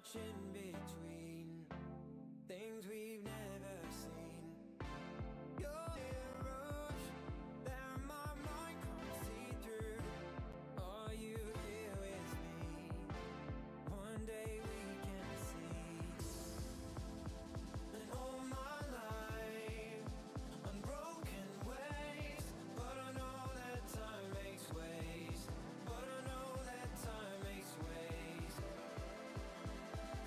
much in between, things we've never seen. You're in a rush that my mind can't see through. Are you here with me? One day we can see. And all my life, unbroken ways, but I know that time makes ways. But I know that time makes ways.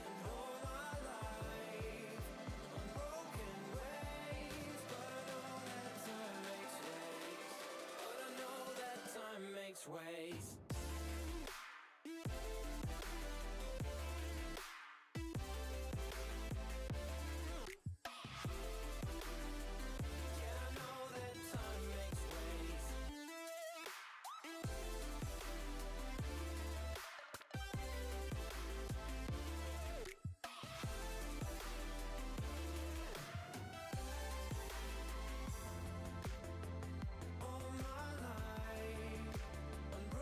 And all my life, unbroken ways, but I know that time makes ways. But I know that time makes ways. Yeah, I know that time makes ways. All my life, unbroken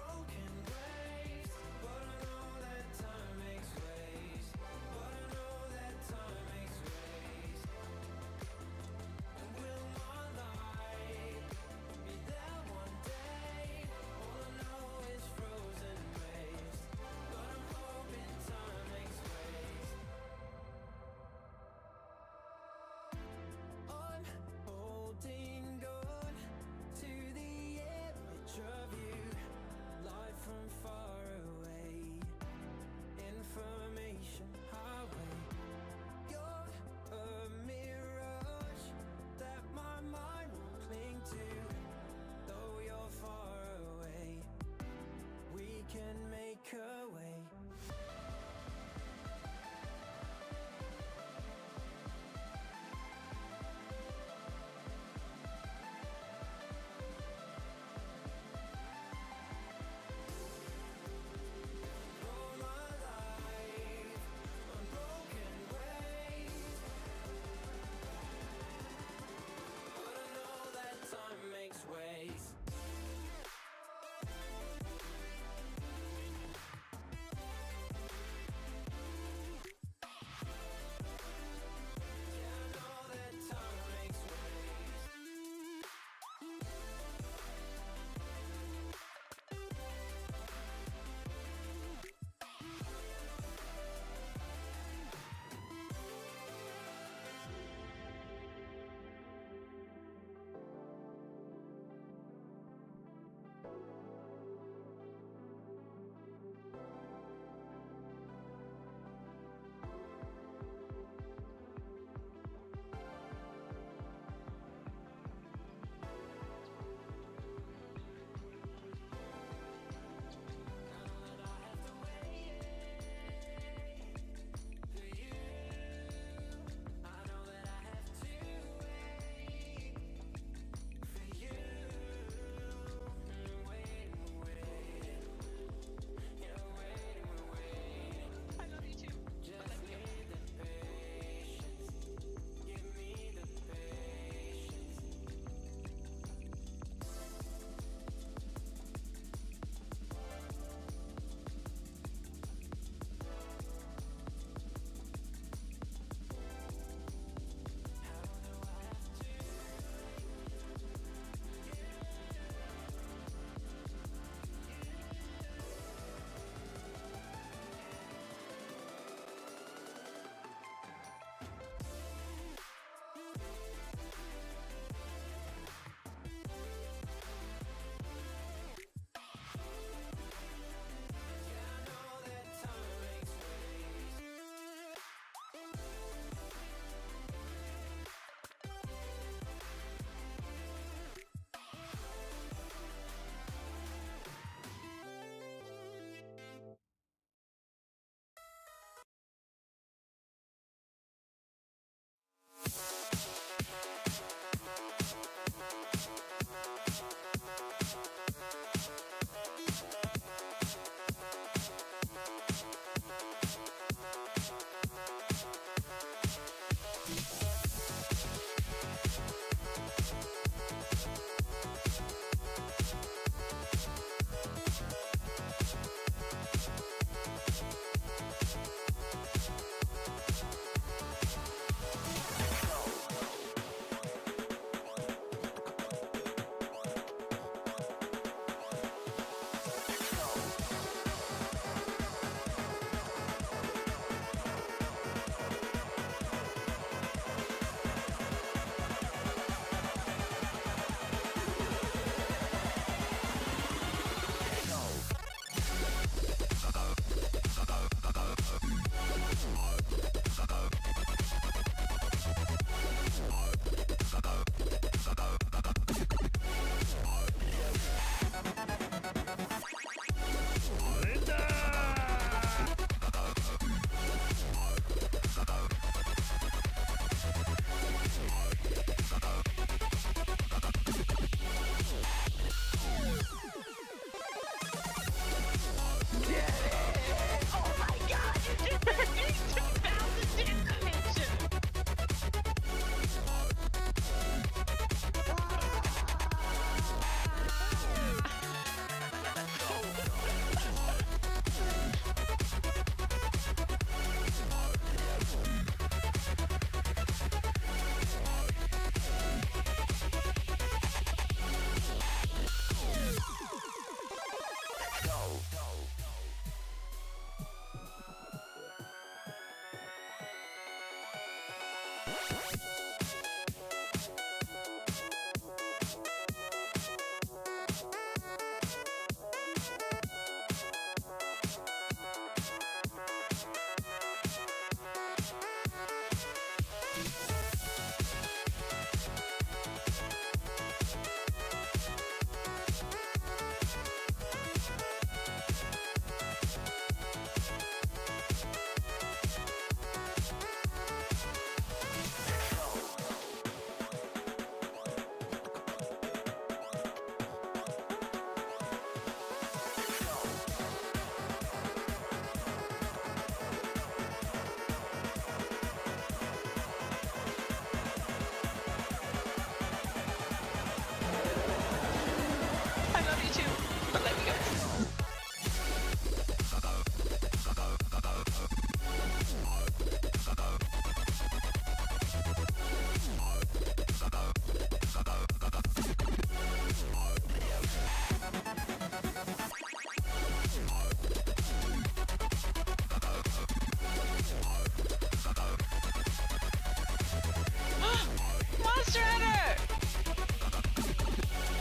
Monster Hunter!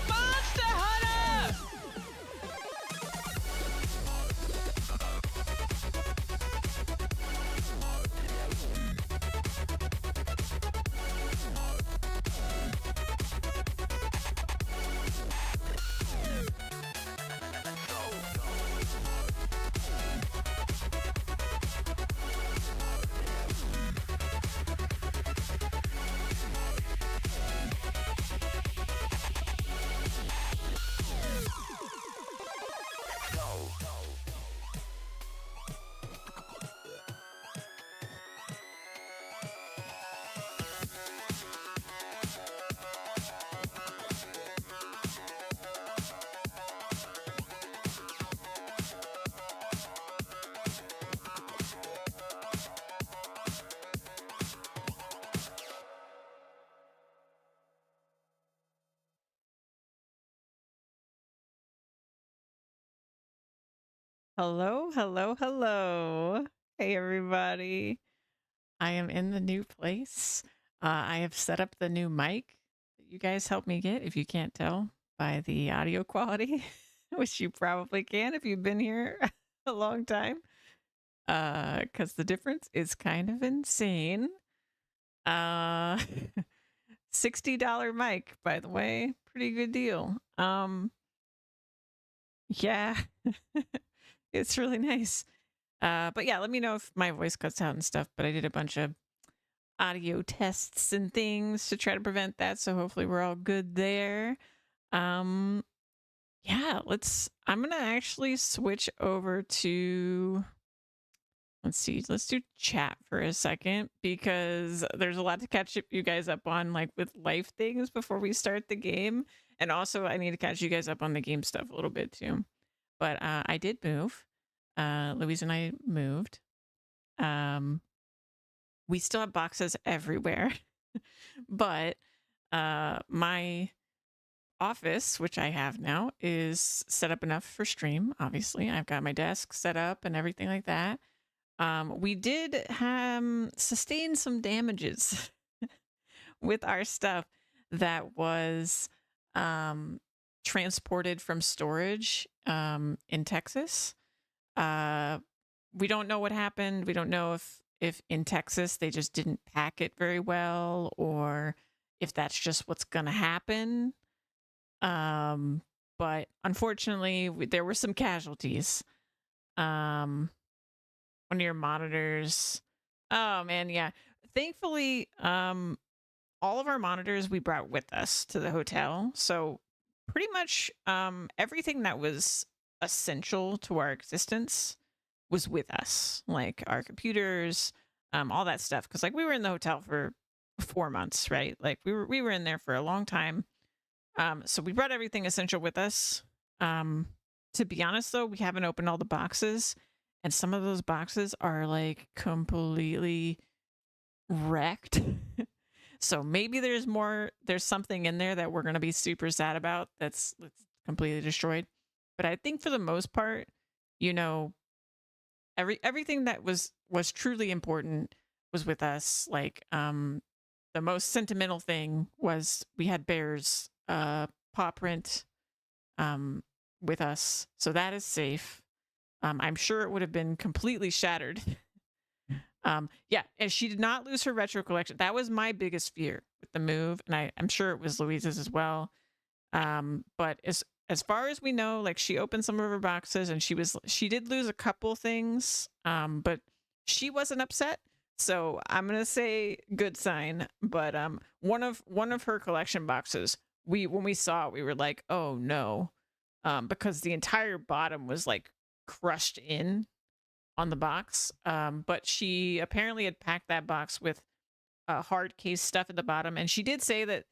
Monster Hunter! Hello, hello, hello. Hey, everybody. I am in the new place. I have set up the new mic that you guys helped me get, if you can't tell by the audio quality, which you probably can if you've been here a long time, because the difference is kind of insane. $60 mic, by the way. Pretty good deal. Yeah. It's really nice. But yeah, let me know if my voice cuts out and stuff. But I did a bunch of audio tests and things to try to prevent that. So hopefully we're all good there. Yeah, I'm gonna actually switch over to, let's see, let's do chat for a second because there's a lot to catch you guys up on, like with life things before we start the game. And also I need to catch you guys up on the game stuff a little bit too. But I did move. Louise and I moved. We still have boxes everywhere, but my office, which I have now, is set up enough for stream. Obviously, I've got my desk set up and everything like that. We did sustain some damages with our stuff that was transported from storage in Texas. We don't know what happened. We don't know if in Texas they just didn't pack it very well, or if that's just what's gonna happen. But unfortunately, there were some casualties. One of your monitors. Oh man, yeah. Thankfully, all of our monitors we brought with us to the hotel, so pretty much everything that was essential to our existence was with us, like our computers, all that stuff. Because like we were in the hotel for 4 months, right? Like we were in there for a long time. So we brought everything essential with us. To be honest, though, we haven't opened all the boxes, and some of those boxes are like completely wrecked. So maybe there's something in there that we're gonna be super sad about that's completely destroyed. But I think for the most part, you know, everything that was truly important was with us. Like the most sentimental thing was we had Bear's paw print with us, so that is safe. I'm sure it would have been completely shattered. Yeah, and she did not lose her retro collection. That was my biggest fear with the move, and I'm sure it was Louise's as well. But as far as we know, like she opened some of her boxes and she did lose a couple things, but she wasn't upset. So I'm gonna say good sign. But one of her collection boxes, when we saw it, we were like, oh no, because the entire bottom was like crushed in on the box. But she apparently had packed that box with hard case stuff at the bottom, and she did say that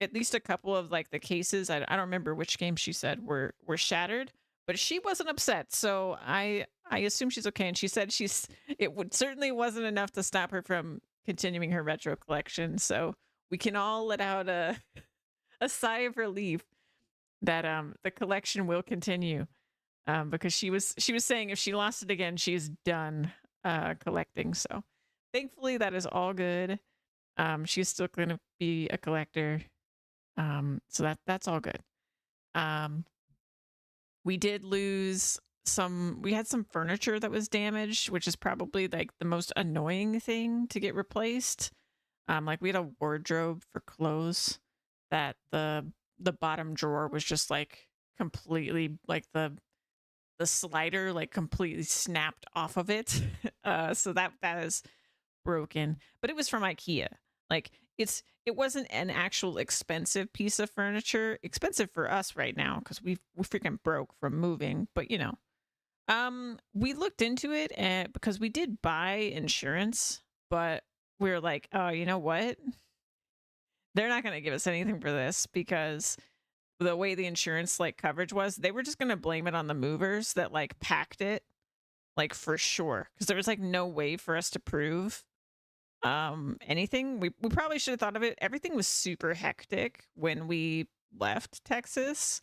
at least a couple of like the cases, I don't remember which game she said were shattered, but she wasn't upset. So I assume she's okay. And she said certainly wasn't enough to stop her from continuing her retro collection. So we can all let out a sigh of relief that the collection will continue. Because she was saying if she lost it again, she's done collecting. So thankfully that is all good. She's still going to be a collector. So that's all good. Um, we did lose we had some furniture that was damaged, which is probably like the most annoying thing to get replaced. Like we had a wardrobe for clothes that the bottom drawer was just like completely like the slider like completely snapped off of it. So that is broken, but it was from IKEA. Like it wasn't an actual expensive piece of furniture. Expensive for us right now because we freaking broke from moving, but we looked into it and because we did buy insurance, but we are like, oh, you know what? They're not going to give us anything for this because the way the insurance like coverage was, they were just going to blame it on the movers that like packed it, like for sure, because there was like no way for us to prove anything. We probably should have thought of it. Everything was super hectic when we left Texas.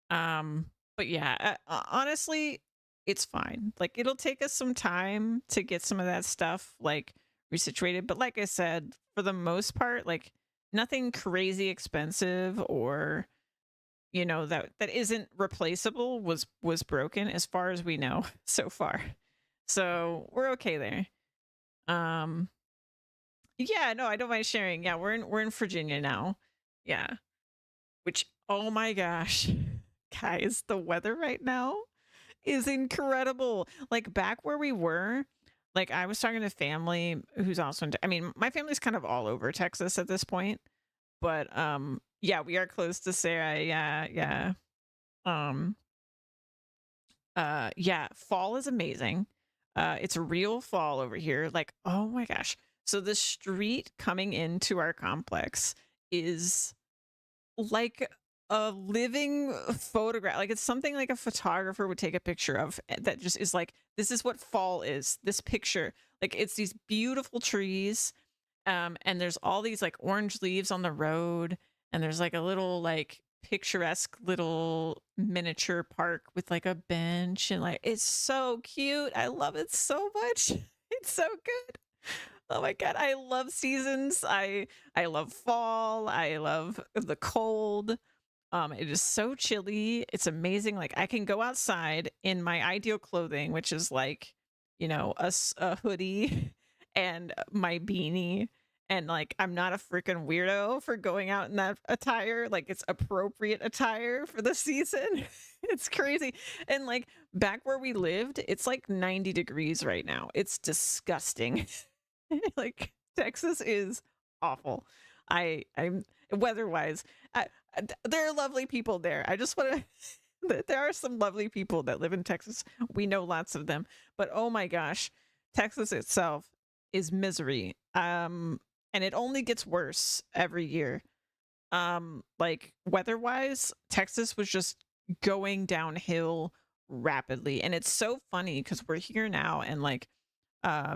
But yeah, honestly, it's fine. Like it'll take us some time to get some of that stuff like resituated, but like I said, for the most part, like nothing crazy expensive or that isn't replaceable was broken as far as we know so far. So we're okay there. Um yeah, no, I don't mind sharing. Yeah, we're in Virginia now. Yeah. Which, oh my gosh. Guys, the weather right now is incredible. Like back where we were, like I was talking to family who's also I mean, my family's kind of all over Texas at this point, but yeah, we are close to Sarah. Yeah, yeah. Um yeah, fall is amazing. It's a real fall over here. Like, oh my gosh. So the street coming into our complex is like a living photograph. Like it's something like a photographer would take a picture of that just is like, this is what fall is. This picture. Like it's these beautiful trees. And there's all these like orange leaves on the road, and there's like a little like picturesque little miniature park with like a bench, and like it's so cute. I love it so much. It's so good. Oh my god, I love seasons. I love fall. I love the cold. It is so chilly. It's amazing. Like I can go outside in my ideal clothing, which is like, a hoodie and my beanie. And like I'm not a freaking weirdo for going out in that attire. Like it's appropriate attire for the season. It's crazy. And like back where we lived, it's like 90 degrees right now. It's disgusting. Like Texas is awful. I'm weather-wise. There are lovely people there. I just want to there are some lovely people that live in Texas. We know lots of them. But oh my gosh, Texas itself is misery. And it only gets worse every year. Like weather-wise, Texas was just going downhill rapidly. And it's so funny because we're here now and like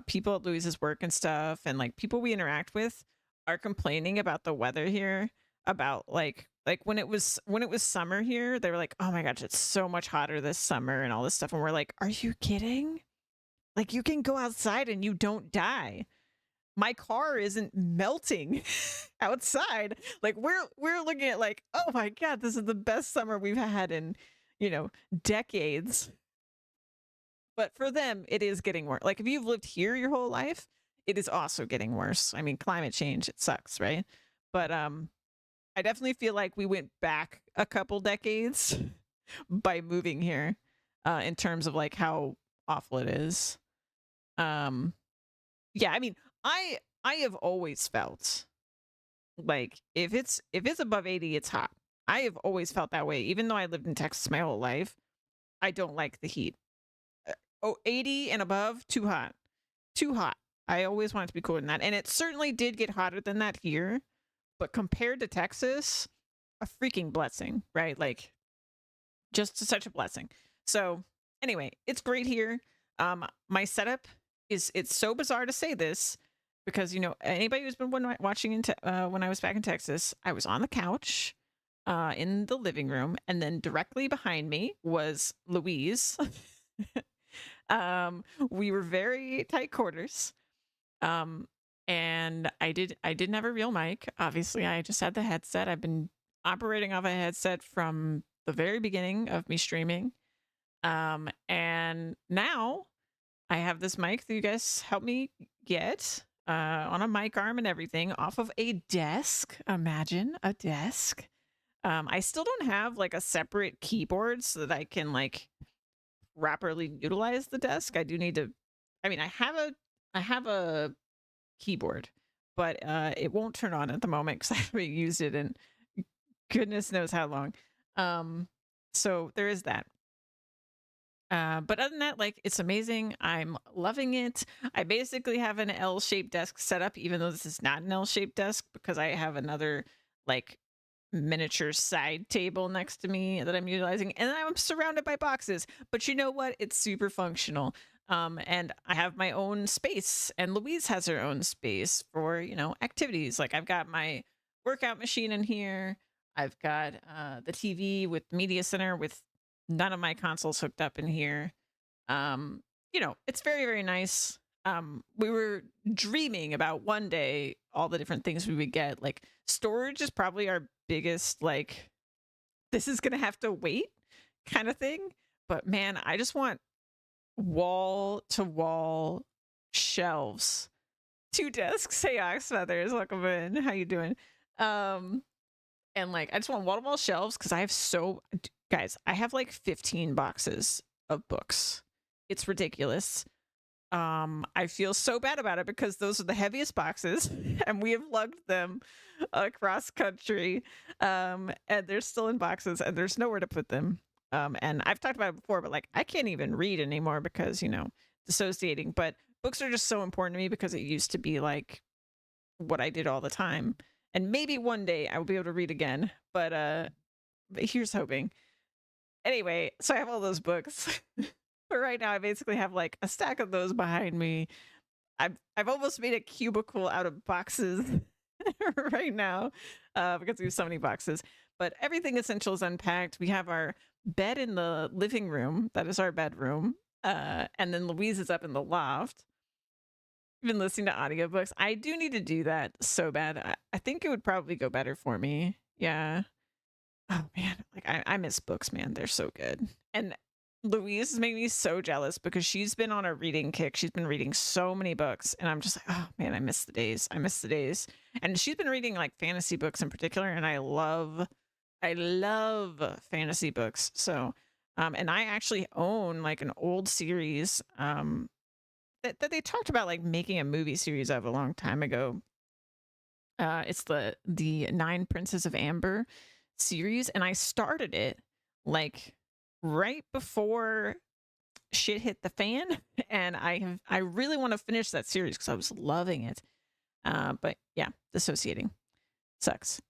people at Louise's work and stuff and like people we interact with are complaining about the weather here, about like when it was summer here, they were like, oh my gosh, it's so much hotter this summer and all this stuff, and we're like, are you kidding? Like you can go outside and you don't die. My car isn't melting outside. Like we're looking at like, oh my god, this is the best summer we've had in decades. But for them, it is getting worse. Like if you've lived here your whole life, it is also getting worse. I mean, climate change, it sucks, right? But I definitely feel like we went back a couple decades by moving here, in terms of like how awful it is. Um, yeah, I mean, I have always felt like if it's above 80, it's hot. I have always felt that way, even though I lived in Texas my whole life. I don't like the heat. Oh, 80 and above, too hot. Too hot. I always want it to be cooler than that. And it certainly did get hotter than that here. But compared to Texas, a freaking blessing, right? Like, just such a blessing. So, anyway, it's great here. My setup it's so bizarre to say this because, anybody who's been watching when I was back in Texas, I was on the couch in the living room, and then directly behind me was Louise. We were very tight quarters. and I didn't have a real mic. Obviously, I just had the headset. I've been operating off a headset from the very beginning of me streaming. And now I have this mic that you guys helped me get on a mic arm and everything off of a desk. Imagine a desk. I still don't have like a separate keyboard so that I can like properly utilize the desk. I do need to. I mean, I have a keyboard, but it won't turn on at the moment because I haven't used it in goodness knows how long. So there is that. But other than that, like it's amazing. I'm loving it. I basically have an L-shaped desk set up, even though this is not an L-shaped desk, because I have another like miniature side table next to me that I'm utilizing, and I'm surrounded by boxes. But you know what? It's super functional. And I have my own space, and Louise has her own space for, activities. Like I've got my workout machine in here. I've got the TV with media center with none of my consoles hooked up in here. It's very, very nice. We were dreaming about one day all the different things we would get. Like storage is probably our biggest, like, this is gonna have to wait kind of thing. But man, I just want wall to wall shelves. Two desks. Hey, Ox Feathers, welcome in. How you doing? Um, and like I just want wall to wall shelves because I have guys, I have like 15 boxes of books. It's ridiculous. I feel so bad about it because those are the heaviest boxes and we have lugged them across country. And they're still in boxes and there's nowhere to put them. And I've talked about it before, but like I can't even read anymore because, dissociating. But books are just so important to me because it used to be like what I did all the time. And maybe one day I will be able to read again. But here's hoping. Anyway, so I have all those books. But right now I basically have like a stack of those behind me. I've almost made a cubicle out of boxes right now because we have so many boxes. But everything essential is unpacked. We have our bed in the living room. That is our bedroom. And then Louise is up in the loft. I've been listening to audiobooks. I do need to do that so bad. I think it would probably go better for me. Yeah. Oh man, like I miss books, man. They're so good. And Louise is making me so jealous because she's been on a reading kick. She's been reading so many books, and I'm just like, oh man, I miss the days. I miss the days. And she's been reading like fantasy books in particular, and I love fantasy books. So, and I actually own like an old series that they talked about like making a movie series of a long time ago. It's the Nine Princes of Amber series, and I started it like right before shit hit the fan, and I really want to finish that series because I was loving it. But yeah, dissociating sucks.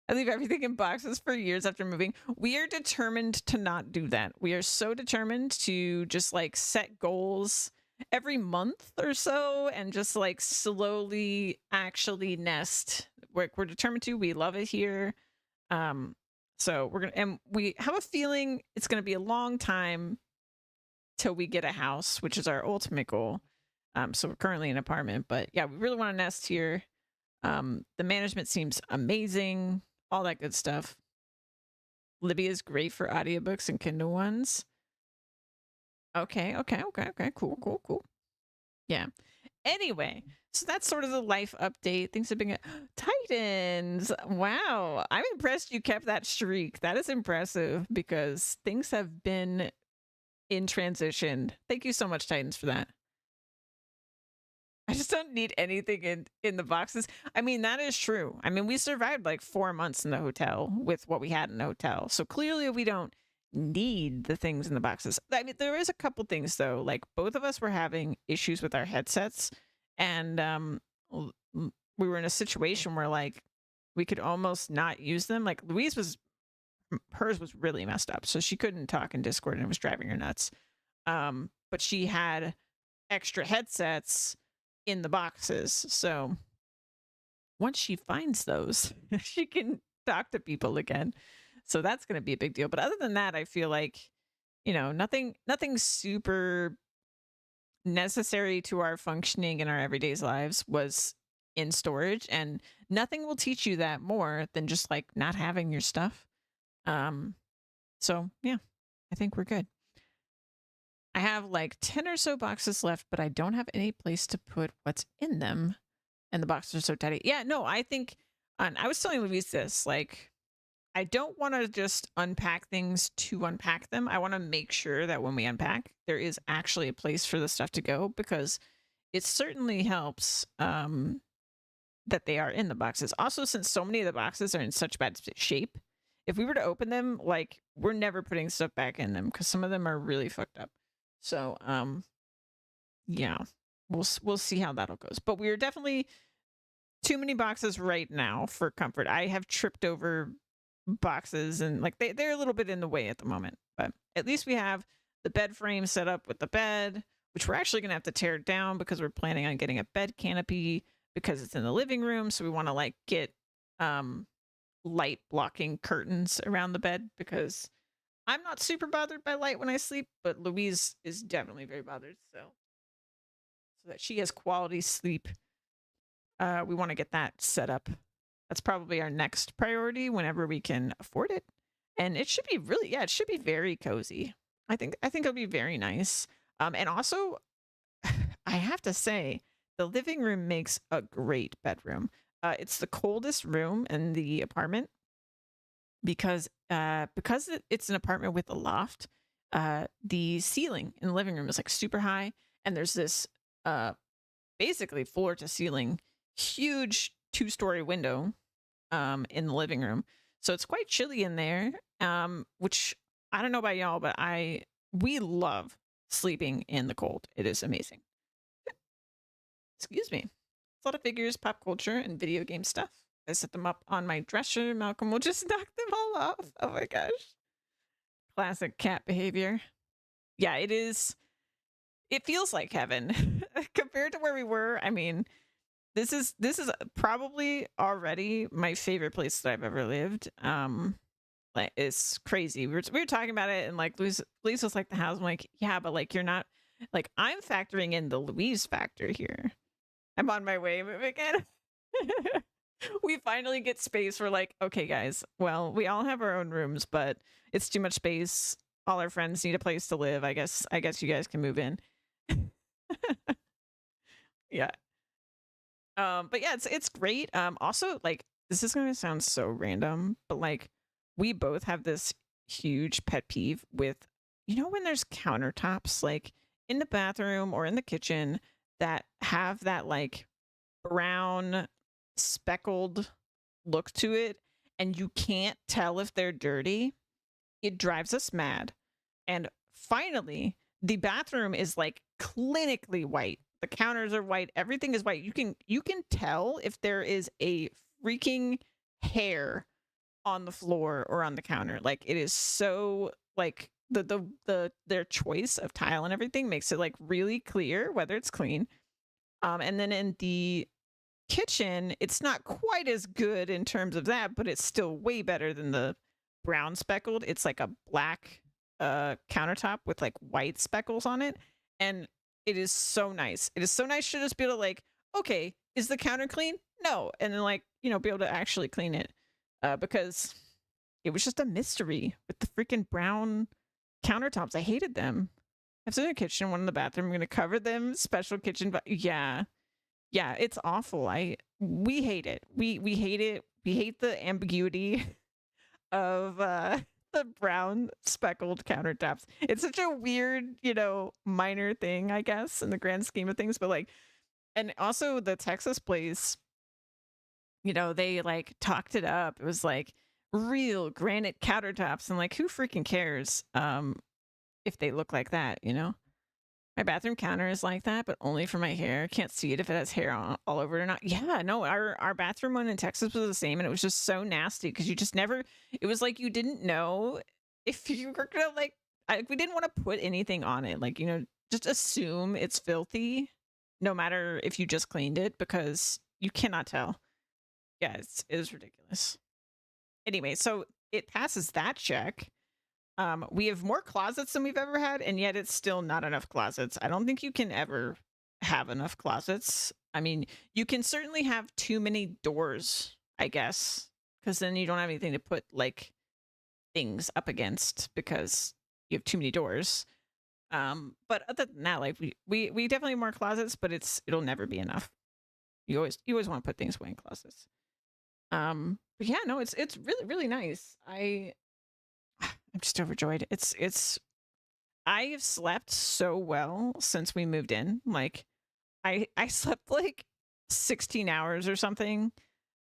I leave everything in boxes for years after moving. We are determined to not do that. We are so determined to just like set goals every month or so and just like slowly actually nest. We're determined to. We love it here. So and we have a feeling it's gonna be a long time till we get a house, which is our ultimate goal. So we're currently in an apartment, but yeah, we really want to nest here. The management seems amazing, all that good stuff. Libby is great for audiobooks and Kindle ones. Okay, cool. Yeah. Anyway, so that's sort of the life update. Things have been Titans. Wow. I'm impressed you kept that streak. That is impressive because things have been in transition. Thank you so much, Titans, for that. I just don't need anything in the boxes. I mean, that is true. I mean, we survived like 4 months in the hotel with what we had in the hotel. So clearly we don't need the things in the boxes. I mean, there is a couple things though. Like both of us were having issues with our headsets, and we were in a situation where like we could almost not use them. Like hers was really messed up, so she couldn't talk in Discord, and it was driving her nuts. But she had extra headsets in the boxes, so once she finds those, she can talk to people again. So that's going to be a big deal. But other than that, I feel like, nothing super necessary to our functioning in our everyday's lives was in storage, and nothing will teach you that more than just like not having your stuff. Um, so yeah, I think we're good. I have like 10 or so boxes left, but I don't have any place to put what's in them. And the boxes are so tidy. Yeah, no, I think, and I was telling Louise this, like, I don't want to just unpack things to unpack them. I want to make sure that when we unpack, there is actually a place for the stuff to go, because it certainly helps that they are in the boxes. Also, since so many of the boxes are in such bad shape, if we were to open them, like, we're never putting stuff back in them because some of them are really fucked up. So, yeah, we'll see how that all goes. But we're definitely too many boxes right now for comfort. I have tripped over boxes, and like they're a little bit in the way at the moment, but at least we have the bed frame set up with the bed, which we're actually going to have to tear down because we're planning on getting a bed canopy because it's in the living room. So we want to like get light blocking curtains around the bed, because I'm not super bothered by light when I sleep, but Louise is definitely very bothered. So that she has quality sleep, we want to get that set up. That's probably our next priority whenever we can afford it. And it should be really, yeah, it should be very cozy. I think it'll be very nice. And also, I have to say, the living room makes a great bedroom. It's the coldest room in the apartment because it's an apartment with a loft. The ceiling in the living room is like super high, and there's this basically floor to ceiling huge 2-story window in the living room. So it's quite chilly in there, which I don't know about y'all, but we love sleeping in the cold. It is amazing. Excuse me. It's a lot of figures, pop culture, and video game stuff. I set them up on my dresser. Malcolm will just knock them all off. Oh my gosh. Classic cat behavior. Yeah, it is. It feels like heaven compared to where we were. I mean, this is probably already my favorite place that I've ever lived. Like, it's crazy. We were talking about it, and like Louise was like, the house. I'm like, yeah, but like, you're not, like, I'm factoring in the Louise factor here. I'm on my way moving in. We finally get space. We're like, okay, guys, well, we all have our own rooms, but it's too much space. All our friends need a place to live. I guess you guys can move in. Yeah. But yeah, it's great. Also, like, this is gonna sound so random, but like, we both have this huge pet peeve with, when there's countertops like in the bathroom or in the kitchen that have that like brown speckled look to it, and you can't tell if they're dirty. It drives us mad. And finally, the bathroom is like clinically white. The counters are white. Everything is white. You can tell if there is a freaking hair on the floor or on the counter. Like, it is so like their choice of tile and everything makes it like really clear whether it's clean. And then in the kitchen, it's not quite as good in terms of that, but it's still way better than the brown speckled. It's like a black countertop with like white speckles on it, and it is so nice. It is so nice to just be able to like, okay, is the counter clean? No. And then like, be able to actually clean it, because it was just a mystery with the freaking brown countertops. I hated them. I have some in the kitchen, one in the bathroom. I'm going to cover them. Special kitchen. But yeah, it's awful. We hate it. We hate it. We hate the ambiguity of the brown speckled countertops. It's such a weird, minor thing, I guess, in the grand scheme of things. But like, and also the Texas place, they like talked it up. It was like real granite countertops, and like, who freaking cares if they look like that, My bathroom counter is like that, but only for my hair. Can't see it if it has hair all over it or not. Yeah, no, our bathroom one in Texas was the same, and it was just so nasty because you just never. It was like you didn't know if you were gonna like. We didn't want to put anything on it, like, just assume it's filthy, no matter if you just cleaned it, because you cannot tell. Yeah, it is ridiculous. Anyway, so it passes that check. We have more closets than we've ever had, and yet it's still not enough closets. I don't think you can ever have enough closets I mean, you can certainly have too many doors, I guess, because then you don't have anything to put like things up against because you have too many doors. But other than that, like we definitely have more closets, but it'll never be enough. You always want to put things away in closets. But yeah, no, it's really really nice. I'm just overjoyed. It's I have slept so well since we moved in. Like I slept like 16 hours or something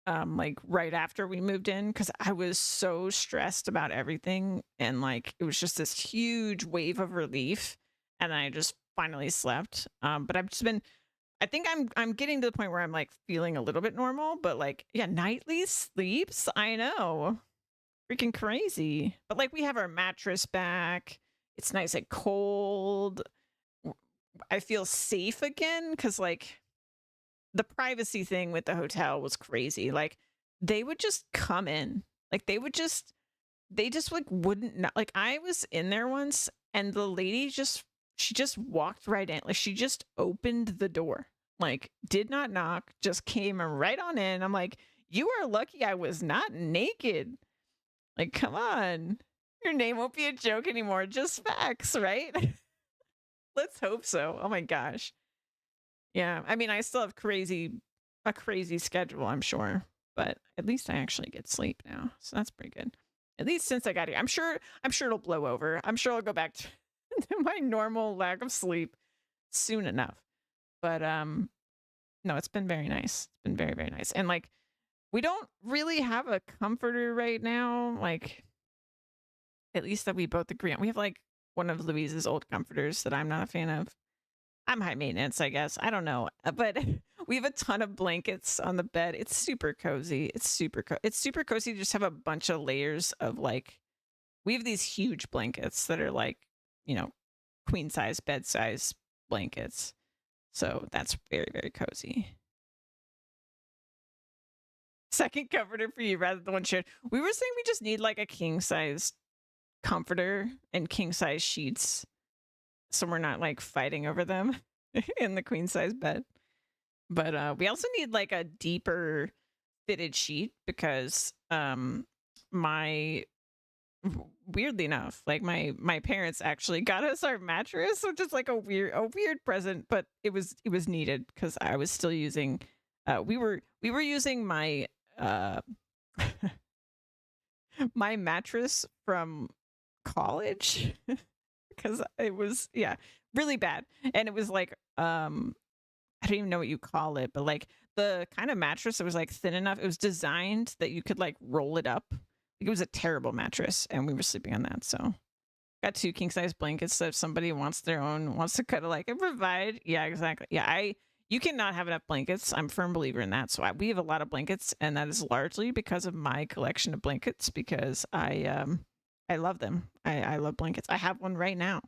like right after we moved in cuz I was so stressed about everything and like it was just this huge wave of relief and then I just finally slept. But I've just been I think I'm getting to the point where I'm like feeling a little bit normal, but like yeah, nightly sleeps, I know. Freaking crazy. But like we have our mattress back. It's nice and cold. W- I feel safe again cuz like the privacy thing with the hotel was crazy. Like they would just come in. Like they just like wouldn't know. Like I was in there once and the lady just she just walked right in. Like she just opened the door. Like did not knock, just came right on in. I'm like, "You are lucky I was not naked." Like, come on. Your name won't be a joke anymore. Just facts, right? Let's hope so. Oh my gosh. Yeah. I mean, I still have a crazy schedule, I'm sure. But at least I actually get sleep now. So that's pretty good. At least since I got here. I'm sure it'll blow over. I'm sure I'll go back to, to my normal lack of sleep soon enough. But no, it's been very nice. It's been very, very nice. And like we don't really have a comforter right now. Like at least that we both agree on. We have like one of Louise's old comforters that I'm not a fan of. I'm high maintenance, I guess. I don't know. But we have a ton of blankets on the bed. It's super cozy. It's super cozy to just have a bunch of layers of like we have these huge blankets that are like, you know, queen size, bed size blankets. So that's very, very cozy. Second comforter for you rather than one shared. We were saying we just need like a king size comforter and king size sheets so we're not like fighting over them in the queen size bed. But we also need like a deeper fitted sheet because my weirdly enough, like my parents actually got us our mattress, which is like a weird present, but it was needed because I was still using we were using my uh my mattress from college because it was yeah really bad and it was like I don't even know what you call it but like the kind of mattress that was like thin enough it was designed that you could like roll it up. Like, it was a terrible mattress and we were sleeping on that. So got two king size blankets so if somebody wants to kind of like and provide yeah exactly yeah I you cannot have enough blankets. I'm a firm believer in that. So we have a lot of blankets and that is largely because of my collection of blankets because I love them. I love blankets. I have one right now.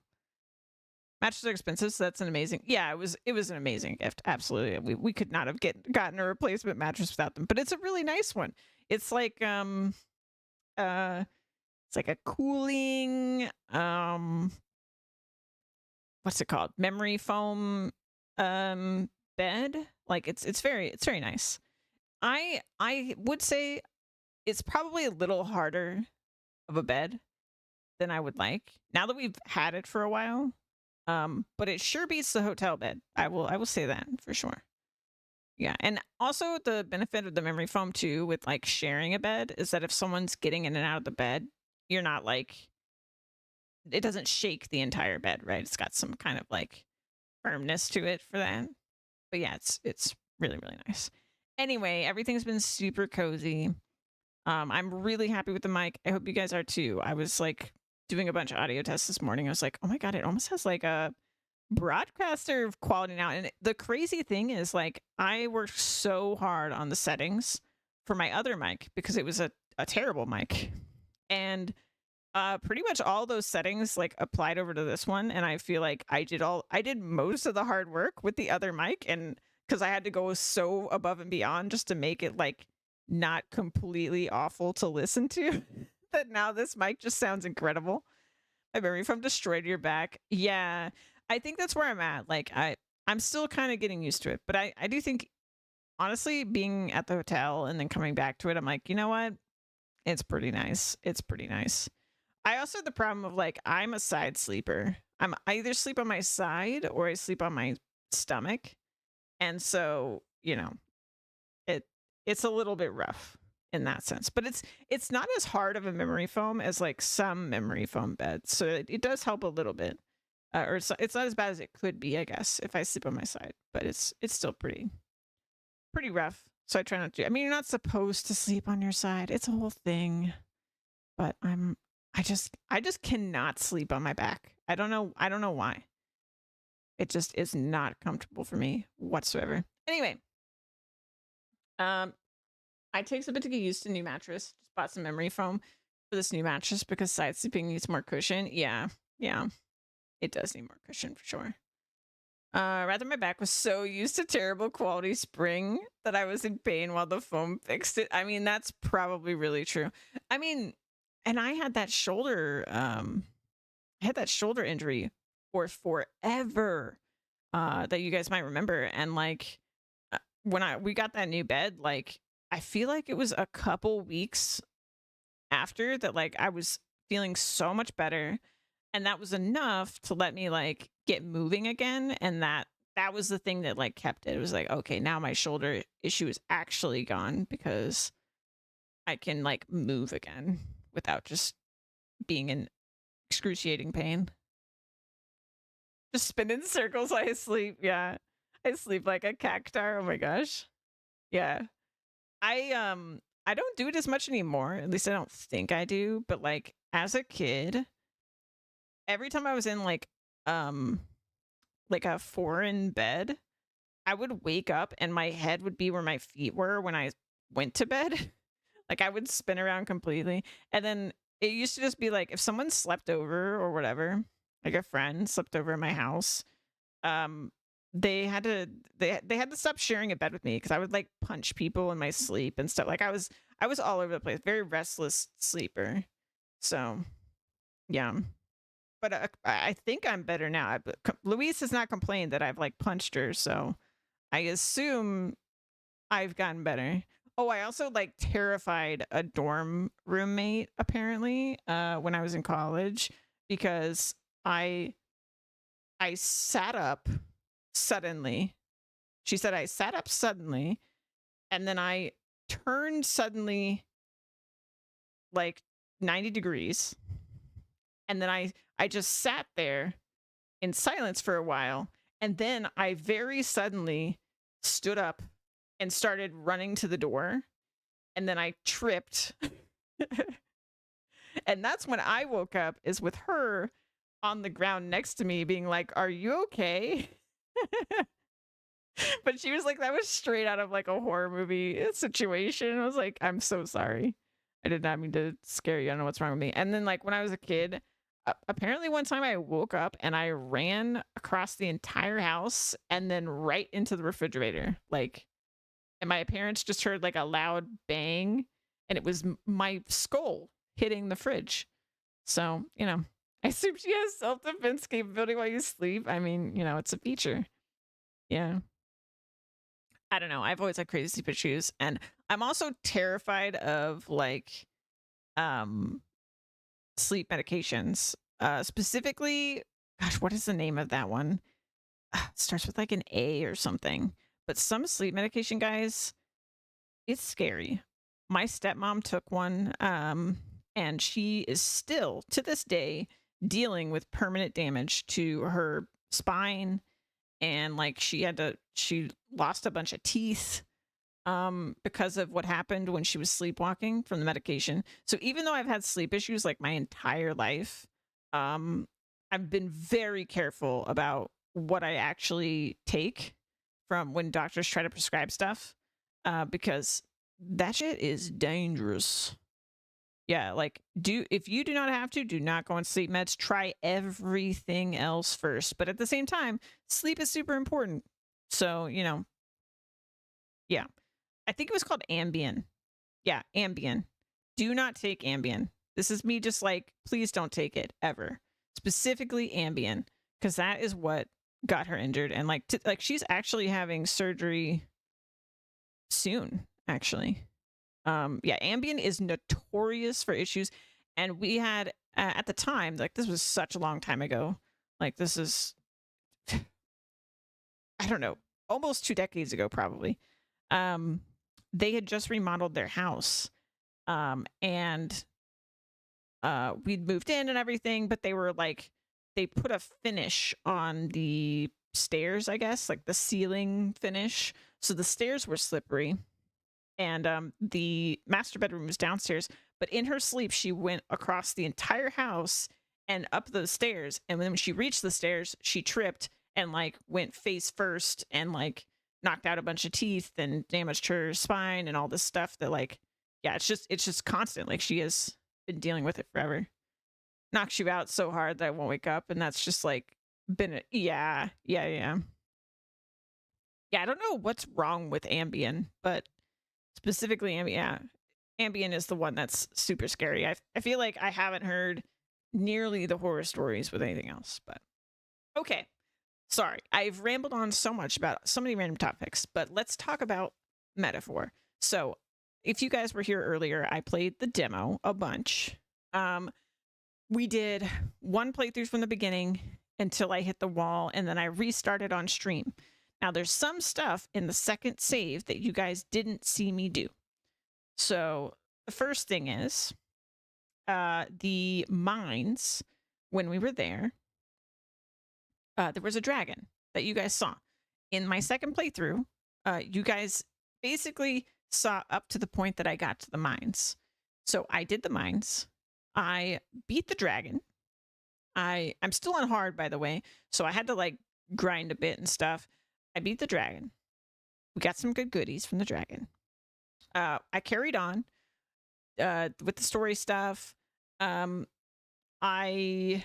Mattresses are expensive, so that's an amazing. Yeah, it was an amazing gift. Absolutely, we could not have gotten a replacement mattress without them. But it's a really nice one. It's like uh it's like a cooling what's it called? Memory foam bed. Like it's very nice. I would say it's probably a little harder of a bed than I would like. Now that we've had it for a while, but it sure beats the hotel bed. I will say that for sure. Yeah, and also the benefit of the memory foam too with like sharing a bed is that if someone's getting in and out of the bed, you're not like it doesn't shake the entire bed, right? It's got some kind of like firmness to it for that. But yeah, it's really really nice. Anyway, everything's been super cozy. I'm really happy with the mic. I hope you guys are too. I was like doing a bunch of audio tests this morning. I was like, oh my god, it almost has like a broadcaster quality now. And the crazy thing is, like, I worked so hard on the settings for my other mic because it was a terrible mic, and pretty much all those settings like applied over to this one. And I feel like I did most of the hard work with the other mic, and because I had to go so above and beyond just to make it like not completely awful to listen to. That now this mic just sounds incredible. I memory from destroyed your back. Yeah, I think that's where I'm at. Like I'm still kind of getting used to it, but I do think honestly being at the hotel and then coming back to it, I'm like, you know what? It's pretty nice. It's pretty nice. I also have the problem of like I'm a side sleeper. I either sleep on my side or I sleep on my stomach. And so, it it's a little bit rough in that sense. But it's not as hard of a memory foam as like some memory foam beds. So it does help a little bit. Or it's not as bad as it could be, I guess, if I sleep on my side. But it's still pretty rough. So I try not to. I mean, you're not supposed to sleep on your side. It's a whole thing. But I just cannot sleep on my back. I don't know why. It just is not comfortable for me whatsoever. Anyway, um I takes a bit to get used to new mattress. Just bought some memory foam for this new mattress because side sleeping needs more cushion. Yeah. Yeah. It does need more cushion for sure. Rather, my back was so used to terrible quality spring that I was in pain while the foam fixed it. I mean, that's probably really true. I mean, and I had that shoulder injury for forever. That you guys might remember. And like when we got that new bed, like I feel like it was a couple weeks after that, like I was feeling so much better, and that was enough to let me like get moving again. And that was the thing that like kept it. It was like, okay, now my shoulder issue is actually gone because I can like move again without just being in excruciating pain. Just spin in circles while I sleep. Yeah. I sleep like a cactar. Oh my gosh. Yeah. I don't do it as much anymore. At least I don't think I do. But like as a kid, every time I was in um like a foreign bed, I would wake up and my head would be where my feet were when I went to bed. Like I would spin around completely. And then it used to just be like if someone slept over or whatever, like a friend slept over at my house, um they had to stop sharing a bed with me because I would like punch people in my sleep and stuff. Like I was all over the place, very restless sleeper. So yeah, but I think I'm better now. Louise has not complained that I've like punched her, so I assume I've gotten better. Oh, I also like terrified a dorm roommate apparently when I was in college because I I sat up suddenly. She said I sat up suddenly and then I turned suddenly like 90 degrees and then I just sat there in silence for a while and then I very suddenly stood up and started running to the door and then I tripped. And that's when I woke up is with her on the ground next to me being like, "Are you okay?" But she was like, that was straight out of like a horror movie situation. I was like, I'm so sorry. I did not mean to scare you. I don't know what's wrong with me. And then like when I was a kid, apparently one time I woke up and I ran across the entire house and then right into the refrigerator. Like, and my parents just heard like a loud bang and it was my skull hitting the fridge. So, I assume she has self-defense capability while you sleep. I mean, it's a feature. Yeah. I don't know. I've always had crazy sleep issues, and I'm also terrified of like um sleep medications. Specifically, gosh, what is the name of that one? It starts with like an A or something. But some sleep medication, guys, it's scary. My stepmom took one, and she is still to this day dealing with permanent damage to her spine and like she lost a bunch of teeth because of what happened when she was sleepwalking from the medication. So even though I've had sleep issues like my entire life, um I've been very careful about what I actually take from when doctors try to prescribe stuff because that shit is dangerous. Yeah, like if you do not have to, do not go on sleep meds. Try everything else first. But at the same time, sleep is super important. So, yeah. I think it was called Ambien. Yeah, Ambien. Do not take Ambien. This is me just like, please don't take it ever. Specifically Ambien, because that is what got her injured, and like she's actually having surgery soon, actually. Yeah, Ambien is notorious for issues, and we had at the time, like this was such a long time ago. Like this is I don't know, almost 2 decades ago probably. Um they had just remodeled their house. And we'd moved in and everything, but they were like they put a finish on the stairs, I guess, like the ceiling finish. So the stairs were slippery, and the master bedroom was downstairs, but in her sleep she went across the entire house and up those stairs, and when she reached the stairs she tripped and like went face first and like knocked out a bunch of teeth and damaged her spine and all this stuff that like yeah, it's just constant. Like she has been dealing with it forever. Knocks you out so hard that I won't wake up, and that's just like been yeah. Yeah, I don't know what's wrong with Ambien, but specifically Ambien, yeah. Ambien is the one that's super scary. I feel like I haven't heard nearly the horror stories with anything else, but okay. Sorry, I've rambled on so much about so many random topics, but let's talk about Metaphor. So, if you guys were here earlier, I played the demo a bunch. We did one playthrough from the beginning until I hit the wall, and then I restarted on stream. Now, there's some stuff in the second save that you guys didn't see me do. So, the first thing is the mines, when we were there was a dragon that you guys saw. In my second playthrough, you guys basically saw up to the point that I got to the mines. So I did the mines. I beat the dragon. I'm still on hard, by the way, so I had to like grind a bit and stuff. I beat the dragon. We got some good goodies from the dragon. I carried on with the story stuff. I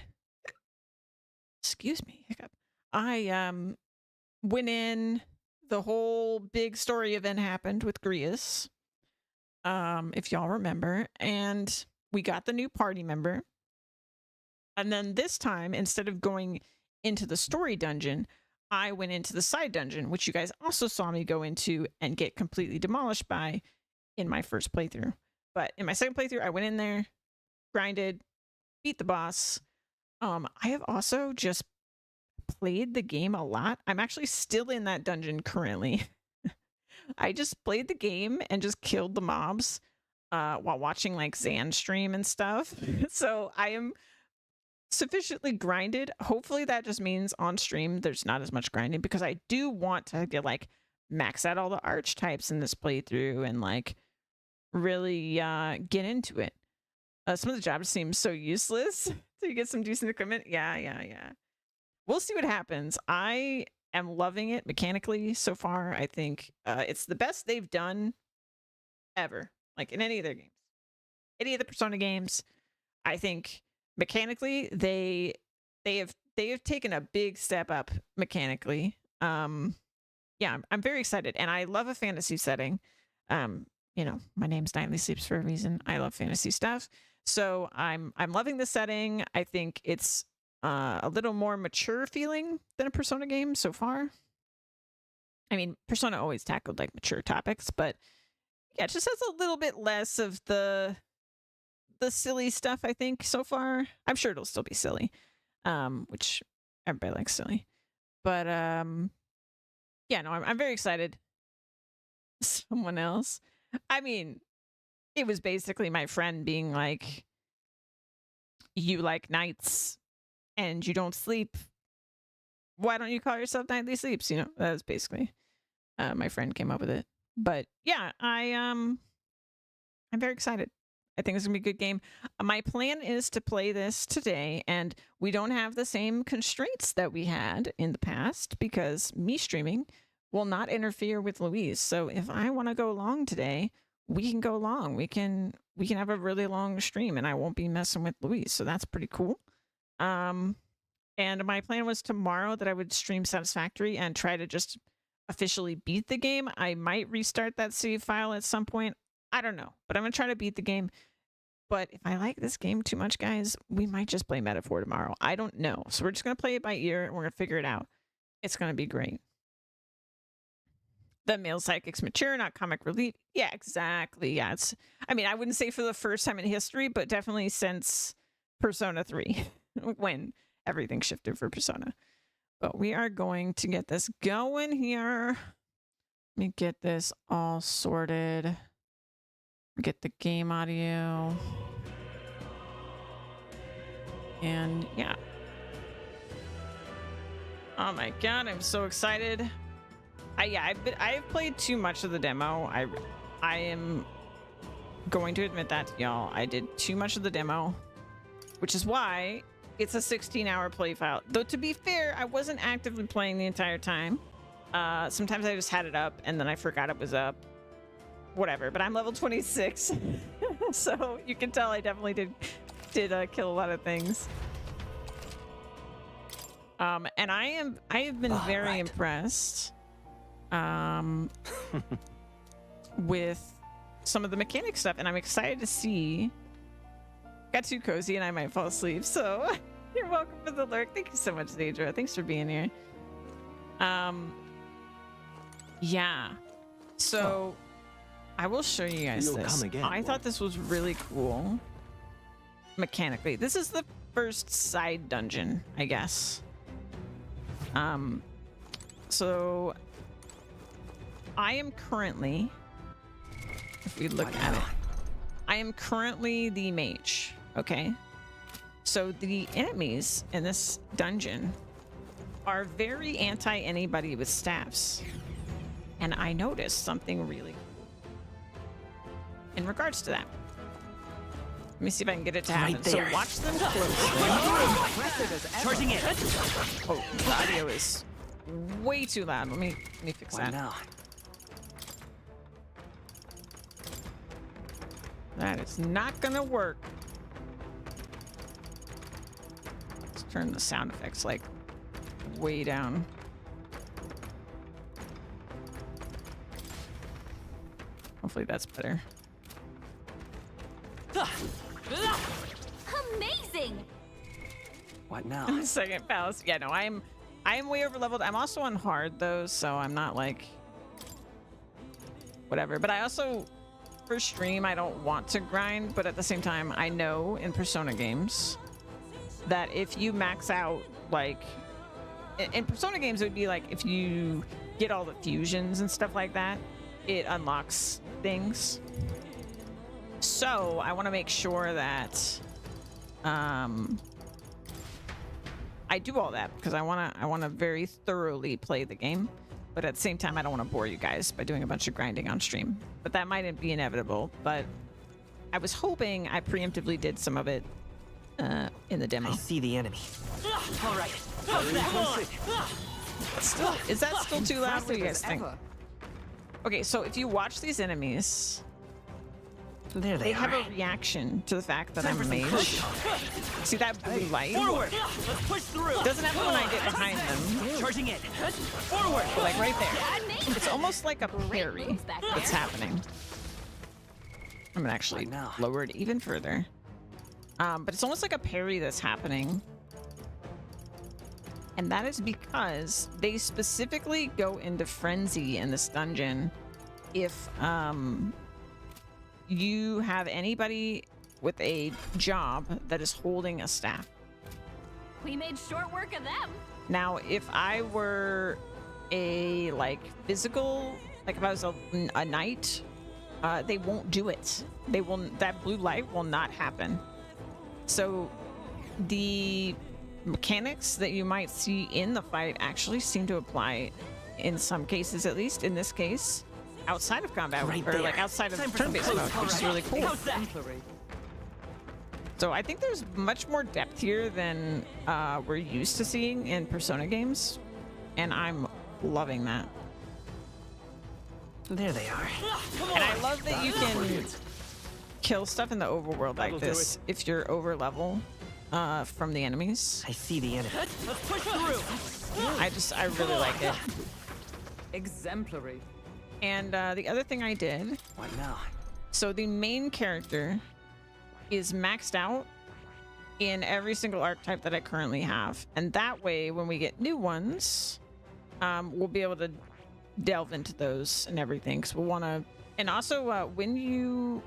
excuse me, hiccup. I went in. The whole big story event happened with Grius, if y'all remember, and we got the new party member. And then this time, instead of going into the story dungeon, I went into the side dungeon, which you guys also saw me go into and get completely demolished by in my first playthrough. But in my second playthrough, I went in there, grinded, beat the boss. I have also just played the game a lot. I'm actually still in that dungeon currently. I just played the game and just killed the mobs while watching like Zan stream and stuff. So I am sufficiently grinded. Hopefully that just means on stream there's not as much grinding, because I do want to get like max out all the archetypes in this playthrough and like really get into it. Some of the jobs seem so useless. So you get some decent equipment. Yeah. We'll see what happens. I am loving it mechanically so far. I think it's the best they've done ever, like in any of their games, any of the Persona games. I think mechanically they have taken a big step up mechanically. Yeah, I'm very excited, and I love a fantasy setting. You know, my name's Nightly Sleeps for a reason. I love fantasy stuff, so I'm loving the setting. I think it's a little more mature feeling than a Persona game so far. I mean, Persona always tackled like mature topics, but yeah, it just has a little bit less of the silly stuff, I think, so far. I'm sure it'll still be silly, which everybody likes silly. But yeah, no, I'm very excited. Someone else. I mean, it was basically my friend being like, "You like nights and you don't sleep. Why don't you call yourself Nightly Sleeps?" You know, that was basically my friend came up with it. But yeah, I'm very excited. I think it's gonna be a good game. My plan is to play this today, and we don't have the same constraints that we had in the past because me streaming will not interfere with Louise. So if I want to go long today, we can go long. We can have a really long stream, and I won't be messing with Louise. So that's pretty cool. And my plan was tomorrow that I would stream Satisfactory and try to just officially beat the game. I might restart that save file at some point. I don't know, but I'm gonna try to beat the game. But if I like this game too much, guys, we might just play Metaphor tomorrow. I don't know. So we're just gonna play it by ear and we're gonna figure it out. It's going to be great. The male psychic's mature, not comic relief. Yeah, exactly. Yeah, it's. I mean, I wouldn't say for the first time in history, but definitely since Persona 3, when everything shifted for Persona. But we are going to get this going here. Let me get this all sorted. Get the game audio. And yeah. Oh my god, I'm so excited. I've played too much of the demo. I am going to admit that to y'all. I did too much of the demo, which is why it's a 16-hour play file. Though to be fair, I wasn't actively playing the entire time. Sometimes I just had it up and then I forgot it was up. Whatever, but I'm level 26. So you can tell I definitely did kill a lot of things. And I have been very impressed with some of the mechanic stuff, and I'm excited to see. Got too cozy and I might fall asleep, so you're welcome for the lurk. Thank you so much, Deidre. Thanks for being here. Yeah. So I will show you guys this. I thought this was really cool mechanically. This is the first side dungeon, I guess. So I am currently, if we look at it, I am currently the mage, okay? So the enemies in this dungeon are very anti-anybody with staffs. And I noticed something really cool in regards to that. Let me see if I can get it to happen. So watch them closely. Charging it. Oh, the audio is way too loud. Let me fix that. Now? That is not gonna work. Let's turn the sound effects like way down. Hopefully that's better. Amazing! What now? In the second palace. Yeah, no, I am way over leveled. I'm also on hard though, so I'm not like whatever. But I also, for stream, I don't want to grind, but at the same time, I know in Persona games that if you max out, like in Persona games, it would be like if you get all the fusions and stuff like that, it unlocks things. So I want to make sure that I do all that because I want to very thoroughly play the game, but at the same time I don't want to bore you guys by doing a bunch of grinding on stream. But that might be inevitable. But I was hoping I preemptively did some of it in the demo. I see the enemy. All right. Still, is that still too loud? What do you guys think? Okay, so if you watch these enemies, There they are. have a reaction to the fact that I'm a mage. See that blue light? Forward. Let's push through. It doesn't happen when I get behind them. Charging it. Forward. But like right there. It's almost like a parry that's happening. I'm gonna actually lower it even further. But it's almost like a parry that's happening. And that is because they specifically go into frenzy in this dungeon if you have anybody with a job that is holding a staff. We made short work of them. Now, if I were a like physical, like if I was a knight, they won't do it. They will. That blue light will not happen. So the mechanics that you might see in the fight actually seem to apply in some cases, at least in this case, outside of combat, or like outside of turn-based mode, which is really cool. So I think there's much more depth here than we're used to seeing in Persona games, and I'm loving that. There they are. And I love that you can kill stuff in the overworld like this if you're over level from the enemies. I see the enemy. Let's push through. I really like it. Exemplary. And the other thing I did, What now? so the main character is maxed out in every single archetype that I currently have. And that way, when we get new ones, we'll be able to delve into those and everything. Because we'll want to, and also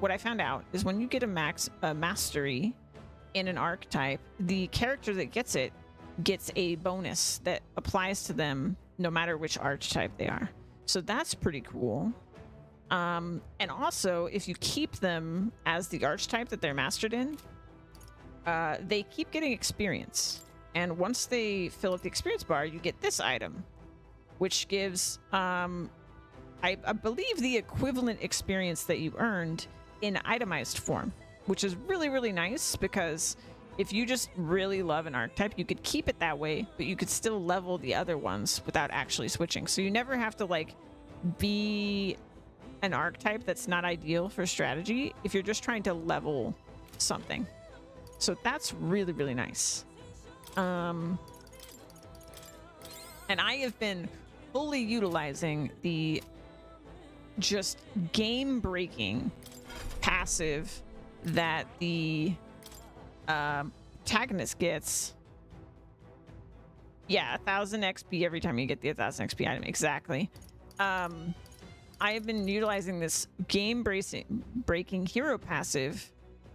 what I found out is when you get a mastery in an archetype, the character that gets it gets a bonus that applies to them no matter which archetype they are. So that's pretty cool. And also, if you keep them as the archetype that they're mastered in, they keep getting experience. And once they fill up the experience bar, you get this item, which gives, I believe, the equivalent experience that you earned in itemized form, which is really, really nice because if you just really love an archetype, you could keep it that way, but you could still level the other ones without actually switching. So you never have to like be an archetype that's not ideal for strategy if you're just trying to level something. So that's really, really nice. And I have been fully utilizing the just game breaking passive that the protagonist gets. Yeah, 1000 XP every time you get the 1000 XP item. Exactly. I have been utilizing this game breaking hero passive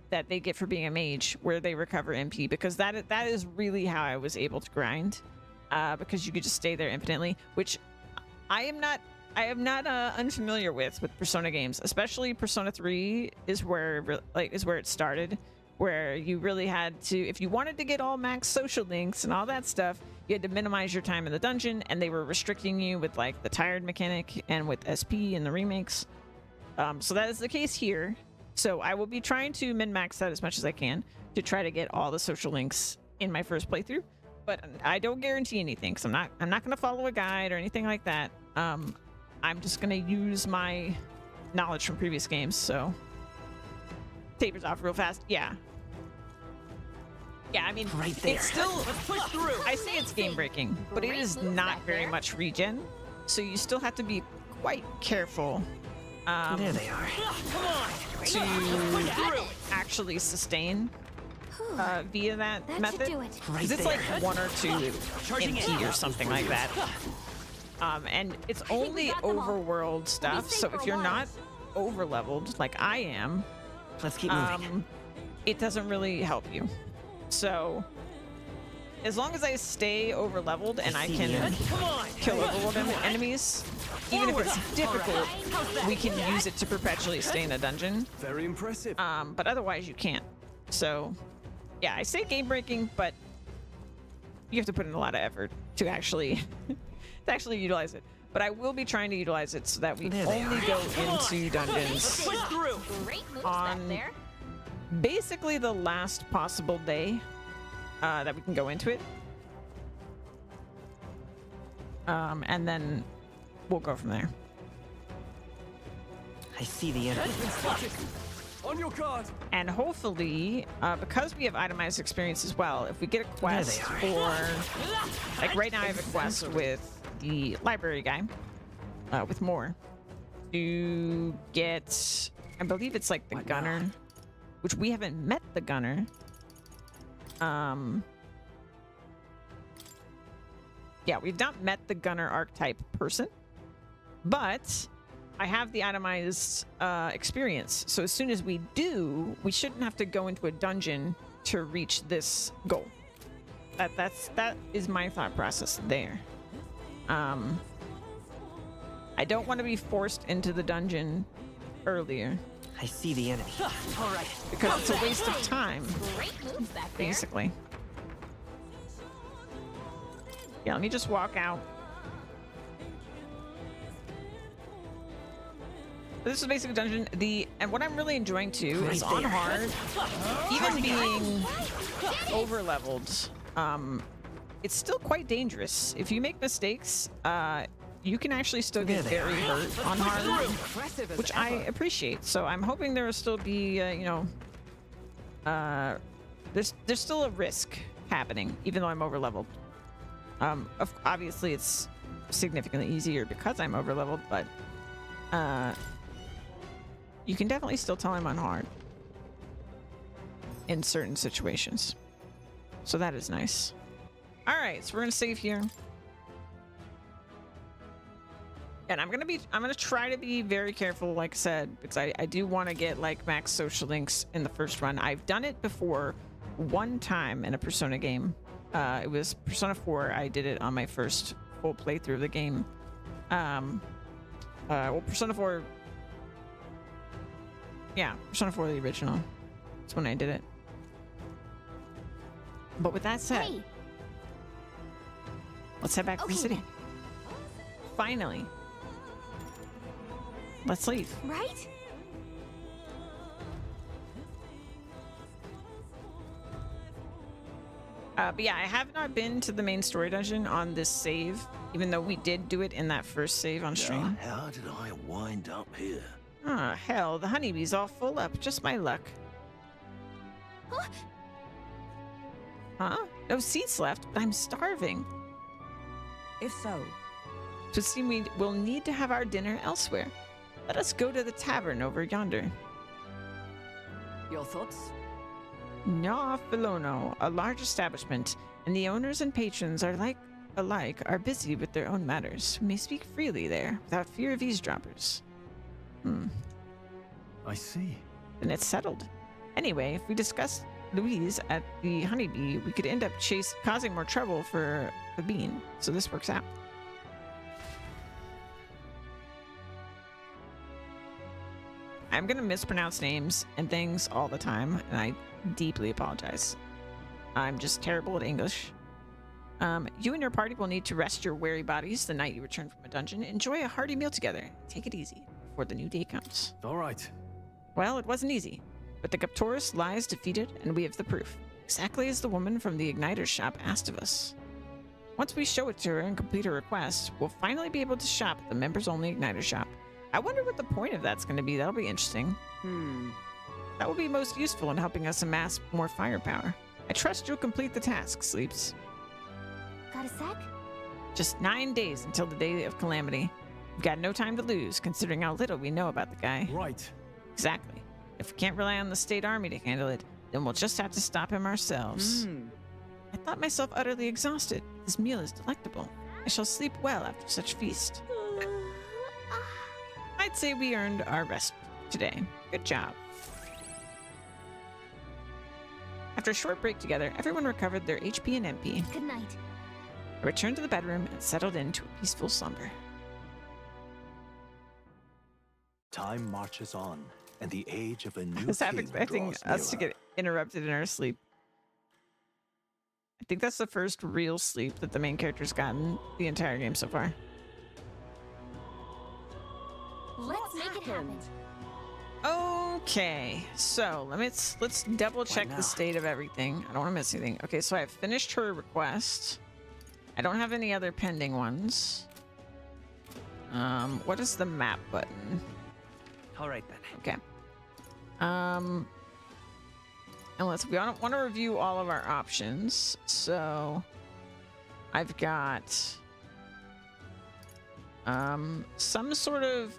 that they get for being a mage, where they recover MP, because that is really how I was able to grind, because you could just stay there infinitely, which I am not unfamiliar with Persona games, especially Persona 3 is where it started, where you really had to, if you wanted to get all max social links and all that stuff, you had to minimize your time in the dungeon, and they were restricting you with like the tired mechanic and with SP in the remakes. So that is the case here. So I will be trying to min-max that as much as I can to try to get all the social links in my first playthrough, but I don't guarantee anything, because I'm not going to follow a guide or anything like that. I'm just going to use my knowledge from previous games. So tapers off real fast. Yeah, I mean, Right there. it's still, Let's push through. I say it's game breaking, but it Great is moves not back very there. much regen, so you still have to be quite careful There they are. Come on. to actually sustain via that That should method, do it. Right because it's there. like 1 or 2 Charging MP in. or something like that. And it's think we only got them all. overworld stuff, safe so for if a you're while. not over leveled like I am, Let's keep moving. it doesn't really help you. So as long as I stay over leveled and I see can the enemy. kill overworld enemies, even if it's difficult, we can use it to perpetually stay in a dungeon. Very impressive. But otherwise you can't. So yeah, I say game breaking, but you have to put in a lot of effort to actually utilize it. But I will be trying to utilize it so that we There they only are. go into dungeons Push through. Great moves back On- there. basically the last possible day that we can go into it. And then we'll go from there. I see the enemy. On your guard. And hopefully, because we have itemized experience as well, if we get a quest they for, like right now I have a quest with the library guy, with more, to get, I believe it's like the gunner, which we haven't met the gunner. Yeah, we've not met the gunner archetype person, but I have the itemized experience. So as soon as we do, we shouldn't have to go into a dungeon to reach this goal. That is my thought process there. I don't want to be forced into the dungeon earlier I see the enemy. All right. because it's a waste of time, Great moves back there. basically. Yeah, let me just walk out. This is basically dungeon. And what I'm really enjoying too is Right on there. hard, even being over leveled, it's still quite dangerous. If you make mistakes, you can actually still get There they very hurt on hard, Impressive as which I ever. appreciate. So I'm hoping there will still be, there's still a risk happening, even though I'm over leveled. Obviously it's significantly easier because I'm over leveled, but you can definitely still tell I'm on hard in certain situations. So that is nice. All right, so we're gonna save here. And I'm gonna try to be very careful, like I said, because I do want to get like max social links in the first run. I've done it before one time in a Persona game. It was Persona 4. I did it on my first full playthrough of the game. Well, Persona 4. Yeah, Persona 4, the original. That's when I did it. But with that said, Hey, let's head back to the Okay, city. then. Finally. Let's leave. right? But yeah, I have not been to the main story dungeon on this save, even though we did do it in that first save on stream. How did I wind up here? Ah, hell, the honeybee's all full up. Just my luck. Huh? No seats left, but I'm starving. If so, So it seems we will need to have our dinner elsewhere. Let us go to the tavern over yonder. your thoughts? Gna Filono, a large establishment, and the owners and patrons are alike are busy with their own matters. We may speak freely there, without fear of eavesdroppers. I see. Then it's settled. Anyway, if we discuss Louise at the honeybee, we could end up causing more trouble for the bean. So this works out. I'm gonna mispronounce names and things all the time, and I deeply apologize. I'm just terrible at English. You and your party will need to rest your weary bodies the night you return from a dungeon. Enjoy a hearty meal together. Take it easy before the new day comes. All right. Well, it wasn't easy, but the Captorus lies defeated, and we have the proof, exactly as the woman from the Igniter shop asked of us. Once we show it to her and complete her request, we'll finally be able to shop at the members-only Igniter shop. I wonder what the point of that's going to be. That'll be interesting. That will be most useful in helping us amass more firepower. I trust you'll complete the task, Sleeps. Got a sec? Just 9 days until the day of calamity. We've got no time to lose, considering how little we know about the guy. Right. Exactly. If we can't rely on the state army to handle it, then we'll just have to stop him ourselves. I thought myself utterly exhausted. This meal is delectable. I shall sleep well after such feast. I'd say we earned our rest today. Good job. After a short break together, everyone recovered their HP and MP. Good night. I returned to the bedroom and settled into a peaceful slumber. Time marches on, and the age of a new I was half king expecting draws us to nearer. get interrupted in our sleep. I think that's the first real sleep that the main character's gotten the entire game so far. Let's make it happen. Okay, so let's double check now? the state of everything. I don't want to miss anything. Okay, so I've finished her request. I don't have any other pending ones. What is the map button? All right then. Okay. And we want to review all of our options. So I've got some sort of,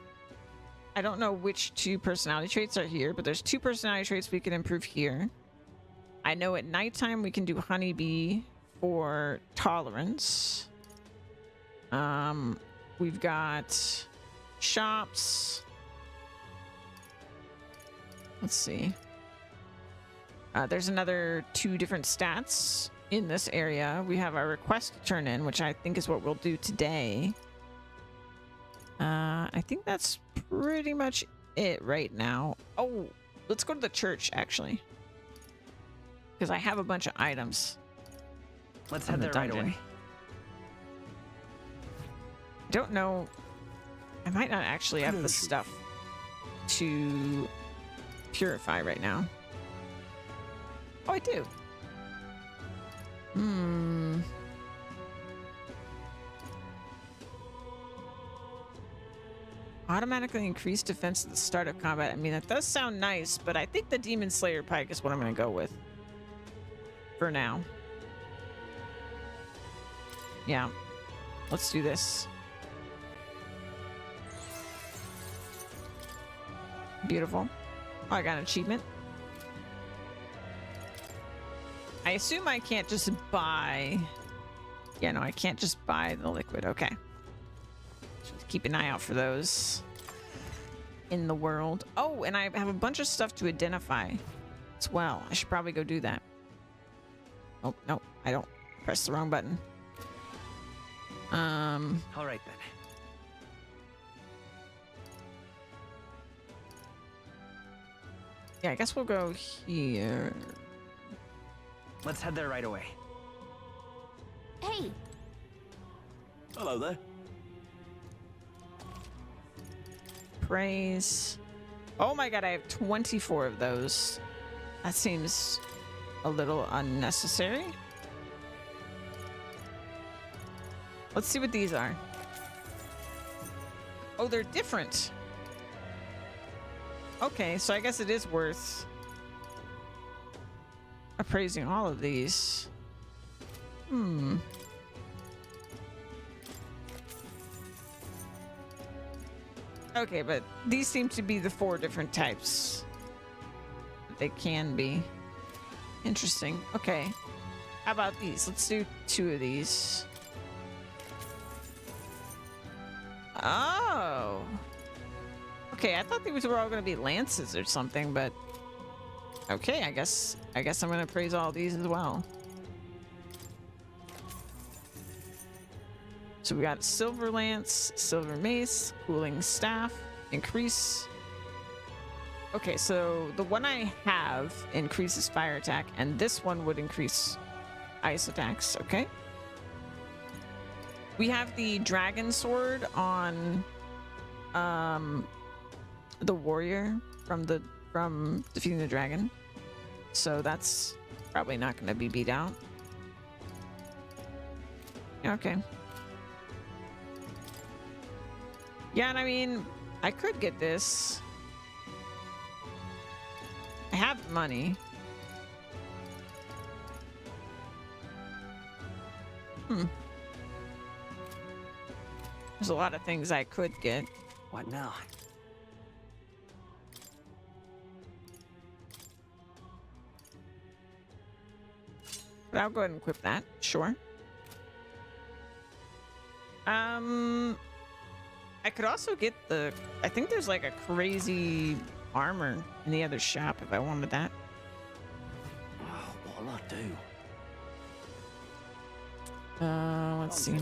I don't know which two personality traits are here, but there's two personality traits we can improve here. I know at nighttime we can do honeybee for tolerance. We've got shops. Let's see. There's another 2 different stats in this area. We have our request to turn in, which I think is what we'll do today. I think that's pretty much it right now. Oh, let's go to the church, actually. Because I have a bunch of items. Let's from head the there right dungeon. away. I don't know. I might not actually have the stuff to purify right now. Oh, I do. Automatically increase defense at the start of combat. I mean, that does sound nice, but I think the Demon Slayer Pike is what I'm going to go with. For now. Yeah. Let's do this. Beautiful. Oh, I got an achievement. I assume I can't just buy... Yeah, no, I can't just buy the liquid. Okay. keep an eye out for those in the world. Oh, and I have a bunch of stuff to identify as well. I should probably go do that. Oh, no, I don't. Press the wrong button. All right then. Yeah, I guess we'll go here. Let's head there right away. Hey, Hello there. Praise. Oh my god, I have 24 of those. That seems a little unnecessary. Let's see what these are. Oh, they're different. Okay, so I guess it is worth appraising all of these. Okay, but these seem to be the 4 different types. They can be. Interesting. Okay. How about these? Let's do 2 of these. Oh. Okay, I thought these were all going to be lances or something, but okay, I guess I'm going to appraise all these as well. So we got silver lance, silver mace, cooling staff, increase. Okay, so the one I have increases fire attack, and this one would increase ice attacks. Okay. We have the dragon sword on the warrior from defeating the dragon. So that's probably not going to be beat out. Okay. Yeah, and I mean, I could get this. I have the money. There's a lot of things I could get. What now? But I'll go ahead and equip that. Sure. I could also get the... I think there's like a crazy armor in the other shop if I wanted that. Oh, what'll I do? Let's see.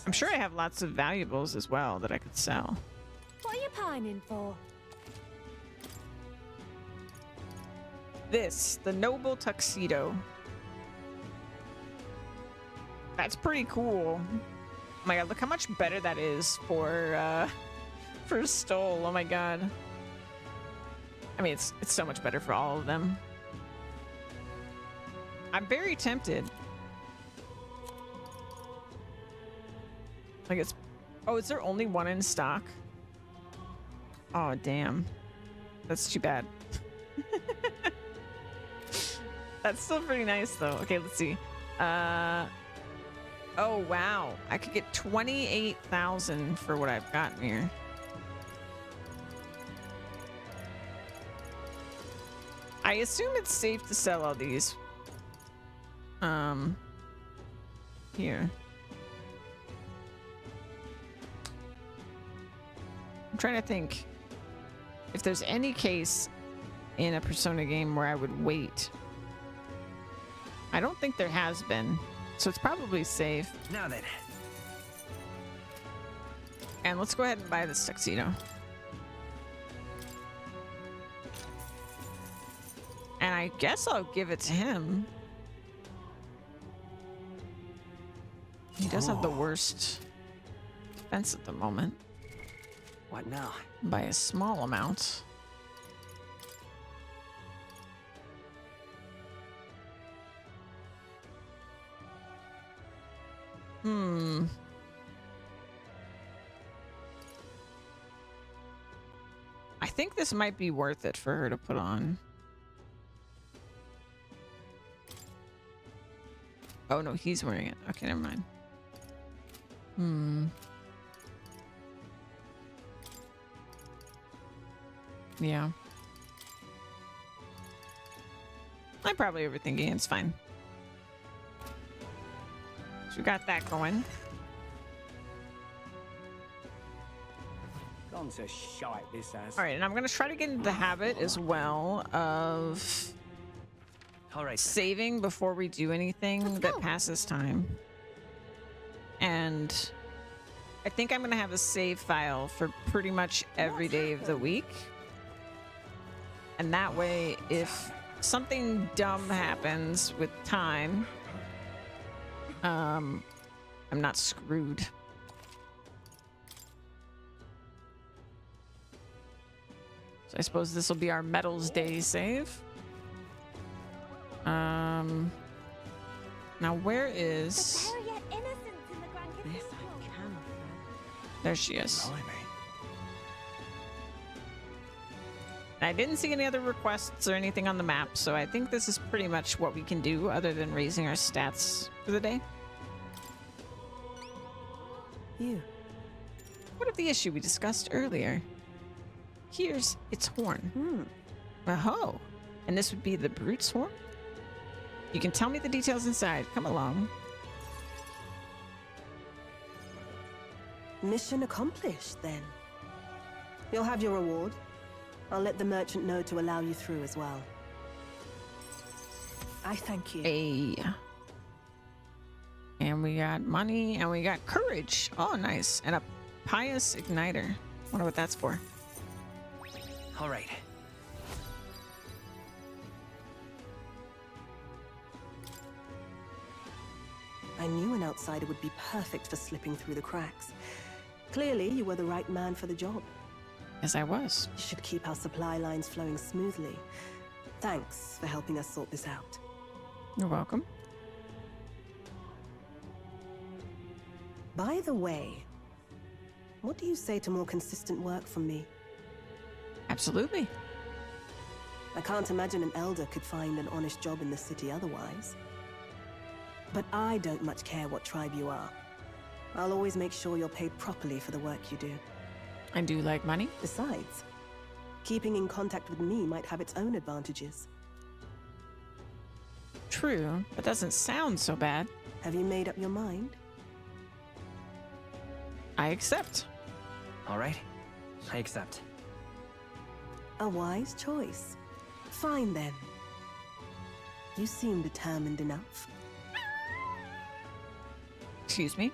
I'm sure I have lots of valuables as well that I could sell. what are you pining for? This, the noble tuxedo. That's pretty cool. Oh my god, look how much better that is for Stoll. Oh my god. I mean, it's so much better for all of them. I'm very tempted. Like it's... Oh, is there only one in stock? Oh, damn. That's too bad. That's still pretty nice, though. Okay, let's see. Oh, wow. I could get 28,000 for what I've gotten here. I assume it's safe to sell all these. Here. I'm trying to think if there's any case in a Persona game where I would wait. I don't think there has been, so it's probably safe. Now then. And let's go ahead and buy this tuxedo. And I guess I'll give it to him. He does have the worst defense at the moment. What now? By a small amount. I think this might be worth it for her to put on. Oh no, he's wearing it. Okay, never mind. Yeah. I'm probably overthinking it. It's fine. So we got that going. gone to shite, this has. All right, and I'm gonna try to get into the habit as well of All right. Then. saving before we do anything that passes time. And I think I'm gonna have a save file for pretty much every day of the week. And that way, if something dumb happens with time, I'm not screwed. So I suppose this will be our Metals Day save. Now where is... There are yet innocents in the Grand This Cathedral. I cannot bear. There she is. Blimey. I didn't see any other requests or anything on the map, so I think this is pretty much what we can do other than raising our stats for the day. You. What of the issue we discussed earlier? Here's its horn. Oh, and this would be the brute's horn? You can tell me the details inside. Come along. Mission accomplished, then. You'll have your reward. I'll let the merchant know to allow you through as well. I thank you. Hey. And we got money and we got courage. Oh, nice. And a pious igniter. Wonder what that's for. All right. I knew an outsider would be perfect for slipping through the cracks. Clearly, you were the right man for the job. As I was. You should keep our supply lines flowing smoothly. Thanks for helping us sort this out. You're welcome. By the way, what do you say to more consistent work from me? Absolutely. I can't imagine an elder could find an honest job in the city otherwise. But I don't much care what tribe you are. I'll always make sure you're paid properly for the work you do. I do like money. Besides, keeping in contact with me might have its own advantages. True, but doesn't sound so bad. Have you made up your mind? I accept. All right. I accept. A wise choice. Fine then. You seem determined enough. Excuse me.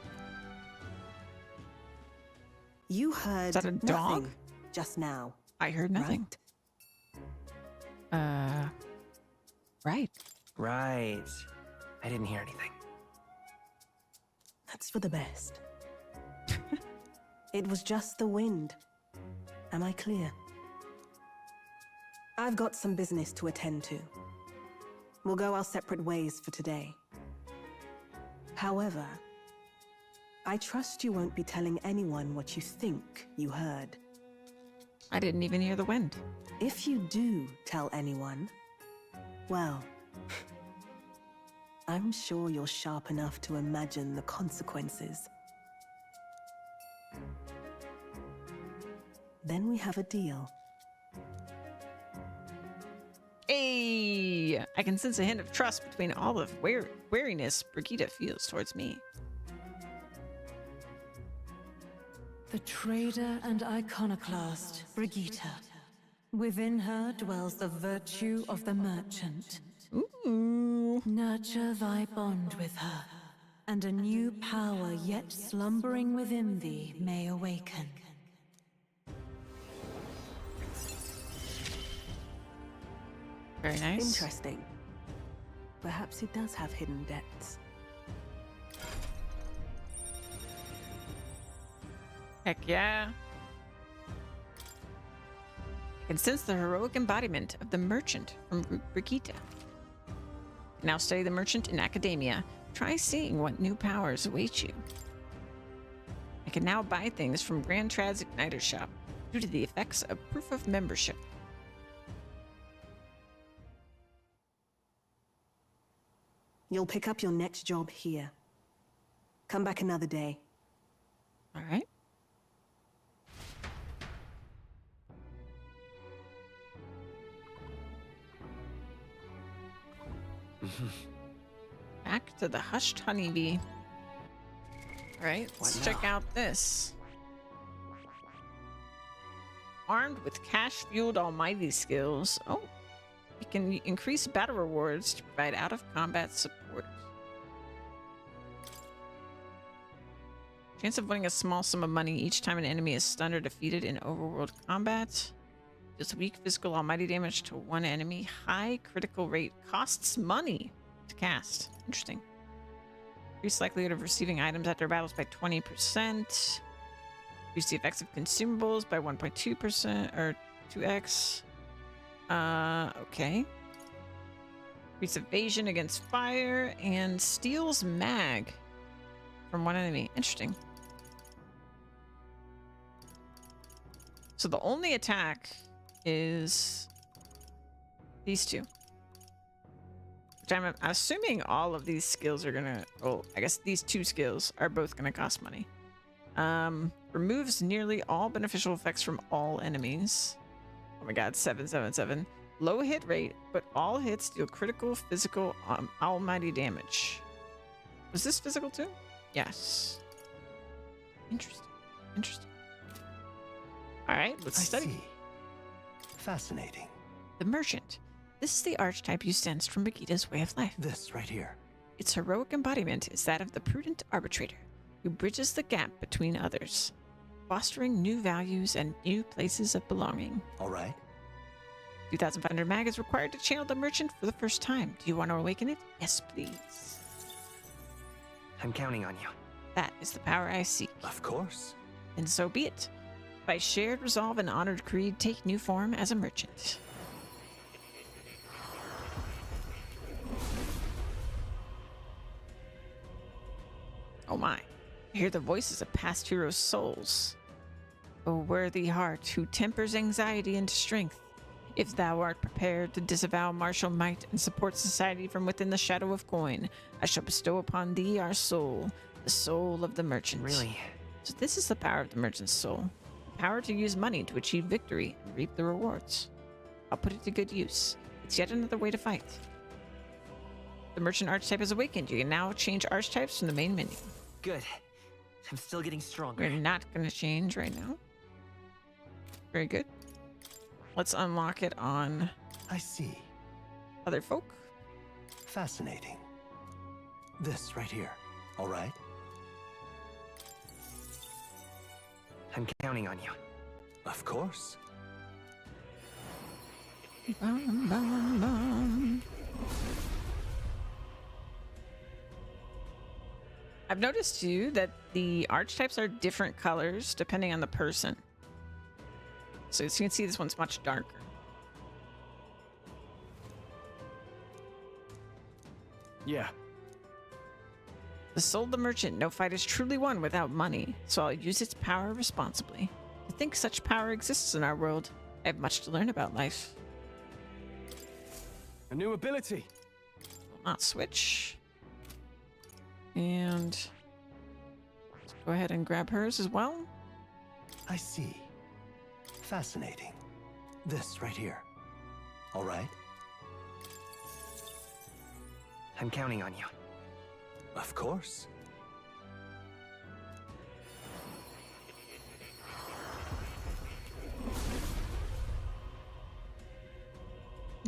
You heard Is that a dog? nothing just now. I heard nothing. Right? Right. Right. I didn't hear anything. That's for the best. It was just the wind. Am I clear? I've got some business to attend to. We'll go our separate ways for today. However, I trust you won't be telling anyone what you think you heard. I didn't even hear the wind. If you do tell anyone, well, I'm sure you're sharp enough to imagine the consequences. Then we have a deal. Hey! I can sense a hint of trust between all the wariness Brigitte feels towards me. The trader and iconoclast, Brigitte. Within her dwells the virtue of the merchant. Ooh. Nurture thy bond with her, and a new power yet slumbering within thee may awaken. Very nice. Interesting. Perhaps he does have hidden depths. Heck yeah. I can sense the heroic embodiment of the merchant from Brigitte. Now study the merchant in academia. Try seeing what new powers await you. I can now buy things from Grand Trad's Igniter shop due to the effects of proof of membership. You'll pick up your next job here. Come back another day. All right. Back to the hushed honeybee. All right, let's What check now? out this. armed with cash-fueled almighty skills. Oh, you can increase battle rewards to provide out-of-combat support. Chance of winning a small sum of money each time an enemy is stunned or defeated in overworld combat. Deals weak physical almighty damage to one enemy. High critical rate. Costs money to cast. Interesting. Increased likelihood of receiving items after battles by 20%. Reduce the effects of consumables by 1.2% or 2x. Okay. Increase evasion against fire and steals mag from one enemy. Interesting. So the only attack is these two. Which I'm assuming all of these skills are gonna... Oh, I guess these two skills are both gonna cost money. Removes nearly all beneficial effects from all enemies. Oh my god, 777. Low hit rate, but all hits deal critical physical almighty damage. Was this physical too? Yes. Interesting. Interesting. Alright, let's study. See. Fascinating. The Merchant. This is the archetype you sensed from Brigitta's way of life. This right here. Its heroic embodiment is that of the prudent arbitrator, who bridges the gap between others, fostering new values and new places of belonging. All right. 2,500 mag is required to channel the Merchant for the first time. Do you want to awaken it? Yes, please. I'm counting on you. That is the power I seek. Of course. And so be it. By shared resolve and honored creed, take new form as a merchant. Oh my. I hear the voices of past heroes' souls. O worthy heart, who tempers anxiety into strength, if thou art prepared to disavow martial might and support society from within the shadow of coin, I shall bestow upon thee our soul, the soul of the merchant. Really? So this is the power of the merchant's soul. The power to use money to achieve victory and reap the rewards. I'll put it to good use. It's yet another way to fight. The merchant archetype is awakened. You can now change archetypes from the main menu. Good. I'm still getting stronger. We're not going to change right now. Very good. Let's unlock it on I see. other folk. Fascinating. This right here. All right. I'm counting on you. Of course. Bum, bum, bum. I've noticed too that the archetypes are different colors depending on the person. So as you can see, this one's much darker. Yeah. The soul of the merchant. No fight is truly won without money, so I'll use its power responsibly. To think such power exists in our world, I have much to learn about life. A new ability. Will not switch. And let's go ahead and grab hers as well. I see. Fascinating. This right here. All right. I'm counting on you. Of course.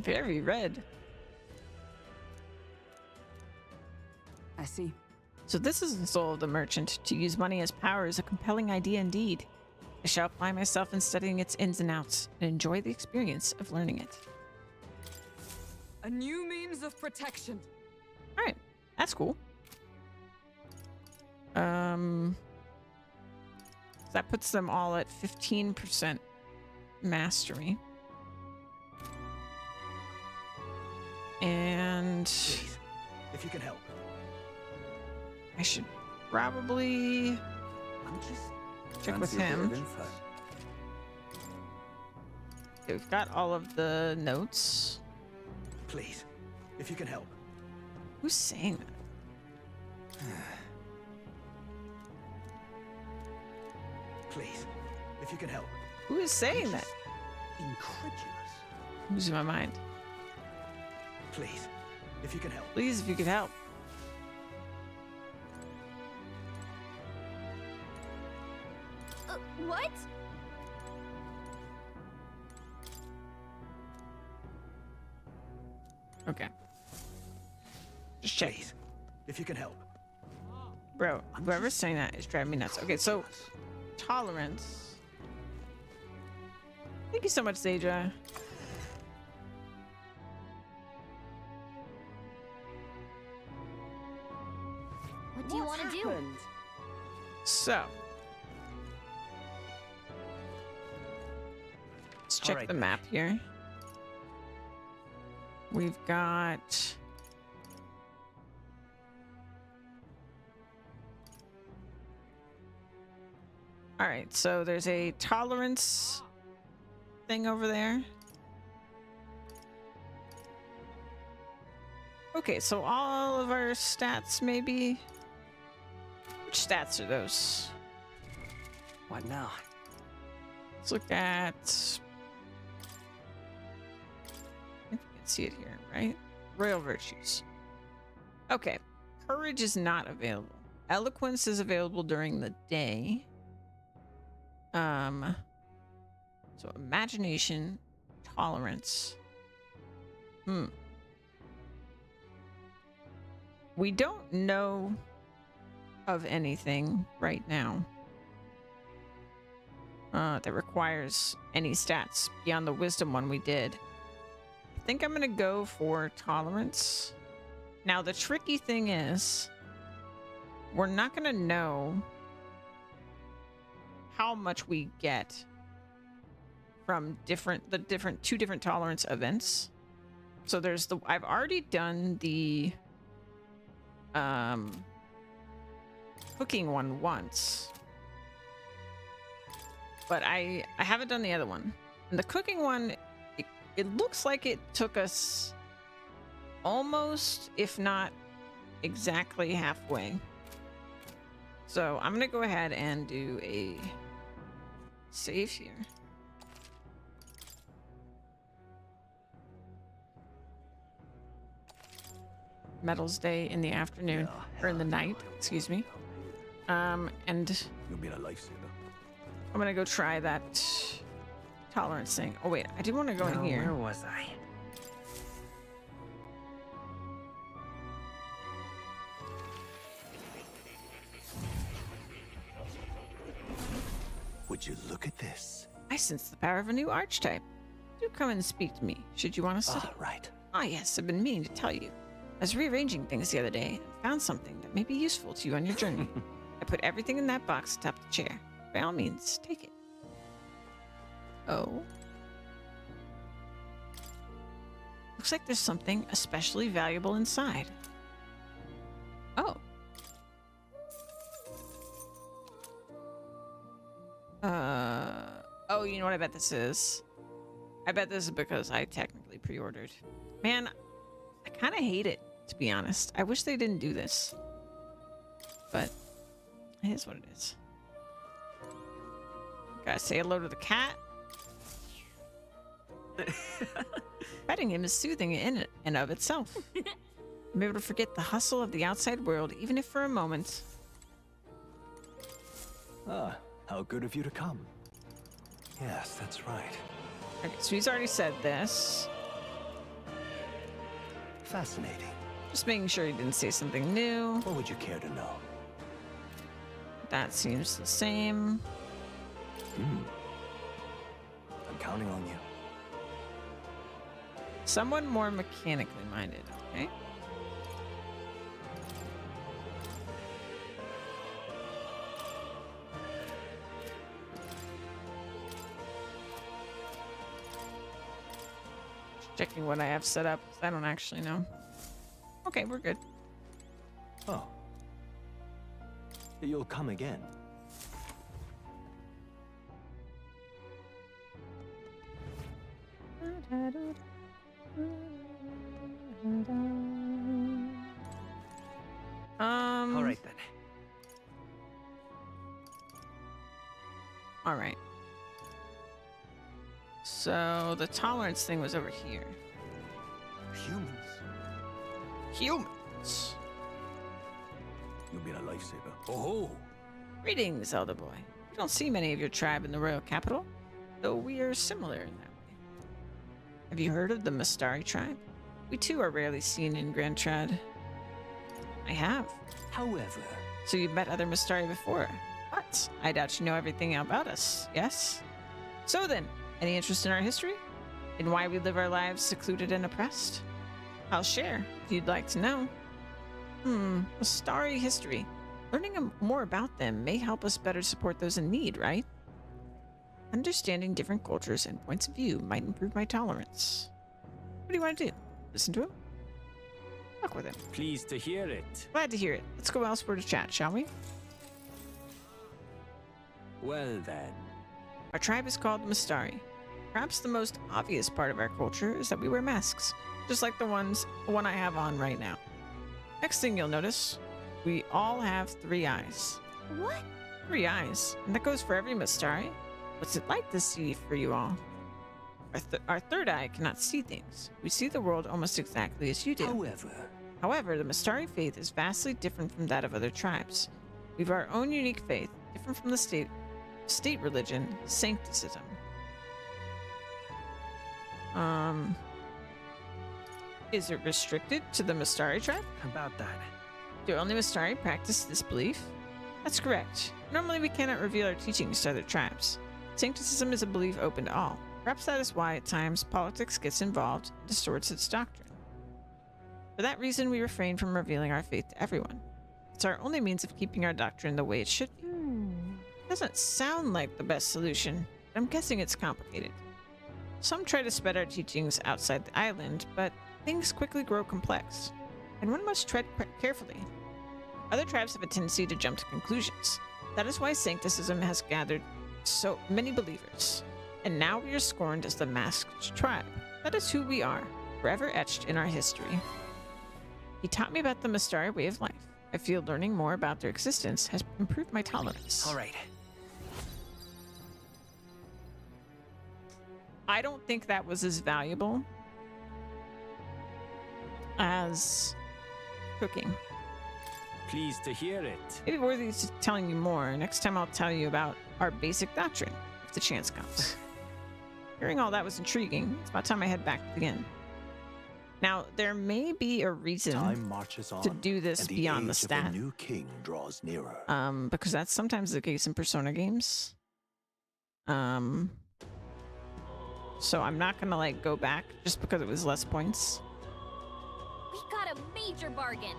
Very red. I see. So this is the soul of the merchant. To use money as power is a compelling idea indeed. I shall apply myself in studying its ins and outs and enjoy the experience of learning it. A new means of protection. All right, that's cool. That puts them all at 15% mastery. And Please, if you can help. I should probably I'm just check with fancy a bit him. of info. Okay, we've got all of the notes. Please, if you can help. Who's saying that? Please, if you can help. Who is saying that? Incredulous. I'm losing my mind. Please, if you can help. Please, if you could help. What? Okay. Just check. Please, if you can help. Bro, whoever's saying that is driving me nuts. Okay, so tolerance. Thank you so much, Zaja. What do you want to do? So let's check Alright the then. map here. We've got all right, so there's a tolerance thing over there. Okay, so all of our stats maybe. Which stats are those? What now? Let's look at. I think you can see it here, right? Royal virtues. Okay, courage is not available. Eloquence is available during the day. So imagination, tolerance. We don't know of anything right now that requires any stats beyond the wisdom one we did. I think I'm gonna go for tolerance. Now the tricky thing is we're not gonna know how much we get from two different tolerance events. So there's I've already done the cooking one once, but I haven't done the other one. And the cooking one, it looks like it took us almost, if not exactly halfway. So I'm gonna go ahead and do a save here. Metals Day in the afternoon, or in the night, excuse me. And You've been a lifesaver. I'm gonna go try that tolerance thing. Oh wait, I did want to go in Now, here. where was I? Would you look at this? I sense the power of a new archetype. Do come and speak to me, should you want to study. Right. Ah, yes, I've been meaning to tell you. I was rearranging things the other day and found something that may be useful to you on your journey. I put everything in that box atop the chair. By all means, take it. Oh. Looks like there's something especially valuable inside. Oh. Oh, you know what I bet this is? I bet this is because I technically pre-ordered. Man, I kind of hate it, to be honest. I wish they didn't do this. But it is what it is. Gotta say hello to the cat. Petting him is soothing in and of itself. I'm able to forget the hustle of the outside world, even if for a moment. Ah, how good of you to come. Yes, that's right. Okay, so he's already said this. Fascinating. Just making sure he didn't say something new. What would you care to know? That seems the same. I'm counting on you. Someone more mechanically minded, okay? Just checking what I have set up, 'cause I don't actually know. Okay, we're good. Oh. You'll come again. All right then. All right. So the tolerance thing was over here. Humans. Humans. You've been a lifesaver. Oh. Greetings, elder boy. We don't see many of your tribe in the royal capital, though we are similar in that way. Have you heard of the Mastari tribe? We too are rarely seen in Grand Trad. I have. However, So you've met other Mystari before. But I doubt you know everything about us, yes? So then, any interest in our history? In why we live our lives secluded and oppressed? I'll share, if you'd like to know. Mystari history. Learning more about them may help us better support those in need, right? Understanding different cultures and points of view might improve my tolerance. What do you want to do? Listen to him? Talk with him. Pleased to hear it. Glad to hear it. Let's go elsewhere to chat, shall we? Well then. Our tribe is called Mystari. Perhaps the most obvious part of our culture is that we wear masks, just like the one I have on right now. Next thing you'll notice, we all have 3 eyes. What? 3 eyes, and that goes for every Mystari. What's it like to see for you all? Our third eye cannot see things. We see the world almost exactly as you do. However, the Mystari faith is vastly different from that of other tribes. We have our own unique faith, different from the state religion, Sancticism. Is it restricted to the Mystari tribe? About that. Do only Mystari practice this belief? That's correct. Normally we cannot reveal our teachings to other tribes. Sancticism is a belief open to all. Perhaps that is why at times politics gets involved and distorts its doctrine. For that reason, we refrain from revealing our faith to everyone. It's our only means of keeping our doctrine the way it should be. It doesn't sound like the best solution, but I'm guessing it's complicated. Some try to spread our teachings outside the island, but things quickly grow complex, and one must tread carefully. Other tribes have a tendency to jump to conclusions. That is why Sancticism has gathered so many believers, and now we are scorned as the masked tribe. That is who we are, forever etched in our history. He taught me about the Mystari way of life. I feel learning more about their existence has improved my tolerance. All right. I don't think that was as valuable as cooking. Pleased to hear it. Maybe worthy of telling you more. Next time I'll tell you about our basic doctrine, if the chance comes. Hearing all that was intriguing. It's about time I head back to the inn. Now, there may be a reason time marches on, to do this and beyond the age of stat. new king draws nearer. Because that's sometimes the case in Persona games. So I'm not gonna like go back just because it was less points. We got a major bargain.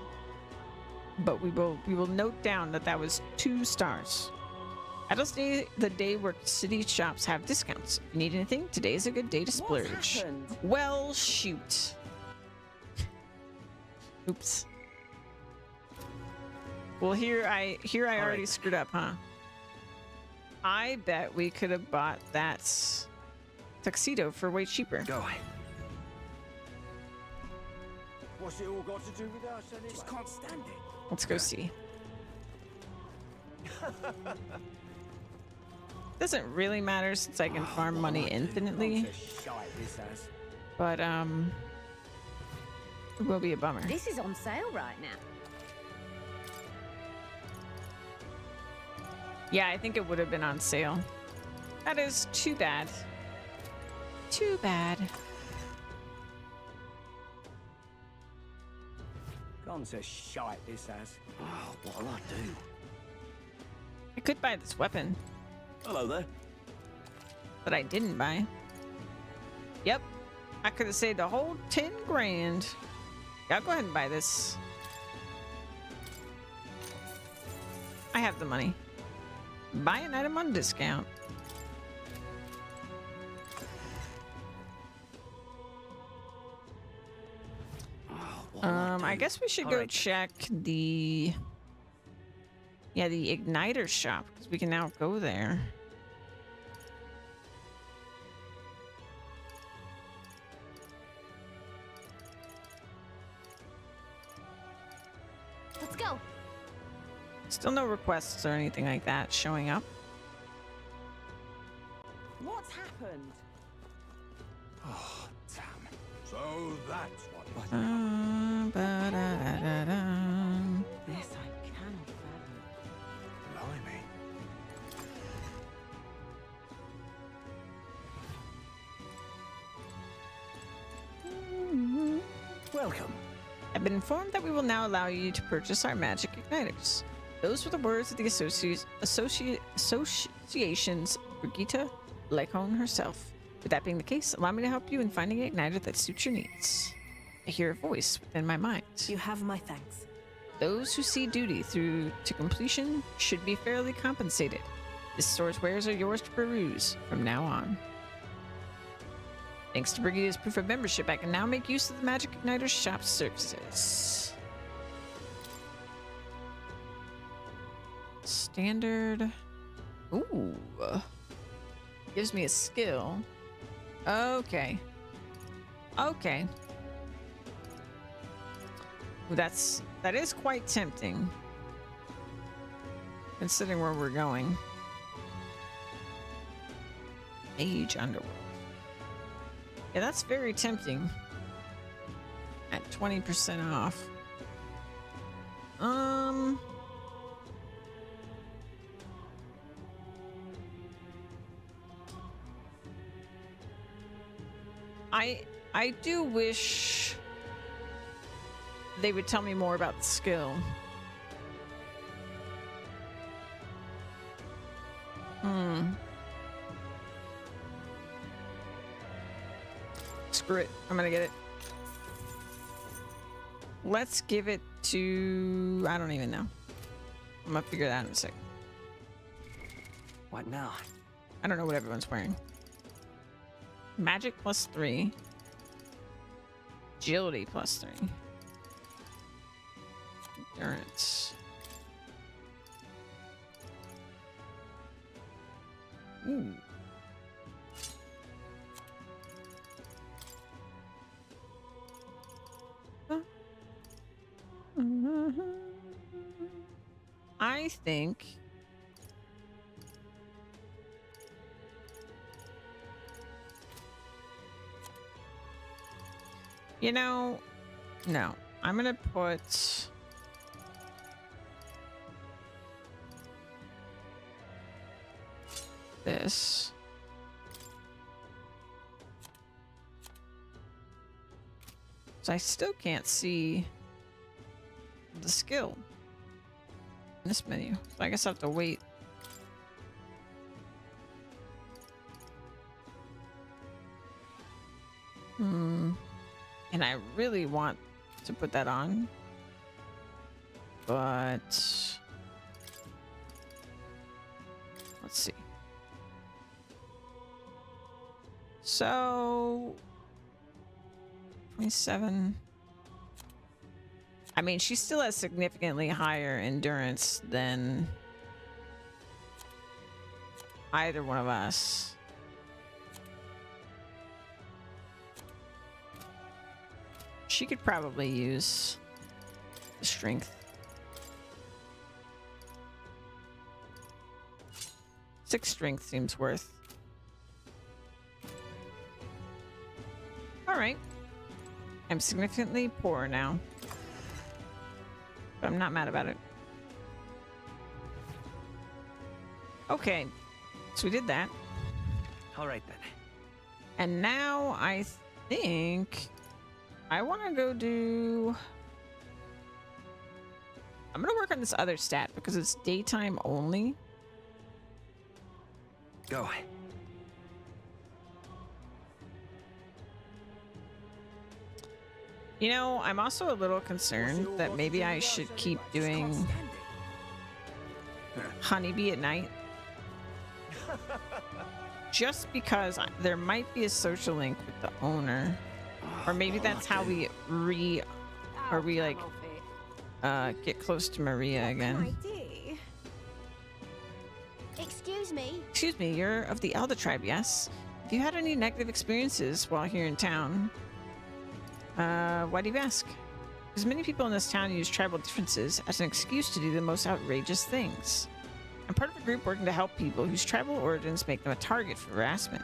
But we will note down that that was 2 stars. Adults Day, the day where city shops have discounts. If you need anything, today is a good day to splurge. happened? Well, shoot. Oops. Well, here I already right. screwed up, huh? I bet we could have bought that tuxedo for way cheaper. Go. What's it all got to do with us anyway? Just can't stand it. Let's go see. Doesn't really matter since I can farm money infinitely, but it will be a bummer. This is on sale right now. Yeah, I think it would have been on sale. That is too bad. Too bad. Gone to shite this has. Oh, what'll I do? I could buy this weapon, Hello there. but I didn't buy. Yep, I could have saved a whole 10 grand. Yeah, I'll go ahead and buy this. I have the money. Buy an item on discount. I guess we should go check the igniter shop because we can now go there. Let's go. Still no requests or anything like that showing up. What's happened? Oh, damn. So that's what. Ba-da-da-da-da. This I cannot fathom. Blimey. Welcome. I've been informed that we will now allow you to purchase our magic igniters. Those were the words of the association's Brigitte Lycone herself. With that being the case, allow me to help you in finding an igniter that suits your needs. I hear a voice within my mind. You have my thanks. Those who see duty through to completion should be fairly compensated. This store's wares are yours to peruse from now on. Thanks to Brigitte's proof of membership, I can now make use of the Magic Igniter shop services. Standard. Ooh. Gives me a skill. Okay. Okay. Ooh, that is quite tempting. Considering where we're going. Mage Underworld. Yeah, that's very tempting. At 20% off. I do wish they would tell me more about the skill. Screw it. I'm gonna get it. Let's give it to... I don't even know. I'm gonna figure that out in a sec. What now? I don't know what everyone's wearing. Magic +3. Agility +3. Endurance. Ooh. I think you know, no, I'm gonna put this. So I still can't see the skill in this menu. So I guess I have to wait. And I really want to put that on. But let's see. So 27. I mean, she still has significantly higher endurance than either one of us. She could probably use the strength. 6 strength seems worth. All right. I'm significantly poorer now. But I'm not mad about it. Okay. So we did that. All right then. And now I think I want to go do... I'm going to work on this other stat because it's daytime only. Go. You know, I'm also a little concerned that maybe I should keep doing honeybee at night. Just because there might be a social link with the owner. Or maybe that's how we get close to Maria again. Excuse me. Excuse me, you're of the Elder tribe, yes? Have you had any negative experiences while here in town? Why do you ask? Because many people in this town use tribal differences as an excuse to do the most outrageous things. I'm part of a group working to help people whose tribal origins make them a target for harassment.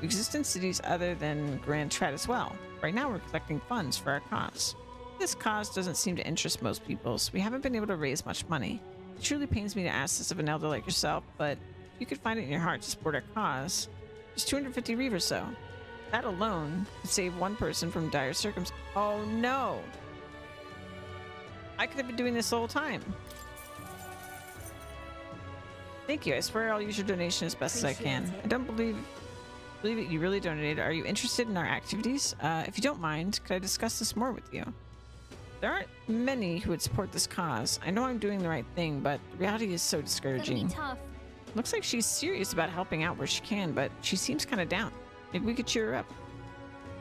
We exist in cities other than Grand Trat as well. Right now we're collecting funds for our cause. This cause doesn't seem to interest most people, so we haven't been able to raise much money. It truly pains me to ask this of an elder like yourself, but if you could find it in your heart to support our cause, just 250 reeve or so. That alone could save one person from dire circumstances. Oh no! I could have been doing this the whole time. Thank you. I swear I'll use your donation as best as I can. I don't believe it. You really donated. Are you interested in our activities? If you don't mind, could I discuss this more with you? There aren't many who would support this cause. I know I'm doing the right thing, but the reality is so discouraging. Tough. Looks like she's serious about helping out where she can, but she seems kind of down. Maybe we could cheer her up.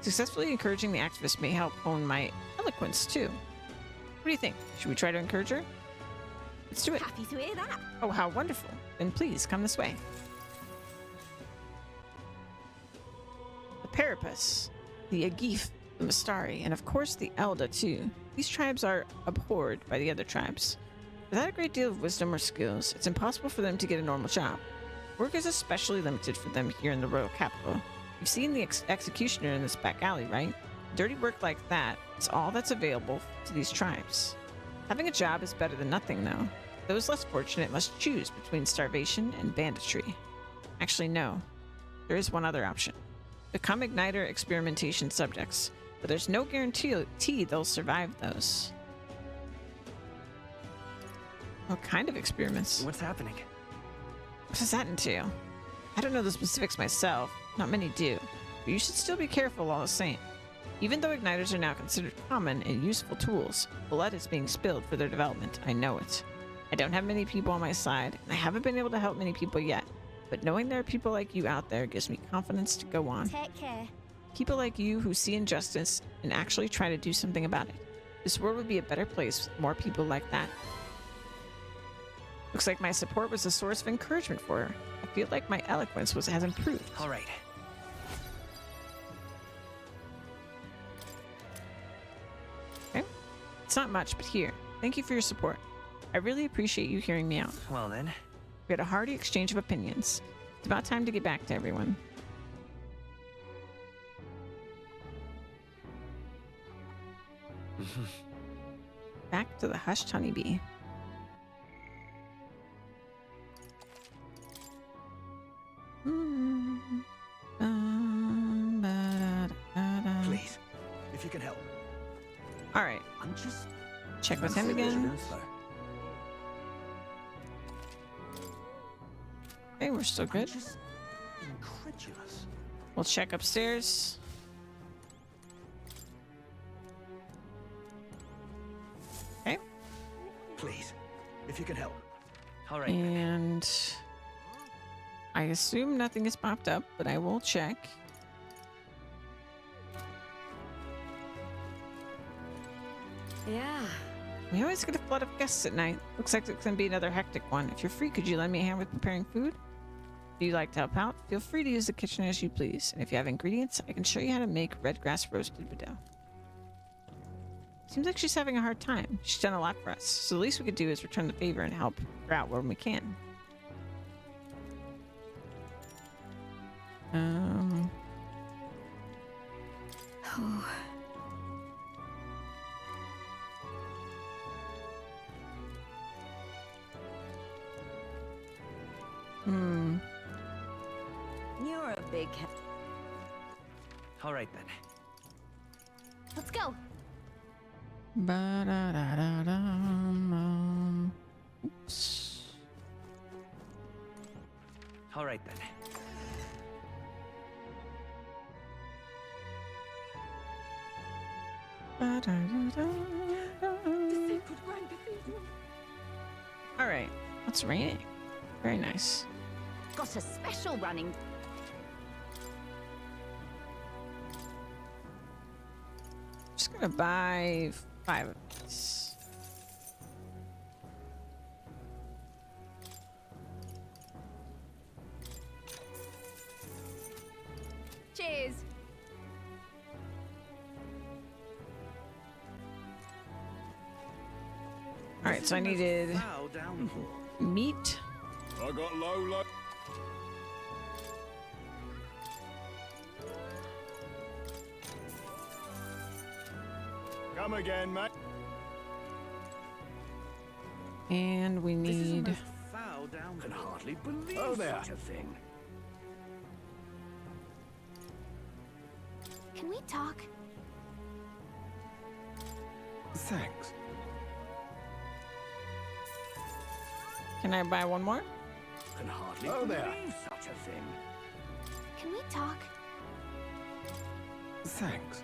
Successfully encouraging the activist may help hone my eloquence too. What do you think? Should we try to encourage her? Let's do it. Happy to hear that. Oh, how wonderful. Then please come this way. The Parapus, the Agif, the Mastari, and of course the Elda too. These tribes are abhorred by the other tribes. Without a great deal of wisdom or skills, it's impossible for them to get a normal job. Work is especially limited for them here in the royal capital. You've seen the executioner in this back alley, right? Dirty work like that is all that's available to these tribes. Having a job is better than nothing, though. Those less fortunate must choose between starvation and banditry. Actually, no. There is one other option. Become Igniter experimentation subjects, but there's no guarantee they'll survive those. What kind of experiments? What's happening? What does that entail? I don't know the specifics myself. Not many do. But you should still be careful all the same. Even though igniters are now considered common and useful tools, blood is being spilled for their development. I know it. I don't have many people on my side, and I haven't been able to help many people yet. But knowing there are people like you out there gives me confidence to go on. Take care. People like you who see injustice and actually try to do something about it. This world would be a better place with more people like that. Looks like my support was a source of encouragement for her. I feel like my eloquence has improved. All right. Okay. It's not much, but here. Thank you for your support. I really appreciate you hearing me out. Well then. We had a hearty exchange of opinions. It's about time to get back to everyone. Back to the hushed honeybee. Please, if you can help. All right. I'm just Check with him again. Okay, we're still good. Just incredulous. We'll check upstairs. Okay. Please, if you can help. All right. And I assume nothing has popped up, but I will check. Yeah. We always get a flood of guests at night. Looks like it's going to be another hectic one. If you're free, could you lend me a hand with preparing food? If you'd like to help out, feel free to use the kitchen as you please. And if you have ingredients, I can show you how to make red grass roasted boudin. Seems like she's having a hard time. She's done a lot for us, so the least we could do is return the favor and help her out when we can. You're a big cat. All right then. Let's go. Oops. All right then. All right, it's raining. Very nice. Got a special running. Just gonna buy 5 of these. Cheers. All right, so I needed Bow down for. meat. I got low. Come again, mate. And we need Foul down. Can hardly believe such a thing. Can we talk? Thanks. Can I buy one more? Can hardly Oh, there. believe such a thing. Can we talk? Thanks.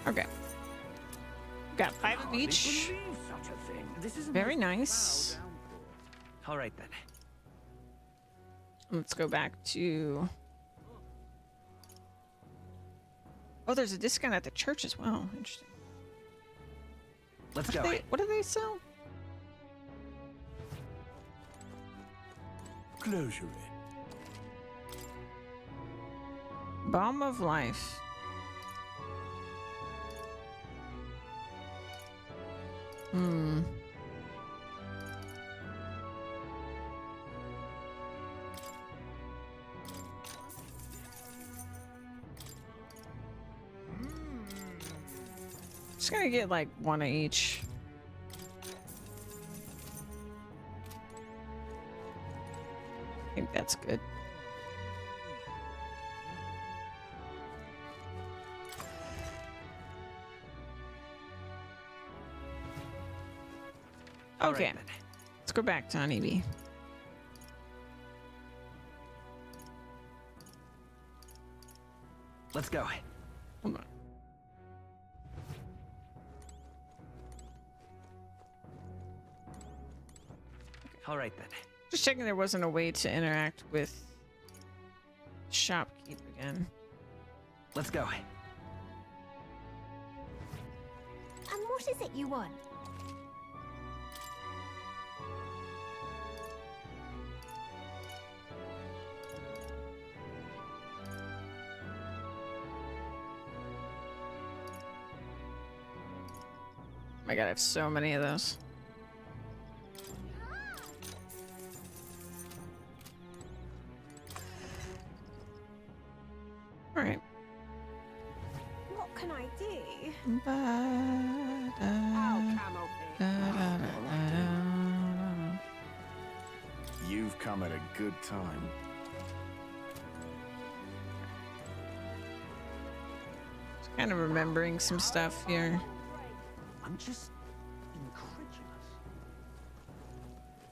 Okay. Got 5 of Hardly each. believe such a thing. This is a Very most nice. foul downpour. All right then. Let's go back to... Oh, there's a discount at the church as well. Interesting. Let's go. What do they sell? Closure. Balm of Life. Hmm. Just gonna get like one of each. I think that's good. All Okay, right then. let's go back to Honeybee. Let's go. Hold on. All right then. Just checking there wasn't a way to interact with shopkeep again. Let's go. And what is it you want? Oh my god, I have so many of those. All right. What can I do? You've come at a good time. Just kind of remembering some stuff here. I'm just incredulous.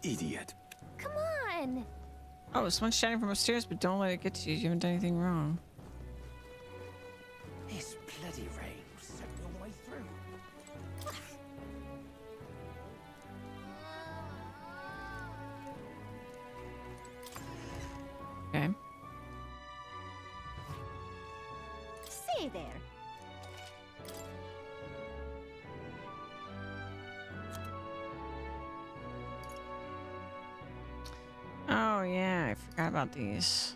Idiot. Come on! Oh, someone's shouting from upstairs, but don't let it get to you. You haven't done anything wrong. This bloody rain will set me all the way through. Okay. Say there. Oh yeah, I forgot about these.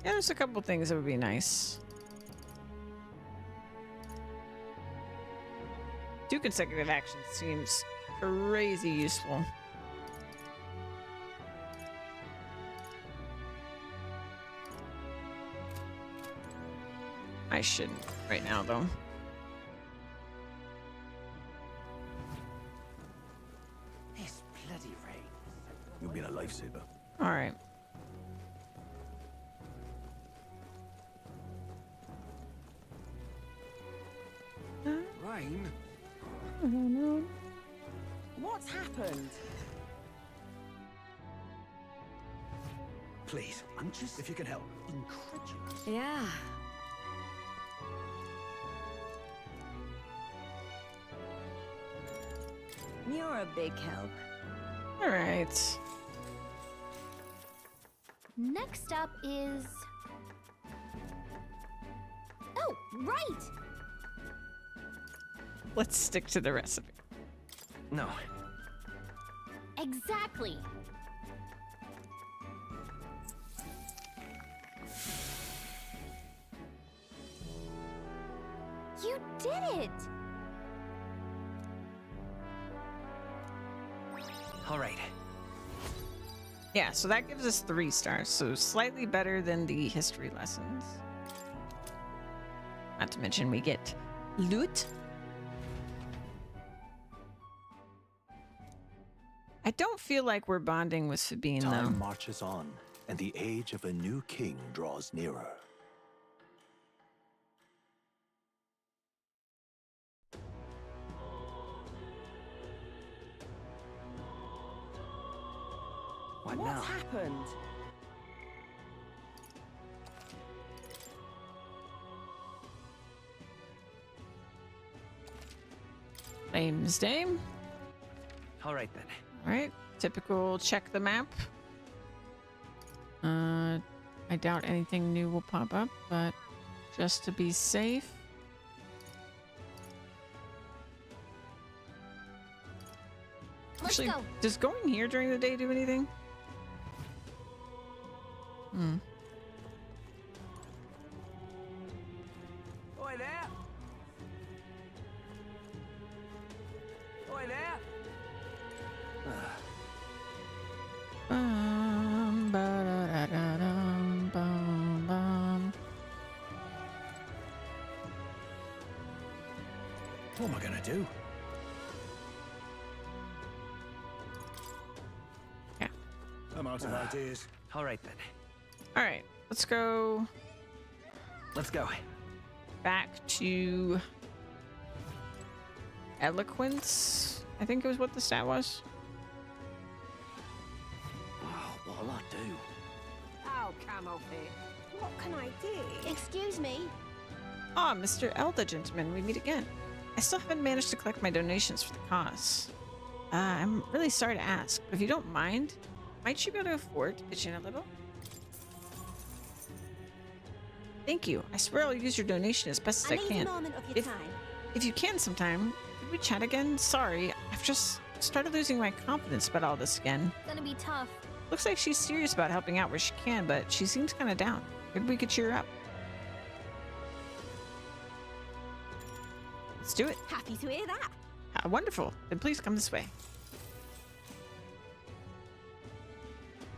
Yeah, there's a couple things that would be nice. 2 consecutive actions seems crazy useful. I shouldn't right now though. This bloody rain. You've been a lifesaver. All right. Rain? What's happened? Please, I'm just, if you can help, incredulous. Yeah. You're a big help. All right. Next up is... Oh, right! Let's stick to the recipe. No. Exactly. You did it! All right. Yeah, so that gives us 3 stars, so slightly better than the history lessons. Not to mention we get loot. I don't feel like we're bonding with Sabine, though. Time marches on, and the age of a new king draws nearer. What What's now? happened? Name's Dame. All right then. All right. Typical check the map. I doubt anything new will pop up, but just to be safe. Let's Actually, go. does going here during the day do anything? Hmm. Oi there! Oi there! Ba-da-da-da-dum, bum, bum. What am I gonna do? Yeah. I'm out of ideas. All right then. All right, let's go Let's go. back to eloquence. I think it was what the stat was. Oh, what'll I do? Oh, come off it. What can I do? Excuse me. Ah, Mr. Elda, gentlemen, we meet again. I still haven't managed to collect my donations for the cause. I'm really sorry to ask, but if you don't mind, might you be able to afford to pitch in a little? Thank you. I swear I'll use your donation as best as I I need can. a moment of your time. If you can sometime, could we chat again? Sorry, I've just started losing my confidence about all this again. Gonna be tough. Looks like she's serious about helping out where she can, but she seems kind of down. Maybe we could cheer her up. Let's do it. Happy to hear that. Wonderful. Then please come this way.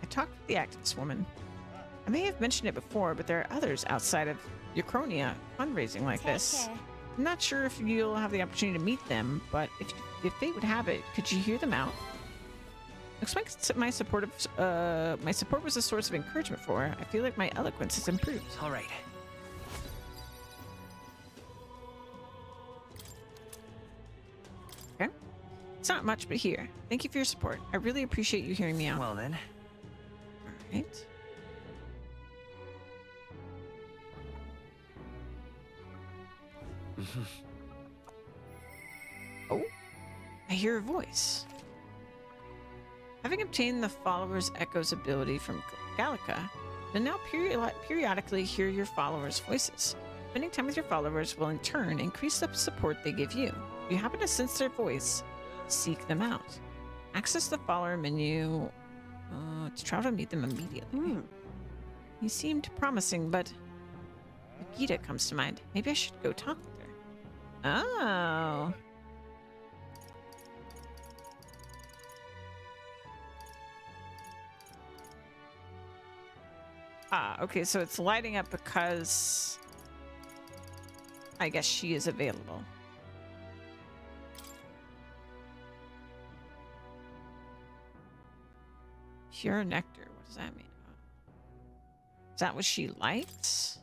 I talked with the activist woman. I may have mentioned it before, but there are others outside of Euchronia fundraising like Take this. care. I'm not sure if you'll have the opportunity to meet them, but if fate would have it, could you hear them out? Looks like my support was a source of encouragement for her. I feel like my eloquence has improved. All right. Okay. It's not much, but here. Thank you for your support. I really appreciate you hearing me out. Well then. All right. Oh, I hear a voice. Having obtained the Follower's Echo's ability from Gallica, you'll now periodically hear your followers' voices. Spending time with your followers will in turn increase the support they give you. If you happen to sense their voice, seek them out. Access the follower menu to try to meet them immediately. You seemed promising, but Gita comes to mind. Maybe I should go talk with her. Oh. Ah, okay, so it's lighting up because I guess she is available. Pure nectar, what does that mean? Is that what she likes?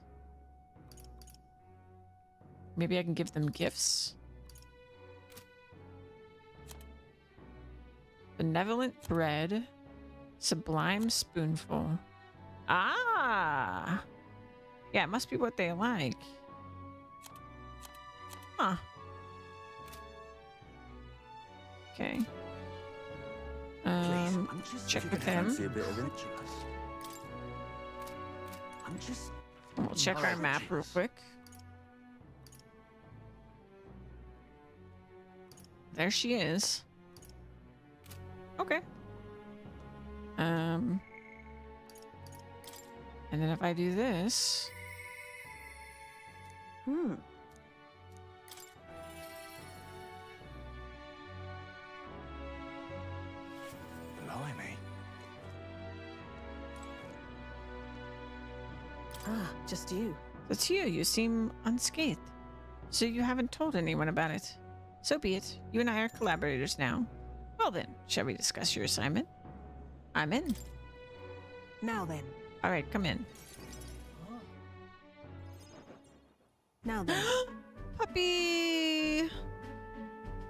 Maybe I can give them gifts. Benevolent bread. Sublime spoonful. Ah! Yeah, it must be what they like. Huh. Okay. Check with him. We'll check our map real quick. There she is. Okay. And then if I do this. Hmm. Blimey. Ah, just you. That's you. You seem unscathed. So you haven't told anyone about it. So be it. You and I are collaborators now. Well then, Shall we discuss your assignment? I'm in. Now then. All right, come in. Now then. Puppy!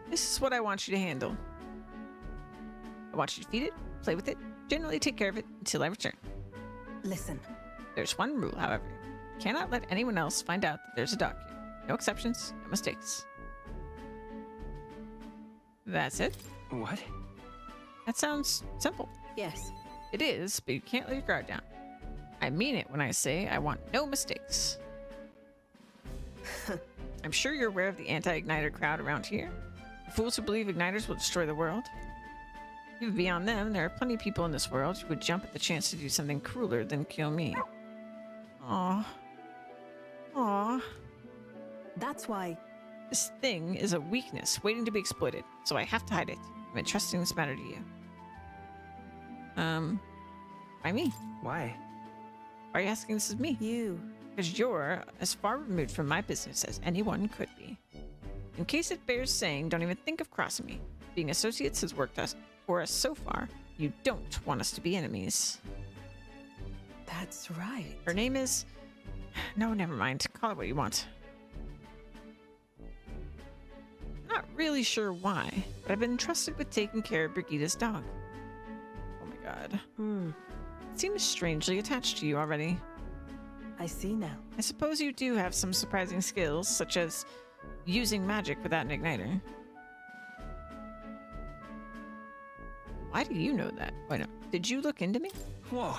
This is what I want you to handle. I want you to feed it, play with it, generally take care of it until I return. Listen. There's one rule, however. You cannot let anyone else find out that there's a dog here. No exceptions, no mistakes. That's it. What? That sounds simple. Yes. It is, but you can't let your guard down. I mean it when I say I want no mistakes. I'm sure you're aware of the anti-igniter crowd around here. The fools who believe igniters will destroy the world. Even beyond them, there are plenty of people in this world who would jump at the chance to do something crueler than kill me. Aww. Aww. That's why. This thing is a weakness waiting to be exploited, so I have to hide it. I'm entrusting this matter to you. Why me? Why? Why are you asking this of me? You. Because you're as far removed from my business as anyone could be. In case it bears saying, don't even think of crossing me. Being associates has worked for us so far. You don't want us to be enemies. That's right. Her name is... No, never mind. Call it what you want. Not really sure why, but I've been entrusted with taking care of Brigida's dog. Oh my god. It seems strangely attached to you already. I see now. I suppose you do have some surprising skills, such as using magic without an igniter. Why do you know that? Wait, no. Did you look into me? Whoa.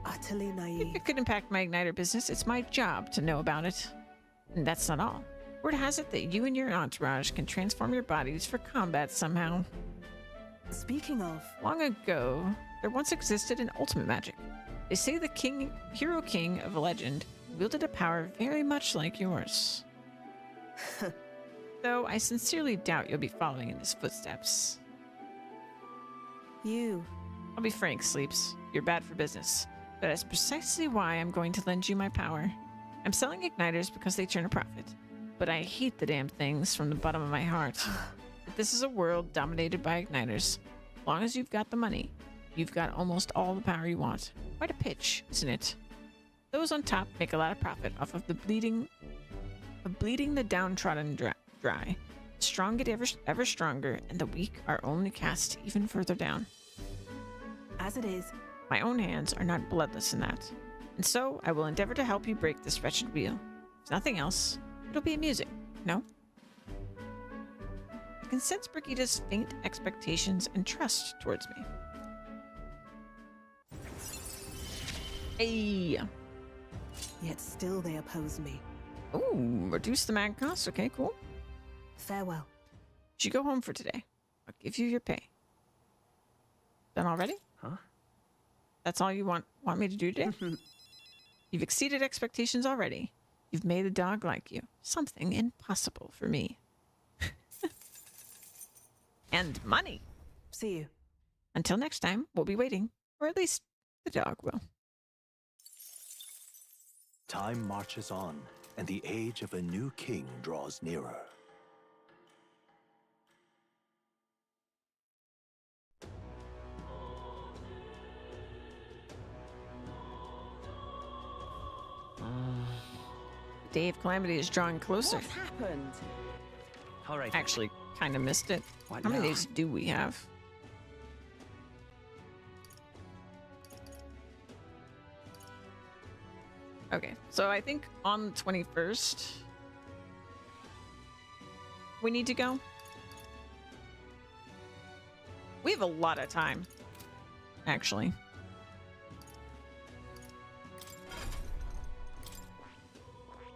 Utterly If naive. it could impact my igniter business, it's my job to know about it. And that's not all. Word has it that you and your entourage can transform your bodies for combat somehow. Speaking of, Long ago, there once existed an ultimate magic. They say the hero king of a legend wielded a power very much like yours. Though I sincerely doubt you'll be following in his footsteps. you. I'll be frank, Sleeps. You're bad for business. But that's precisely why I'm going to lend you my power. I'm selling igniters because they turn a profit. But I hate the damn things from the bottom of my heart. But this is a world dominated by igniters. As long as you've got the money, you've got almost all the power you want. Quite a pitch, isn't it? Those on top make a lot of profit off of bleeding the downtrodden dry. The strong get ever stronger, and the weak are only cast even further down. As it is. My own hands are not bloodless in that. And so I will endeavor to help you break this wretched wheel. If nothing else, it'll be amusing, no? I can sense Brigida's faint expectations and trust towards me. Hey! Yet still they oppose me. Ooh, reduce the mag cost. Okay, cool. Farewell. You go home for today. I'll give you your pay. Done already? Huh? That's all you want me to do today? You've exceeded expectations already. You've made a dog like you. Something impossible for me. And money. See you. Until next time, we'll be waiting. Or at least the dog will. Time marches on, and the age of a new king draws nearer. Day of Calamity is drawing closer. What's happened? All right. Actually, kind of missed it. What How many now? days do we have? Okay, so I think on the 21st, we need to go. We have a lot of time, actually.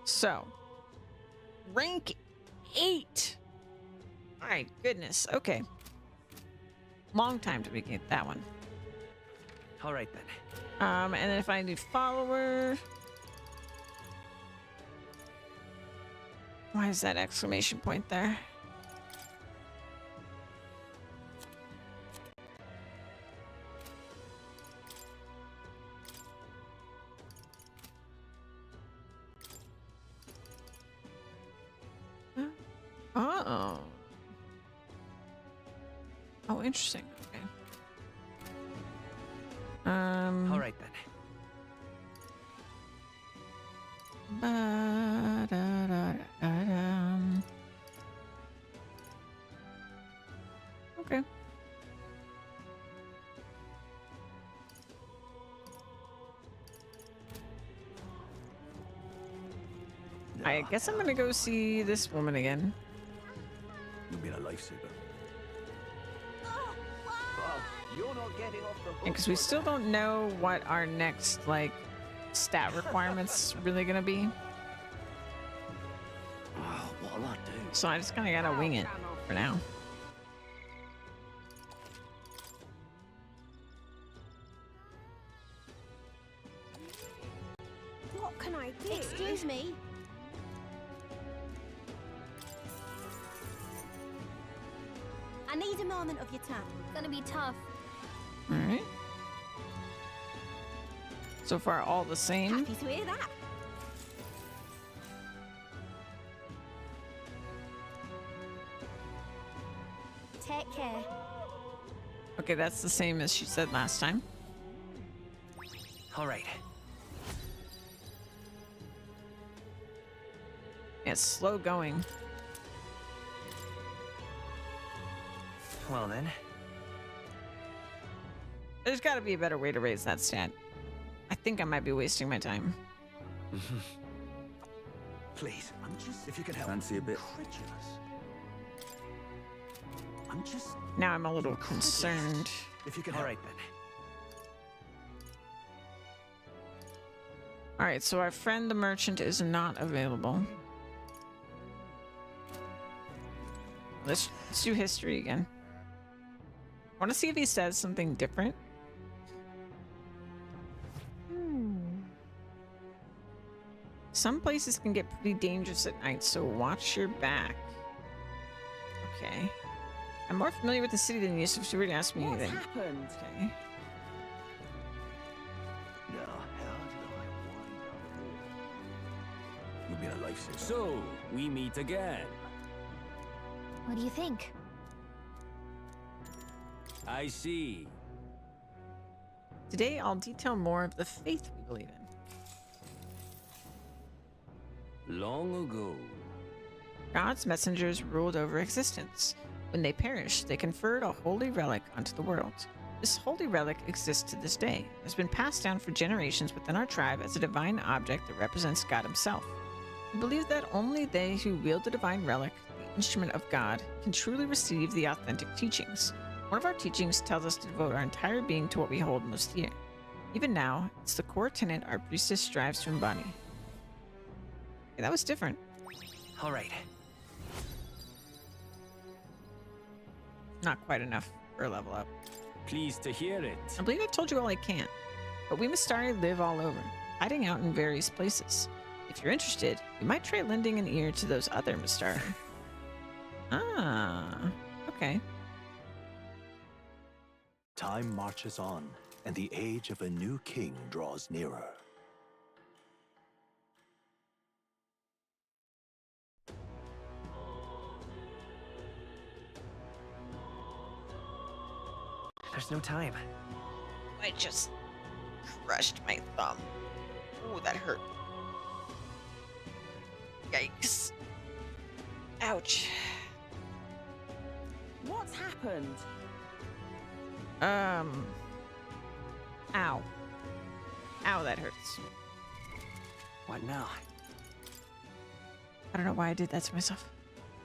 So, rank 8. My goodness. Okay. Long time to get that one. All right then. And then if I do follower. Why is that exclamation point there? Oh. interesting. Okay. All right then. Ba-da-da-da-dum. Okay. I guess I'm gonna go see this woman again. You've been a lifesaver. You're not getting off the hook. Because we still don't know what our next, like, stat requirement's really gonna be. Oh, what'll I do? So I just kind of gotta wing it for now. What can I do? Excuse me. I need a moment of your time. Gonna be tough. All right. So far, all the same. Happy to hear that. Take care. Okay, that's the same as she said last time. All right. Yeah, it's slow going. Well then. There's got to be a better way to raise that stat. I think I might be wasting my time. Please, I'm just. If you can help. Fancy a bit? Incredulous. I'm just. Now I'm a little concerned. If you can All help. right then. All right, so our friend the merchant is not available. Let's do history again. I want to see if he says something different. Some places can get pretty dangerous at night, so watch your back. Okay. I'm more familiar with the city than you, so if you were to ask me What's anything. happened? Okay. Now, how did I wind up here? You've been a lifesaver. So, we meet again. What do you think? I see. Today, I'll detail more of the faith we believe in. Long ago, God's messengers ruled over existence. When they perished, they conferred a holy relic onto the world. This holy relic exists to this day. It has been passed down for generations within our tribe as a divine object that represents God himself. We believe that only they who wield the divine relic, the instrument of God, can truly receive the authentic teachings. One of our teachings tells us to devote our entire being to what we hold most dear. Even now, it's the core tenet our priestess strives to embody. Okay, that was different. All right. Not quite enough for a level up. pleased to hear it. I believe I've told you all I can, but we Mistari live all over, hiding out in various places. If you're interested, you might try lending an ear to those other Mistari. Ah, okay. Time marches on, and the age of a new king draws nearer. There's no time. I just crushed my thumb. Ooh, that hurt. Yikes. Ouch. What's happened? Ow. Ow, that hurts. What now? I don't know why I did that to myself.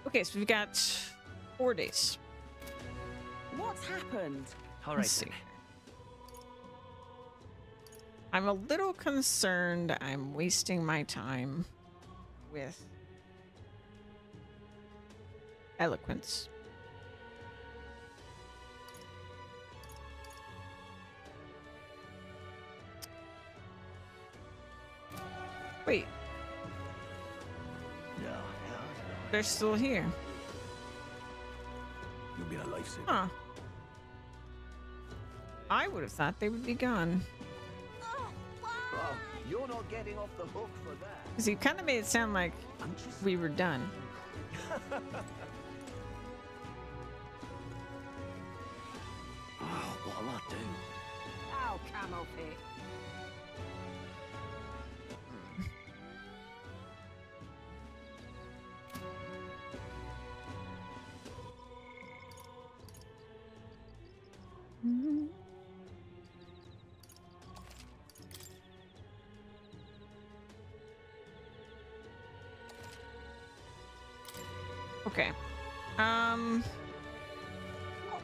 Okay, so we've got 4 days. What's happened? All right, Let's see. then. I'm a little concerned I'm wasting my time with eloquence. Wait, Yeah, they're still here. you've been a lifesaver. Huh. I would have thought they would be gone. Oh, you're not getting off the hook for that. Because you kind of made it sound like we were done. What'll I do? Oh, camel pit. Okay. What I'm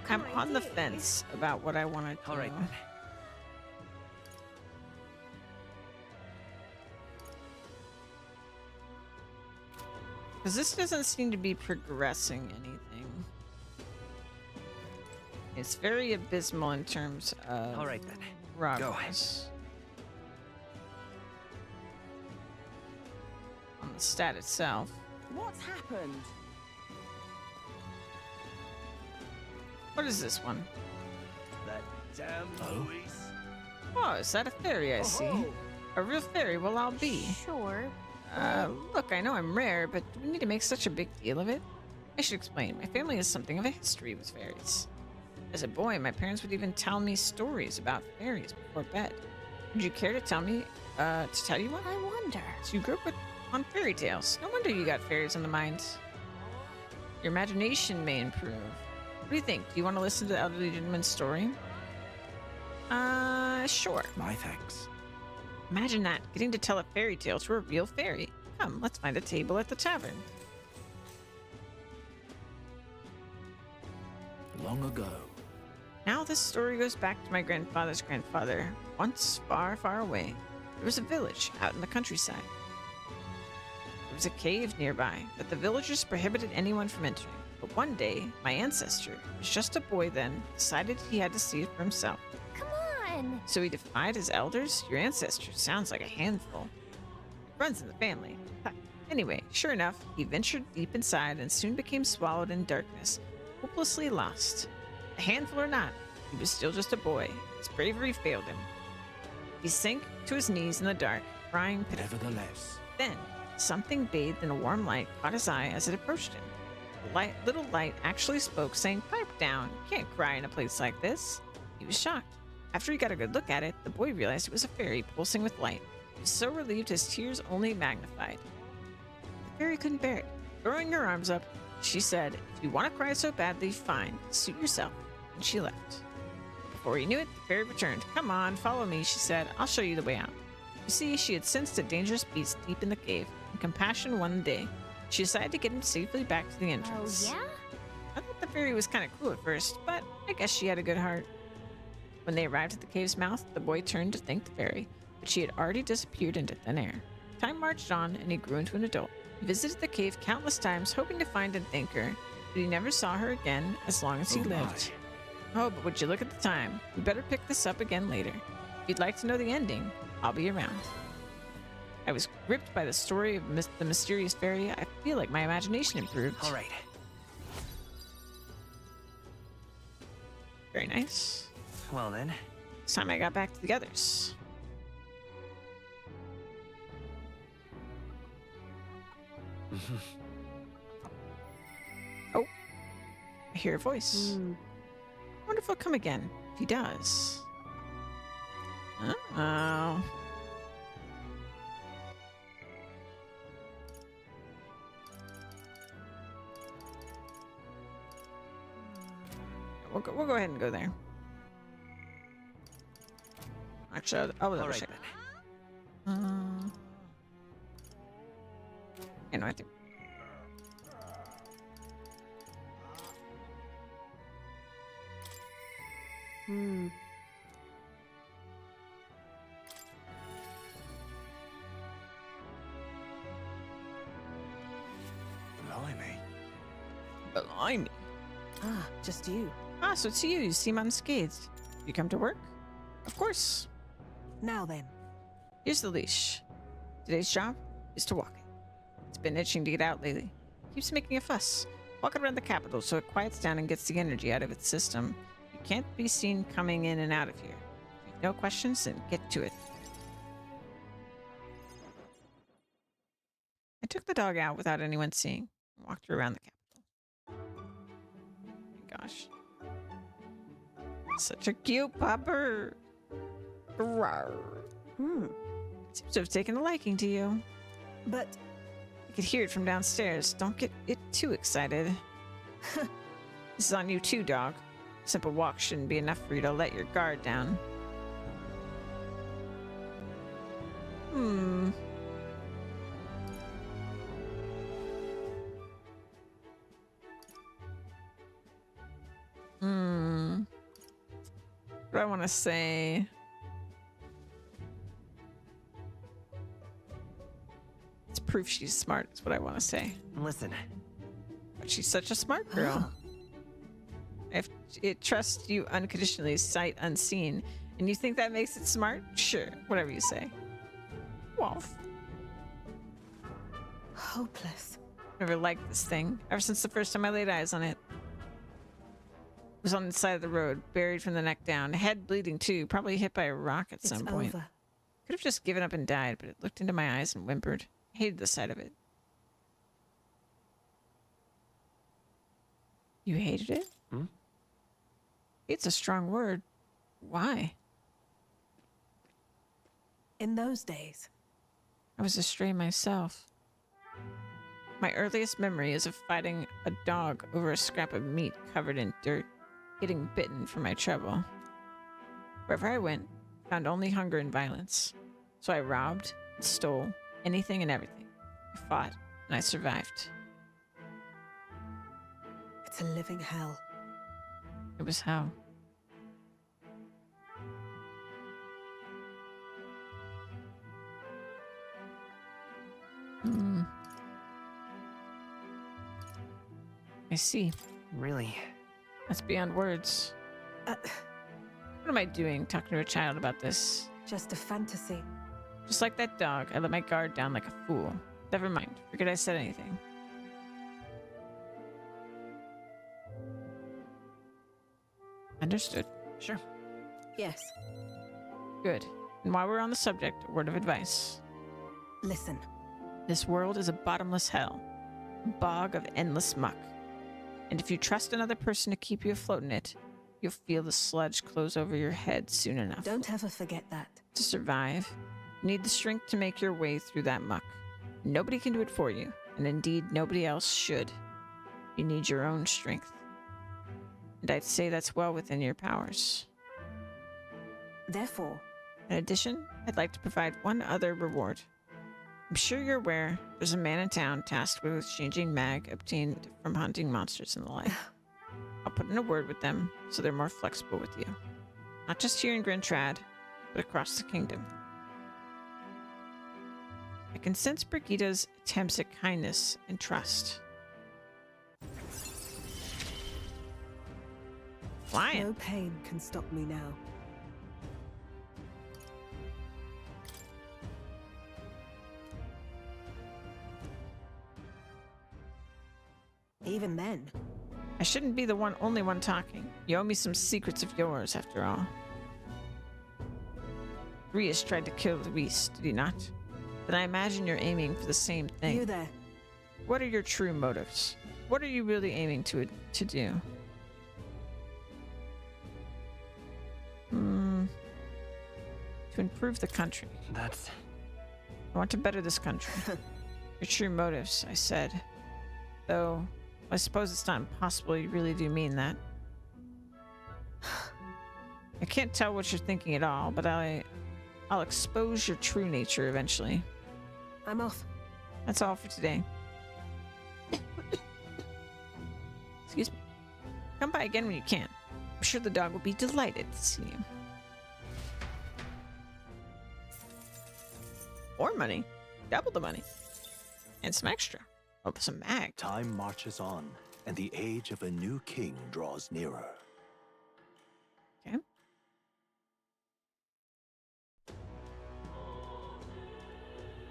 can I on the do? fence about what I want to do. All right, then. Because this doesn't seem to be progressing anything. It's very abysmal in terms of All right, then. progress. On the stat itself. What's happened? What is this one? That damn noise. Oh, is that a fairy I see? A real fairy? Well, I'll be. Sure. Look, I know I'm rare, but do we need to make such a big deal of it? I should explain. My family has something of a history with fairies. As a boy, my parents would even tell me stories about fairies before bed. Would you care to tell me, to tell you one? I wonder. So you grew up on fairy tales. No wonder you got fairies on the mind. Your imagination may improve. What do you think? Do you want to listen to the elderly gentleman's story? Sure. My thanks. Imagine that, getting to tell a fairy tale to a real fairy. Come, let's find a table at the tavern. Long ago. Now this story goes back to my grandfather's grandfather. Once, far, far away, there was a village out in the countryside. There was a cave nearby, but the villagers prohibited anyone from entering. But one day, my ancestor, who was just a boy then, decided he had to see it for himself. Come on. So he defied his elders? Your ancestor sounds like a handful. It runs in the family. Anyway, sure enough, he ventured deep inside and soon became swallowed in darkness, hopelessly lost. A handful or not, he was still just a boy. His bravery failed him. He sank to his knees in the dark, crying pitifully. Nevertheless. Then, something bathed in a warm light caught his eye as it approached him. The little light actually spoke, saying, "Pipe down. You can't cry in a place like this." He was shocked. After he got a good look at it, the boy realized it was a fairy pulsing with light. He was so relieved his tears only magnified. The fairy couldn't bear it. Throwing her arms up, she said, "If you want to cry so badly, fine. Suit yourself." And she left. Before he knew it, the fairy returned. "Come on, follow me," she said. "I'll show you the way out." You see, she had sensed a dangerous beast deep in the cave, and compassion won the day. She decided to get him safely back to the entrance. Oh, yeah? I thought the fairy was kind of cool at first, but I guess she had a good heart. When they arrived at the cave's mouth, the boy turned to thank the fairy, but she had already disappeared into thin air. Time marched on, and he grew into an adult. He visited the cave countless times, hoping to find and thank her, but he never saw her again as long as he Oh, my. lived. Oh, but would you look at the time? We better pick this up again later. If you'd like to know the ending, I'll be around. I was gripped by the story of the mysterious fairy. I feel like my imagination improved. All right. Very nice. Well then. It's time I got back to the others. Oh, I hear a voice. I wonder if he'll come again. If he does. Uh-oh. We'll go ahead and go there. Actually, I'll double All right check. then. You know, I think. Blimey. Blimey. Ah, just you. Ah, so it's you. You seem unscathed. You come to work? Of course. Now then. Here's the leash. Today's job is to walk it. It's been itching to get out lately. Keeps making a fuss. Walk it around the capital so it quiets down and gets the energy out of its system. You can't be seen coming in and out of here. If you have no questions, then get to it. I took the dog out without anyone seeing and walked her around the capital. Oh my gosh. Such a cute pupper. Rawr. Seems to have taken a liking to you. But I could hear it from downstairs. Don't get it too excited. This is on you too, dog. Simple walk shouldn't be enough for you to let your guard down. What do I want to say? It's proof she's smart, is what I want to say. Listen. But she's such a smart girl. If it trusts you unconditionally, sight unseen, and you think that makes it smart, sure, whatever you say. Wolf. hopeless. Never liked this thing, ever since the first time I laid eyes on it. It was on the side of the road, buried from the neck down, head bleeding too, probably hit by a rock at some point. Over. Could have just given up and died, but it looked into my eyes and whimpered. I hated the sight of it. You hated it? Hmm? It's a strong word. Why? In those days, I was a stray myself. My earliest memory is of fighting a dog over a scrap of meat covered in dirt, getting bitten for my trouble. Wherever I went, I found only hunger and violence. So I robbed and stole anything and everything. I fought and I survived. it's a living hell. It was hell. I see. Really? That's beyond words. What am I doing talking to a child about this? Just a fantasy. Just like that dog, I let my guard down like a fool. Never mind. Forget I said anything. Understood. Sure. Yes. Good. And while we're on the subject, a word of advice. Listen. This world is a bottomless hell. A bog of endless muck. And if you trust another person to keep you afloat in it, you'll feel the sludge close over your head soon enough. Don't ever forget that. To survive, you need the strength to make your way through that muck. Nobody can do it for you, and indeed nobody else should. You need your own strength. And I'd say that's well within your powers. Therefore, In addition, I'd like to provide one other reward. I'm sure you're aware there's a man in town tasked with exchanging mag obtained from hunting monsters and the like. I'll put in a word with them so they're more flexible with you. Not just here in Grantrad, but across the kingdom. I can sense Brigida's attempts at kindness and trust. Flying. no pain can stop me now. Even then, I shouldn't be the only one talking. You owe me some secrets of yours, after all. Rias tried to kill Luis, did he not? Then I imagine you're aiming for the same thing. you there. What are your true motives? What are you really aiming to do? To improve the country. That's... I want to better this country. Your true motives, I said. Though, I suppose it's not impossible you really do mean that. I can't tell what you're thinking at all, but I'll expose your true nature eventually. I'm off. That's all for today. Excuse me. Come by again when you can. I'm sure the dog will be delighted to see you. More money. Double the money. And some extra. Oh, some mag. Time marches on, and the age of a new king draws nearer. Okay.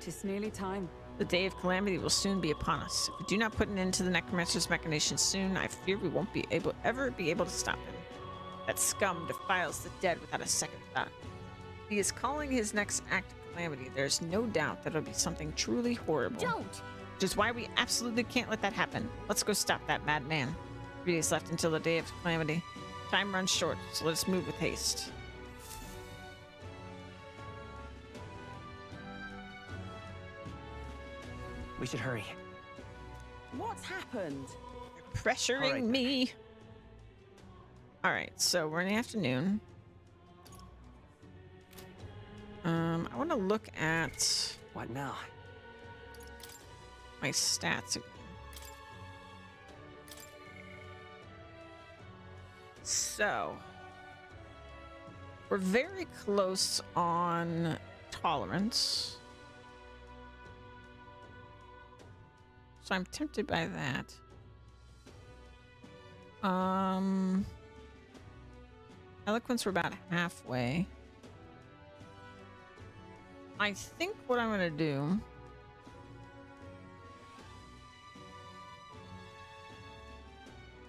Tis nearly time. The day of calamity will soon be upon us. If we do not put an end to the necromancer's machinations soon, I fear we won't ever be able to stop him. That scum defiles the dead without a second thought. If he is calling his next act of calamity, there's no doubt that it'll be something truly horrible. Don't! Which is why we absolutely can't let that happen. Let's go stop that madman. 3 days left until the day of calamity. Time runs short, so let's move with haste. We should hurry. What's happened? Pressuring All right, then. me. All right, so we're in the afternoon. I want to look at What now? my stats again. So we're very close on tolerance. So I'm tempted by that. Eloquence, we're about halfway. I think what I'm gonna do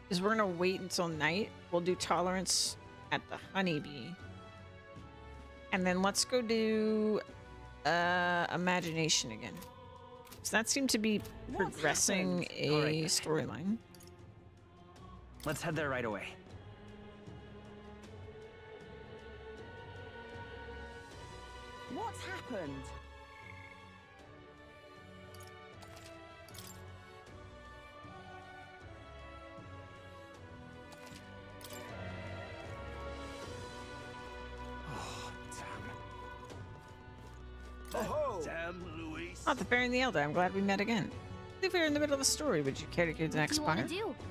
is we're gonna wait until night. We'll do tolerance at the honeybee. And then let's go do imagination again. So that seemed to be progressing a All right. storyline. Let's head there right away. What's happened? Damn, Luis. Oh, the Fairy and the Elder. I'm glad we met again. I believe we're in the middle of a story. Would you care to give the next What do part? you want to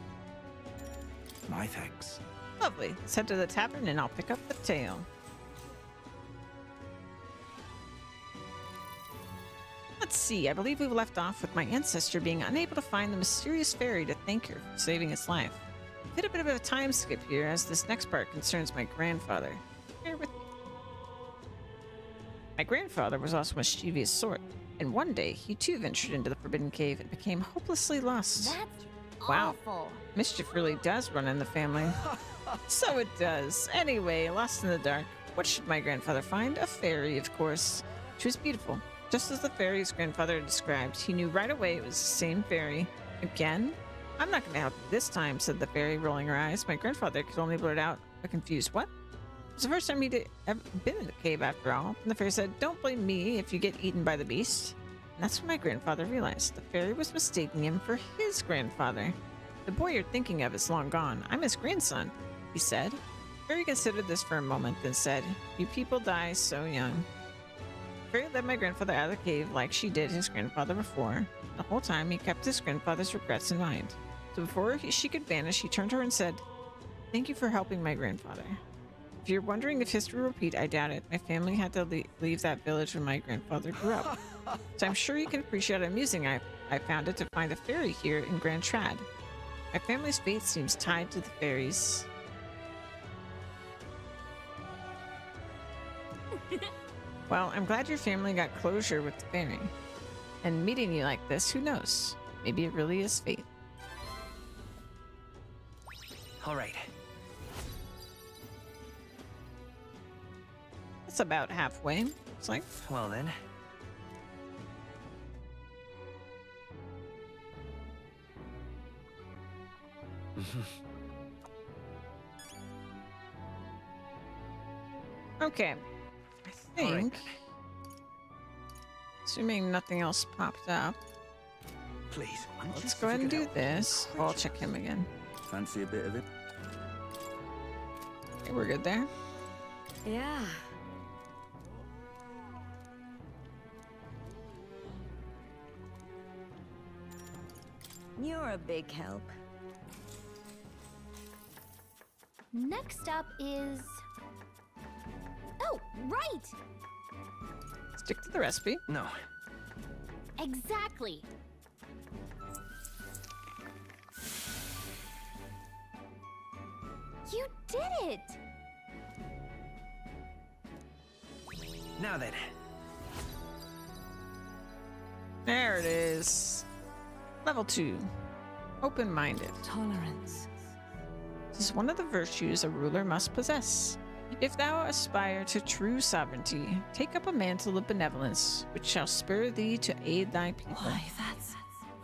do? My thanks. Lovely. Let's head to the tavern and I'll pick up the tale. Let's see. I believe we left off with my ancestor being unable to find the mysterious fairy to thank her for saving his life. We hit a bit of a time skip here as this next part concerns my grandfather. Bear with me. My grandfather was also a mischievous sort, and one day he too ventured into the Forbidden Cave and became hopelessly lost. That's Wow. awful. Mischief really does run in the family. So it does. Anyway, lost in the dark. What should my grandfather find? A fairy, of course. She was beautiful. Just as the fairy his grandfather had described, he knew right away it was the same fairy. Again? I'm not going to help you this time, said the fairy, rolling her eyes. My grandfather could only blurt out a confused what? It was the first time he'd ever been in the cave, after all. And the fairy said, don't blame me if you get eaten by the beast. And that's when my grandfather realized the fairy was mistaking him for his grandfather. The boy you're thinking of is long gone. I'm his grandson, he said. The fairy considered this for a moment, then said, you people die so young. The fairy led my grandfather out of the cave like she did his grandfather before. The whole time he kept his grandfather's regrets in mind. So before she could vanish, he turned to her and said, thank you for helping my grandfather. If you're wondering if history will repeat, I doubt it. My family had to leave that village when my grandfather grew up. So I'm sure you can appreciate how amusing I found it to find a fairy here in Grand Trad. My family's fate seems tied to the fairies. Well, I'm glad your family got closure with the fairy. And meeting you like this, who knows? Maybe it really is fate. All right. It's about halfway, looks like. Well then. Okay. I All right, think, then. assuming nothing else popped up, Please. let's go ahead and do this. Oh, I'll check him again. Fancy a bit of it? Okay, we're good there. Yeah. You're a big help. Next up is... Oh, right! Stick to the recipe. No. Exactly. You did it! Now then. There it is. Level 2. Open-minded. Tolerance. This is one of the virtues a ruler must possess. If thou aspire to true sovereignty, take up a mantle of benevolence, which shall spur thee to aid thy people. Why, that's...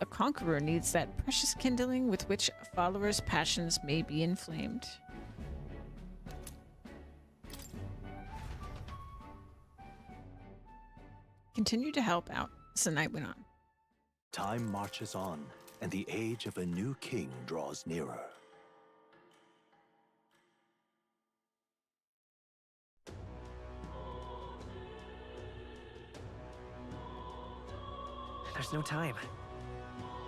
A conqueror needs that precious kindling with which a follower's passions may be inflamed. continued to help out as the night went on. Time marches on, and the age of a new king draws nearer. There's no time.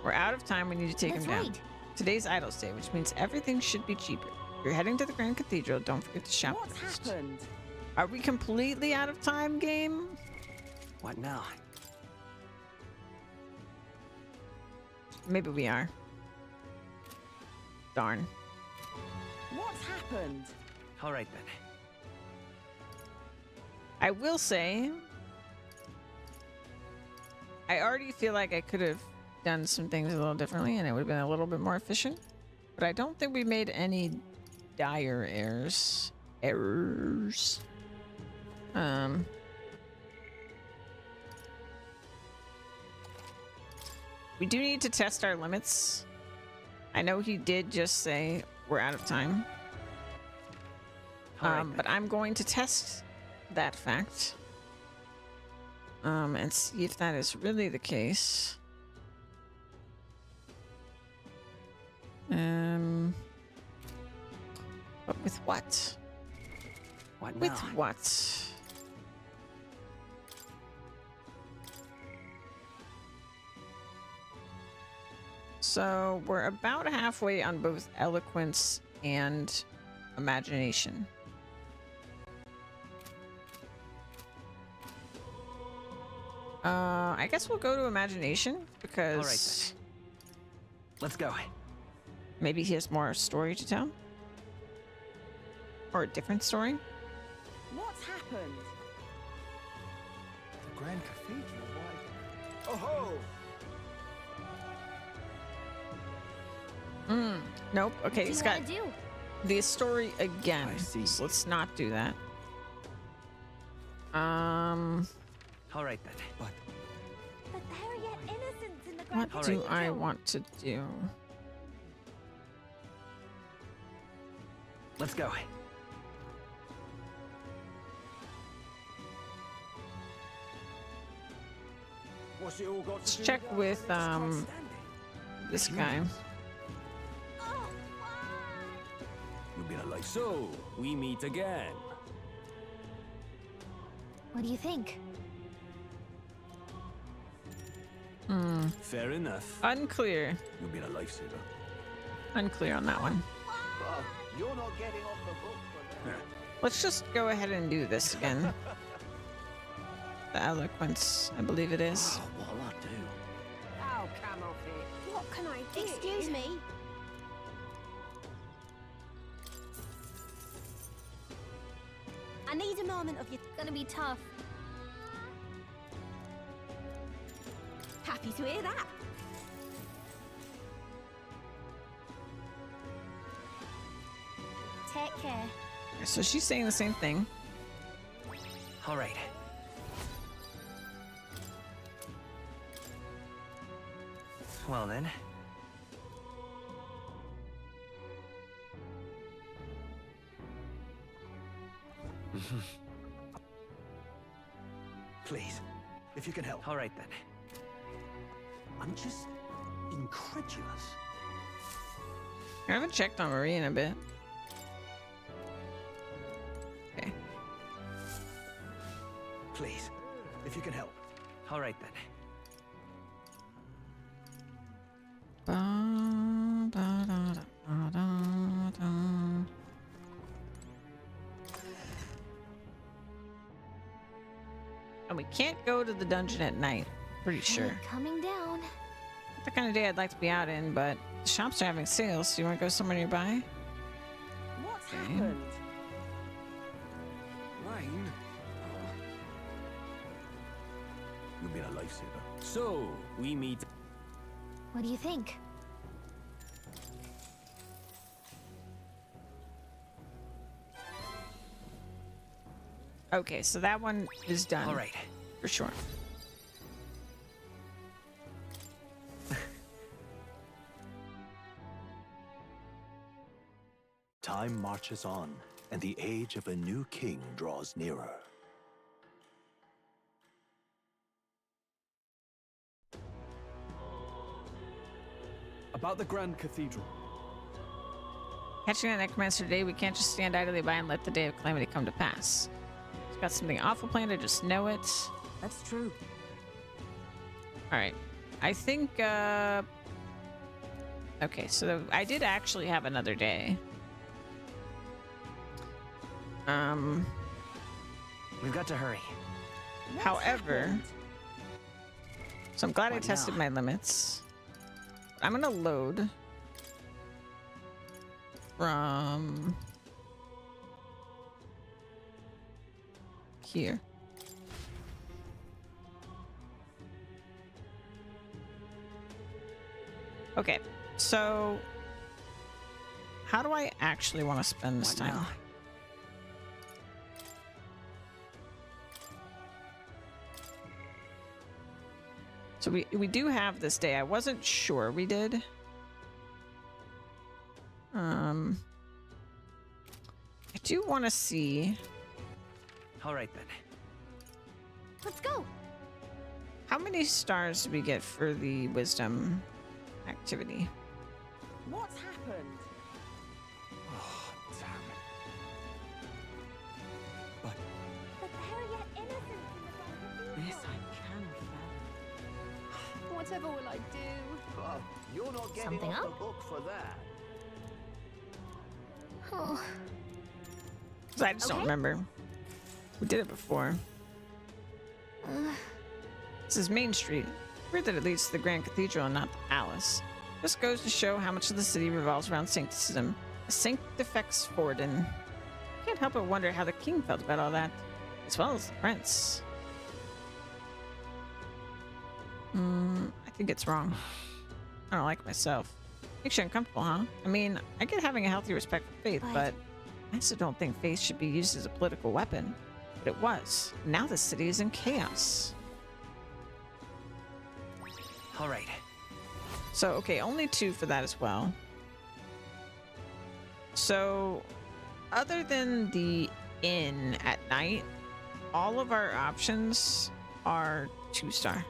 We're out of time. We need to take That's him down. right. Today's Idol's Day, which means everything should be cheaper. If you're heading to the Grand Cathedral, don't forget to shop What's first. happened? Are we completely out of time, game? What now? Maybe we are. Darn. What's happened? All right then. I will say, I already feel like I could have done some things a little differently and it would have been a little bit more efficient. But I don't think we made any dire errors. We do need to test our limits. I know he did just say we're out of time. All right then. But I'm going to test that fact. And see if that is really the case. But with what? What With now? what? So we're about halfway on both eloquence and imagination. I guess we'll go to imagination because All right Let's go. maybe he has more story to tell. Or a different story. What's happened? The Grand Cathedral. Why? Oh ho! Nope. Okay, What do he's you got want to do? the story again. I see. So let's not do that. All right then. But But there are yet innocents in the What Grand do Cathedral. I want to do? let's go. What's it all got Let's check with this guy. Oh, why? You'll be in a life. So, we meet again. What do you think? Fair enough. Unclear. You'll be in a lifesaver. Unclear on that one. Well, you're not getting off the hook for that. Let's just go ahead and do this again. The eloquence, I believe it is. What'll I do? Oh, come off it. What can I do? Excuse me. I need a moment of you. Gonna be tough. Happy to hear that. Take care. So she's saying the same thing. All right. Well then. Please, if you can help. All right then. I'm just incredulous. I haven't checked on Marie in a bit. Okay. Please, if you can help. All right then. And we can't go to the dungeon at night. Pretty sure. Coming down. Not the kind of day I'd like to be out in, but the shops are having sales. So you want to go somewhere nearby? What's Okay. happened? Rain? You'll be in a lifesaver. So, we meet. What do you think? Okay, so that one is done. All right. For sure. Time marches on, and the age of a new king draws nearer. About the Grand Cathedral. Catching that necromancer today, we can't just stand idly by and let the day of calamity come to pass. He's got something awful planned, I just know it. That's true. Alright. I think, okay, so I did actually have another day. We've got to hurry. However, so I'm glad I tested my limits. I'm gonna load from here. Okay, so how do I actually want to spend this time? now? So we do have this day. I wasn't sure we did. I do want to see. All right then. Let's go. How many stars do we get for the wisdom activity? What's happened? Oh, damn. But they're yet innocent in the This I cannot fathom. Whatever will I do? Oh, you're not getting Something off up? the hook for that. Oh. 'Cause I just don't Okay. remember. We did it before. This is Main Street. Weird that it leads to the Grand Cathedral and not the palace. This goes to show how much of the city revolves around sancticism. A sanctifex Forden. Can't help but wonder how the king felt about all that, as well as the prince. I think it's wrong. I don't like myself. Makes you uncomfortable, huh? I mean, I get having a healthy respect for faith, but I also don't think faith should be used as a political weapon. But it was. Now the city is in chaos. All right. So, okay, only 2 for that as well. So, other than the inn at night, all of our options are 2-star.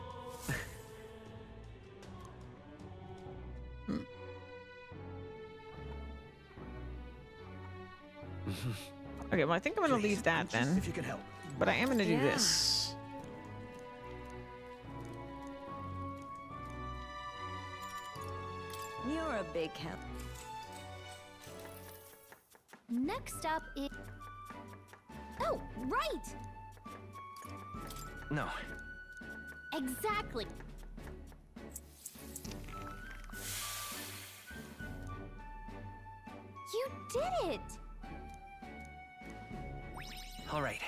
Okay, well, I think I'm going to leave that then. If you can help. But I am going to do this. You're a big help. Next up is... Oh, right! No. Exactly. You did it! All right.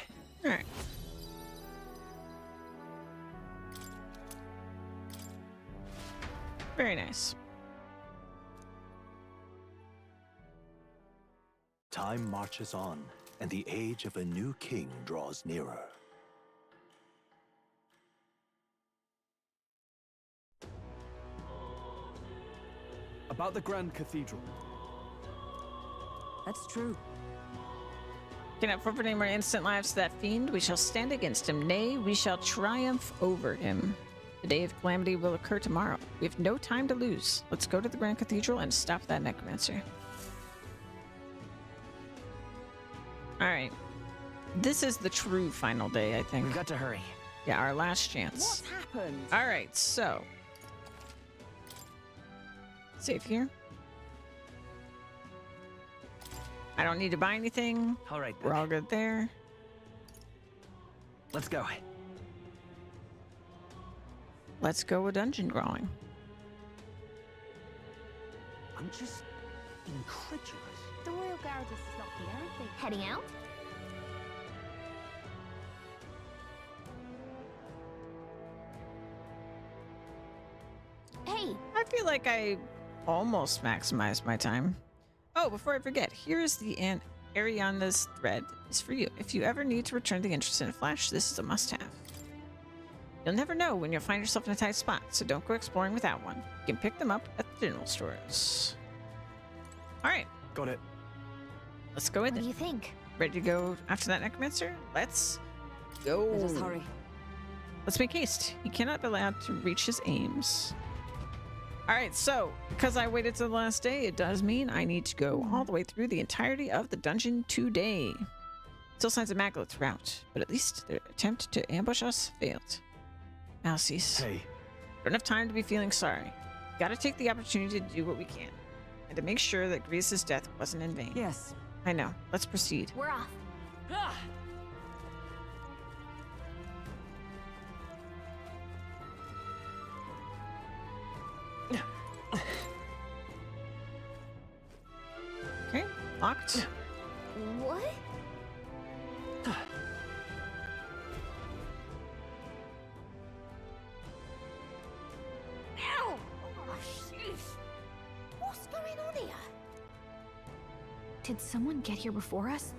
All right. Very nice. Time marches on, and the age of a new king draws nearer. About the Grand Cathedral. That's true. Cannot forfeit any more instant lives to that fiend. We shall stand against him. Nay, we shall triumph over him. The day of calamity will occur tomorrow. We have no time to lose. Let's go to the Grand Cathedral and stop that necromancer. All right. This is the true final day, I think. We've got to hurry. Yeah, our last chance. What's happened? All right, so. Save here. I don't need to buy anything. All right. We're all good there. Let's go. Let's go with dungeon crawling. I'm just incredulous. The Royal Guard is not here, aren't they? Heading out? Hey! I feel like I almost maximized my time. Oh, before I forget, here's the Ariana's thread. It's for you. If you ever need to return the interest in a flash, this is a must-have. You'll never know when you'll find yourself in a tight spot, so don't go exploring without one. You can pick them up at the general stores. All right, Got it. let's go in. What do you think? Ready to go after that necromancer? Let's go. Let us hurry. Let's make haste. He cannot be allowed to reach his aims. All right, so because I waited till the last day, it does mean I need to go all the way through the entirety of the dungeon today. Still signs of Maglet throughout, but at least their attempt to ambush us failed. Alces, Hey, don't have time to be feeling sorry. Gotta take the opportunity to do what we can, and to make sure that Grease's death wasn't in vain. Yes. I know. Let's proceed. We're off. Okay, locked. What? Ow! Oh, jeez. What's going on here? Did someone get here before us?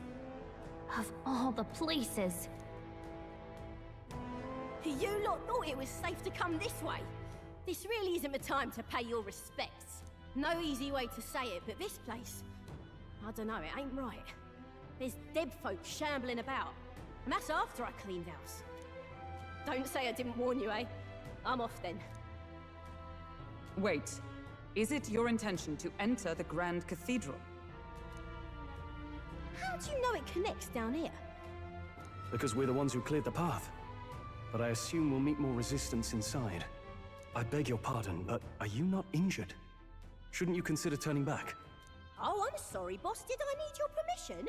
Of all the places. You lot thought it was safe to come this way. This really isn't the time to pay your respects. No easy way to say it, but this place, I don't know, it ain't right. There's dead folk shambling about, and that's after I cleaned house. Don't say I didn't warn you, eh? I'm off then. Wait. Is it your intention to enter the Grand Cathedral? How do you know it connects down here? because we're the ones who cleared the path. But I assume we'll meet more resistance inside. I beg your pardon, but are you not injured? Shouldn't you consider turning back? Oh, I'm sorry, boss. Did I need your permission?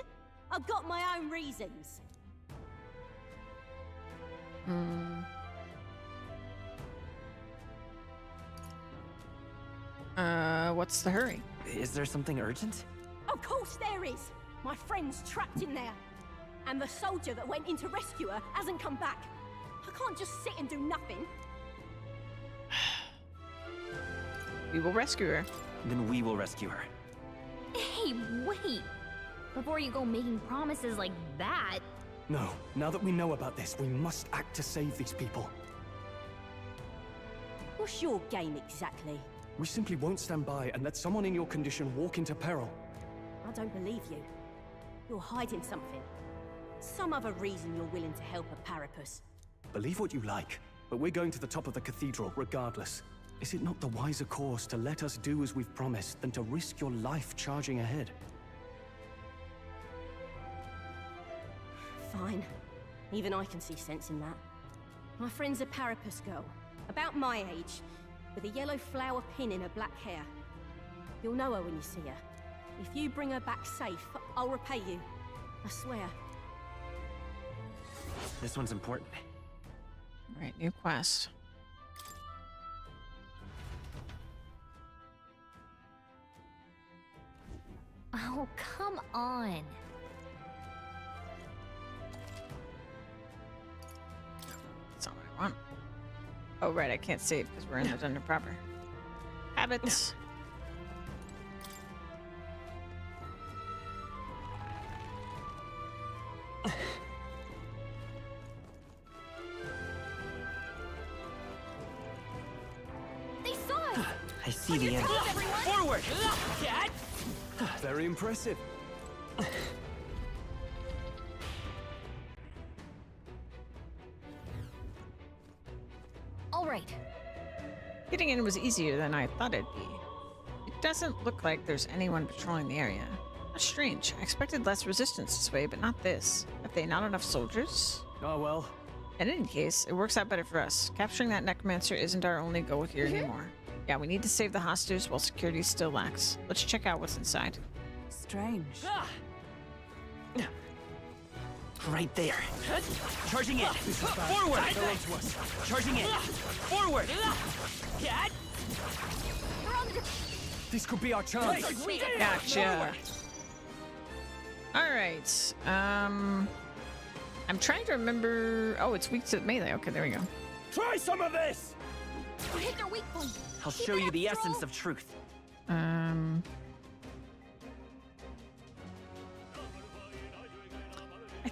I've got my own reasons. What's the hurry? Is there something urgent? Of course there is. My friend's trapped in there. And the soldier that went in to rescue her hasn't come back. I can't just sit and do nothing. We will rescue her. Then we will rescue her. Hey, wait! Before you go making promises like that... No, now that we know about this, we must act to save these people. What's your game exactly? We simply won't stand by and let someone in your condition walk into peril. I don't believe you. You're hiding something. Some other reason you're willing to help a Parapus. Believe what you like, but we're going to the top of the cathedral regardless. Is it not the wiser course to let us do as we've promised than to risk your life charging ahead? Fine. Even I can see sense in that. My friend's a Parapus girl, about my age, with a yellow flower pin in her black hair. You'll know her when you see her. If you bring her back safe, I'll repay you. I swear. This one's important. All right, new quest. Oh, come on. That's not what I want. Oh, right, I can't save because we're in the dungeon proper. Habits. They saw us! I see the end. Forward! Very impressive. All right. Getting in was easier than I thought it'd be. It doesn't look like there's anyone patrolling the area. That's strange. I expected less resistance this way, but not this. Have they not enough soldiers? Oh well. In any case, it works out better for us. Capturing that necromancer isn't our only goal here anymore. Yeah, we need to save the hostages while security still lacks. Let's check out what's inside. Strange. Right there. Charging in. Forward. Charging in. Forward. This could be our chance. Gotcha. All right. I'm trying to remember. Oh, it's weak to melee. Okay, there we go. Try some of this. We hit their weak point. I'll show you the essence of truth. I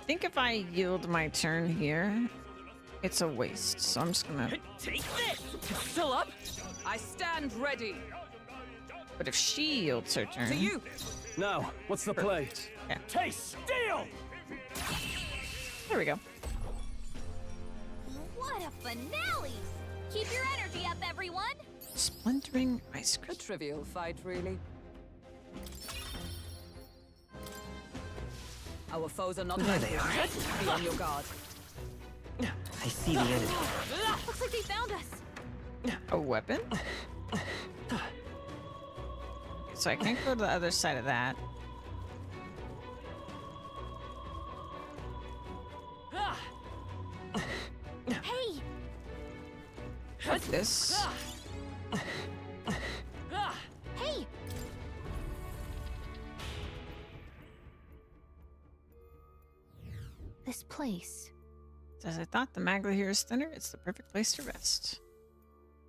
think if I yield my turn here, it's a waste. So I'm just gonna. Take this! Still up? I stand ready. But if she yields her turn, To you! Now, what's the play? Yeah. Taste steel! There we go. What a finale! Keep your energy up, everyone! Splintering ice A cream. trivial fight, really. Our foes are not There they are. Be on your guard. I see the enemy. Looks like they found us. A weapon? So I can't go to the other side of that. Hey! Like this. Hey! This place. As I thought, the Magla here is thinner. It's the perfect place to rest.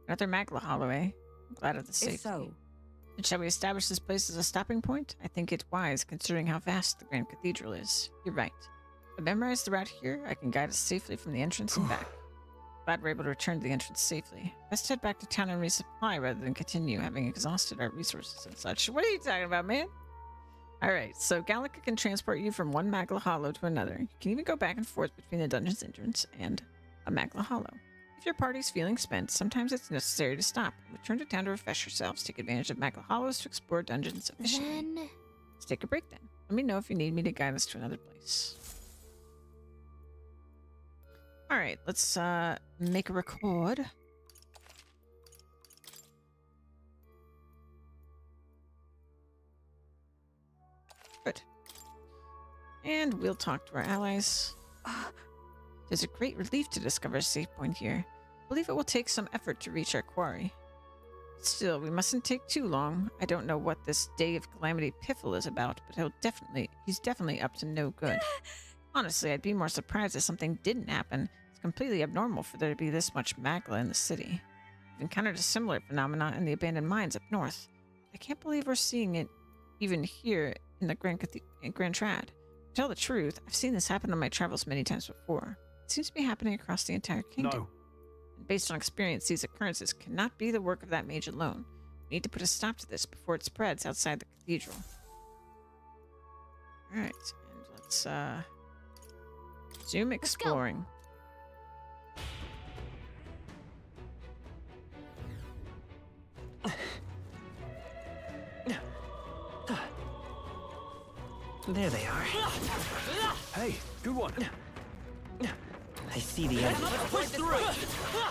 Another Magla Hollow, eh? I'm glad of the safety. If so, And shall we establish this place as a stopping point? I think it wise, considering how vast the Grand Cathedral is. You're right. If I memorize the route here, I can guide us safely from the entrance and back. Glad we're able to return to the entrance safely. Best head back to town and resupply rather than continue, having exhausted our resources and such. What are you talking about, man? Alright, so Gallica can transport you from one Magla Hollow to another. You can even go back and forth between the dungeon's entrance and a Magla Hollow. If your party's feeling spent, sometimes it's necessary to stop. Return to town to refresh yourselves. Take advantage of Magla Hollows to explore dungeons efficiently. Then... Let's take a break then. Let me know if you need me to guide us to another place. Alright, let's make a record. Good. And we'll talk to our allies. It is a great relief to discover a safe point here. I believe it will take some effort to reach our quarry. Still, we mustn't take too long. I don't know what this Day of Calamity Piffle is about, but he's definitely up to no good. Honestly, I'd be more surprised if something didn't happen. It's completely abnormal for there to be this much Magla in the city. We've encountered a similar phenomenon in the abandoned mines up north. I can't believe we're seeing it even here in the Grand Trad. To tell the truth, I've seen this happen on my travels many times before. It seems to be happening across the entire kingdom. No. And based on experience, these occurrences cannot be the work of that mage alone. We need to put a stop to this before it spreads outside the cathedral. Alright, and let's resume exploring. There they are. Hey, good one. I see the enemy. push through.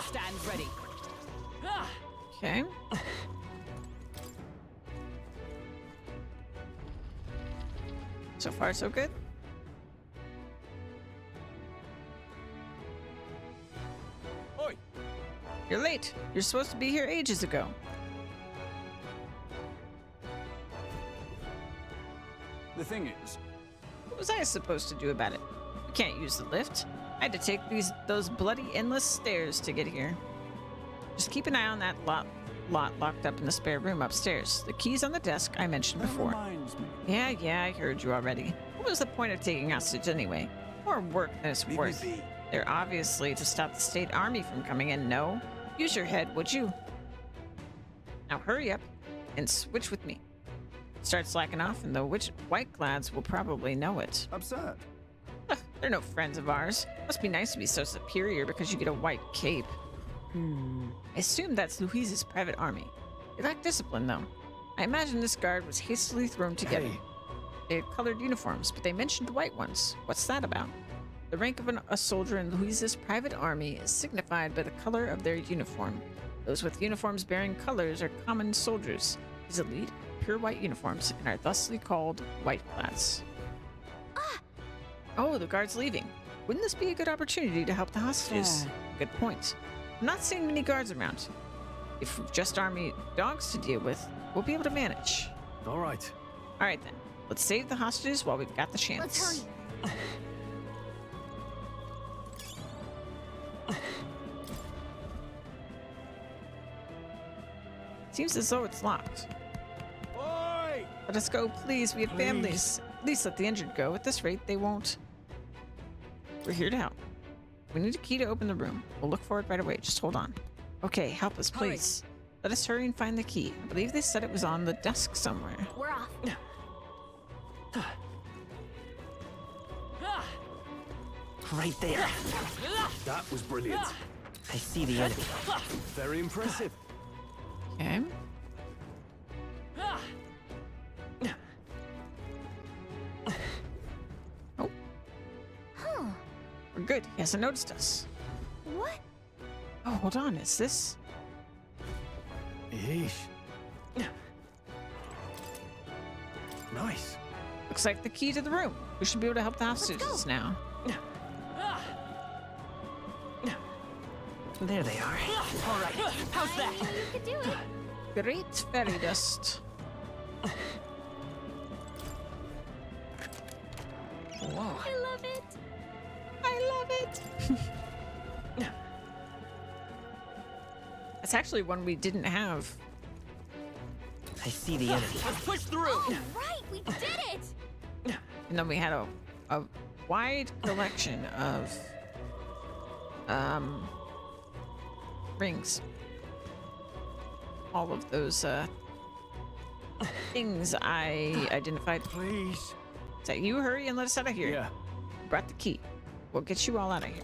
Stand ready. Okay. So far, so good. Oi! You're late. You're supposed to be here ages ago. The thing is, What was I supposed to do about it? We can't use the lift. I had to take those bloody endless stairs to get here. Just keep an eye on that lot locked up in the spare room upstairs. The key's on the desk I mentioned that before. reminds me. Yeah, I heard you already. What was the point of taking hostage anyway? More work than it's Leave me worth. be. They're obviously to stop the state army from coming in, no? Use your head, would you? Now hurry up and switch with me. Start slacking off and the white-clads will probably know it. Absurd. Ugh, they're no friends of ours. Must be nice to be so superior because you get a white cape. I assume that's Louise's private army. They lack discipline, though. I imagine this guard was hastily thrown together. Hey. They had colored uniforms, but they mentioned white ones. What's that about? The rank of a soldier in Louise's private army is signified by the color of their uniform. Those with uniforms bearing colors are common soldiers. These elite, pure white uniforms and are thusly called white-clads. Oh, the guard's leaving. Wouldn't this be a good opportunity to help the hostages? Good point. I'm not seeing many guards around. If we've just army dogs to deal with, we'll be able to manage. All right. All right, then. Let's save the hostages while we've got the chance. Let's hurry. Seems as though it's locked. Oi! Let us go, please. We have families. At least let the injured go. At this rate, they won't. We're here to help. We need a key to open the room. We'll look for it right away. Just hold on. Okay, help us, Hurry. please. Let us hurry and find the key. I believe they said it was on the desk somewhere. We're off. Right there. That was brilliant. I see the enemy. Very impressive. Okay. Oh. Huh. We're good. He hasn't noticed us. What? Oh, hold on. Is this? Yeesh. Nice. Looks like the key to the room. We should be able to help the hostages now. There they are. All right. How's that? You could do it. Great fairy dust. Whoa. I love it. I love it. That's actually one we didn't have. I see the enemy. Let's push through! Oh, right, we did it. And then we had a wide collection of rings. All of those things I identified. Please. Is that you? Hurry and let us out of here. Yeah. Brought the key. We'll get you all out of here.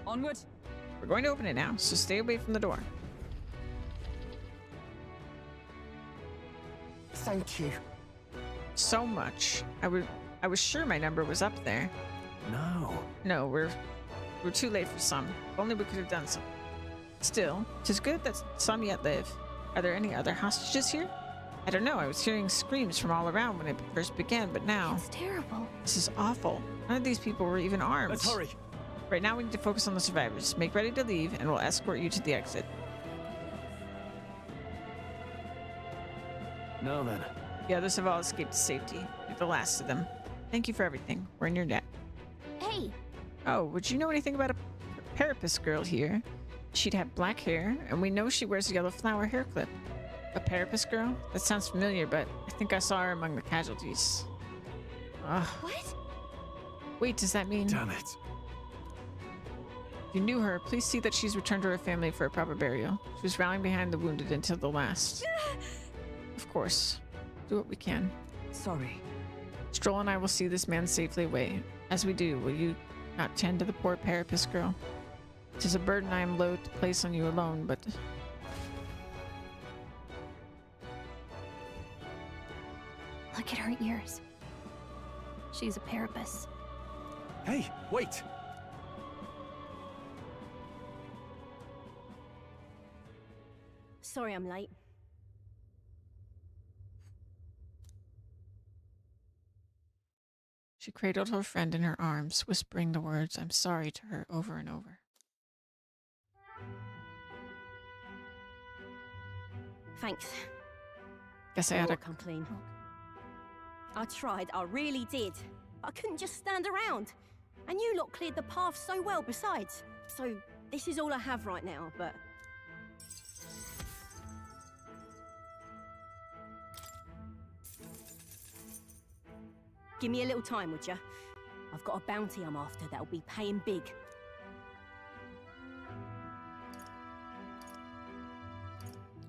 Onward. We're going to open it now, so stay away from the door. Thank you. So much. I was sure my number was up there. No. No, we're too late for some. If only we could have done some. Still, 'tis good that some yet live. Are there any other hostages here? I don't know. I was hearing screams from all around when it first began, but now It's terrible. this is awful. None of these people were even armed. Let's hurry. Right now we need to focus on the survivors. Make ready to leave, and we'll escort you to the exit. Now then. The others have all escaped to safety. You're the last of them. Thank you for everything. We're in your debt. Hey, Oh, would you know anything about a Parapus girl here? She'd have black hair, and we know she wears a yellow flower hair clip. A Parapus girl? That sounds familiar, but I think I saw her among the casualties. Ugh. what? Wait, does that mean... Damn it. If you knew her, please see that she's returned to her family for a proper burial. She was rallying behind the wounded until the last. Of course. Do what we can. Sorry. Stroll and I will see this man safely away. As we do, will you not tend to the poor Parapus girl? 'Tis a burden I am loath to place on you alone, but... Look at her ears. She's a Parapus. Hey, wait. Sorry I'm late. She cradled her friend in her arms, whispering the words "I'm sorry" to her over and over. Thanks. Guess I ought to... come clean. I tried, I really did. I couldn't just stand around. And you lot cleared the path so well besides. So this is all I have right now, but... Give me a little time, would ya? I've got a bounty I'm after that'll be paying big.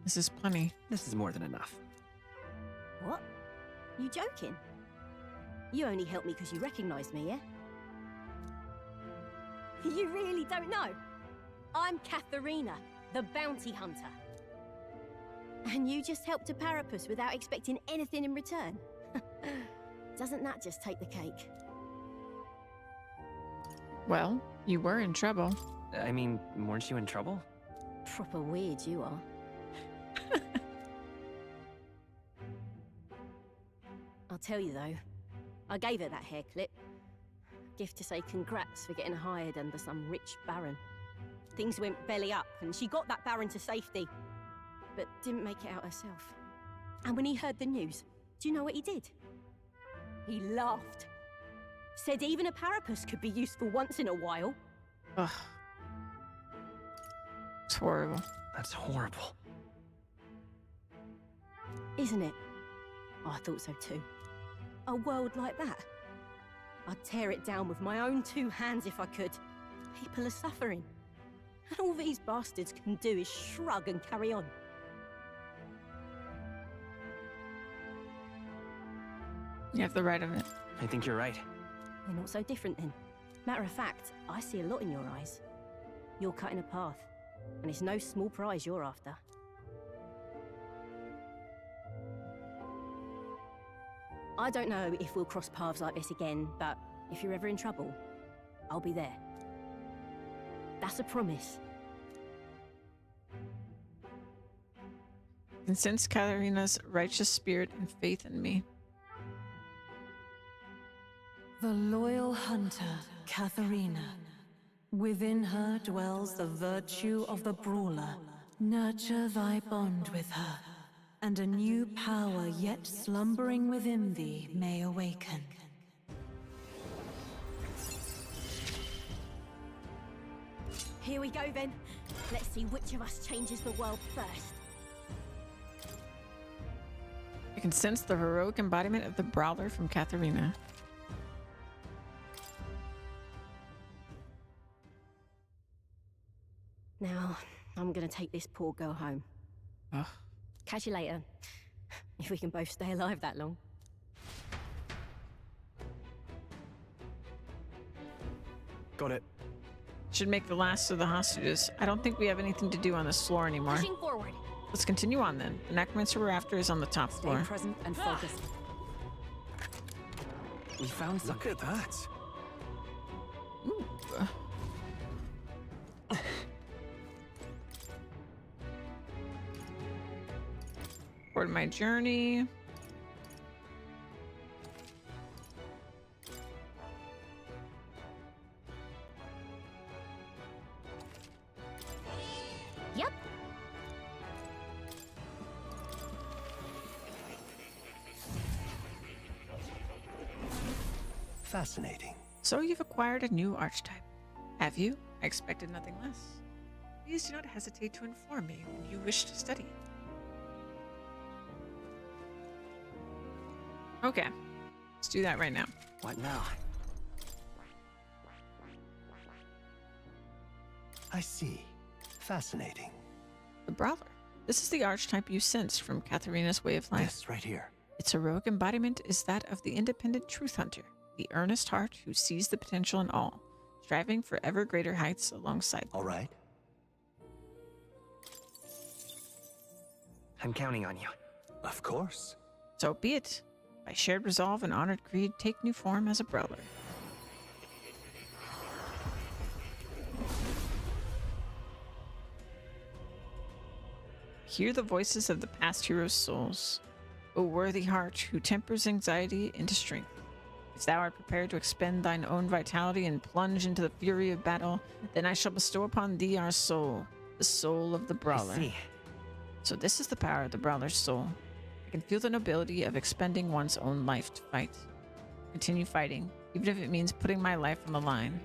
This is plenty. This is more than enough. What? You joking? You only helped me because you recognized me, yeah? You really don't know? I'm Katharina, the bounty hunter. And you just helped a Parapus without expecting anything in return? Doesn't that just take the cake? Well, you were in trouble. I mean, weren't you in trouble? Proper weird you are. I'll tell you though, I gave her that hair clip. Gift to say congrats for getting hired under some rich baron. Things went belly up and she got that baron to safety, but didn't make it out herself. And when he heard the news, do you know what he did? He laughed. Said even a Parapus could be useful once in a while. Ugh. It's horrible. That's horrible. Isn't it? Oh, I thought so too. A world like that. I'd tear it down with my own two hands if I could. People are suffering. And all these bastards can do is shrug and carry on. You have the right of it. I think you're right. We're not so different then. Matter of fact, I see a lot in your eyes. You're cutting a path, and it's no small prize you're after. I don't know if we'll cross paths like this again, but if you're ever in trouble, I'll be there. That's a promise. And sense Katharina's righteous spirit and faith in me. The loyal hunter, Katharina. Within her dwells the virtue of the brawler. Nurture thy bond with her, and a new power yet slumbering within thee may awaken. Here we go then. Let's see which of us changes the world first. I can sense the heroic embodiment of the brawler from Katharina. Now, I'm gonna take this poor girl home. Ugh. Catch you later. If we can both stay alive that long. Got it. Should make the last of the hostages. I don't think we have anything to do on this floor anymore. Pushing forward. Let's continue on then. The necromancer we're after is on the top Stay floor. present and focused. We found something. Look at that. Ooh. Toward my journey. Yep. Fascinating. So you've acquired a new archetype. Have you? I expected nothing less. Please do not hesitate to inform me when you wish to study. Okay. Let's do that right now. What now? I see. Fascinating. The Brawler. This is the archetype you sensed from Katharina's way of life. This right here. Its heroic embodiment is that of the independent truth hunter, the earnest heart who sees the potential in all, striving for ever greater heights alongside. All right. I'm counting on you. Of course. So be it. By shared resolve and honored creed, take new form as a Brawler. Hear the voices of the past heroes' souls. O worthy heart, who tempers anxiety into strength. If thou art prepared to expend thine own vitality and plunge into the fury of battle, then I shall bestow upon thee our soul, the soul of the Brawler. I see. So this is the power of the Brawler's soul. I can feel the nobility of expending one's own life to fight. Continue fighting, even if it means putting my life on the line.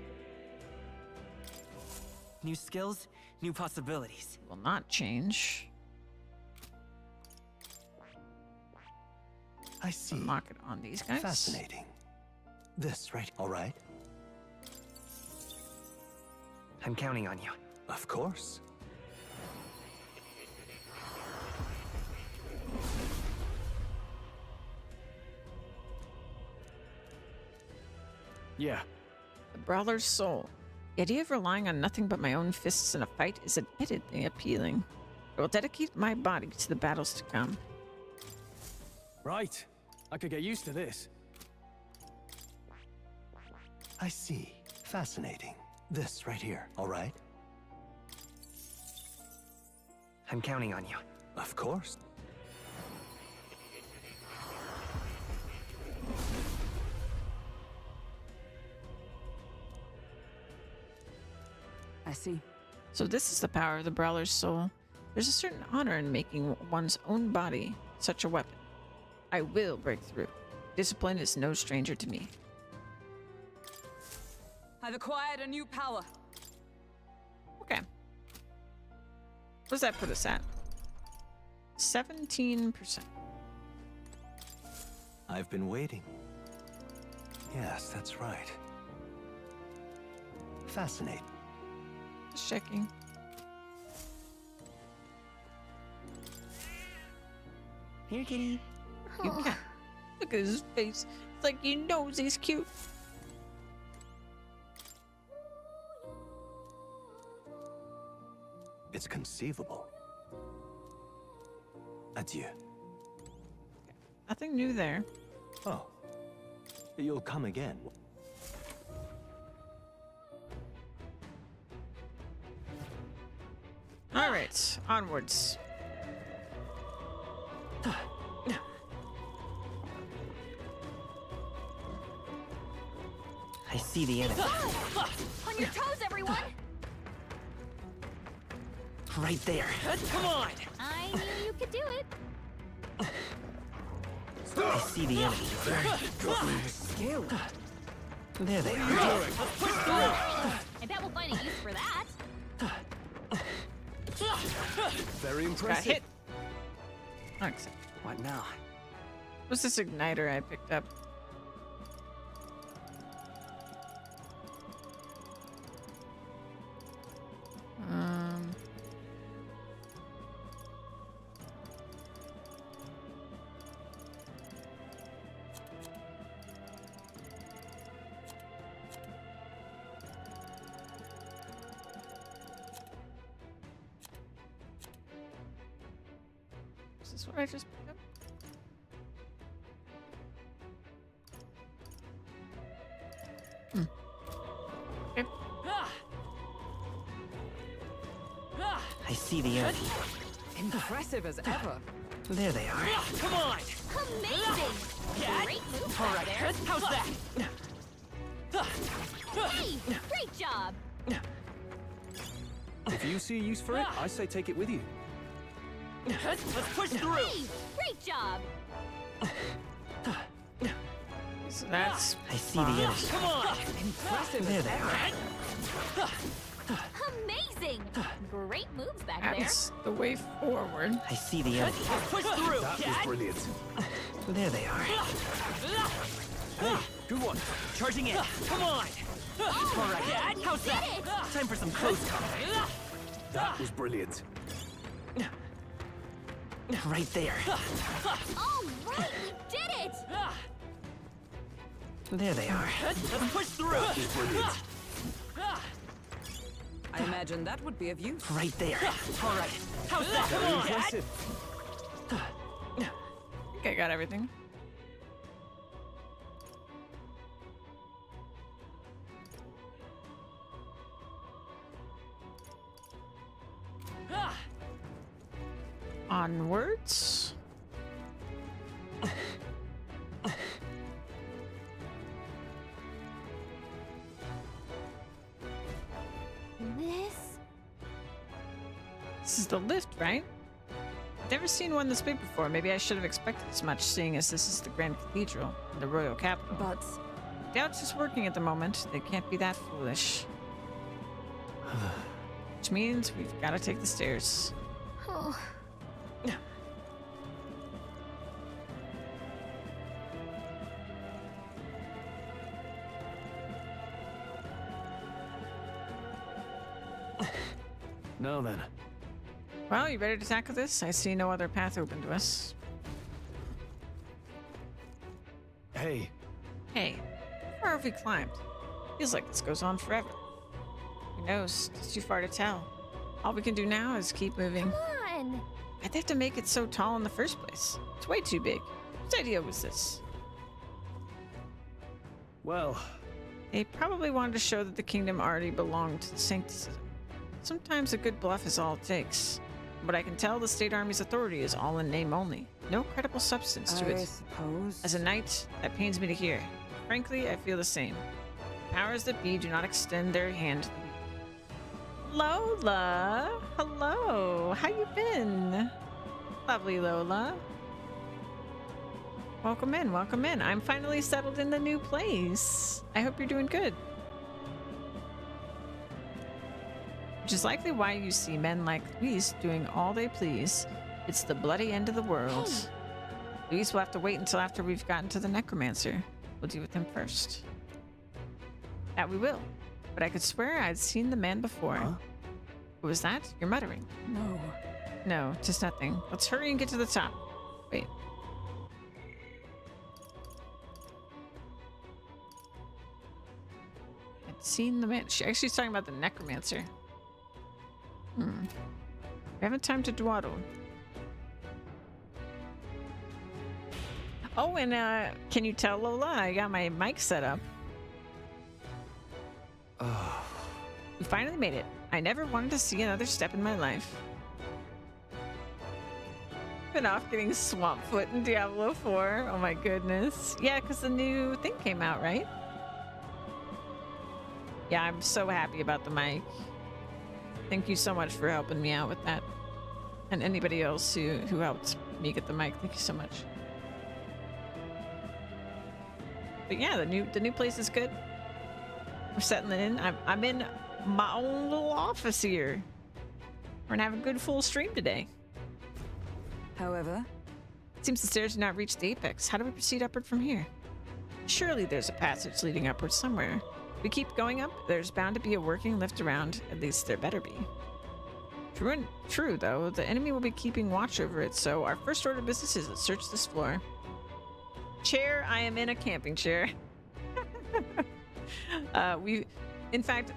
New skills, new possibilities. Will not change. I see. Mark it on these guys. Fascinating. This right. All right. I'm counting on you. Of course. Yeah. The Brawler's soul. The idea of relying on nothing but my own fists in a fight is admittedly appealing. I will dedicate my body to the battles to come. Right. I could get used to this. I see. Fascinating. This right here. All right. I'm counting on you. Of course. I see. So this is the power of the Brawler's soul. There's a certain honor in making one's own body such a weapon. I will break through. Discipline is no stranger to me. I've acquired a new power. Okay. What does that put us at? 17%. I've been waiting. Yes, that's right. Fascinating. Just checking. Here, kitty. You can. Look at his face. It's like he knows he's cute. It's conceivable. Adieu. Nothing new there. Oh. You'll come again. All right, onwards. I see the enemy. On your toes, everyone! Right there. Come on! I knew you could do it. I see the enemy. Skill. There they are. I bet we'll find a use for that. Very Got impressive. hit. Thanks. What now? What's this igniter I picked up? Is this what I just picked up? Okay. I see the enemy. Impressive as ever. There they are. Come on! Amazing! Great move back there. How's that? Hey! Great job! If you see a use for it, I say take it with you. Let's push through. Hey! Great job! So that's I see the enemy. Come on! Impressive There as they ever. are. Amazing! Great moves back that's the way forward. I see the enemy. Push through! That was brilliant. There they are. Hey, good one. Charging in. Come on! All right. How's that? Did it! Time for some close combat. That was brilliant. Right there. All right, we did it! There they are. Let's push through. That was brilliant. I imagine that would be of use. Right there. All right. How's that? Very impressive. I think I got everything. Onwards. This is the lift, right? Never seen one this big before. Maybe I should have expected as much, seeing as this is the Grand Cathedral, the royal capital. But Doubt it's working at the moment. They can't be that foolish. Which means we've got to take the stairs. Oh. Now then. Well, you ready to tackle this? I see no other path open to us. Hey, Hey, how far have we climbed? Feels like this goes on forever. Who knows? It's too far to tell. All we can do now is keep moving. Come on! I'd have to make it so tall in the first place. It's way too big. Whose idea was this? well, They probably wanted to show that the kingdom already belonged to the Sanctism. Sometimes a good bluff is all it takes. But I can tell the state army's authority is all in name only. No credible substance to I it. suppose. As a knight, that pains me to hear. Frankly, I feel the same. Powers that be do not extend their hand to the weak. Lola! Hello! How you been? Lovely Lola. Welcome in, welcome in. I'm finally settled in the new place. I hope you're doing good. Which is likely why you see men like Luis doing all they please. It's the bloody end of the world. Luis will have to wait until after we've gotten to the necromancer. We'll deal with him first. That we will. But I could swear I'd seen the man before. Huh? What was that? You're muttering. No. No, just nothing. Let's hurry and get to the top. Wait. I'd seen the man. She's talking about the necromancer. We haven't time to dawdle. Oh, and can you tell Lola I got my mic set up? We finally made it. I never wanted to see another step in my life. Been off getting swamp foot in Diablo 4. Oh my goodness. Yeah, because the new thing came out, right? Yeah, I'm so happy about the mic. Thank you so much for helping me out with that. And anybody else who helped me get the mic, thank you so much. But yeah, the new place is good. We're settling in. I'm in my own little office here. We're gonna have a good full stream today. However, it seems the stairs do not reach the apex. How do we proceed upward from here? Surely there's a passage leading upward somewhere. If we keep going up, there's bound to be a working lift around. At least there better be. True, though, the enemy will be keeping watch over it, so our first order of business is to search this floor. Chair, I am in a camping chair. In fact,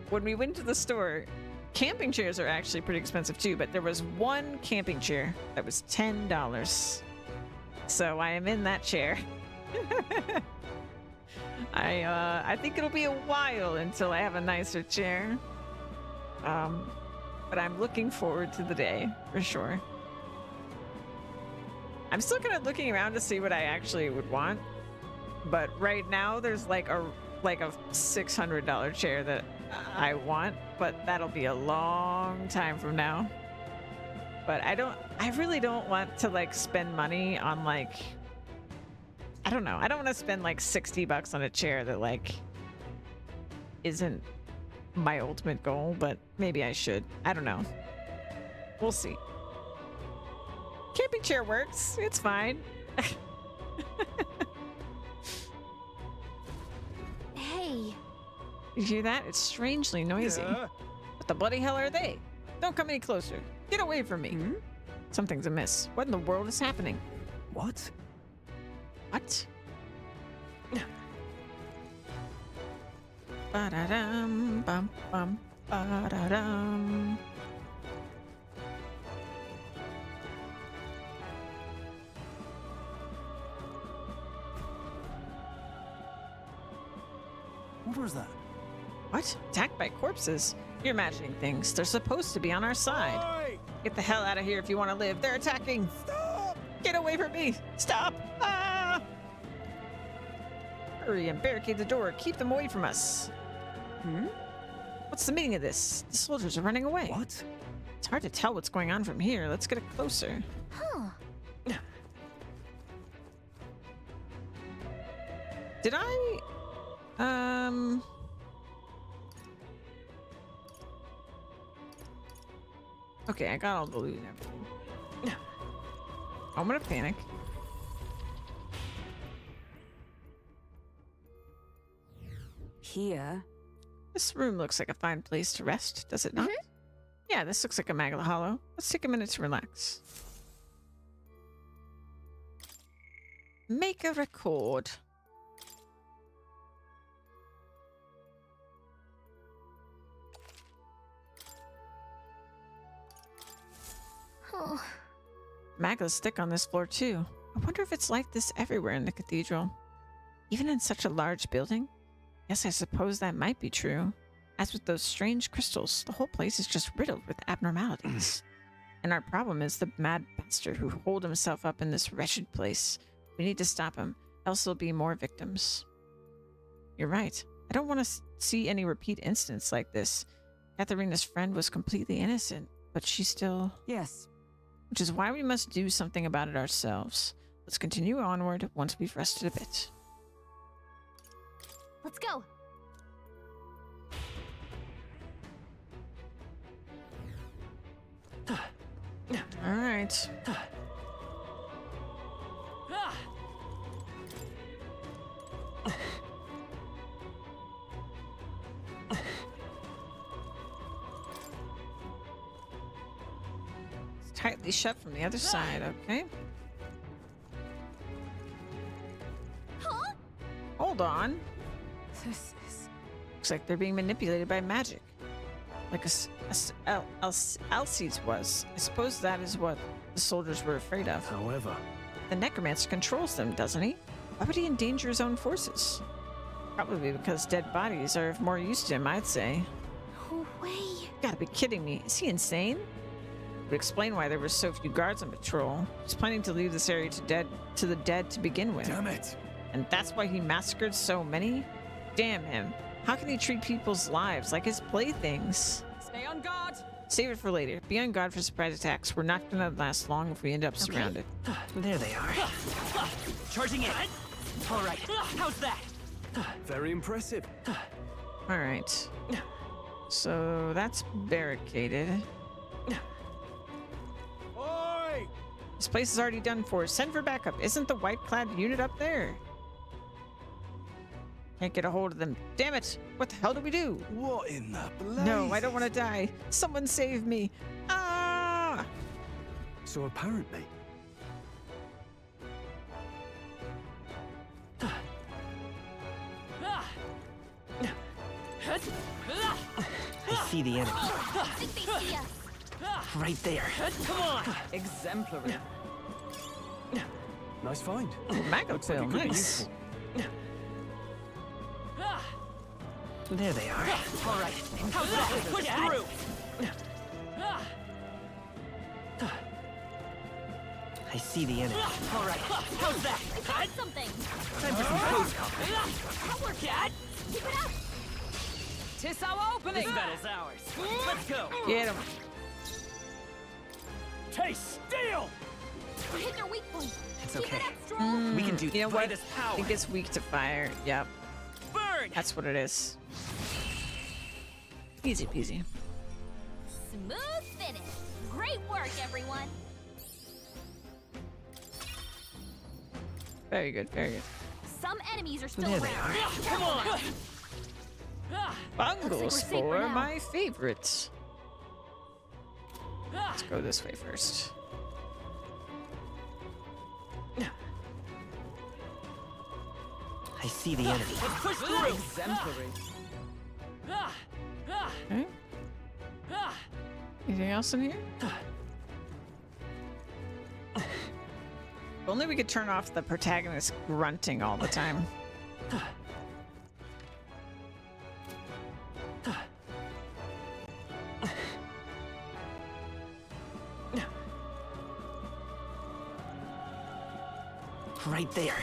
when we went to the store, camping chairs are actually pretty expensive too, but there was one camping chair that was $10. So I am in that chair. I think it'll be a while until I have a nicer chair. But I'm looking forward to the day for sure. I'm still kind of looking around to see what I actually would want, but right now there's like a $600 chair that I want, but that'll be a long time from now. But I really don't want to like spend money on like, I don't know. I don't want to spend like $60 on a chair that like isn't my ultimate goal, but maybe I should. I don't know. We'll see. Camping chair works. It's fine. Hey. You hear that? It's strangely noisy. Yeah. What the bloody hell are they? Don't come any closer. Get away from me. Something's amiss. What in the world is happening? What? What? Ba-da-dum, bum, bum, ba-da-dum. What was that? What? Attacked by corpses? You're imagining things. They're supposed to be on our side. Oi! Get the hell out of here if you want to live. They're attacking. Stop! Get away from me. Stop. Ah! Hurry and barricade the door. Keep them away from us. What's the meaning of this? The soldiers are running away. What? It's hard to tell what's going on from here. Let's get closer. Huh. Did I... Okay, I got all the loot and everything. I'm gonna panic. here. This room looks like a fine place to rest, does it not? Yeah, this looks like a Magla Hollow. Let's take a minute to relax. Make a record. Oh. Magla's thick on this floor too. I wonder if it's like this everywhere in the cathedral. Even in such a large building? Yes, I suppose that might be true. As with those strange crystals, the whole place is just riddled with abnormalities. And our problem is the mad bastard who holed himself up in this wretched place. We need to stop him, else there'll be more victims. You're right. I don't want to see any repeat incidents like this. Katharina's friend was completely innocent, but she still... Yes. Which is why we must do something about it ourselves. Let's continue onward once we've rested a bit. Let's go. All right. It's tightly shut from the other side, okay? Huh? Hold on. This is... Looks like they're being manipulated by magic. Like Alcides was. I suppose that is what the soldiers were afraid of. However, the necromancer controls them, doesn't he? Why would he endanger his own forces? Probably because dead bodies are of more use to him, I'd say. No way. You gotta be kidding me. Is he insane? Would explain why there were so few guards on patrol. He's planning to leave this area to the dead to begin with. Damn it! And that's why he massacred so many? Damn him. How can he treat people's lives like his playthings? Stay on guard. Save it for later. Be on guard for surprise attacks. We're not gonna last long if we end up surrounded. There they are. Charging in. All right. How's that? Very impressive. Alright. So that's barricaded. Oi! This place is already done for. Send for backup. Isn't the white-clad unit up there? Can't get a hold of them. Damn it! What the hell do we do? What in the blazes? No, I don't want to die. Someone save me. Ah! So apparently... I see the enemy. I think they see us. Right there. Come on. Exemplary. Nice find. Mago Looks like tail, it could be nice. useful. There they are. All right. How's that? Push through. I see the enemy. All right. How's that? I found something. Time for some close combat. That worked, Dad. Keep it up. Tis our opening. This battle's ours. Let's go. Get him. Taste steel. We're hitting our weak point. It's Keep okay. it up strong. We can do You know what? this I power. think it's weak to fire. Yep. Burn. That's what it is. Easy peasy. Smooth finish. Great work, everyone. Very good, very good. Some enemies are still There around. they are. Come on. Bungle safe for spore, now. my favorite. Let's go this way first. I see the enemy. Let's push through. Exemplary. Okay. Anything else in here? If only we could turn off the protagonist grunting all the time. Right there.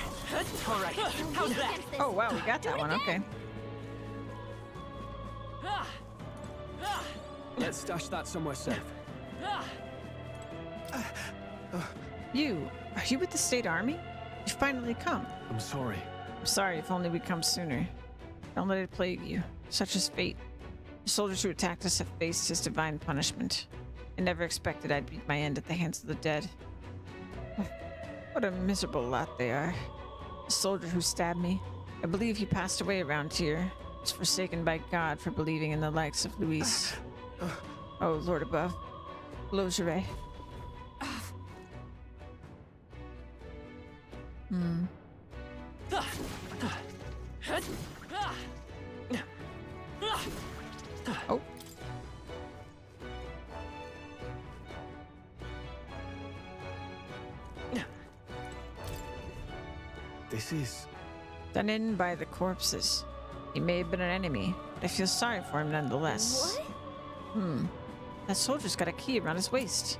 All right. How's that? Oh wow, we got that one. Okay. Let's stash that somewhere safe. You, are you with the state army? You finally come. I'm sorry. I'm sorry, if only we'd come sooner. Don't let it plague you. Such is fate. The soldiers who attacked us have faced his divine punishment. I never expected I'd meet my end at the hands of the dead. What a miserable lot they are. The soldier who stabbed me, I believe he passed away around here. Was forsaken by God for believing in the likes of Luis. Oh, Lord above. Logere. Hmm. Oh. This is... Done in by the corpses. He may have been an enemy, but I feel sorry for him nonetheless. What? That soldier's got a key around his waist.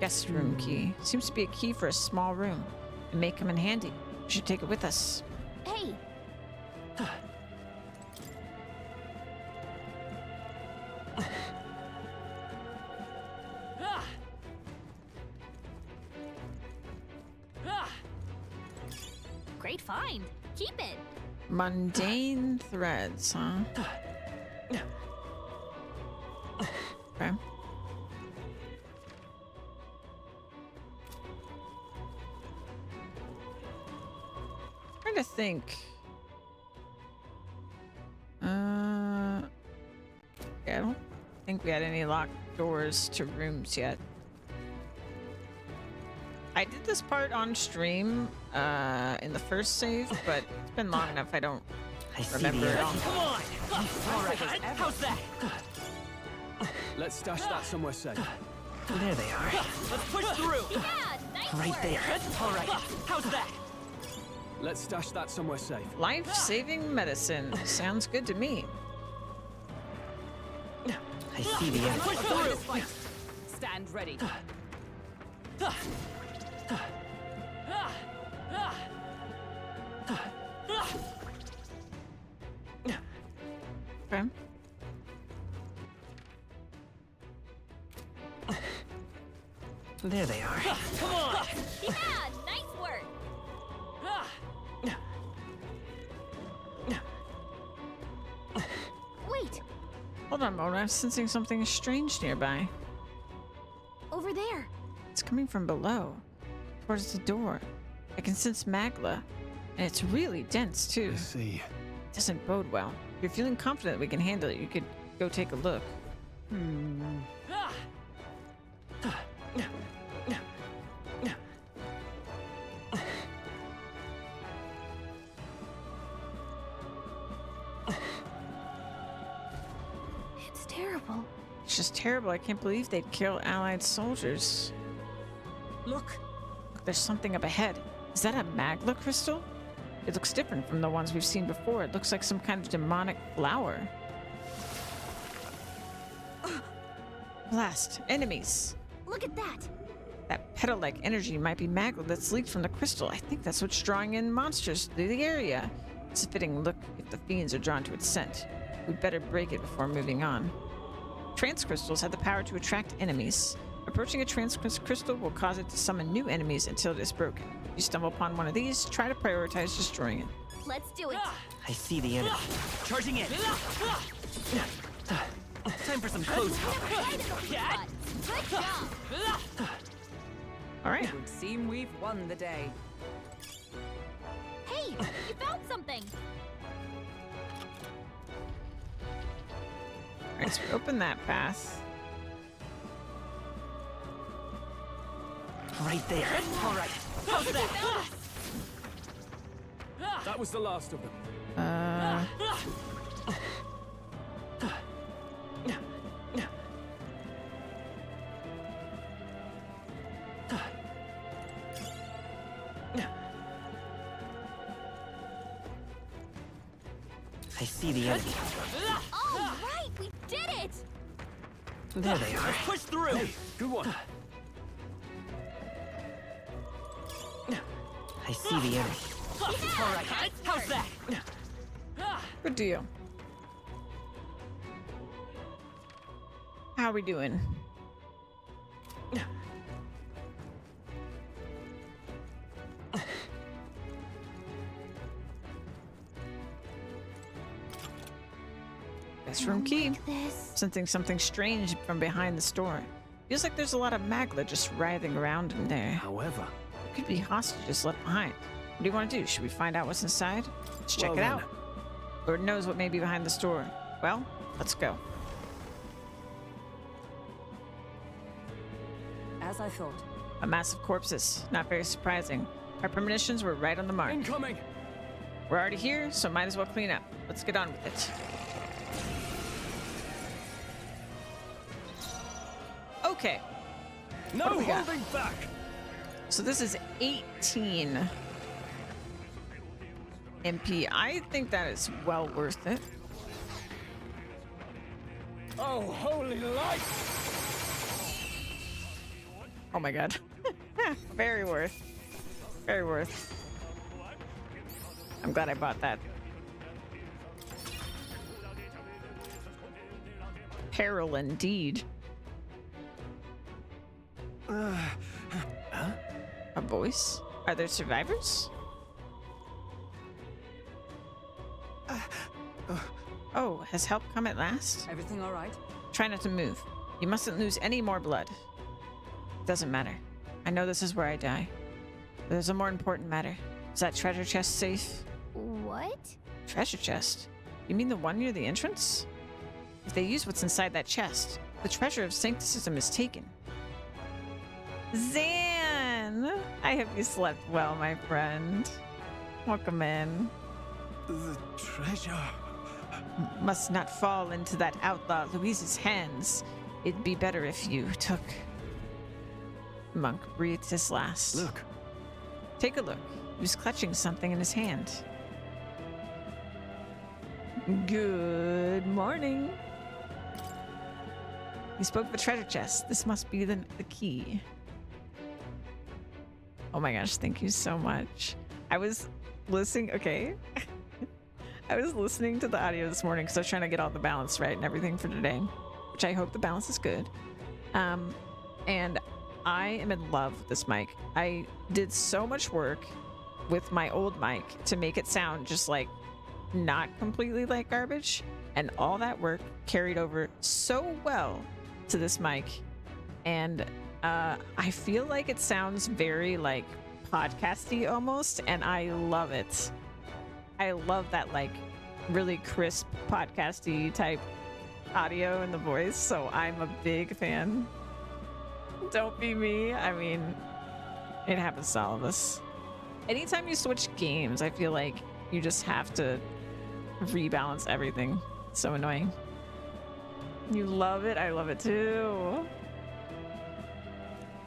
Guest room key. Seems to be a key for a small room. It may come in handy. We should take it with us. Hey, great find. Keep it. Mundane threads, huh? Okay. Trying to think. Yeah, I don't think we had any locked doors to rooms yet. I did this part on stream in the first save, but it's been long enough I don't remember it all. Come on. All right. How's that? Let's stash that somewhere safe. There they are. Let's push through. Yeah, nice Right there. All right. How's that? Let's stash that somewhere safe. Life-saving medicine. Sounds good to me. I see the enemy. Push through! Stand ready. Okay. There they are. Come on! Yeah, nice work. Wait, Hold on, Mona. I'm sensing something strange nearby. over there. It's coming from below, towards the door. I can sense magla, and it's really dense too. I see. It doesn't bode well. If you're feeling confident we can handle it, you could go take a look. It's terrible. It's just terrible. I can't believe they'd kill allied soldiers. Look. There's something up ahead. Is that a magla crystal? It looks different from the ones we've seen before. It looks like some kind of demonic flower. Blast. Enemies. Look at that. That petal-like energy might be magla that's leaked from the crystal. I think that's what's drawing in monsters through the area. It's a fitting look if the fiends are drawn to its scent. We'd better break it before moving on. Trance crystals have the power to attract enemies. Approaching a trance crystal will cause it to summon new enemies until it is broken. If you stumble upon one of these, try to prioritize destroying it. Let's do it. I see the enemy. Charging in. Time for some close Right in the butt. Good job. All right. It would seem we've won the day. Hey, you found something. All right, so we open that path. right there. All right. How's that? That was the last of them. I see the enemy. All right, we did it. There they are. Push through. Hey, good one. I see the enemy. All right, How's that? Good deal. How we doing? Best room key. Sensing something strange from behind the store. Feels like there's a lot of magla just writhing around in there. However, it could be hostages left behind. What do you want to do? Should we find out what's inside? Let's check it out. Lord knows what may be behind the store. Well, let's go. As I thought. A mass of corpses. Not very surprising. Our premonitions were right on the mark. Incoming! We're already here, so might as well clean up. Let's get on with it. Okay. No holding back! So this is 18 MP. I think that is well worth it. Oh, holy light! Oh my god. Very worth. Very worth. I'm glad I bought that. Peril indeed. A voice? Are there survivors? Oh, has help come at last? Everything all right? Try not to move. You mustn't lose any more blood. Doesn't matter. I know this is where I die. But there's a more important matter. Is that treasure chest safe? What? Treasure chest? You mean the one near the entrance? If they use what's inside that chest, the treasure of Sancticism is taken. Zan! I hope you slept well, my friend. Welcome in. The treasure must not fall into that outlaw Louise's hands. It'd be better if you took Monk breathed his last. Look. Take a look. He was clutching something in his hand. Good morning. He spoke of a treasure chest. This must be the key. Oh my gosh, thank you so much. I was listening, okay. I was listening to the audio this morning because I was trying to get all the balance right and everything for today, which I hope the balance is good. And I am in love with this mic. I did so much work with my old mic to make it sound just like not completely like garbage, and all that work carried over so well to this mic, and I feel like it sounds very like podcasty almost, and I love it. I love that like really crisp podcasty type audio in the voice, so I'm a big fan. Don't be me. I mean, it happens to all of us. Anytime you switch games, I feel like you just have to rebalance everything. It's so annoying. You love it? I love it too.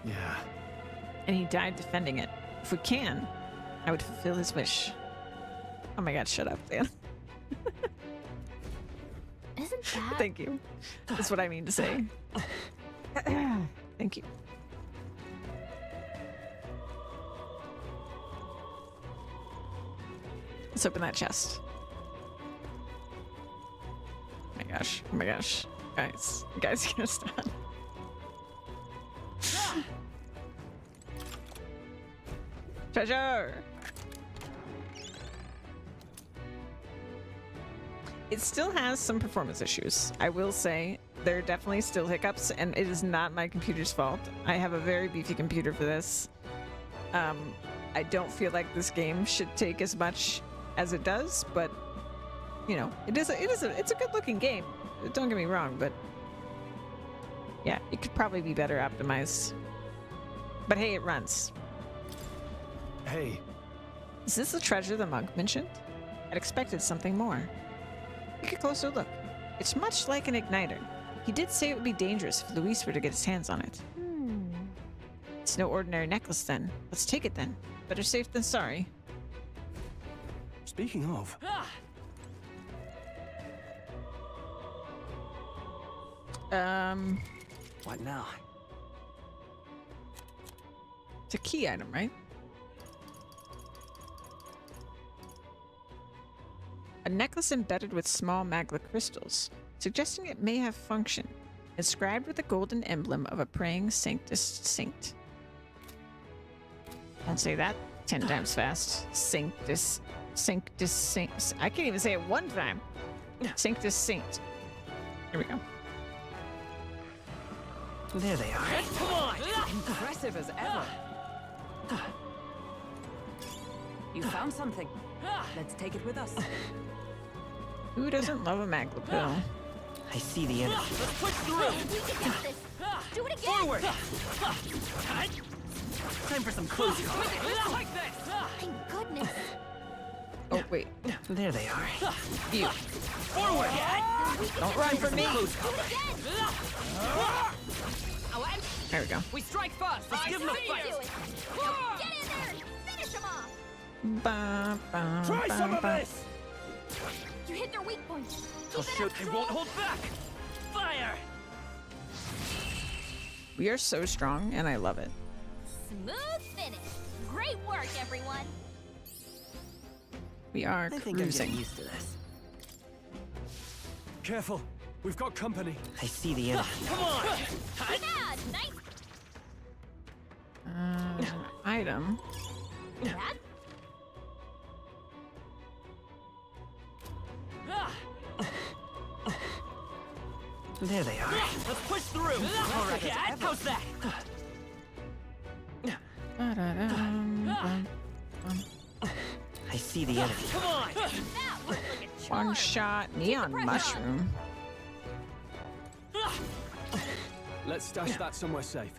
Yeah. And he died defending it. If we can, I would fulfill his wish. Oh my god, shut up, Dan. Isn't that... Thank you. That's what I mean to say. Thank you. Let's open that chest. Oh my gosh. Oh my gosh. Guys, you gotta stop. Treasure! It still has some performance issues. I will say there are definitely still hiccups, and it is not my computer's fault. I have a very beefy computer for this. I don't feel like this game should take as much as it does, but you know, it's a good looking game. Don't get me wrong, but yeah, it could probably be better optimized. But hey, it runs. Hey. Is this the treasure the monk mentioned? I'd expected something more. Take a closer look. It's much like an igniter. He did say it would be dangerous if Luis were to get his hands on it. It's no ordinary necklace then. Let's take it then. Better safe than sorry. Speaking of... What now? It's a key item, right? A necklace embedded with small magma crystals, suggesting it may have function. Inscribed with the golden emblem of a praying saint. Don't say that 10 times fast. Sanctus saint. I can't even say it one time. Sanctus saint. Here we go. There they are. Come on! Impressive as ever. You found something. Let's take it with us. Who doesn't love a magma pill? I see the enemy. Let's push through. We can do this. Do it again. Forward. Time for some close combat. Like this. Thank goodness. Oh, wait. There they are. You. Forward. Don't run from me. Close combat. There we go. We strike first. Let's give them a fight. Do it. Now get in there and finish them off. Ba, ba, Try ba, some of ba. this. You hit their weak point. Keep I'll it show up, they Troll. won't hold back. Fire. We are so strong, and I love it. Smooth finish. Great work, everyone. We are I think I'm cruising. getting used to this. Careful. We've got company. I see the enemy. Come on. Yeah, nice. Item. That. There they are. Let's push through. All right, how's that? Ba-da-dum, bum, bum. I see the enemy. Come on. That looks like a charm. One shot neon pressure on. mushroom. Let's stash that somewhere safe.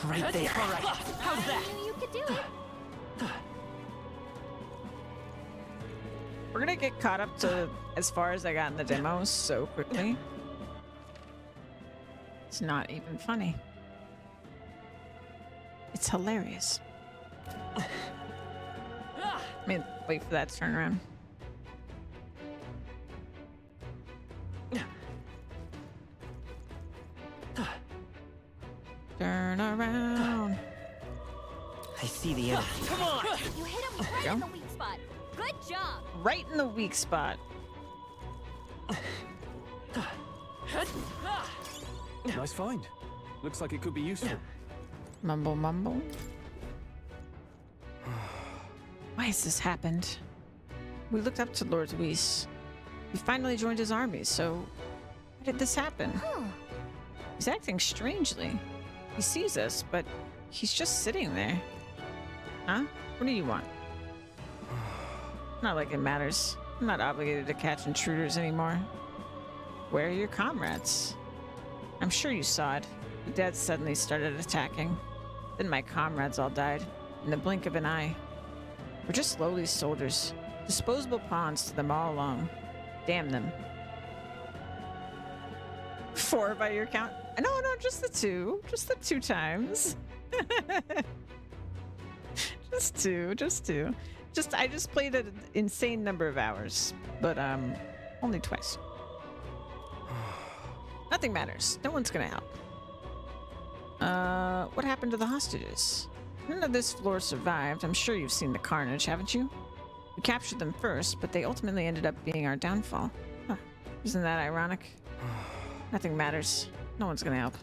Right there. All right, how's that? I knew you could do it. We're gonna get caught up to as far as I got in the demo so quickly. It's not even funny. It's hilarious. I mean, wait for that to turn around. Turn around. I see the enemy. Come on! You hit him right in the weak spot. Good job. Right in the weak spot. Nice find. Looks like it could be useful. Mumble, mumble. Why has this happened? We looked up to Lord Luis. We finally joined his army, so why did this happen? He's acting strangely. He sees us, but he's just sitting there. Huh? What do you want? Not like it matters. I'm not obligated to catch intruders anymore. Where are your comrades? I'm sure you saw it. The dead suddenly started attacking. Then my comrades all died, in the blink of an eye. We're just lowly soldiers. Disposable pawns to them all along. Damn them. 4 by your count? No, just the 2. Just the 2 times. Just two. I just played an insane number of hours, but only twice. Nothing matters. No one's gonna help. What happened to the hostages? None of this floor survived. I'm sure you've seen the carnage, haven't you? We captured them first, but they ultimately ended up being our downfall. Huh. Isn't that ironic? Nothing matters. No one's gonna help.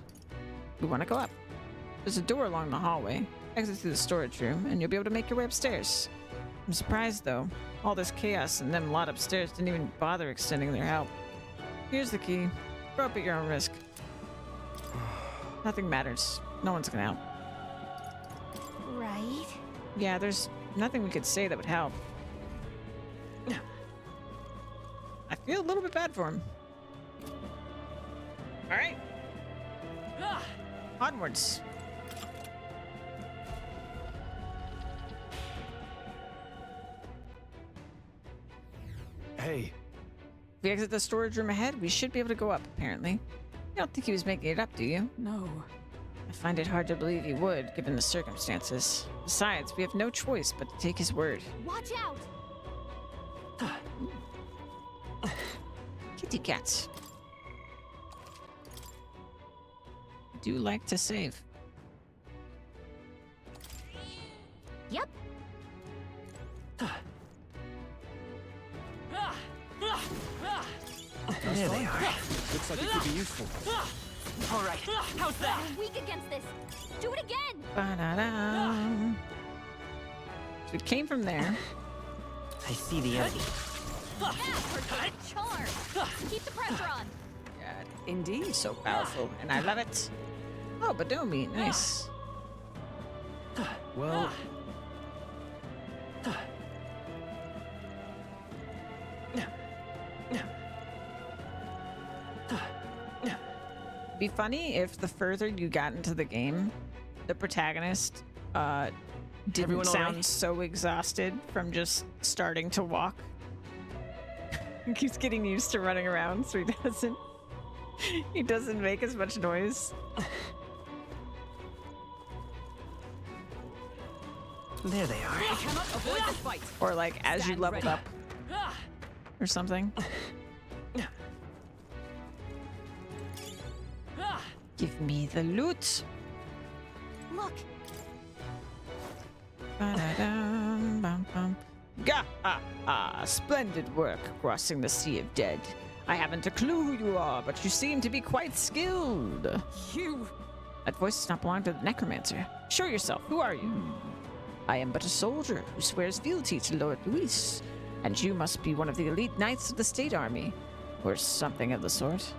We want to go up. There's a door along the hallway. Exit through the storage room, and you'll be able to make your way upstairs. I'm surprised, though. All this chaos and them lot upstairs didn't even bother extending their help. Here's the key. Go up at your own risk. Nothing matters. No one's gonna help. Right? Yeah, there's nothing we could say that would help. I feel a little bit bad for him. All right. Onwards. Hey. If we exit the storage room ahead, we should be able to go up, apparently. You don't think he was making it up, do you? No. I find it hard to believe he would, given the circumstances. Besides, we have no choice but to take his word. Watch out! Kitty cats. Do like to save. Yep. There they are. Looks like it could be useful. All right. How's that? We're weak against this. Do it again. Ba-da-da. So it came from there. I see the enemy. Yeah, perfect. Charm. Keep the pressure on. God, Indeed. so powerful, and I love it. Oh, Badomi, nice. Well, Be funny if the further you got into the game, the protagonist didn't Everyone all sound right? so exhausted from just starting to walk. He keeps getting used to running around, so he doesn't make as much noise. There they are. I cannot avoid this fight. Or like as you Stand leveled ready. up or something. Give me the loot. Look. Ba-da-dum, bum, bum. Gah-ha-ha! Splendid work crossing the Sea of Dead. I haven't a clue who you are, but you seem to be quite skilled. You. That voice does not belong to the necromancer. Show yourself. Who are you? I am but a soldier who swears fealty to Lord Luis, and you must be one of the elite knights of the state army, or something of the sort.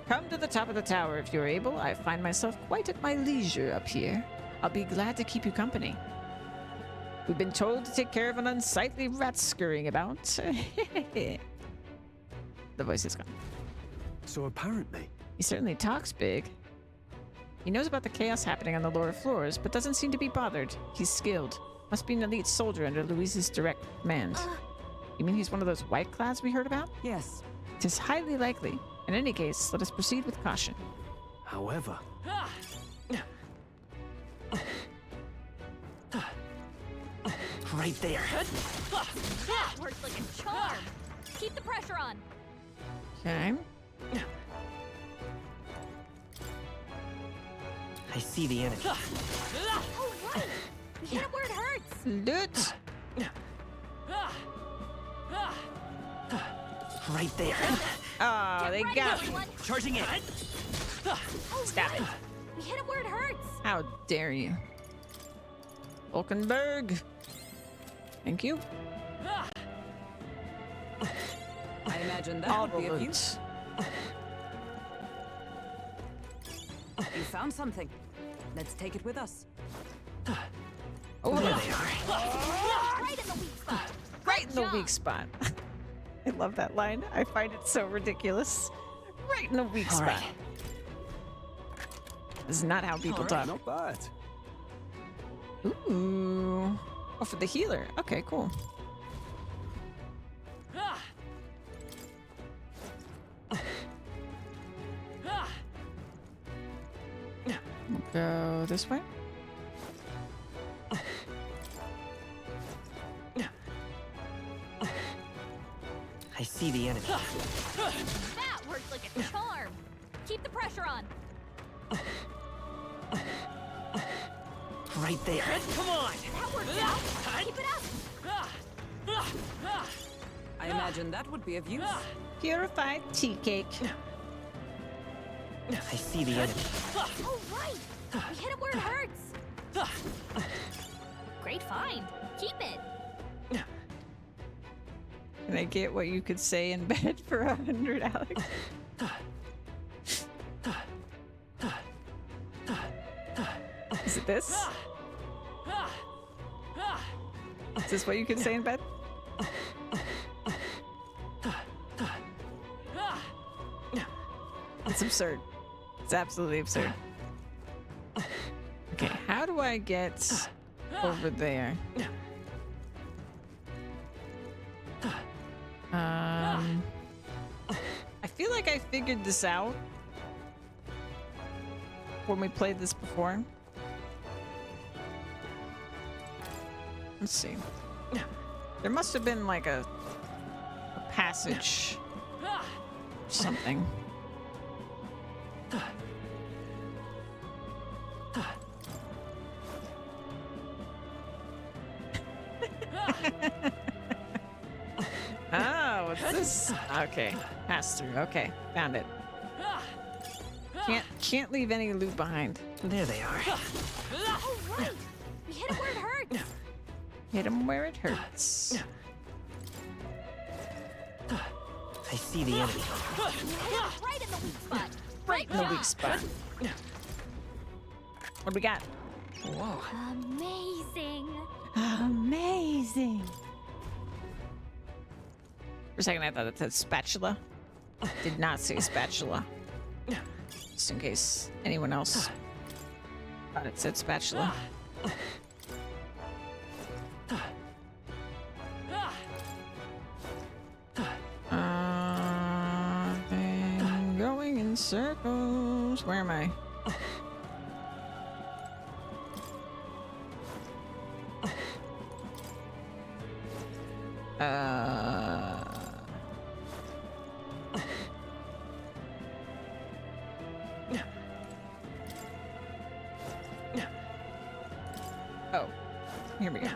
Come to the top of the tower if you're able. I find myself quite at my leisure up here. I'll be glad to keep you company. We've been told to take care of an unsightly rat scurrying about. The voice is gone. so apparently, He certainly talks big. He knows about the chaos happening on the lower floors, but doesn't seem to be bothered. He's skilled. Must be an elite soldier under Luis's direct command. You mean he's one of those white clouds we heard about? Yes. It is highly likely. In any case, let us proceed with caution. However, Right there. That worked like a charm. Keep the pressure on. Okay. I see the enemy. Oh, right. We hit it where it hurts. Dude. Right there. Oh, Get they ready, got me. everyone. Charging in. Oh, Stop right. it. We hit it where it hurts. How dare you? Vulcanberg. Thank you. I imagine that All would be of balloons. use. You found something. Let's take it with us. Oh, There they are. Right in the weak spot. right in the job. weak spot. I love that line. I find it so ridiculous. Right in the weak All spot. right. This is not how people talk. not bad. Ooh. Oh, for the healer. Okay, cool. We'll go this way. I see the enemy. That worked like a charm. Keep the pressure on. Right there. Come on. That worked out. Keep it up. I imagine that would be of use. Purified tea cake. I see the enemy. Oh, right. We hit it where it hurts. Great find. Keep it. Can I get what you could say in bed for 100, Alex? Is it this? Is this what you could say in bed? It's absurd. It's absolutely absurd. Okay, how do I get over there? I feel like I figured this out when we played this before. Let's see. There must have been like a passage or something. Oh, what's this? Okay, pass through. Okay, found it. Can't leave any loot behind. There they are. Oh, right. We hit it where it hurts. Hit him where it hurts. I see the enemy. Right in the weak spot. Right in the weak spot. What do we got? Whoa. Amazing. Amazing. For a second, I thought it said spatula. Did not say spatula. Just in case anyone else thought it said spatula. I'm going in circles. Where am I? Oh, here we go.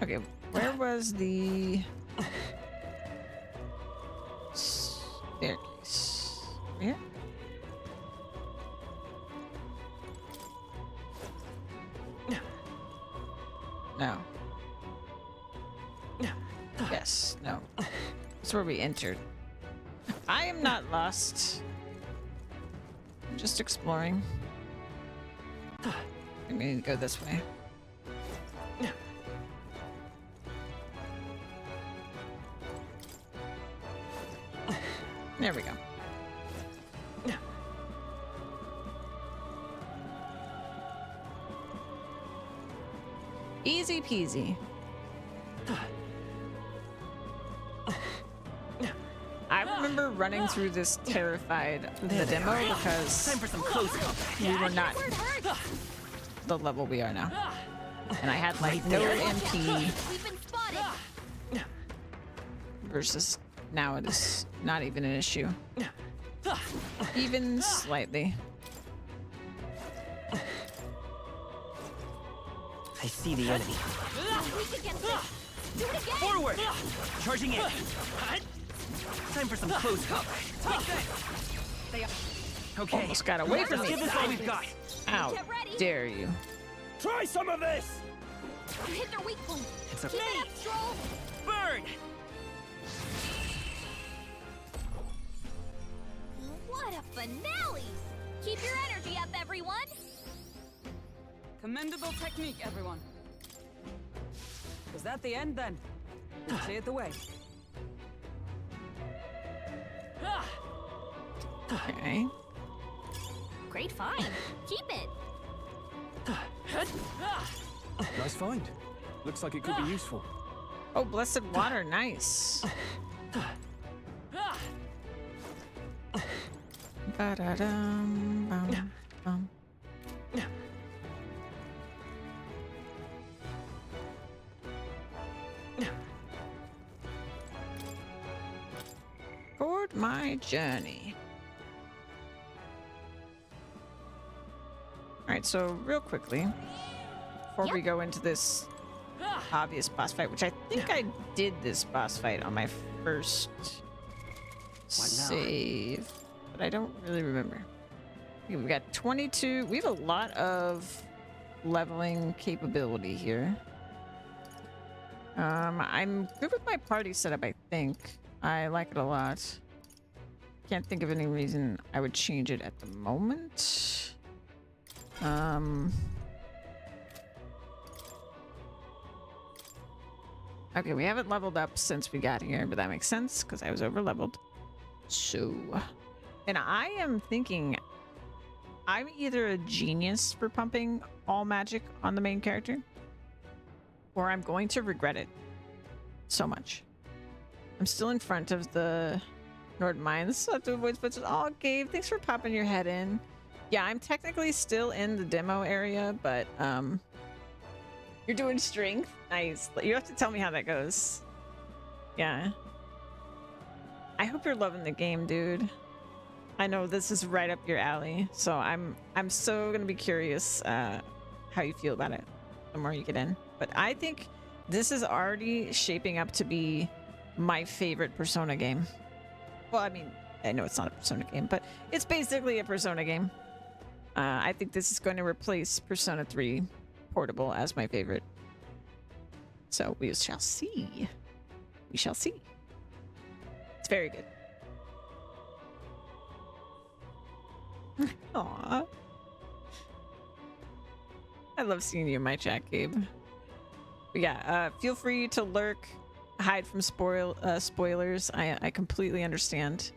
Okay, where was the staircase? Here? No. Yes, no. That's where we entered. I am not lost. I'm just exploring. I'm going to go this way. There we go. Easy peasy. I remember running through this terrified the demo because Time for some close combat. we were not the level we are now. And I had like no MP We've been spotted. versus now it is not even an issue. Even slightly. I see the enemy. Weak against this. Do it again. Forward! Charging in. Time for some close combat. Okay. Almost got away from Let's me. give this all we've got. How Get ready. dare you? Try some of this! You hit their weak point. It's a Keep it up, Stroll. burn! What a finale! Keep your energy up, everyone. Commendable technique, everyone. Was that the end then? We'll cleared the way. Okay. Great find. Keep it. Nice find. Looks like it could be useful. Oh, blessed water, nice. Ba-da-dum, bum, bum. Toward my journey. Alright, so real quickly, before we go into this obvious boss fight, which I think I did this boss fight on my first save, but I don't really remember. Okay, we've got 22. We have a lot of leveling capability here. I'm good with my party setup, I think. I like it a lot. Can't think of any reason I would change it at the moment. Okay, we haven't leveled up since we got here, but that makes sense because I was over leveled. So, and I am thinking I'm either a genius for pumping all magic on the main character, or I'm going to regret it so much. I'm still in front of the Nord Mines. So I have to avoid switches. Oh, Gabe, thanks for popping your head in. Yeah, I'm technically still in the demo area, but you're doing strength. Nice. You have to tell me how that goes. Yeah. I hope you're loving the game, dude. I know this is right up your alley, so I'm so gonna be curious how you feel about it the more you get in. But I think this is already shaping up to be my favorite Persona game. Well, I mean, I know it's not a Persona game, but it's basically a Persona game. I think this is going to replace Persona 3 Portable as my favorite. So we shall see. We shall see. It's very good. Aww. I love seeing you in my chat, Gabe. But yeah, feel free to lurk, hide from spoilers. I completely understand.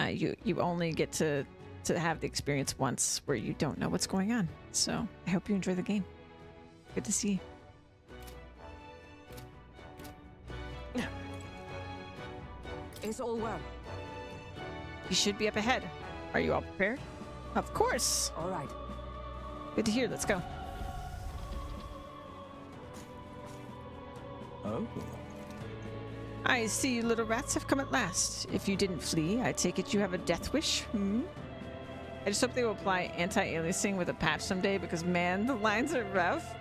You only get to have the experience once where you don't know what's going on. So I hope you enjoy the game. Good to see you. It's all well. You should be up ahead. Are you all prepared? Of course. All right. Good to hear. Let's go. Oh. I see you little rats have come at last. If you didn't flee, I take it you have a death wish? I just hope they will apply anti-aliasing with a patch someday because, man, the lines are rough.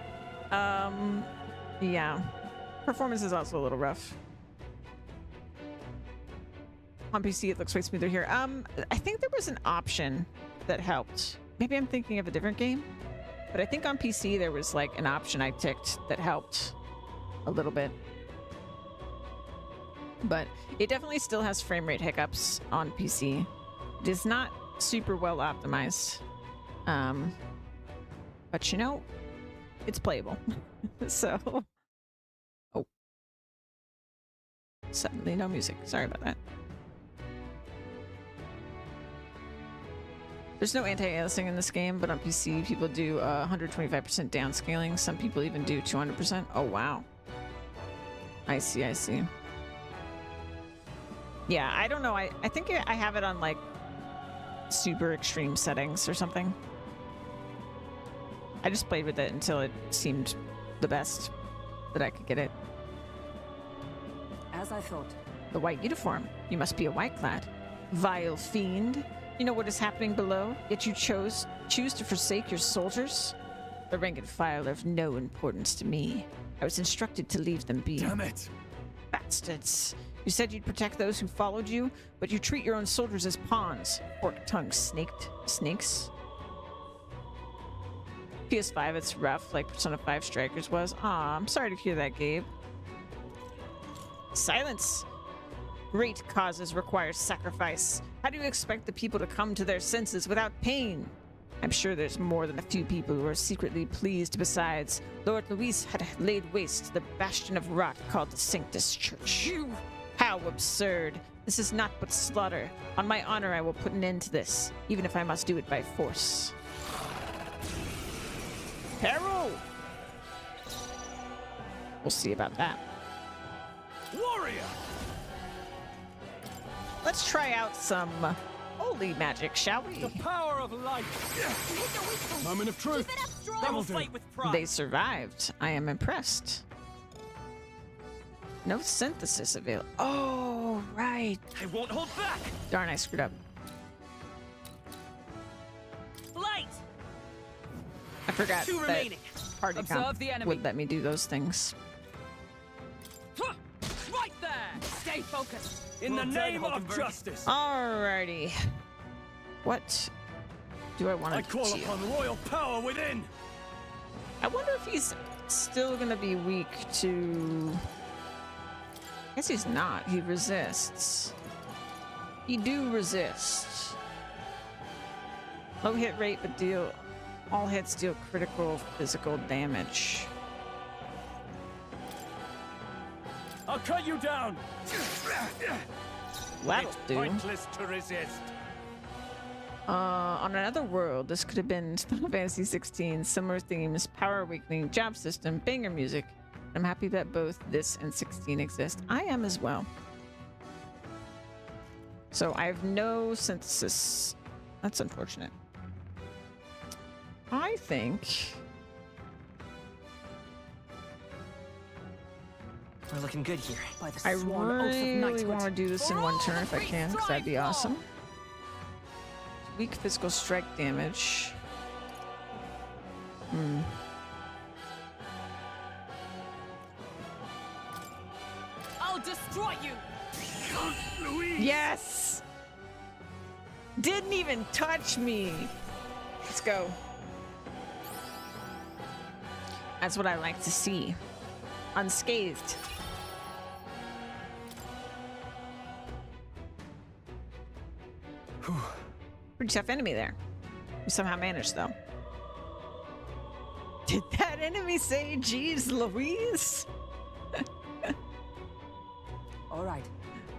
Yeah. Performance is also a little rough. On PC, it looks way smoother here. I think there was an option that helped. Maybe I'm thinking of a different game, but I think on PC there was like an option I ticked that helped a little bit. But it definitely still has frame rate hiccups on PC. It is not super well optimized. But you know, it's playable. So, oh, suddenly no music. Sorry about that. There's no anti-aliasing in this game, but on PC, people do 125% downscaling. Some people even do 200%. Oh, wow. I see, I see. Yeah, I don't know. I think I have it on, like, super extreme settings or something. I just played with it until it seemed the best that I could get it. As I thought. The white uniform. You must be a white-clad. Vile fiend. You know what is happening below, yet you choose to forsake your soldiers? The rank and file are of no importance to me. I was instructed to leave them be. Damn it! Bastards. You said you'd protect those who followed you, but you treat your own soldiers as pawns. Fork-tongued snakes. PS5, it's rough, like Persona 5 Strikers was. Aw, I'm sorry to hear that, Gabe. Silence! Great causes require sacrifice. How do you expect the people to come to their senses without pain? I'm sure there's more than a few people who are secretly pleased. Besides, Lord Luis had laid waste the bastion of rot called the Sanctus Church. How absurd. This is not but slaughter. On my honor, I will put an end to this, even if I must do it by force. Peril! We'll see about that. Warrior! Let's try out some holy magic, shall we? The power of light! Moment of truth! They will fight with pride. They survived. I am impressed. No synthesis available. Oh, right. I won't hold back! Darn, I screwed up. Light! I forgot Two that remaining. party Observe comp the enemy. would let me do those things. Right there! Stay focused! In the name of justice! Alrighty. What do I want to I call do? upon royal power within! I wonder if he's still gonna be weak to... I guess he's not. He resists. He do resist. Low hit rate, but all hits deal critical physical damage. I'll cut you down! That'll It's do. pointless to resist. On another world, this could have been Final Fantasy 16, similar themes, power awakening, job system, banger music. I'm happy that both this and 16 exist. I am as well. So I have no synthesis. That's unfortunate. I think... We're looking good here. By the I sworn oath of really knighthood. want to do this in one turn if I can, because that'd be awesome. Weak physical strike damage. I'll destroy you! Yes! Didn't even touch me. Let's go. That's what I like to see. Unscathed. Pretty tough enemy there. We somehow managed, though. Did that enemy say, "Geez, Louise"? All right.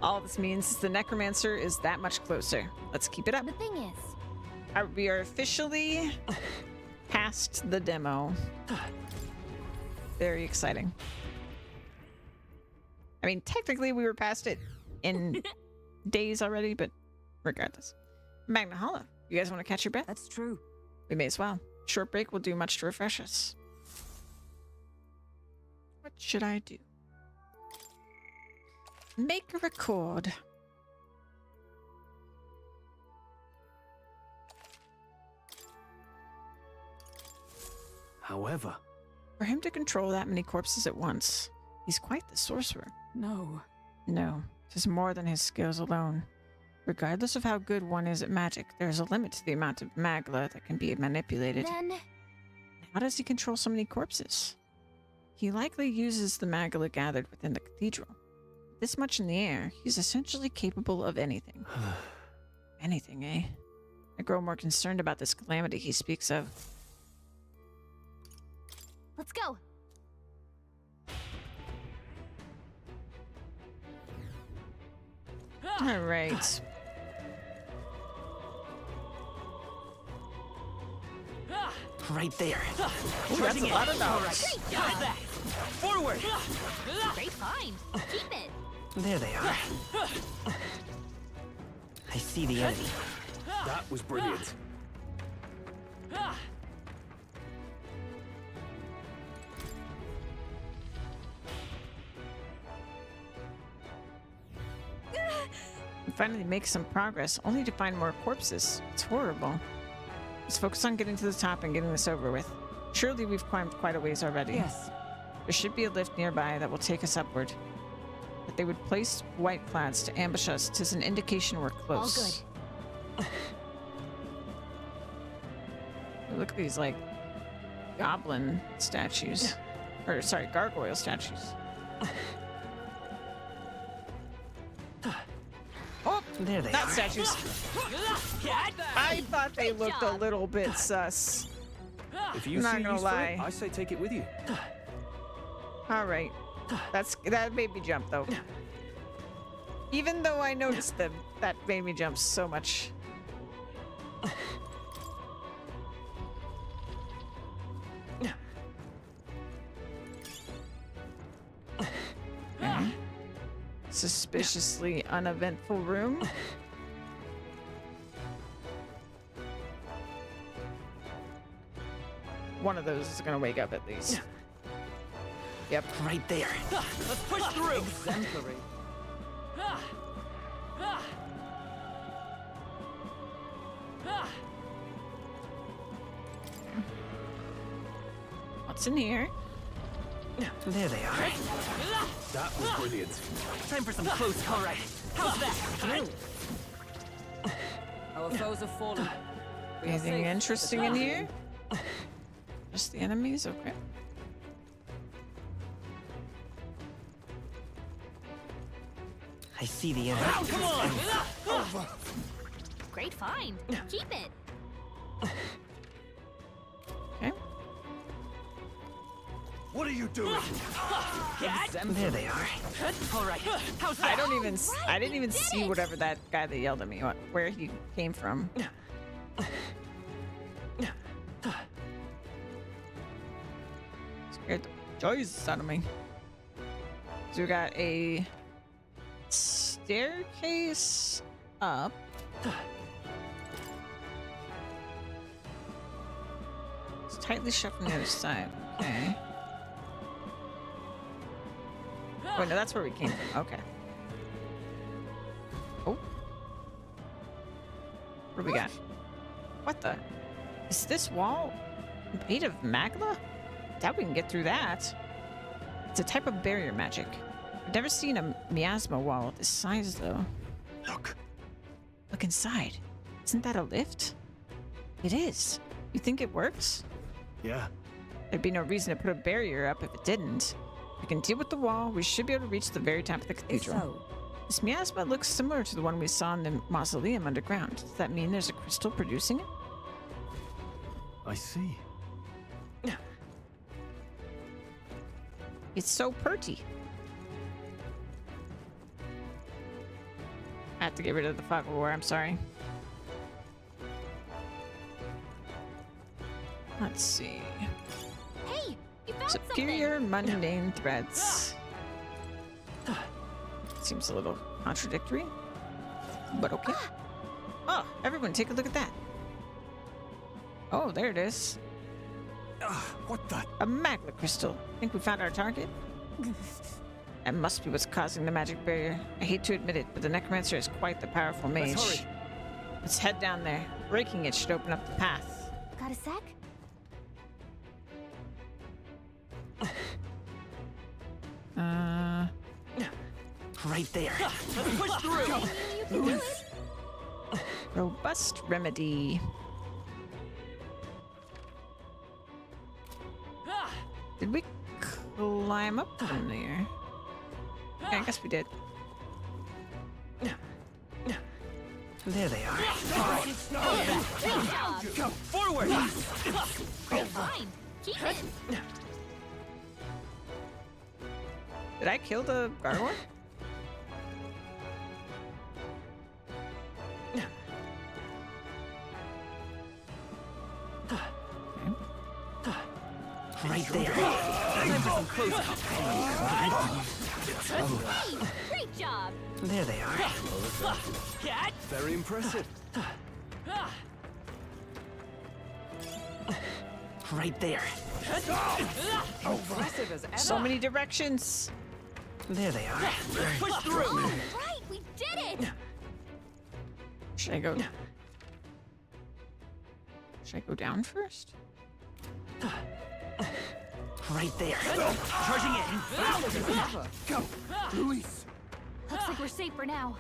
All this means is the necromancer is that much closer. Let's keep it up. The thing is, We are officially past the demo. Very exciting. I mean, technically we were past it in days already, but regardless. Magna Hollow. You guys want to catch your breath? That's true. We may as well. Short break will do much to refresh us. What should I do? Make a record. However, For him to control that many corpses at once, he's quite the sorcerer. No. No, 'tis more than his skills alone. Regardless of how good one is at magic, there is a limit to the amount of magla that can be manipulated. then How does he control so many corpses? He likely uses the magla gathered within the cathedral. This much in the air, he's essentially capable of anything. Anything, eh? I grow more concerned about this calamity he speaks of. let's go. All right. Right there. Ooh, that's a lot of dogs. Great How's job. that? Forward! Great find. Keep it. There they are. I see the enemy. That was brilliant. We finally make some progress, only to find more corpses. It's horrible. Let's focus on getting to the top and getting this over with. Surely we've climbed quite a ways already. Yes. There should be a lift nearby that will take us upward. That they would place white clouds to ambush us, 'tis an indication we're close. All Look at these, like, goblin statues. Or, sorry, gargoyle statues. Oh, There they not are. statues. I thought they Great looked a job. little bit sus. If you Not see gonna use for it, lie. I say take it with you. All right. That made me jump, though. Even though I noticed them, that made me jump so much. Okay. Suspiciously uneventful room. One of those is gonna wake up at least. Yep. Right there. Let's push through. Exemplary. What's in here? There they are. That was brilliant. Time for some close call. All right. How's that? Our foes have fallen. We are Anything safe. interesting in here? Just the enemies? Okay. I see the enemy. Come on! Great find. Keep it. Okay. What are you doing? There they are. All right. How's that? I didn't even see whatever that guy that yelled at me, where he came from. Scared the joys out of me. So we got a staircase up. It's tightly shut from the other side. Okay. Wait, no, that's where we came from. Okay. Oh. What do we got? What the? Is this wall made of magma? Doubt we can get through that. It's a type of barrier magic. I've never seen a miasma wall this size, though. Look. Look inside. Isn't that a lift? It is. You think it works? Yeah. There'd be no reason to put a barrier up if it didn't. We can deal with the wall. We should be able to reach the very top of the If cathedral. so, This miasma looks similar to the one we saw in the mausoleum underground. Does that mean there's a crystal producing it? I see. It's so pretty. I have to get rid of the fog of war, I'm sorry. Let's see. Hey, you found Superior mundane threads. Seems a little contradictory, but okay. Oh, everyone take a look at that. Oh, there it is. What the? A magma crystal. Think we found our target? That must be what's causing the magic barrier. I hate to admit it, but the necromancer is quite the powerful mage. Let's hurry. Let's head down there. Breaking it should open up the path. Got a sec? Right there. Let's push through. You can do it. Robust remedy. Did we climb up from there? Yeah, I guess we did. There they are. Great job. Forward! Great find. Keep it. Did I kill the gargoyle? Okay. close up. Hey, great job. There they are. Very impressive. Right there. Impressive as ever. So many directions. There they are. Push through. All right, we did it. Should I go? Should I go down first? Right there. Charging in. Go, Luis. Looks like we're safe for now.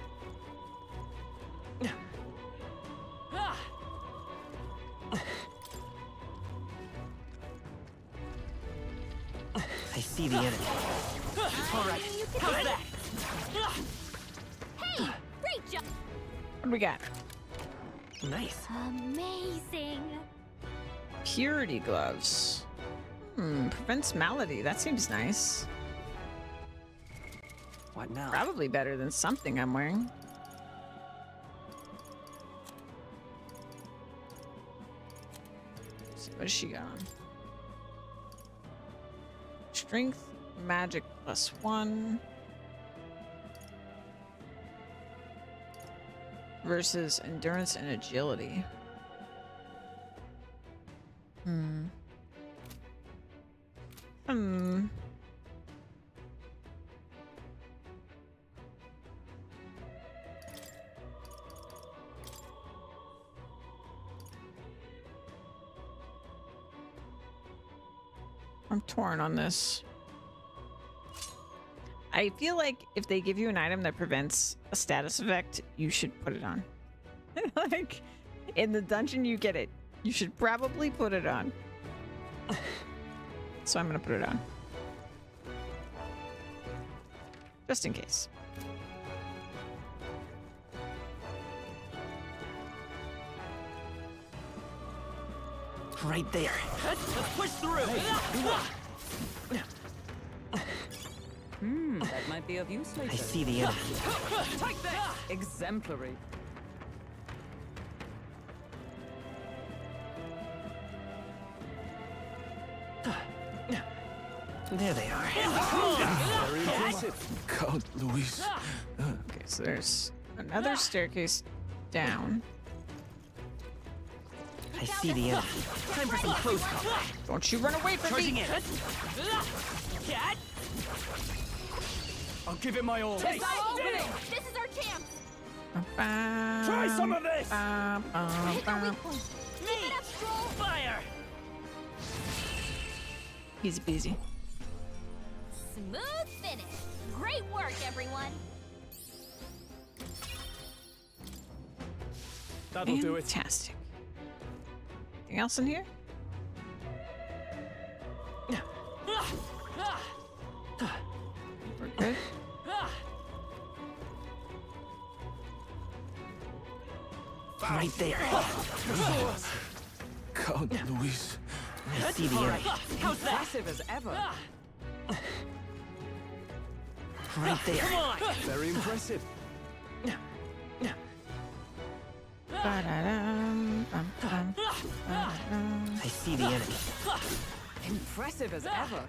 I see the enemy. All right. How's that? Hey, great job. What do we got? Nice. Amazing. Purity gloves. Prevents malady. That seems nice. What now? Probably better than something I'm wearing. Let's see, what does she got on? Strength, magic +1. Versus endurance and agility. I'm torn on this. I feel like if they give you an item that prevents a status effect, you should put it on. Like, in the dungeon you get it. You should probably put it on. So I'm gonna put it on. Just in case. Right there. Let's push through. That might be of use later. I see the enemy. Take that! Exemplary. There they are. Very impressive. God, Luis. Okay, so there's another staircase down. I see the enemy. Time for some close combat. Don't you run away from Charging me! in. I'll give it my all. This is our chance. Try some of this. Hit our weak point. Keep it up, Stroll. Fire! Easy peasy. Smooth finish. Great work, everyone. That'll do it. Fantastic. Anything else in here? We're good. Right there. God, Luis. I see the enemy. How's that? Impressive as ever. Right there. Very impressive. Ba-da-dum, bum, bum, ba-da-dum. I see the enemy. Impressive as ever.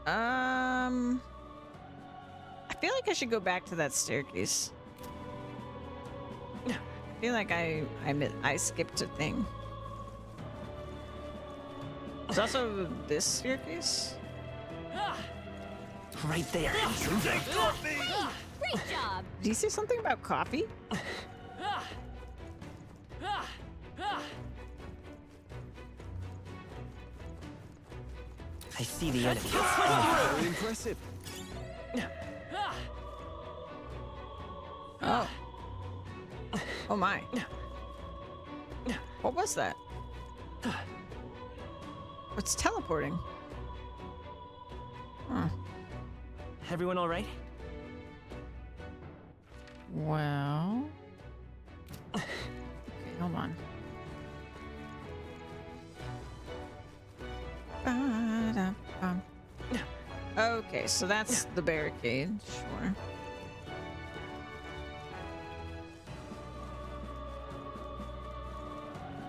I feel like I should go back to that staircase. I feel like I skipped a thing. There's also this staircase. Right there. Hey, great job. Did you say something about coffee? I see the enemy. Very impressive. Oh. Oh my. What was that? It's teleporting. Huh. Everyone all right? Well. Okay, hold on. Ba-da-bum. Okay, so that's the barricade, sure.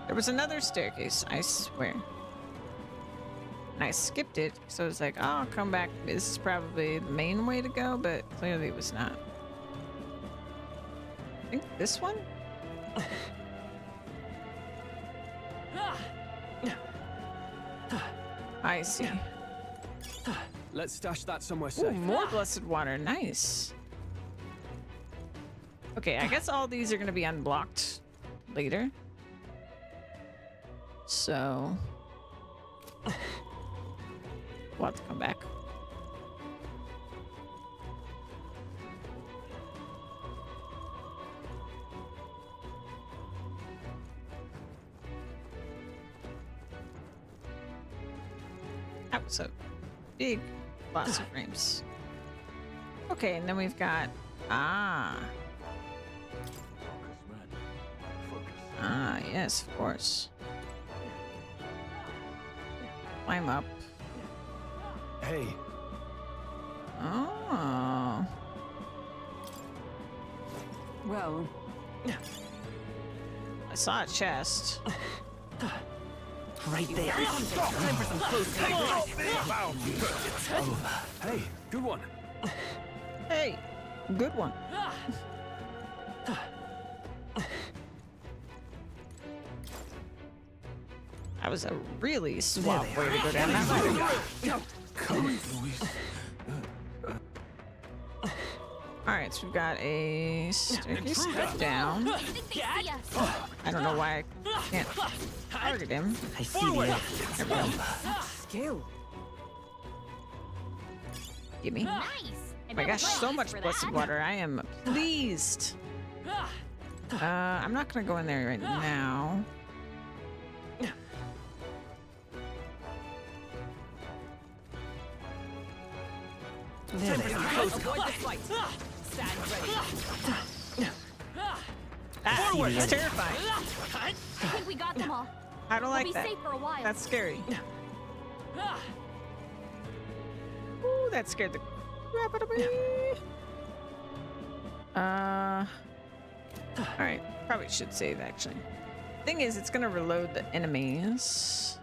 There was another staircase, I swear. And I skipped it, so I was like, oh, I'll come back. This is probably the main way to go, but clearly it was not. I think this one? I see. Let's stash that somewhere Ooh, safe. more blessed water. Nice. Okay, I guess all these are going to be unblocked later. So... we'll have to come back. That was a big lots of frames. Okay, and then we've got yes, of course. Climb up. Hey. Oh. Well, I saw a chest. Right there. Time for some close Hey, good one. Hey, good one. That was a really swap way to go down that ladder. Alright, so we've got a staircase step down. I don't know why I can't target him. I see the There we go. skill. Gimme. Nice. Oh my gosh, so much blessed water. I am pleased. I'm not gonna go in there right now. Time for some close Avoid the fight. Stand ready. That's terrifying. I think we got them all. I don't like we'll be that. safe for a while. That's scary. Ooh, that scared the crap out of me. Alright, probably should save actually. Thing is, it's gonna reload the enemies.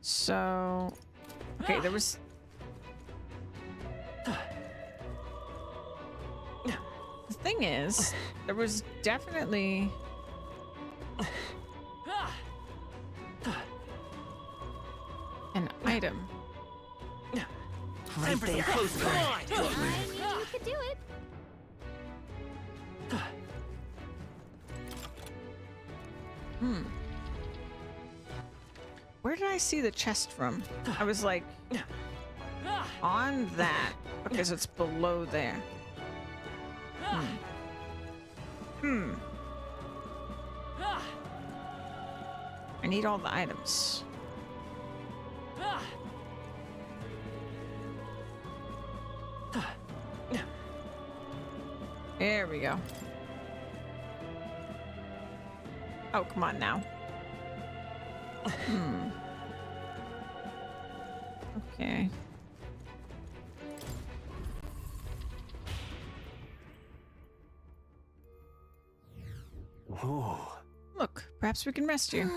So, okay, there was. The thing is, there was definitely. An item. Time for some close I knew you could do it. Where did I see the chest from? I was like, on that. Okay, so it's below there. I need all the items. There we go. Oh, come on now. Okay. Whoa. Look, perhaps we can rest here.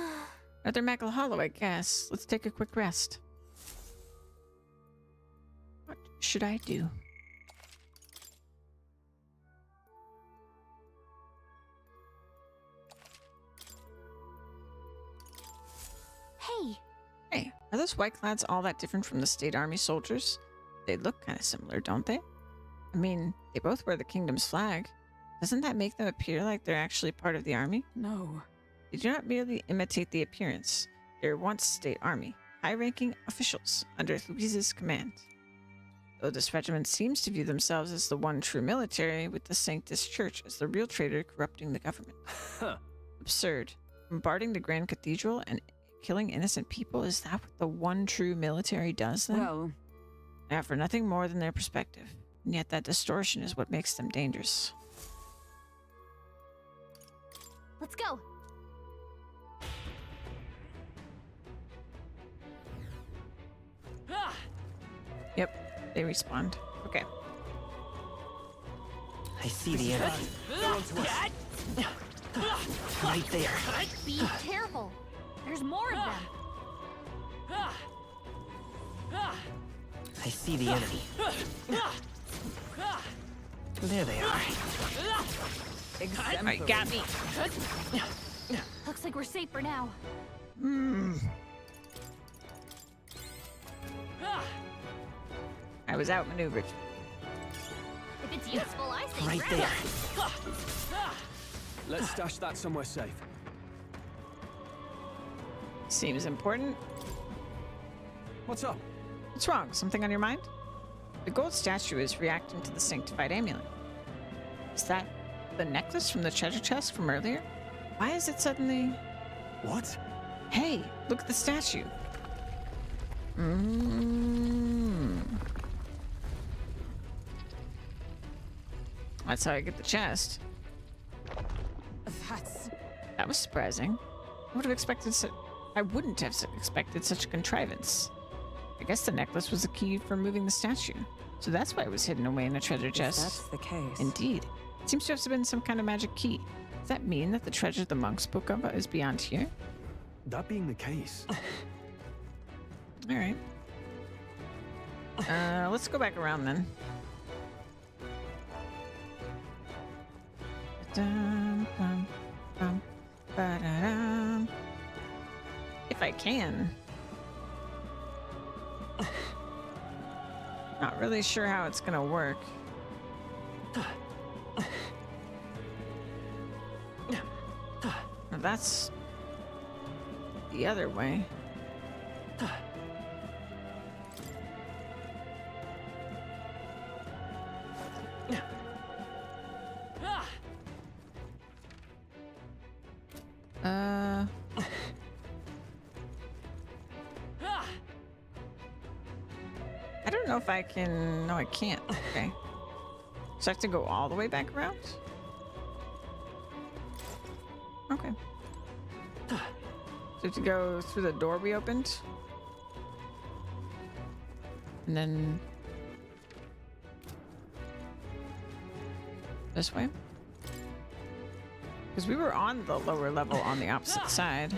Another Mackle Hollow, I guess. Let's take a quick rest. What should I do? Hey, Hey, are those Whiteclads all that different from the State Army soldiers? They look kind of similar, don't they? I mean, they both wear the kingdom's flag. Doesn't that make them appear like they're actually part of the army? No. They do not merely imitate the appearance. They were once State Army, high-ranking officials under Louise's command. Though this regiment seems to view themselves as the one true military, with the Sanctus Church as the real traitor corrupting the government. Absurd. Bombarding the Grand Cathedral and killing innocent people, is that what the one true military does then? Well, They offer nothing more than their perspective, and yet that distortion is what makes them dangerous. let's go. Yep, they respond. Okay. I see the enemy. Right there. Be careful. There's more of them. I see the enemy. There they are. Alright, got me. Looks like we're safe for now. I was outmaneuvered. If it's useful, I say Right grab there. it. Let's stash that somewhere safe. Seems important. What's up? What's wrong? Something on your mind? The gold statue is reacting to the sanctified amulet. Is that the necklace from the treasure chest from earlier? Why is it suddenly... What? Hey, look at the statue. That's how I get the chest. That was surprising. I would have expected I wouldn't have expected such a contrivance. I guess the necklace was the key for moving the statue. So that's why it was hidden away in the treasure chest. That's the case. Indeed. It seems to have been some kind of magic key. Does that mean that the treasure the monk spoke of is beyond here? That being the case, All right. Let's go back around then. Dum, bum, bum, ba-da-dum. If I can. Not really sure how it's gonna work. Now that's the other way. I don't know if I can... No, I can't. Okay. So I have to go all the way back around? Okay. So I have to go through the door we opened? And then... this way? Because we were on the lower level on the opposite side.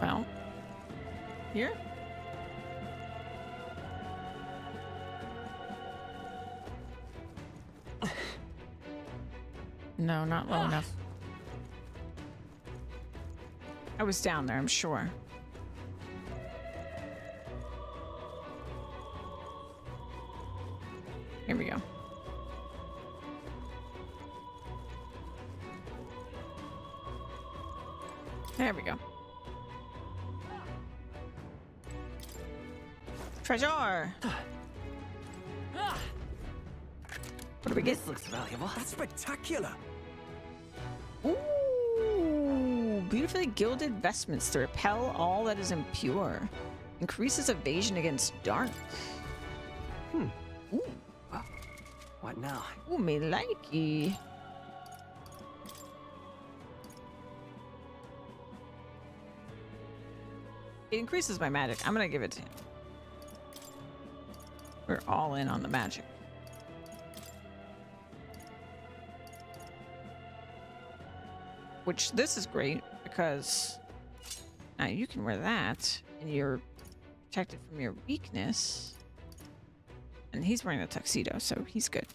Well, here? No, not low enough. I was down there, I'm sure. Here we go. There we go. Treasure! What do we get? This looks valuable. That's spectacular. Ooh, beautifully gilded vestments to repel all that is impure. Increases evasion against dark. Ooh. What now? Ooh, me likey. It increases my magic. I'm gonna give it to him. We're all in on the magic. Which this is great because now you can wear that and you're protected from your weakness. And he's wearing a tuxedo, so he's good.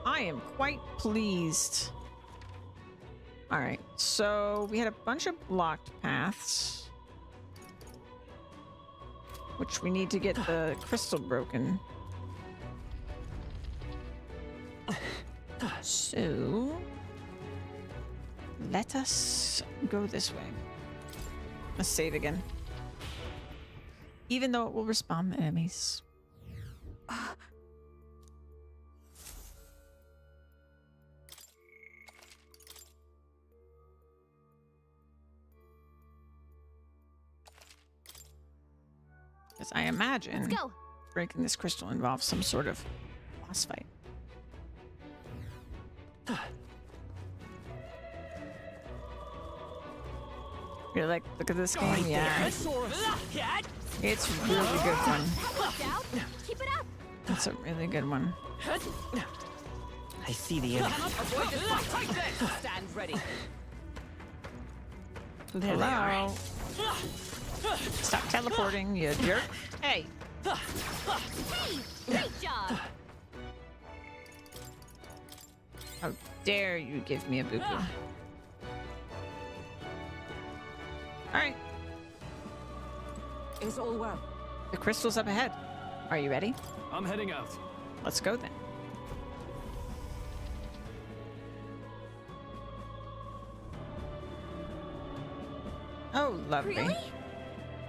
I am quite pleased. All right, so we had a bunch of blocked paths, which we need to get the crystal broken. So let us go this way. Let's save again. Even though it will respawn the enemies. Because I imagine Let's go. breaking this crystal involves some sort of boss fight. You're like, look at this game? Yeah. It's a really good one. Watch out. Keep it up. It's a really good one. I see the enemy. Stand ready. Hello. Stop teleporting, you jerk. Hey. Hey, great job. How dare you give me a boo-boo. Alright. Is all well? The crystal's up ahead. Are you ready? I'm heading out. Let's go then. Oh, lovely. Really?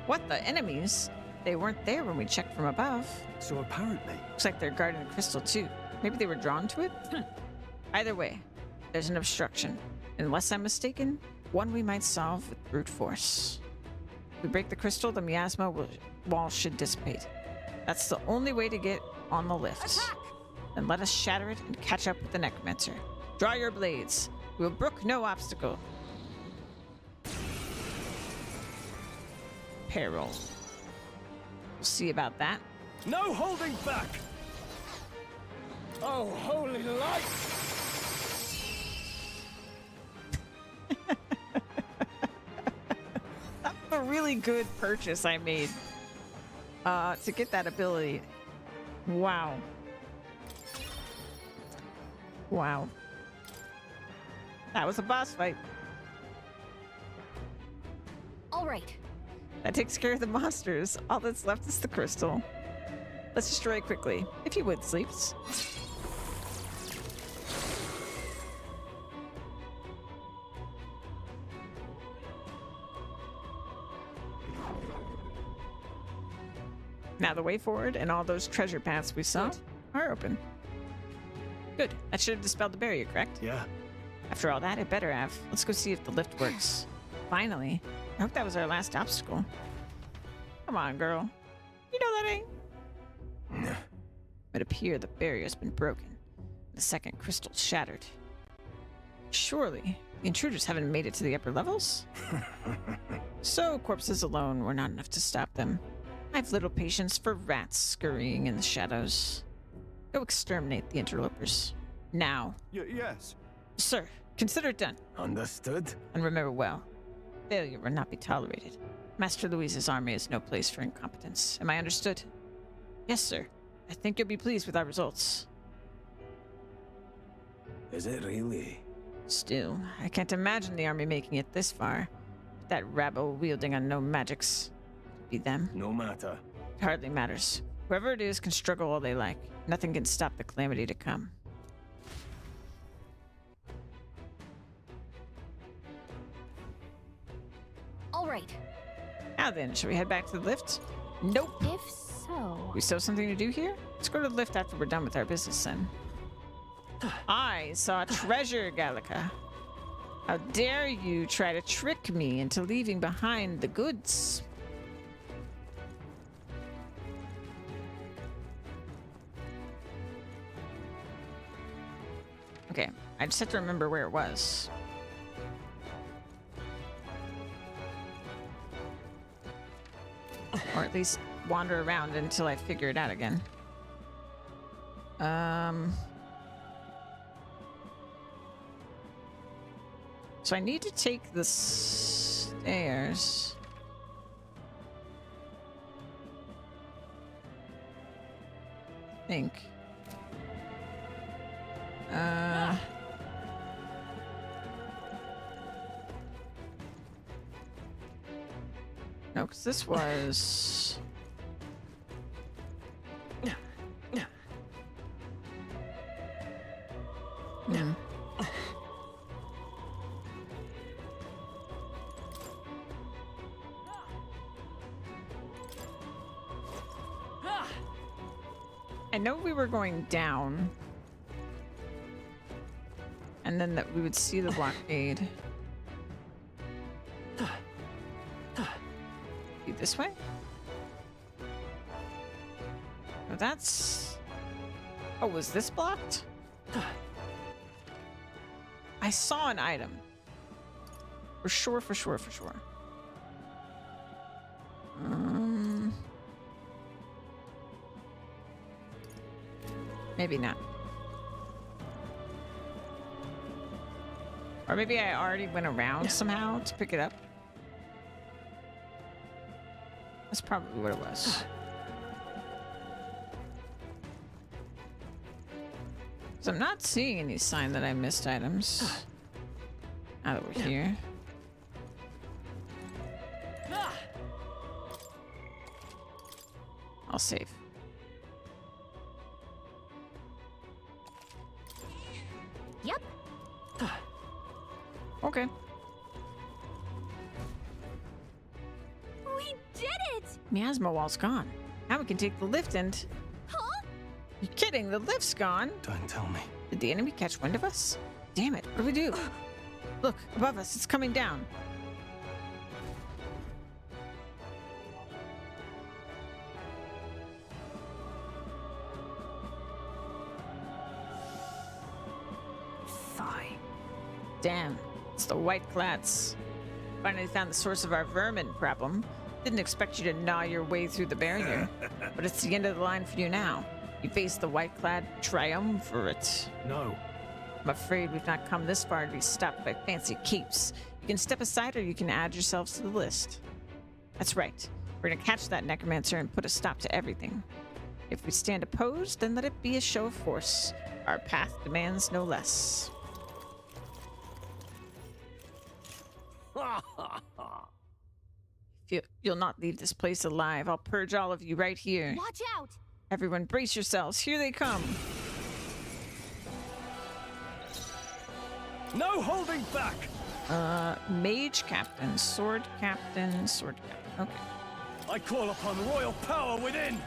What, the enemies? They weren't there when we checked from above. So apparently... Looks like they're guarding the crystal too. Maybe they were drawn to it? Either way, there's an obstruction. Unless I'm mistaken, one we might solve with brute force. If we break the crystal, the miasma wall should dissipate. That's the only way to get on the lift. Attack! Then let us shatter it and catch up with the necromancer. Draw your blades. We will brook no obstacle. Peril. We'll see about that. No holding back! Oh, holy light! That's a really good purchase I made. To get that ability. Wow. Wow. That was a boss fight. All right. That takes care of the monsters. All that's left is the crystal. Let's destroy it quickly. If you would, Sleeps. Now the way forward and all those treasure paths we saw are open. Good. That should have dispelled the barrier, correct? Yeah. After all that, it better have. Let's go see if the lift works. Finally. I hope that was our last obstacle. Come on, girl. You know that ain't. It appears the barrier's been broken. The second crystal shattered. Surely, the intruders haven't made it to the upper levels? So, corpses alone were not enough to stop them. I have little patience for rats scurrying in the shadows. Go exterminate the interlopers. Now. Yes. Sir, consider it done. Understood. And remember well, failure will not be tolerated. Master Louise's army is no place for incompetence. Am I understood? Yes, sir. I think you'll be pleased with our results. Is it really? Still, I can't imagine the army making it this far. That rabble wielding unknown magics. Could be them. No matter. It hardly matters. Whoever it is can struggle all they like. Nothing can stop the calamity to come. All right. Now then, shall we head back to the lift? Nope. If so. We still have something to do here? Let's go to the lift after we're done with our business then. I saw treasure, Gallica. How dare you try to trick me into leaving behind the goods? Okay, I just have to remember where it was. Or at least wander around until I figure it out again. So I need to take the stairs. I think. No, because this was... Hmm. I know we were going down. And then that we would see the blockade. Be this way? That's... Oh, was this blocked? I saw an item. For sure, for sure, for sure. Maybe not. Or maybe I already went around somehow to pick it up. That's probably what it was. So I'm not seeing any sign that I missed items. Now that we're here. I'll save. Yep. Okay. We did it! Miasma wall's gone. Now we can take the lift and... Huh? You're kidding, the lift's gone. Don't tell me. Did the enemy catch wind of us? Damn it, what do we do? Look, above us, it's coming down. Fine. Damn, it's the white clads. Finally found the source of our vermin problem. Didn't expect you to gnaw your way through the barrier, but it's the end of the line for you now. You face the white clad triumvirate. No. I'm afraid we've not come this far to be stopped by fancy keeps. You can step aside or you can add yourselves to the list. That's right. We're gonna catch that necromancer and put a stop to everything. If we stand opposed, then let it be a show of force. Our path demands no less. You'll not leave this place alive. I'll purge all of you right here. Watch out! Everyone brace yourselves. Here they come. No holding back! Mage captain, sword captain, sword captain. Okay. I call upon royal power within!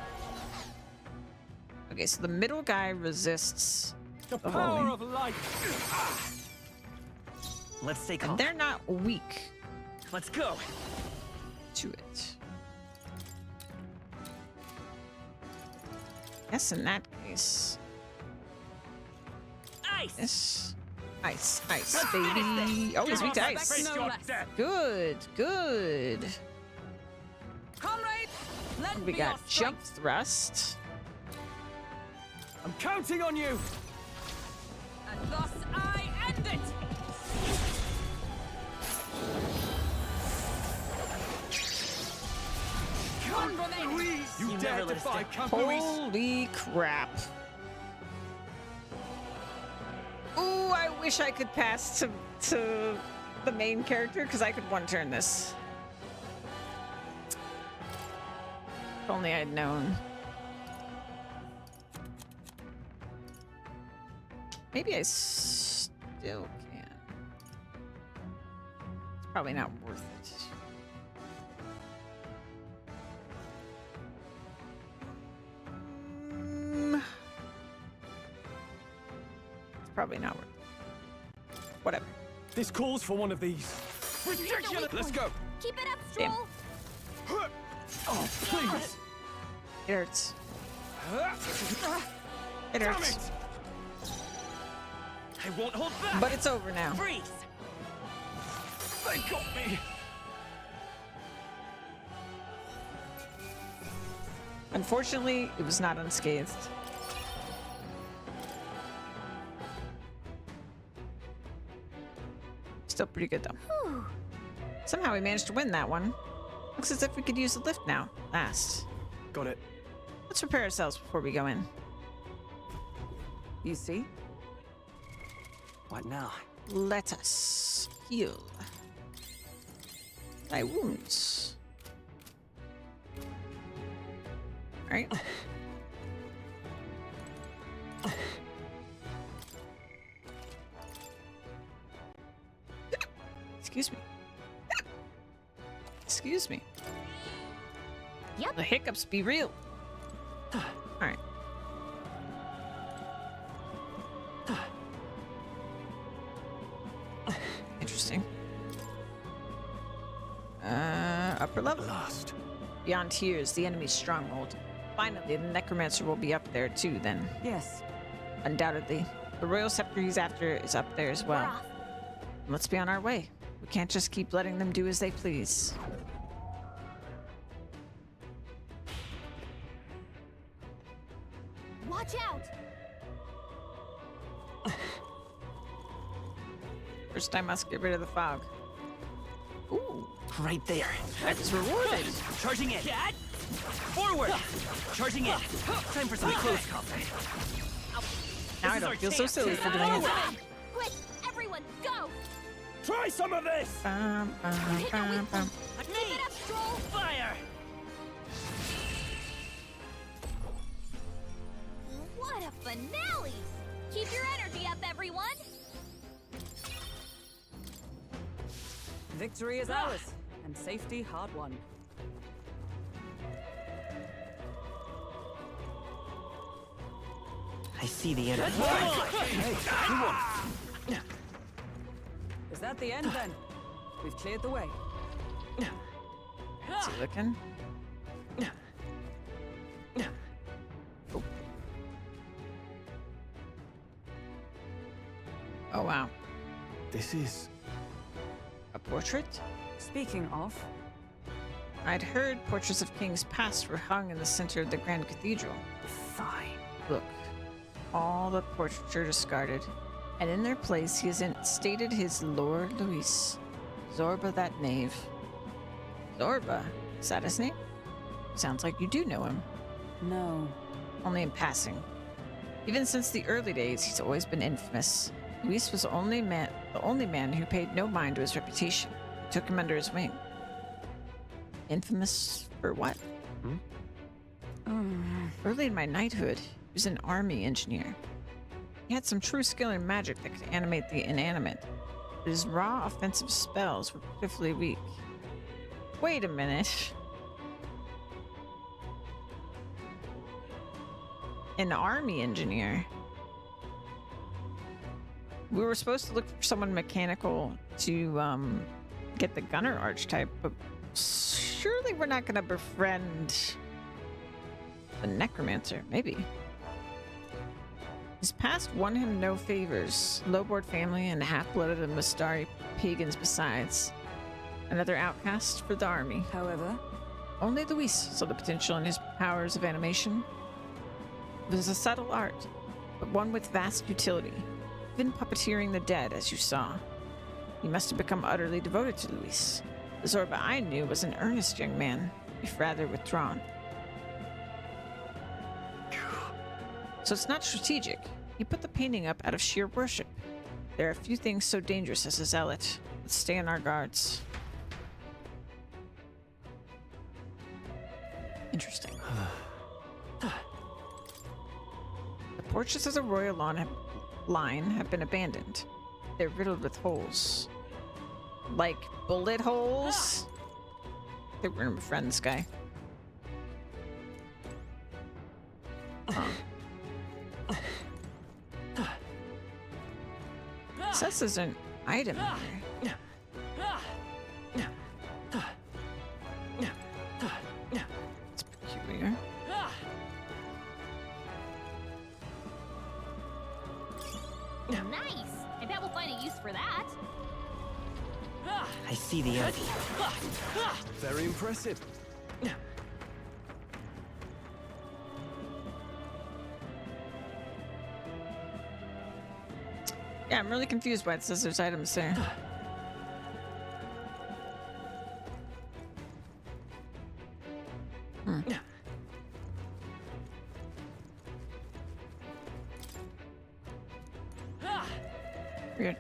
Okay, so the middle guy resists The the power holy. of light! Let's stay And calm. they're not weak Let's go. to it. Yes, in that case. Ice. Yes. Ice, ice, baby. Oh, he's weak to ice. Face your death! Good, good. Comrade, lend We me your got jump strength. thrust. I'm counting on you! And thus I end it. One remains. You You dare never let us defy down. Count Louis! Holy crap. Ooh, I wish I could pass to the main character because I could one turn this. If only I'd known. Maybe I still can. It's probably not worth it. It's probably not worth it. Whatever. This calls for one of these. Ridiculous! Let's go! Keep it up, Damn. Stroll! Oh, please! It hurts. It Damn hurts. it! I won't hold back. But it's over now. Freeze. They got me! Unfortunately, it was not unscathed. Still pretty good though. Somehow we managed to win that one. Looks as if we could use the lift now. Last. Got it. Let's prepare ourselves before we go in. You see? What now? Let us heal thy wounds. Alright. Excuse me. Excuse me. Yep. The hiccups be real. Alright. Interesting. Upper level. Last. Beyond here is the enemy's stronghold. Finally, the necromancer will be up there too then. Yes. Undoubtedly. The royal scepter he's after is up there as We're well. off. Let's be on our way. We can't just keep letting them do as they please. Watch out! First, I must get rid of the fog. Ooh, Right there. that's rewarded. Charging in. Forward. Charging in. Time for some close combat. Now I is our don't feel so chance. silly for doing it. Quick, everyone, go! Try some of this! Bum, bum, Hit the weak bum, bum. point. Keep it up, Stroll! Fire. What a finale! Keep your energy up, everyone! Victory is ours, and safety hard won. I see the enemy. Is that the end then? We've cleared the way. Fancy looking. Oh wow. This is... A portrait? Speaking of, I'd heard portraits of kings past were hung in the center of the Grand Cathedral. Fine. Look, all the portraiture discarded, and in their place he has instated his Lord Luis. Zorba that knave. Zorba? Is that his name? Sounds like you do know him. no. Only in passing. Even since the early days, he's always been infamous. Luis was the only man who paid no mind to his reputation. He took him under his wing. Infamous for what? Early in my knighthood, he was an army engineer. He had some true skill in magic that could animate the inanimate, but his raw offensive spells were pitifully weak. Wait a minute. An army engineer? We were supposed to look for someone mechanical to get the gunner archetype, but surely we're not going to befriend the necromancer. Maybe. His past won him no favors. Low-born family and half-blooded and Mustari pagans besides. Another outcast for the army. However, Only Luis saw the potential in his powers of animation. It was a subtle art, but one with vast utility. Even puppeteering the dead, as you saw. He must have become utterly devoted to Luis. The Zorba I knew was an earnest young man, if rather withdrawn. So it's not strategic. He put the painting up out of sheer worship. There are few things so dangerous as a zealot. Let's stay on our guards. Interesting. The portraits of the royal line have been abandoned. They're riddled with holes. Like bullet holes? I think we're gonna befriend this guy. It says there's an item here. It's peculiar. Nice! I bet we'll find a use for that. I see the enemy. Very impressive. Yeah, I'm really confused why it says there's items there. Weird.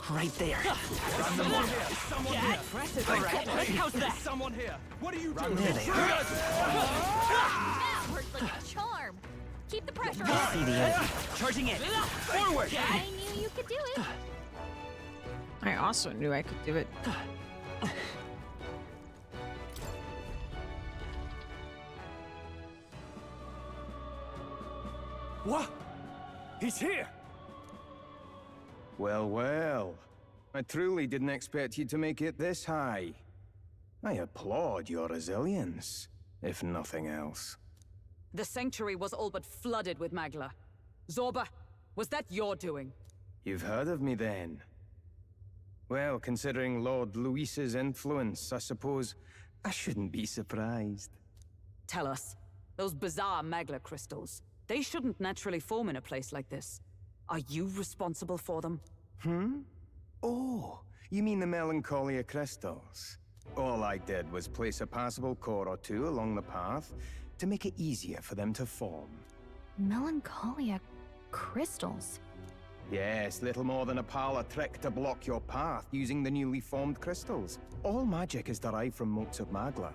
Right there. Someone here! Someone here! Impressive, all right. How's that? Someone here! What are you doing? There they are. That worked like a charm. Keep the pressure I on. see the enemy. Charging in. Forward. I knew you could do it. I also knew I could do it. What? He's here! Well, well. I truly didn't expect you to make it this high. I applaud your resilience, if nothing else. The sanctuary was all but flooded with Magla. Zorba, was that your doing? You've heard of me then? Well, considering Lord Luis's influence, I suppose I shouldn't be surprised. Tell us, those bizarre Magla crystals, they shouldn't naturally form in a place like this. Are you responsible for them? Oh, you mean the Melancholia crystals? All I did was place a passable core or two along the path to make it easier for them to form. Melancholia crystals? Yes, little more than a parlor trick to block your path using the newly formed crystals. All magic is derived from motes of Magla.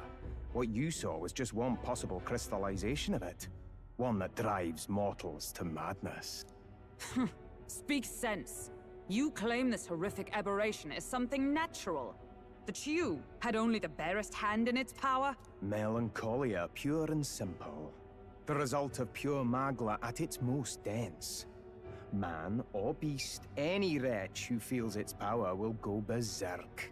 What you saw was just one possible crystallization of it. One that drives mortals to madness. Speak sense. You claim this horrific aberration is something natural. That you had only the barest hand in its power? Melancholia, pure and simple. The result of pure Magla at its most dense. Man or beast, any wretch who feels its power will go berserk.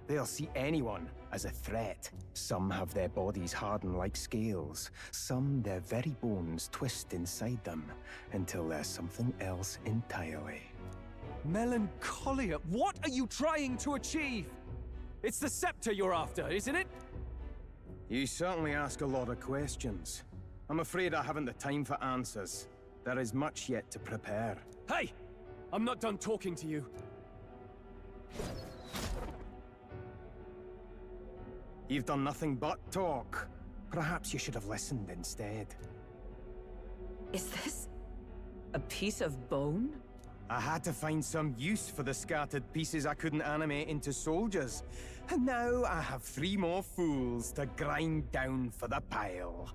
They'll see anyone as a threat. Some have their bodies harden like scales. Some their very bones twist inside them until they're something else entirely. Melancholia? What are you trying to achieve? It's the scepter you're after, isn't it? You certainly ask a lot of questions. I'm afraid I haven't the time for answers. There is much yet to prepare. Hey! I'm not done talking to you. You've done nothing but talk. Perhaps you should have listened instead. Is this a piece of bone? I had to find some use for the scattered pieces I couldn't animate into soldiers. And now I have 3 more fools to grind down for the pile.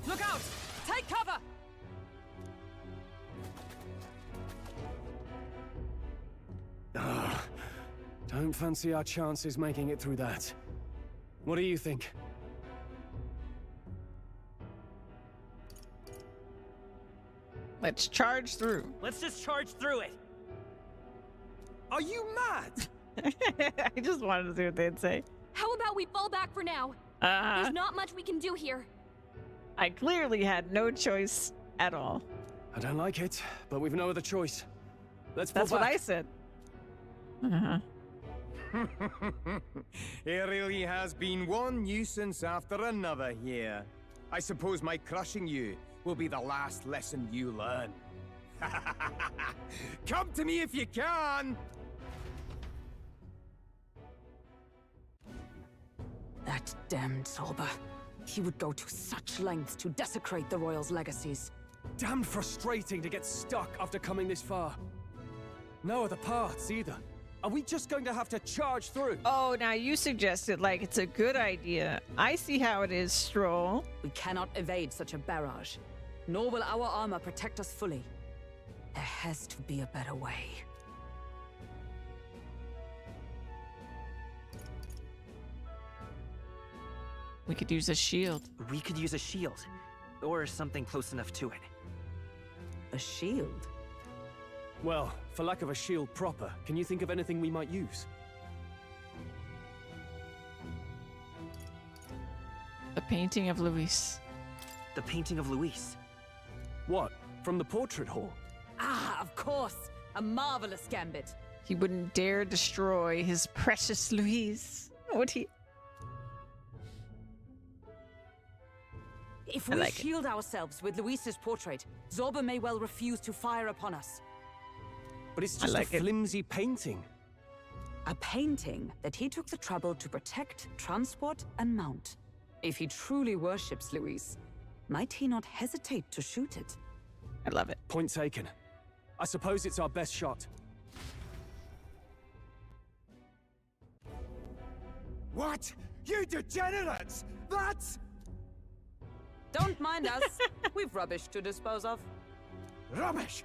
Look out! Take cover! Don't fancy our chances making it through that. What do you think? Let's charge through. Let's just charge through it. Are you mad? I just wanted to see what they'd say. How about we fall back for now? There's not much we can do here. I clearly had no choice at all. I don't like it, but we've no other choice. Let's fall That's what back. I said. It really has been one nuisance after another here. I suppose my crushing you will be the last lesson you learn. Come to me if you can! That damned Zorba. He would go to such lengths to desecrate the Royals' legacies. Damn frustrating to get stuck after coming this far. No other paths either. Are we just going to have to charge through? Oh, now you suggested like it's a good idea. I see how it is, Stroll. We cannot evade such a barrage. Nor will our armor protect us fully. There has to be a better way. We could use a shield. We could use a shield. Or something close enough to it. A shield? Well, for lack of a shield proper, can you think of anything we might use? The painting of Luis. The painting of Luis. What? From the portrait hall? Ah, of course! A marvelous gambit. He wouldn't dare destroy his precious Luis. Would he? If we shield ourselves with Luis's portrait, Zorba may well refuse to fire upon us. But it's just a flimsy painting. A painting that he took the trouble to protect, transport, and mount. If he truly worships Luis, might he not hesitate to shoot it? I love it. Point taken. I suppose it's our best shot. What? You degenerates! That's... Don't mind us. We've rubbish to dispose of. Rubbish!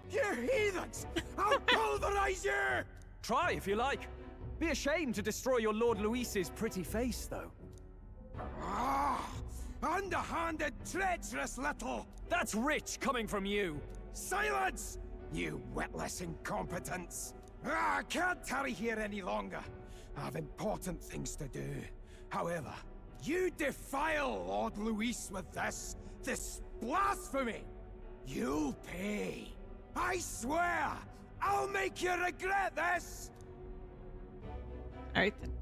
You heathens! I'll pulverize you! Try if you like. Be ashamed to destroy your Lord Luis's pretty face, though. Ah! Underhanded, treacherous little... That's rich coming from you! Silence! You witless incompetence! I can't tarry here any longer. I have important things to do. However, you defile Lord Luis with this blasphemy! You'll pay. I swear! I'll make you regret this! Alright then.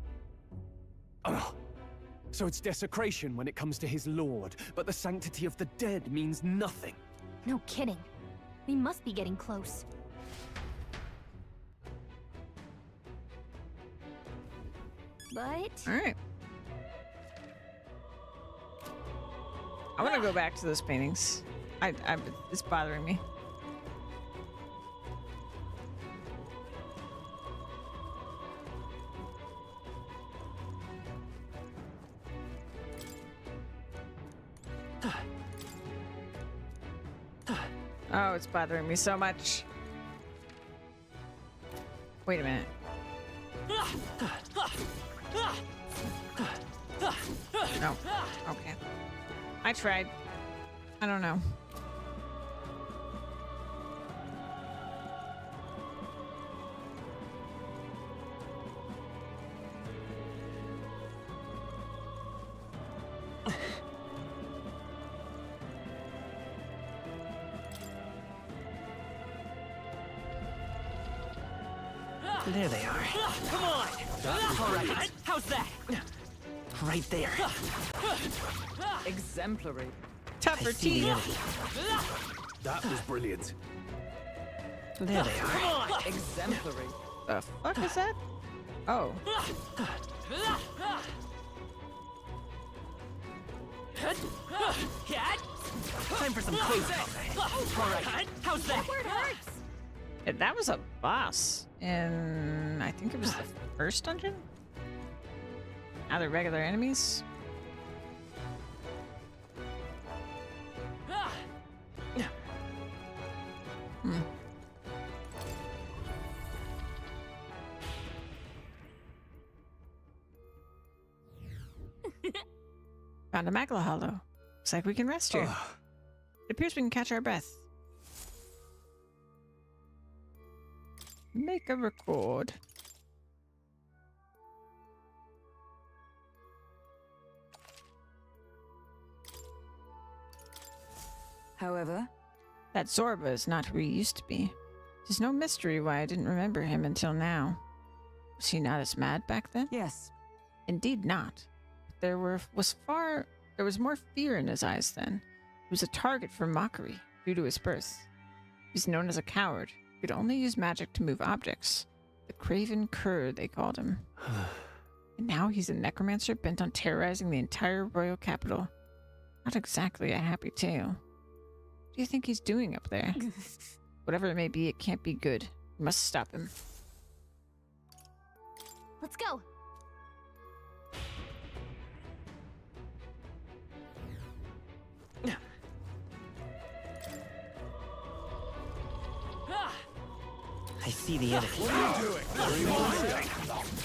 So it's desecration when it comes to his lord, but the sanctity of the dead means nothing. No kidding. We must be getting close. But... Alright. I want to go back to those paintings. It's bothering me. Oh, it's bothering me so much. Wait a minute. No. Okay. I tried. I don't know. There they are. Come on! All right, how's that? Right there. Exemplary. Tougher teeth. That was brilliant. There they are. Come on! Exemplary. The fuck is that? Oh. Time for some close combat. All right, how's that? That was a boss in, I think it was the first dungeon? Now they're regular enemies? Hmm. Found a Magla Hollow. Looks like we can rest here. It appears we can catch our breath. Make a record. However, that Zorba is not who he used to be. There's no mystery why I didn't remember him until now. Was he not as mad back then? Yes. Indeed not. There was more fear in his eyes then. He was a target for mockery due to his birth. He's known as a coward. He could only use magic to move objects. The Craven Cur, they called him. And now he's a necromancer bent on terrorizing the entire royal capital. Not exactly a happy tale. What do you think he's doing up there? Whatever it may be, it can't be good. We must stop him. Let's go. I see the enemy. What are you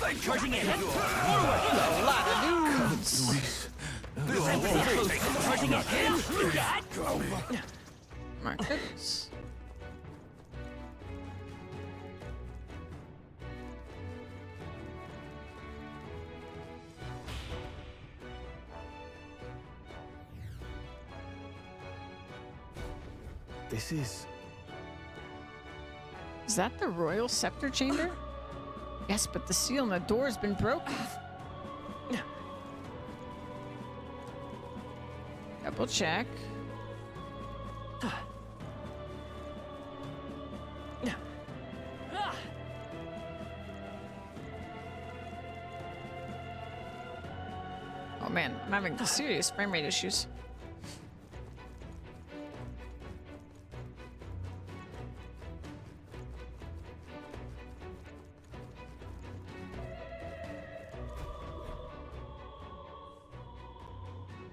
doing? Charging in. A lot of dudes. Charging in. My goodness. This is... Is that the royal scepter chamber? Yes, but the seal on the door has been broken. Double check. Oh man, I'm having serious frame rate issues.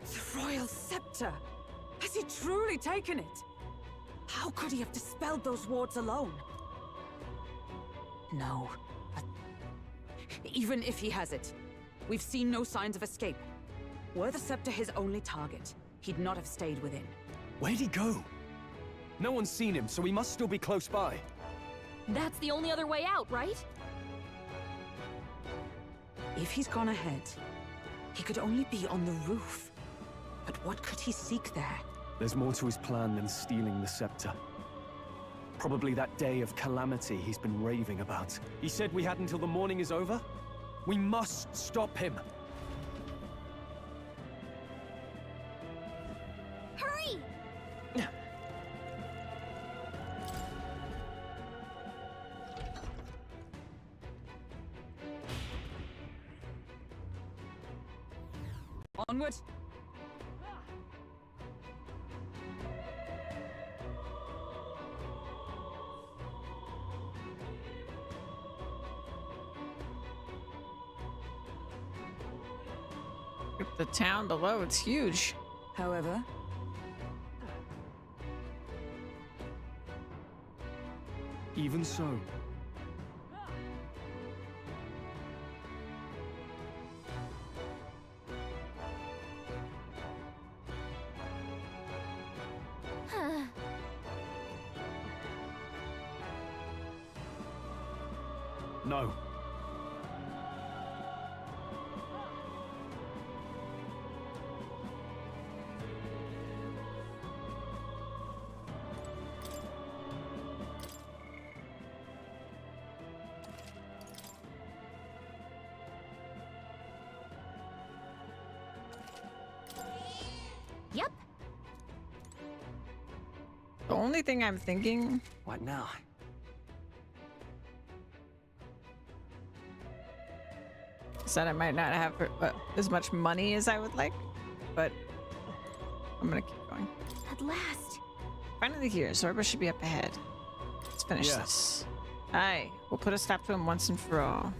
The royal scepter! Has he truly taken it? How could he have dispelled those wards alone? No, but even if he has it, we've seen no signs of escape. Were the scepter his only target, he'd not have stayed within. Where'd he go? No one's seen him, so he must still be close by. That's the only other way out, right? If he's gone ahead, he could only be on the roof. But what could he seek there? There's more to his plan than stealing the scepter. Probably that day of calamity he's been raving about. He said we had until the morning is over? We must stop him! Hurry! Onward! The town below, it's huge. However, even so. No. Yep. The only thing I'm thinking... What now? is that I might not have as much money as I would like, but I'm gonna keep going. At last. Finally here, Zorba should be up ahead. Let's finish this. Aye, we'll put a stop to him once and for all.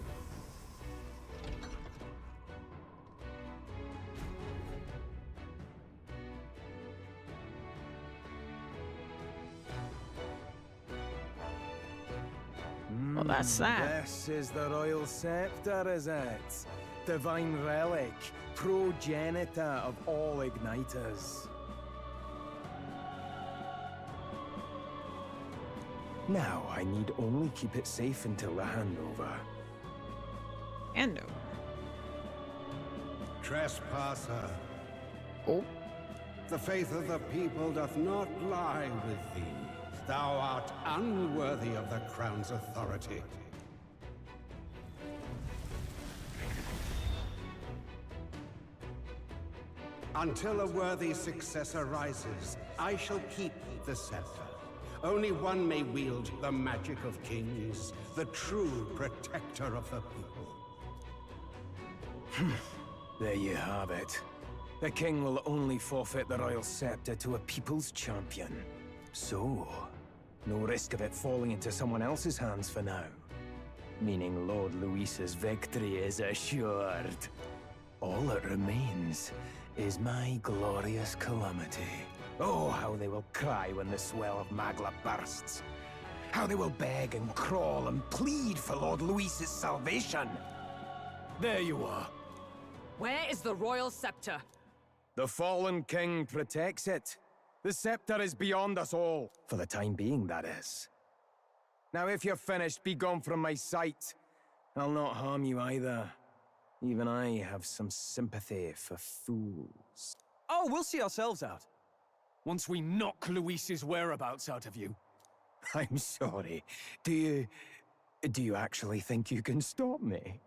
Well, that's that. This is the royal scepter, is it? Divine relic, progenitor of all igniters. Now, I need only keep it safe until the handover. Handover? Trespasser. Oh. The faith of the people doth not lie with thee. Thou art unworthy of the crown's authority. Until a worthy successor rises, I shall keep the scepter. Only one may wield the magic of kings, the true protector of the people. There you have it. The king will only forfeit the royal scepter to a people's champion. So, no risk of it falling into someone else's hands for now. Meaning Lord Luis's victory is assured. All that remains is my glorious calamity. Oh, how they will cry when the swell of Magla bursts. How they will beg and crawl and plead for Lord Luis's salvation. There you are. where is the royal scepter? The fallen king protects it. The scepter is beyond us all. For the time being, that is. Now, if you're finished, be gone from my sight. I'll not harm you either. Even I have some sympathy for fools. Oh, we'll see ourselves out. Once we knock Luis's whereabouts out of you. I'm sorry. Do you actually think you can stop me?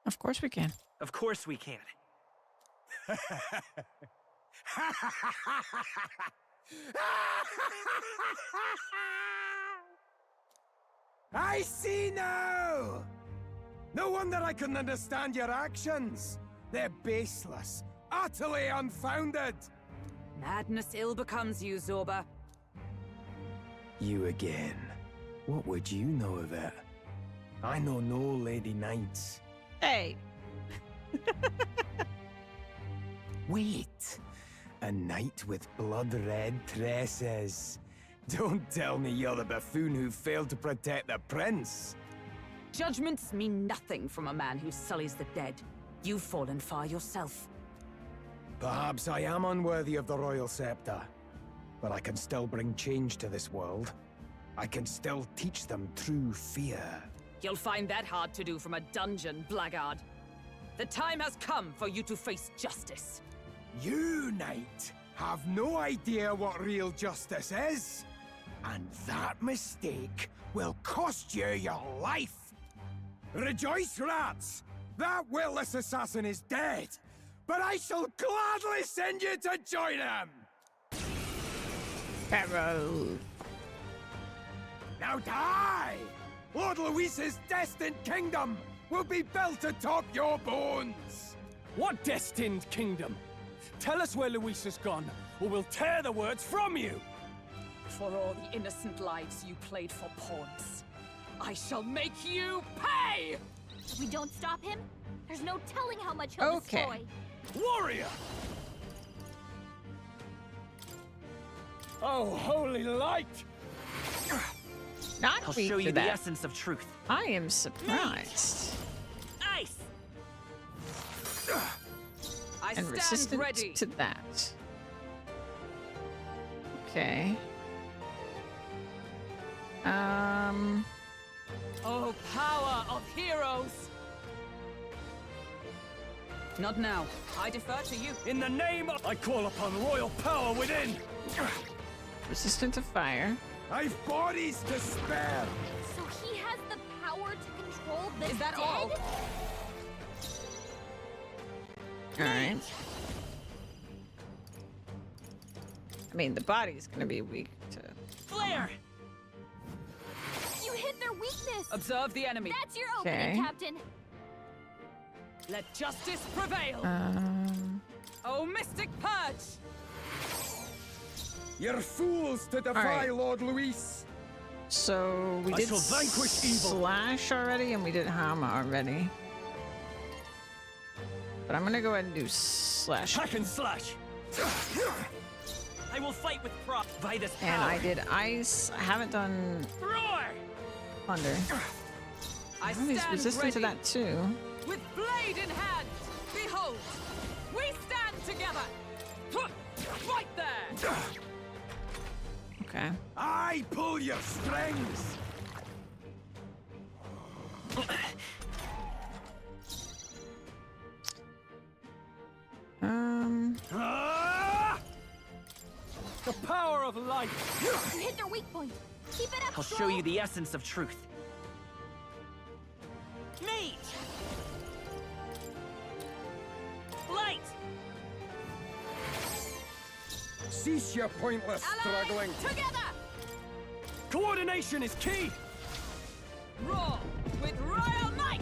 Of course we can. Of course we can. I see now! No wonder I couldn't understand your actions. They're baseless, utterly unfounded. Madness ill becomes you, Zorba. You again. What would you know of it? I know no Lady Knights. Hey. Wait. A knight with blood-red tresses. Don't tell me you're the buffoon who failed to protect the prince. Judgments mean nothing from a man who sullies the dead. You've fallen far yourself. Perhaps I am unworthy of the royal scepter. but I can still bring change to this world. I can still teach them true fear. You'll find that hard to do from a dungeon, blackguard. The time has come for you to face justice. You, Knight, have no idea what real justice is. And that mistake will cost you your life. Rejoice, rats! That willless assassin is dead, but I shall gladly send you to join him! Pharaoh. Now die! Lord Luis's destined kingdom will be built atop your bones! What destined kingdom? Tell us where Luis has gone, or we'll tear the words from you! For all the innocent lives you played for pawns, I shall make you pay! If we don't stop him, there's no telling how much he'll destroy. Warrior! Oh, holy light! Not I'll weak show to you the that. essence of truth. I am surprised. Ice! I And stand resistant ready. to that. Okay. Oh, power of heroes! Not now. I defer to you. In the name of... I call upon royal power within! Resistant to fire. I've bodies to spare! So he has the power to control the Is that dead? all? Alright. I mean, the body's gonna be weak to... Flare! You hit their weakness! Observe the enemy. That's your opening, Okay. Captain. Let justice prevail. Oh, mystic purge! You're fools to defy Alright. Lord Luis! So we I did shall vanquish evil. slash already, and we did hammer already. But I'm gonna go ahead and do slash. Hack and slash! I will fight with pride by this power. And I did ice. I haven't done Roar! thunder. I He's stand resistant ready. to that too. With blade in hand, behold, we stand together. Right there. Okay. I pull your strings! Ah! The power of light! You hit their weak point. Keep it up, I'll show you the essence of truth. Mage! Light! Cease your pointless struggling! Together. Coordination is key! Roar with royal might.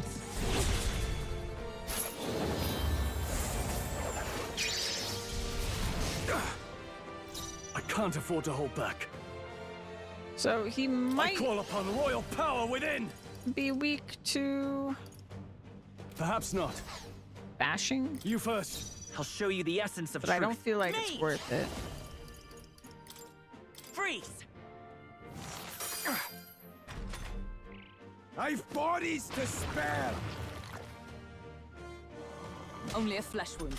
I can't afford to hold back. So he I might call upon royal power within! be weak to Perhaps not. bashing, You first. I'll show you the essence of but truth. I don't feel like Mage! it's worth it. Freeze! I've bodies to spare! Only a flesh wound.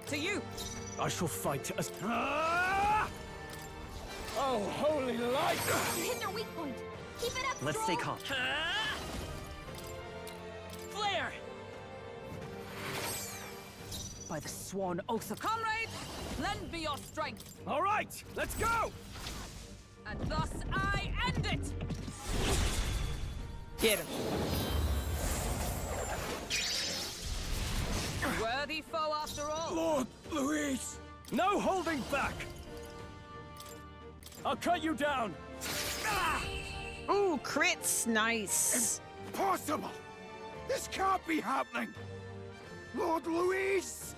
To you. I shall fight as... Ah! Oh, holy light! You hit their weak point. Keep it up, Let's stay Stroll. calm. Flare! By the sworn oath of comrades, lend me your strength. All right, let's go! And thus I end it. Get him. Worthy foe after all. Lord Luis! No holding back! I'll cut you down! Ooh, crits, nice. Impossible! This can't be happening! Lord Luis!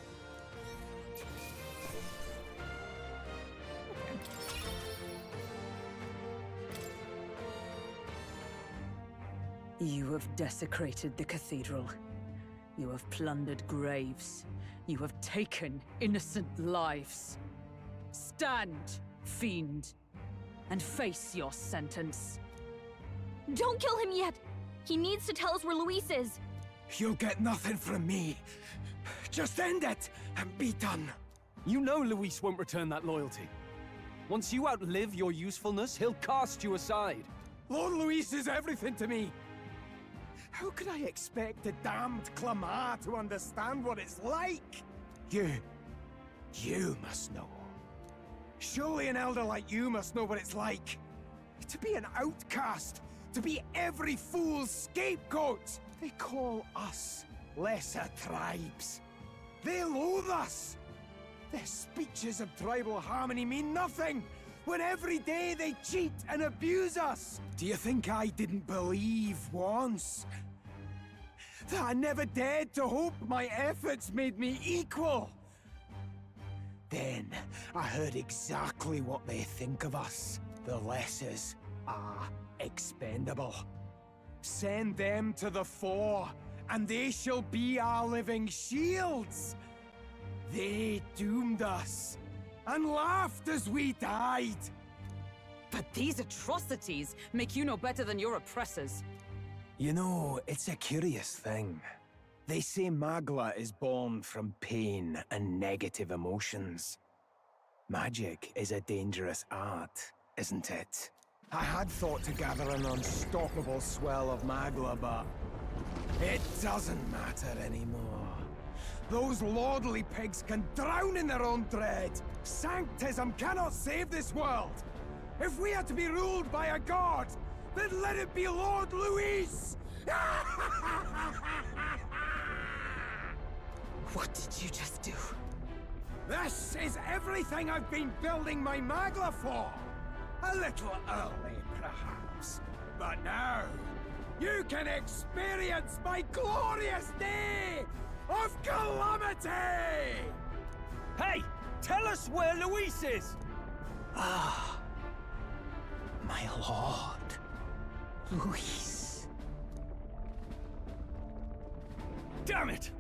You have desecrated the cathedral. You have plundered graves. You have taken innocent lives. Stand, fiend, and face your sentence. Don't kill him yet! He needs to tell us where Luis is! You'll get nothing from me. Just end it and be done. You know Luis won't return that loyalty. Once you outlive your usefulness, he'll cast you aside. Lord Luis is everything to me. How could I expect the damned Clamar to understand what it's like? You must know. Surely an elder like you must know what it's like. To be an outcast, to be every fool's scapegoat. They call us lesser tribes. They loathe us. Their speeches of tribal harmony mean nothing, when every day they cheat and abuse us. Do you think I didn't believe once? That I never dared to hope my efforts made me equal? Then I heard exactly what they think of us. The lessers are expendable. Send them to the fore, and they shall be our living shields. They doomed us, and laughed as we died. But these atrocities make you no better than your oppressors. You know, it's a curious thing. They say Magla is born from pain and negative emotions. Magic is a dangerous art, isn't it? I had thought to gather an unstoppable swell of Magla, but it doesn't matter anymore. Those lordly pigs can drown in their own dread. Sanctism cannot save this world. If we are to be ruled by a god, then let it be Lord Luis! What did you just do? This is everything I've been building my Magla for! A little early, perhaps. But now, you can experience my glorious day of calamity! Hey! Tell us where Luis is! Ah, my lord, Luis. Damn it!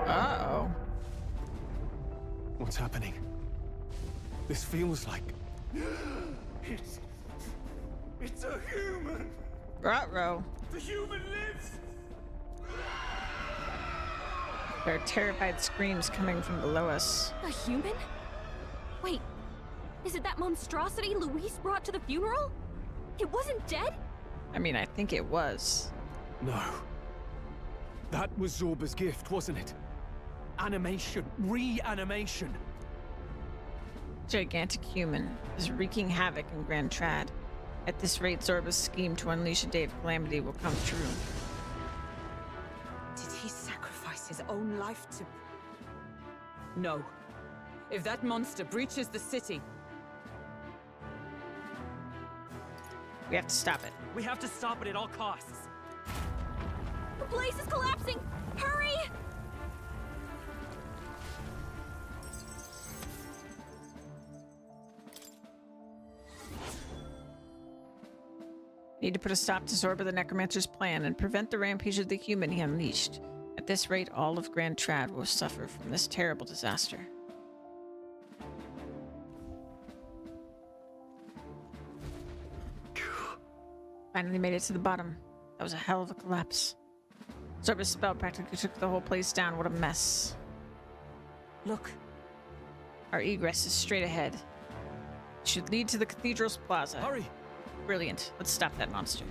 Uh-oh. What's happening? This feels like... It's a human! Ruh-roh. The human lives! There are terrified screams coming from below us. A human? Wait, is it that monstrosity Luis brought to the funeral? It wasn't dead? I mean, I think it was. No. That was Zorba's gift, wasn't it? Animation. Reanimation. Gigantic human is wreaking havoc in Grand Trad. At this rate, Zorba's scheme to unleash a day of calamity will come true. Did he sacrifice his own life to... No. If that monster breaches the city... We have to stop it. We have to stop it at all costs. The place is collapsing! Hurry! Need to put a stop to Zorba the Necromancer's plan and prevent the rampage of the human he unleashed. At this rate, all of Grand Trad will suffer from this terrible disaster. Finally made it to the bottom. That was a hell of a collapse. Zorba's spell practically took the whole place down. What a mess. Look. Our egress is straight ahead. It should lead to the cathedral's plaza. Hurry! Brilliant. Let's stop that monster.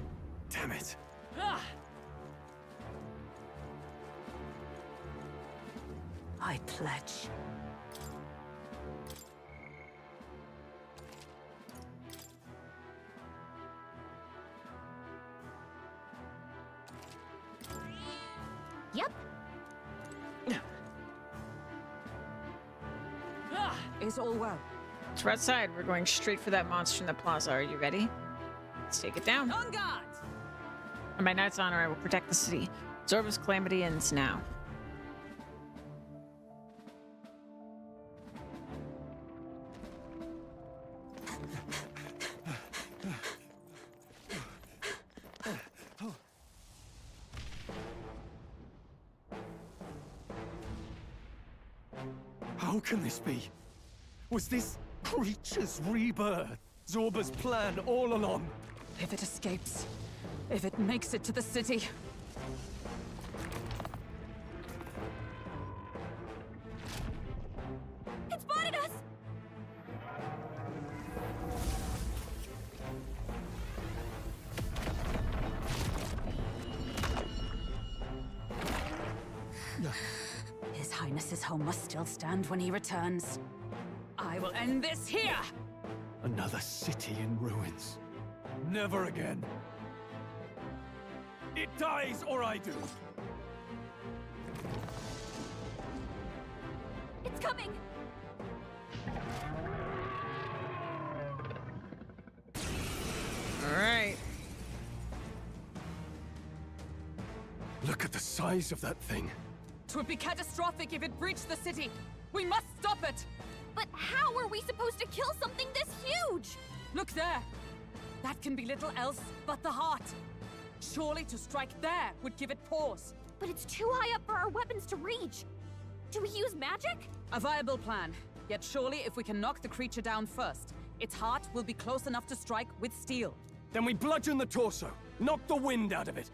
Damn it. Ah! I pledge. Yep. Is all well? So outside, we're going straight for that monster in the plaza. Are you ready? Let's take it down. On guard! On my knight's honor, I will protect the city. Zorba's calamity ends now. How can this be? Was this creature's rebirth Zorba's plan all along? If it escapes, if it makes it to the city, It spotted us! His Highness's home must still stand when he returns. I will end this here! Another city in ruins. Never again. It dies or I do. It's coming! All right. Look at the size of that thing. Twould be catastrophic if it breached the city. We must stop it! But how are we supposed to kill something this huge? Look there! That can be little else but the heart. Surely to strike there would give it pause. But it's too high up for our weapons to reach. Do we use magic? A viable plan. Yet surely if we can knock the creature down first, its heart will be close enough to strike with steel. Then we bludgeon the torso. Knock the wind out of it.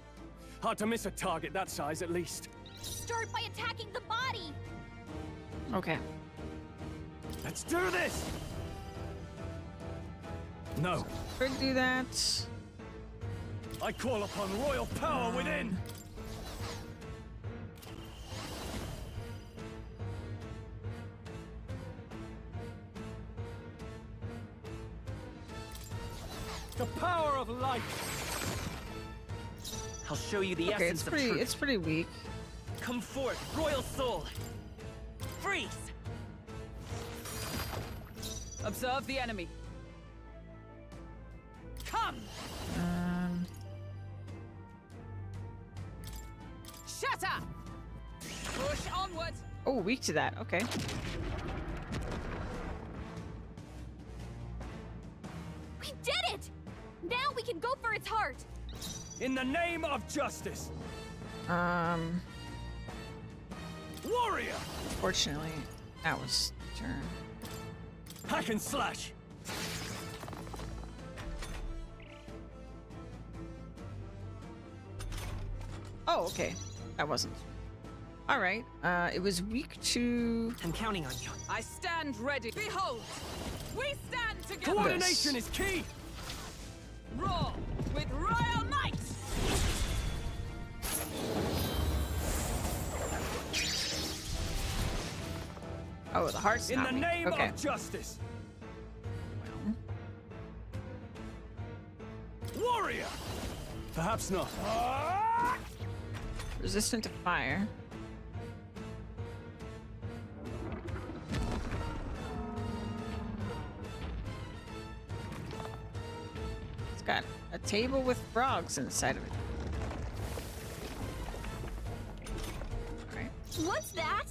Hard to miss a target that size, at least. Start by attacking the body. Okay. Let's do this! No. Could do that. I call upon royal power within! The power of light! I'll show you the Okay, essence of truth. it's pretty weak. Come forth, royal soul! Freeze! Observe the enemy. Come! Shatter! Push onward! Oh, weak to that. Okay. We did it! Now we can go for its heart. In the name of justice! Warrior! Fortunately, that was the turn. Hack and slash! Oh, okay. That wasn't. All right. It was weak to. I'm counting on you. I stand ready. Behold! We stand together! Coordination is key! Roar with royal might! Oh, the heart's In not the weak. name Okay. of justice! Well, Warrior! Perhaps not. resistant to fire. It's got a table with frogs inside of it. Alright. What's that?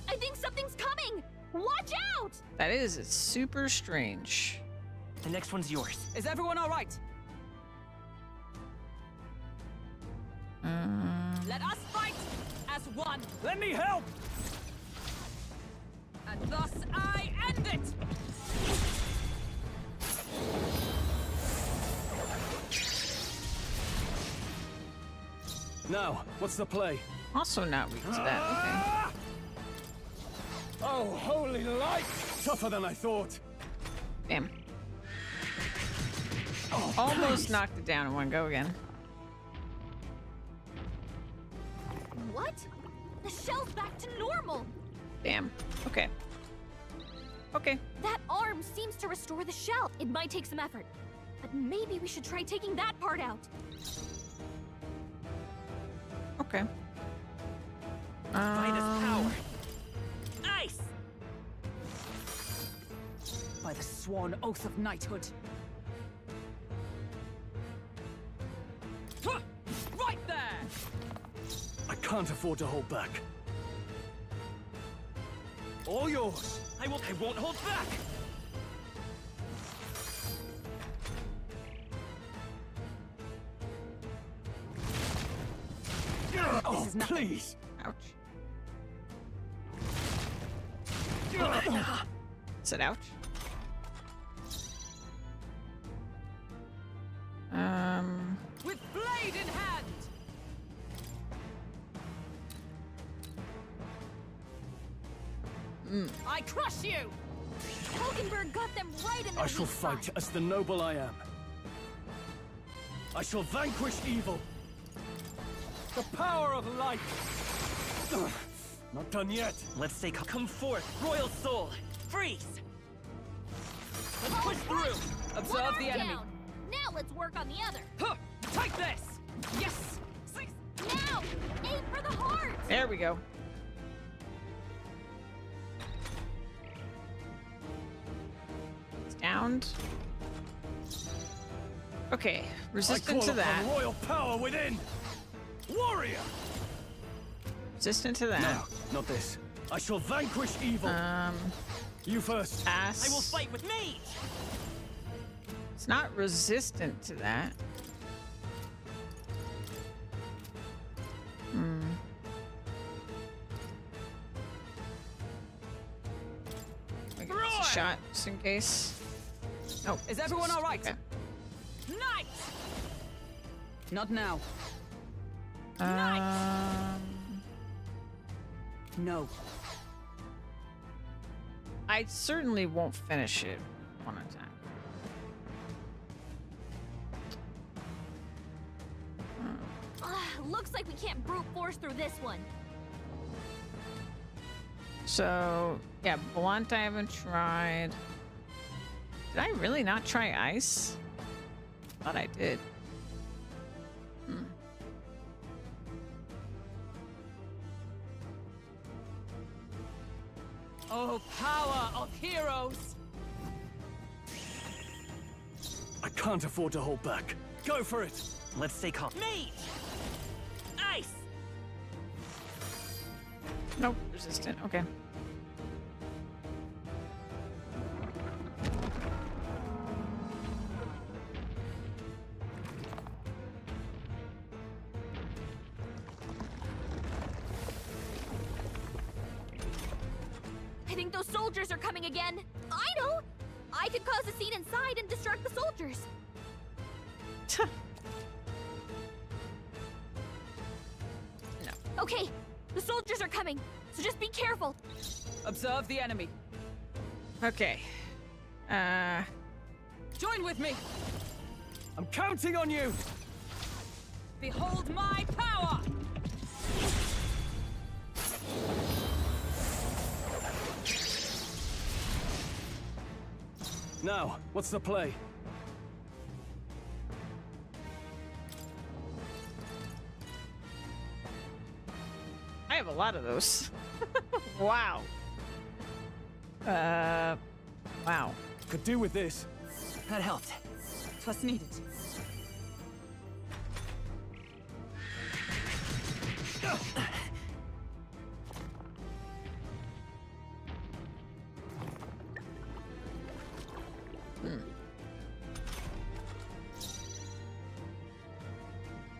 I think something's coming! Watch out! That is, it's super strange. The next one's yours. Is everyone all right? Let us fight as one. Let me help! And thus I end it! Now, what's the play? Also not weak to that. Okay. Oh, holy light! Tougher than I thought. Damn. Oh, Almost please. knocked it down in one go again. What? The shell's back to normal! Damn. Okay. Okay. That arm seems to restore the shell. It might take some effort, but maybe we should try taking that part out. Okay. Finest power. Ice! By the sworn oath of knighthood. Huh! Right there! I can't afford to hold back. All yours. I won't hold back! Oh, is nothing. please. Ouch. said ouch. With blade in hand. I crush you. Hulkenberg got them right in their I shall weak spot. fight as the noble I am. I shall vanquish evil. The power of light. Ugh, not done yet. Let's say come forth, royal soul. Freeze. Let's push through. Observe Observe the enemy. down. Now let's work on the other. Huh. Take this. Yes. Now, aim for the heart. There we go. It's downed. Okay, resistant to that. Royal power within. Warrior. Resistant to that. No, not this. I shall vanquish evil. You first. Ass. I will fight with me. It's not resistant to that. I give this a shot, just in case. Oh, Is everyone all right? Okay. Knight. Not now. No. I certainly won't finish it one at a time. Looks like we can't brute force through this one. So, yeah, blunt I haven't tried. Did I really not try ice? Thought I did. Oh, power of heroes! I can't afford to hold back. Go for it. Let's stay calm. Me. Ice. Nope, resistant. Okay. I think those soldiers are coming again. I know! I could cause a scene inside and distract the soldiers. No. Okay, the soldiers are coming, so just be careful. Observe the enemy. Okay. Join with me. I'm counting on you. Behold my power. Now, what's the play? I have a lot of those. Wow. Wow. Could do with this. That helped. 'Twas needed.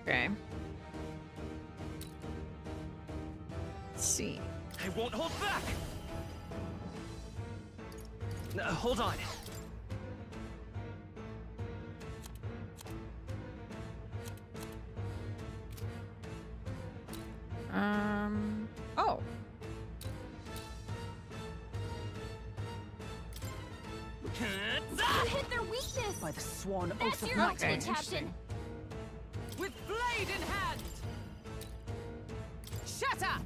Okay. Let's see. I won't hold back. Hold on. Oh. You hit their weakness. By the sworn That's oath of your night. ultimate, Captain. With blade in hand. Shatter.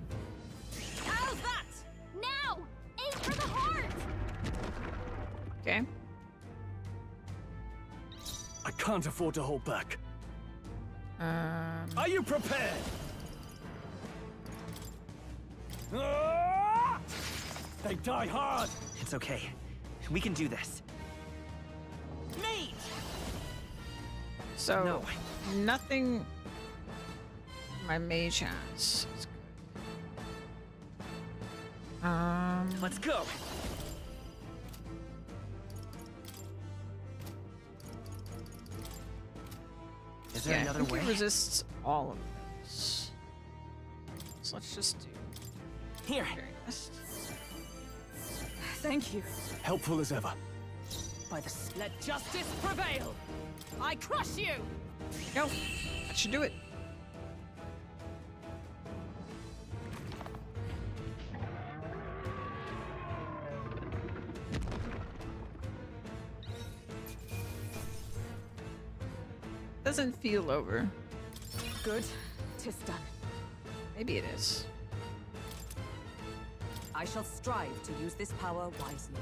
How's that? Now, aim for the heart. Okay. I can't afford to hold back. Are you prepared? Ah! They die hard. It's okay. We can do this. Me. So, No. nothing my mage has. It's good. Let's go. Is there Yeah, another I think way? it resists all of those. So let's just do Here. very best. Thank you. Helpful as ever. By the Let justice prevail! I crush you! No, that should do it. Doesn't feel over. Good. 'Tis done. Maybe it is. I shall strive to use this power wisely.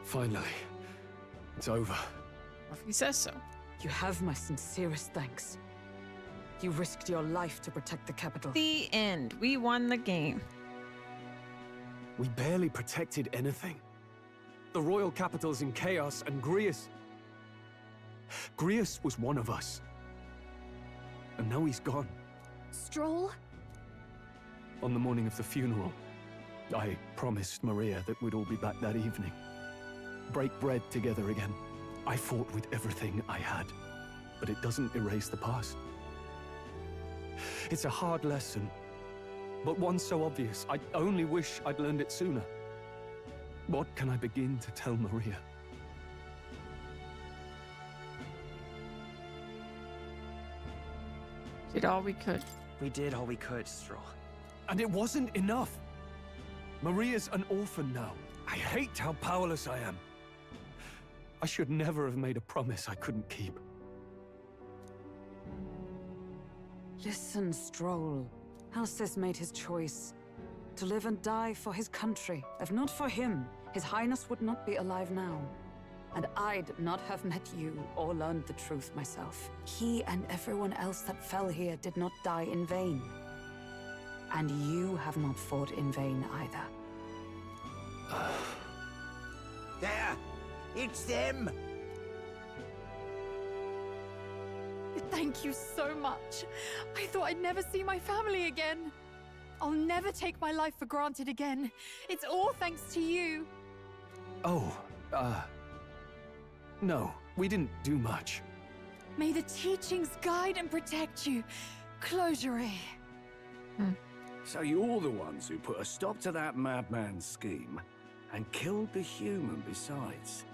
Finally. It's over. If he says so. You have my sincerest thanks. You risked your life to protect the capital. The end. We won the game. We barely protected anything. The royal capital's in chaos, and Grius was one of us. And now he's gone. Stroll? On the morning of the funeral, I promised Maria that we'd all be back that evening. Break bread together again. I fought with everything I had, but it doesn't erase the past. It's a hard lesson, but one so obvious. I only wish I'd learned it sooner. What can I begin to tell Maria? Did all we could. We did all we could, Stroll. And it wasn't enough. Maria's an orphan now. I hate how powerless I am. I should never have made a promise I couldn't keep. Listen, Stroll. Alcest made his choice. To live and die for his country. If not for him, His Highness would not be alive now. And I'd not have met you or learned the truth myself. He and everyone else that fell here did not die in vain. And you have not fought in vain either. There! It's them! Thank you so much. I thought I'd never see my family again. I'll never take my life for granted again. It's all thanks to you. Oh, no, we didn't do much. May the teachings guide and protect you. Closure. So you're the ones who put a stop to that madman's scheme and killed the human besides.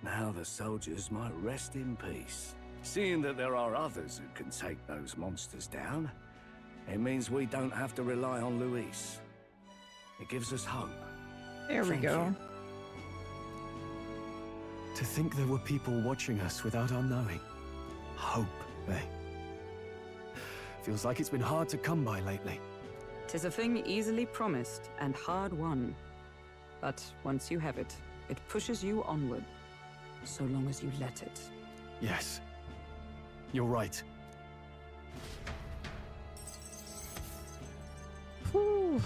Now the soldiers might rest in peace. Seeing that there are others who can take those monsters down, it means we don't have to rely on Luis. It gives us hope. There we go. To think there were people watching us without our knowing. Hope, eh? Feels like it's been hard to come by lately. 'Tis a thing easily promised and hard won. But once you have it, it pushes you onward. So long as you let it. Yes. You're right. Whew.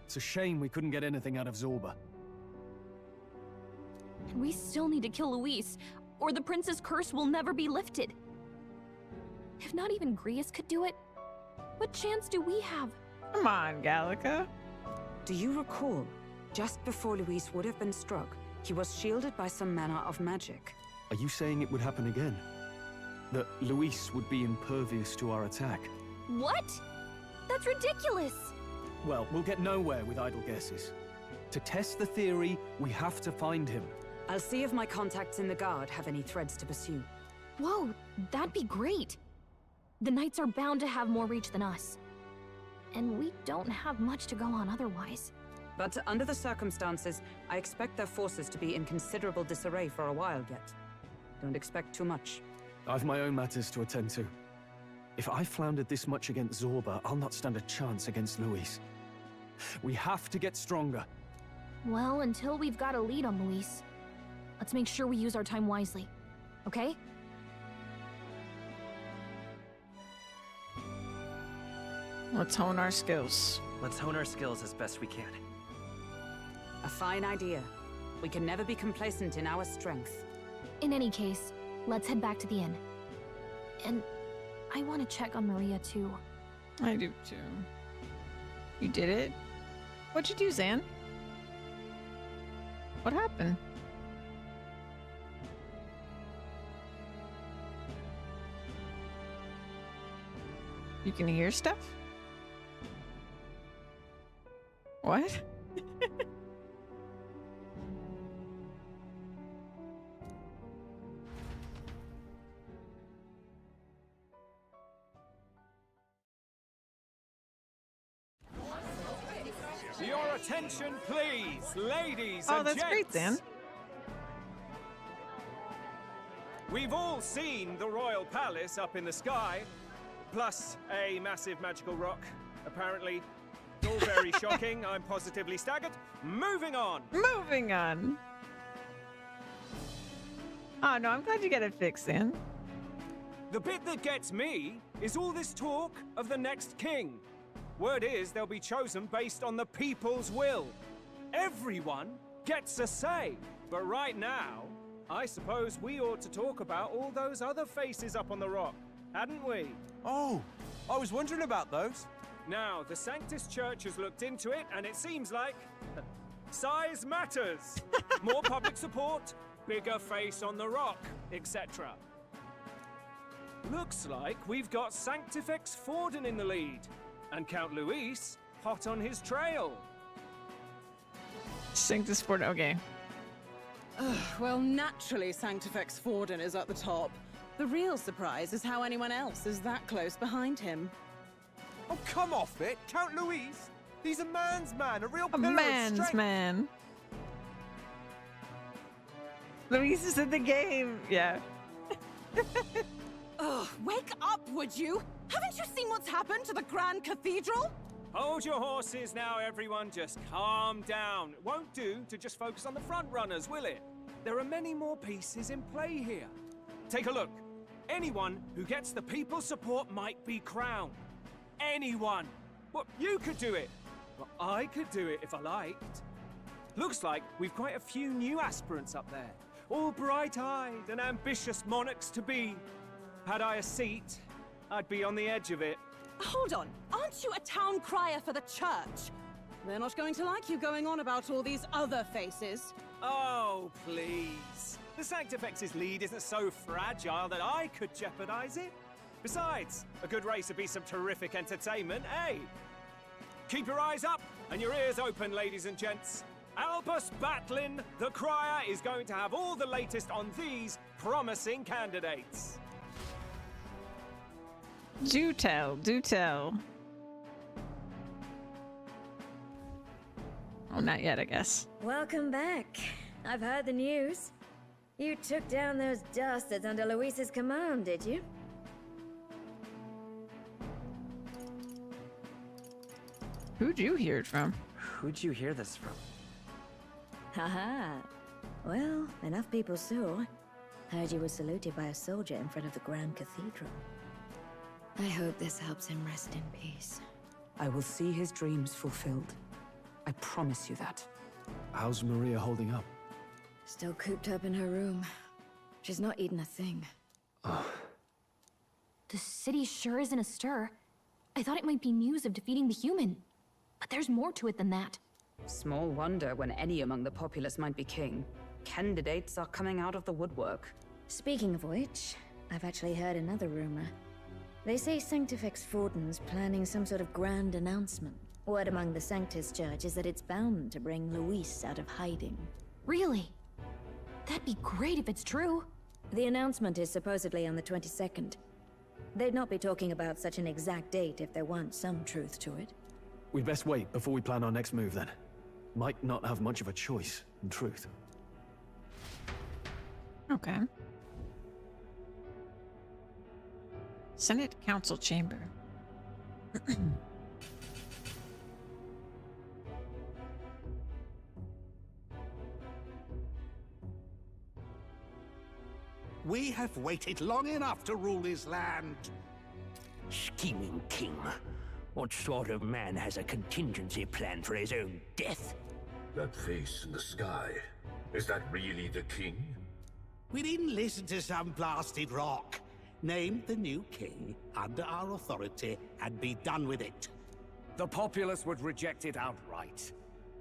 It's a shame we couldn't get anything out of Zorba. And we still need to kill Luis, or the prince's curse will never be lifted. If not even Grius could do it, what chance do we have? Come on, Gallica. Do you recall, just before Luis would have been struck, he was shielded by some manner of magic? Are you saying it would happen again? That Luis would be impervious to our attack? What? That's ridiculous! Well, we'll get nowhere with idle guesses. To test the theory, we have to find him. I'll see if my contacts in the Guard have any threads to pursue. Whoa, that'd be great. The Knights are bound to have more reach than us. And we don't have much to go on otherwise. But under the circumstances, I expect their forces to be in considerable disarray for a while yet. Don't expect too much. I've my own matters to attend to. If I floundered this much against Zorba, I'll not stand a chance against Luis. We have to get stronger. Well, until we've got a lead on Luis, let's make sure we use our time wisely. Okay? Let's hone our skills. Let's hone our skills as best we can. A fine idea. We can never be complacent in our strength. In any case, let's head back to the inn. And I want to check on Maria too. I do too. You did it? What'd you do, Zan? What happened? You can hear stuff? What? Your attention, please, ladies Oh, and that's gents. great, Dan. We've all seen the royal palace up in the sky, plus a massive magical rock, apparently. All very shocking. I'm positively staggered. Moving on. Moving on. Oh, no, I'm glad you got it fixed, Dan. The bit that gets me is all this talk of the next king. Word is they'll be chosen based on the people's will. Everyone gets a say. But right now, I suppose we ought to talk about all those other faces up on the rock, hadn't we? Oh, I was wondering about those. Now, the Sanctus Church has looked into it, and it seems like size matters. More public support, bigger face on the rock, etc. Looks like we've got Sanctifex Forden in the lead, and Count Luis hot on his trail. Sanctus Forden, okay. Well, naturally, Sanctifex Forden is at the top. The real surprise is how anyone else is that close behind him. Oh, come off it, Count Luis. He's a man's man, a real A pillar of man's strength. man. Luis is in the game. Yeah. Ugh, wake up, would you? Haven't you seen what's happened to the Grand Cathedral? Hold your horses now, everyone. Just calm down. It won't do to just focus on the front runners, will it? There are many more pieces in play here. Take a look. Anyone who gets the people's support might be crowned. Anyone. Well, you could do it. Well, I could do it if I liked. Looks like we've quite a few new aspirants up there. All bright-eyed and ambitious monarchs-to-be. Had I a seat, I'd be on the edge of it. Hold on, aren't you a town crier for the church? They're not going to like you going on about all these other faces. Oh, please. The Sanctifex's lead isn't so fragile that I could jeopardize it. Besides, a good race would be some terrific entertainment, eh? Keep your eyes up and your ears open, ladies and gents. Albus Batlin, the crier, is going to have all the latest on these promising candidates. Do tell, do tell. Oh, not yet, I guess. Welcome back. I've heard the news. You took down those dastards under Luis's command, did you? Who'd you hear it from? Who'd you hear this from? Haha. Well, enough people saw. Heard you were saluted by a soldier in front of the Grand Cathedral. I hope this helps him rest in peace. I will see his dreams fulfilled. I promise you that. How's Maria holding up? Still cooped up in her room. She's not eaten a thing. The city sure isn't astir. I thought it might be news of defeating the human. But there's more to it than that. Small wonder when any among the populace might be king. Candidates are coming out of the woodwork. Speaking of which, I've actually heard another rumor. They say Sanctifex Forden's planning some sort of grand announcement. Word among the Sanctus Church is that it's bound to bring Luis out of hiding. Really? That'd be great if it's true. The announcement is supposedly on the 22nd. They'd not be talking about such an exact date if there weren't some truth to it. We'd best wait before we plan our next move then. Might not have much of a choice, in truth. Okay. Senate Council Chamber. We have waited long enough to rule this land. Scheming king. What sort of man has a contingency plan for his own death? That face in the sky, is that really the king? We didn't listen to some blasted rock. Name the new king under our authority and be done with it. The populace would reject it outright.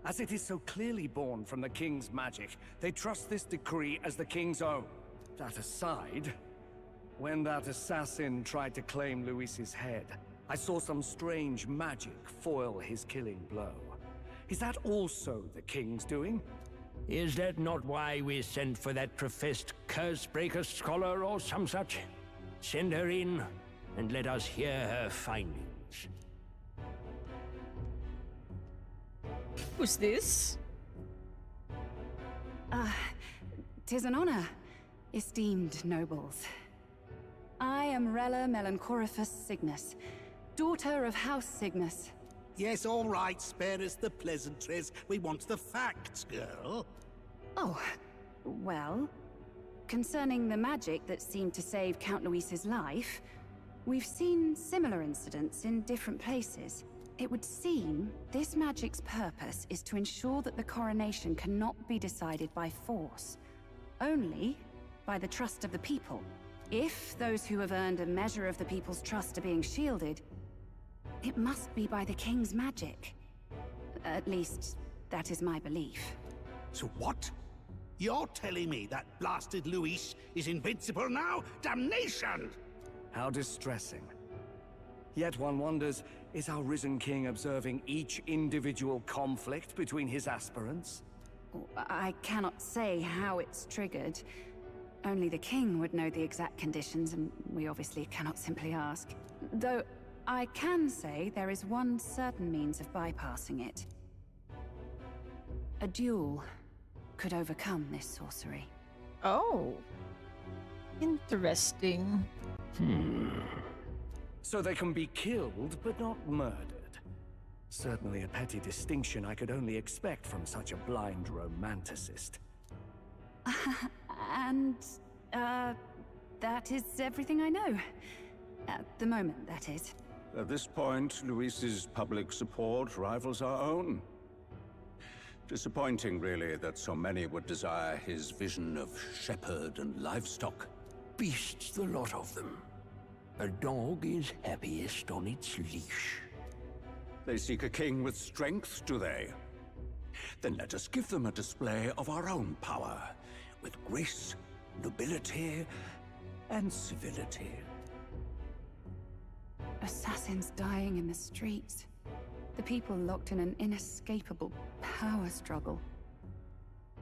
As it is so clearly born from the king's magic, they trust this decree as the king's own. That aside, when that assassin tried to claim Luis's head, I saw some strange magic foil his killing blow. Is that also the king's doing? Is that not why we sent for that professed curse-breaker scholar or some such? Send her in, and let us hear her findings. Who's this? Tis an honor, esteemed nobles. I am Rella Melanchorophus Cygnus, daughter of House Cygnus. Yes, all right, spare us the pleasantries. We want the facts, girl. Oh, well, concerning the magic that seemed to save Count Luis's life, we've seen similar incidents in different places. It would seem this magic's purpose is to ensure that the coronation cannot be decided by force, only by the trust of the people. If those who have earned a measure of the people's trust are being shielded, it must be by the king's magic. At least, that is my belief. So what? You're telling me that blasted Luis is invincible now? Damnation! How distressing. Yet one wonders, is our risen king observing each individual conflict between his aspirants? I cannot say how it's triggered. Only the king would know the exact conditions, and we obviously cannot simply ask. Though, I can say there is one certain means of bypassing it. A duel could overcome this sorcery. Oh. Interesting. So they can be killed, but not murdered. Certainly a petty distinction I could only expect from such a blind romanticist. And, that is everything I know. At the moment, that is. At this point, Luis's public support rivals our own. Disappointing, really, that so many would desire his vision of shepherd and livestock. Beasts, the lot of them. A dog is happiest on its leash. They seek a king with strength, do they? Then let us give them a display of our own power, with grace, nobility, and civility. Assassins dying in the streets. The people locked in an inescapable power struggle.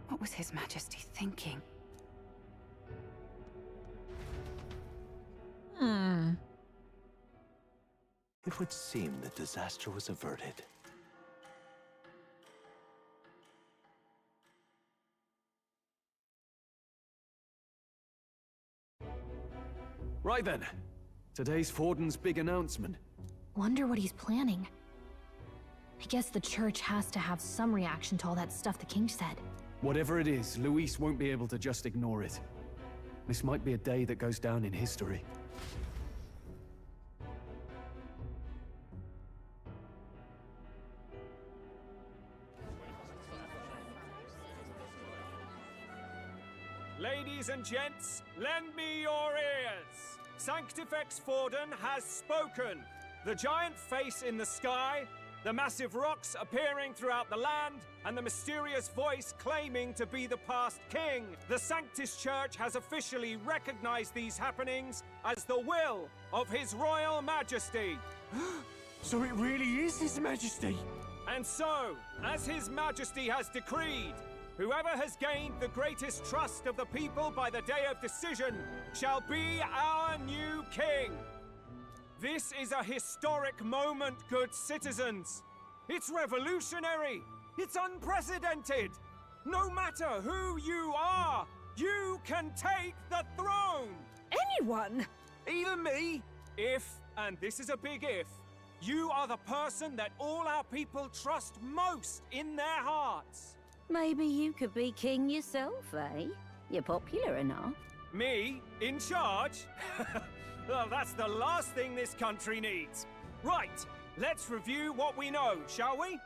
What was His Majesty thinking? It would seem the disaster was averted. Right then. Today's Forden's big announcement. Wonder what he's planning. I guess the church has to have some reaction to all that stuff the king said. Whatever it is, Luis won't be able to just ignore it. This might be a day that goes down in history. Ladies and gents, lend me your ears. Sanctifex Forden has spoken. The giant face in the sky, the massive rocks appearing throughout the land, and the mysterious voice claiming to be the past king. The Sanctus Church has officially recognized these happenings as the will of His Royal Majesty. So it really is His Majesty? And so, as His Majesty has decreed, whoever has gained the greatest trust of the people by the day of decision shall be our new king. This is a historic moment, good citizens. It's revolutionary. It's unprecedented. No matter who you are, you can take the throne. Anyone? Even me? If, and this is a big if, you are the person that all our people trust most in their hearts. Maybe you could be king yourself, eh? You're popular enough. Me? In charge? Well, that's the last thing this country needs. Right, let's review what we know, shall we?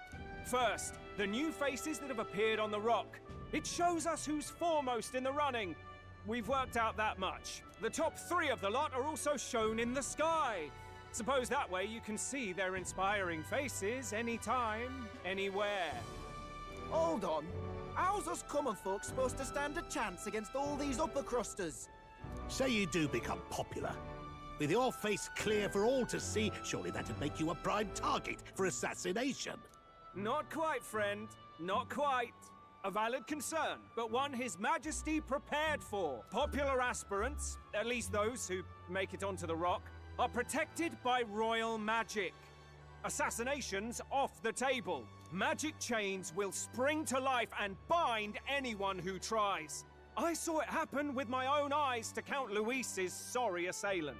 First, the new faces that have appeared on the rock. It shows us who's foremost in the running. We've worked out that much. The top 3 of the lot are also shown in the sky. Suppose that way you can see their inspiring faces anytime, anywhere. Hold on. How's us common folk supposed to stand a chance against all these upper crusters? Say you do become popular. With your face clear for all to see, surely that'd make you a prime target for assassination. Not quite, friend. Not quite. A valid concern, but one His Majesty prepared for. Popular aspirants, at least those who make it onto the rock, are protected by royal magic. Assassinations off the table. Magic chains will spring to life and bind anyone who tries. I saw it happen with my own eyes to Count Luis's sorry assailant.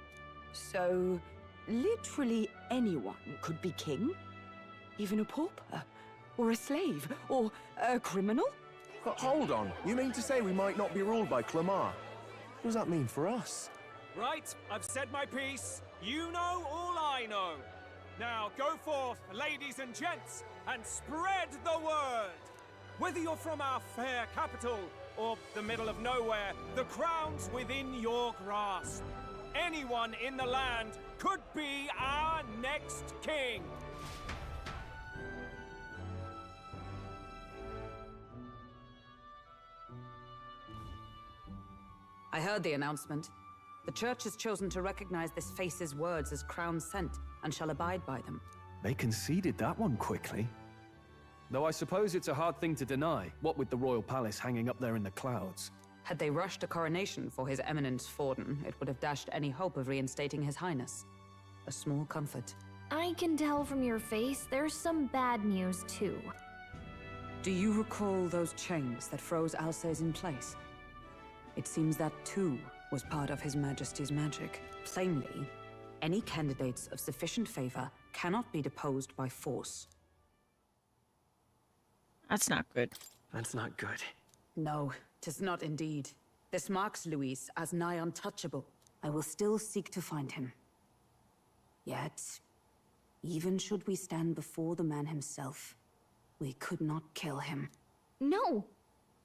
So, literally anyone could be king? Even a pauper? Or a slave? Or a criminal? Hold on. You mean to say we might not be ruled by Clamar? What does that mean for us? Right, I've said my piece. You know all I know. Now go forth, ladies and gents, and spread the word. Whether you're from our fair capital or the middle of nowhere, the crown's within your grasp. Anyone in the land could be our next king. I heard the announcement. The Church has chosen to recognize this face's words as crown sent and shall abide by them. They conceded that one quickly. Though I suppose it's a hard thing to deny, what with the royal palace hanging up there in the clouds. Had they rushed a coronation for His Eminence Forden, it would have dashed any hope of reinstating His Highness. A small comfort. I can tell from your face there's some bad news too. Do you recall those chains that froze Alsace in place? It seems that too was part of His Majesty's magic. Plainly, any candidates of sufficient favor cannot be deposed by force. That's not good. That's not good. No, 'tis not indeed. This marks Luis as nigh untouchable. I will still seek to find him. Yet, even should we stand before the man himself, we could not kill him. No!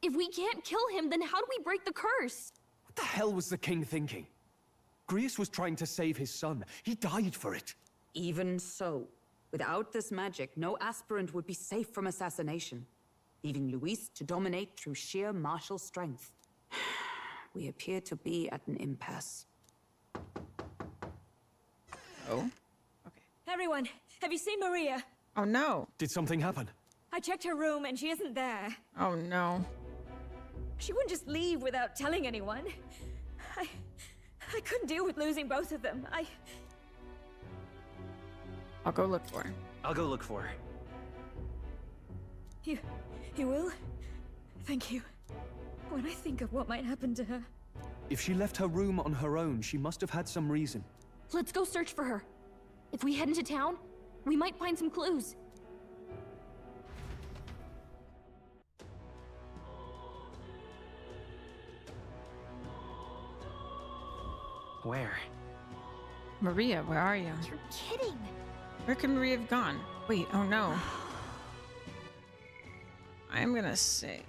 If we can't kill him, then how do we break the curse? What the hell was the king thinking? Grius was trying to save his son. He died for it. Even so, without this magic, no aspirant would be safe from assassination, leaving Luis to dominate through sheer martial strength. We appear to be at an impasse. Oh? Everyone, have you seen Maria? Oh no. Did something happen? I checked her room and she isn't there. Oh no. She wouldn't just leave without telling anyone. I couldn't deal with losing both of them. I'll go look for her. I'll go look for her. You will? Thank you. When I think of what might happen to her. If she left her room on her own, she must have had some reason. Let's go search for her. If we head into town, we might find some clues. Where? Maria, where are you? You're kidding. Where could Maria have gone? Wait, oh no. I'm gonna save.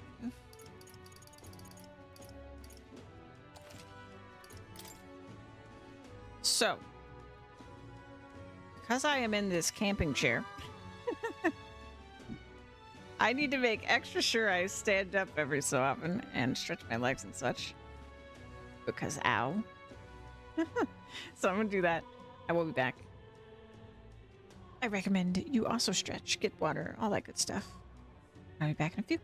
So, because I am in this camping chair, I need to make extra sure I stand up every so often and stretch my legs and such. Because ow. So I'm gonna do that. I will be back. I recommend you also stretch, get water, all that good stuff. I'll be back in a few.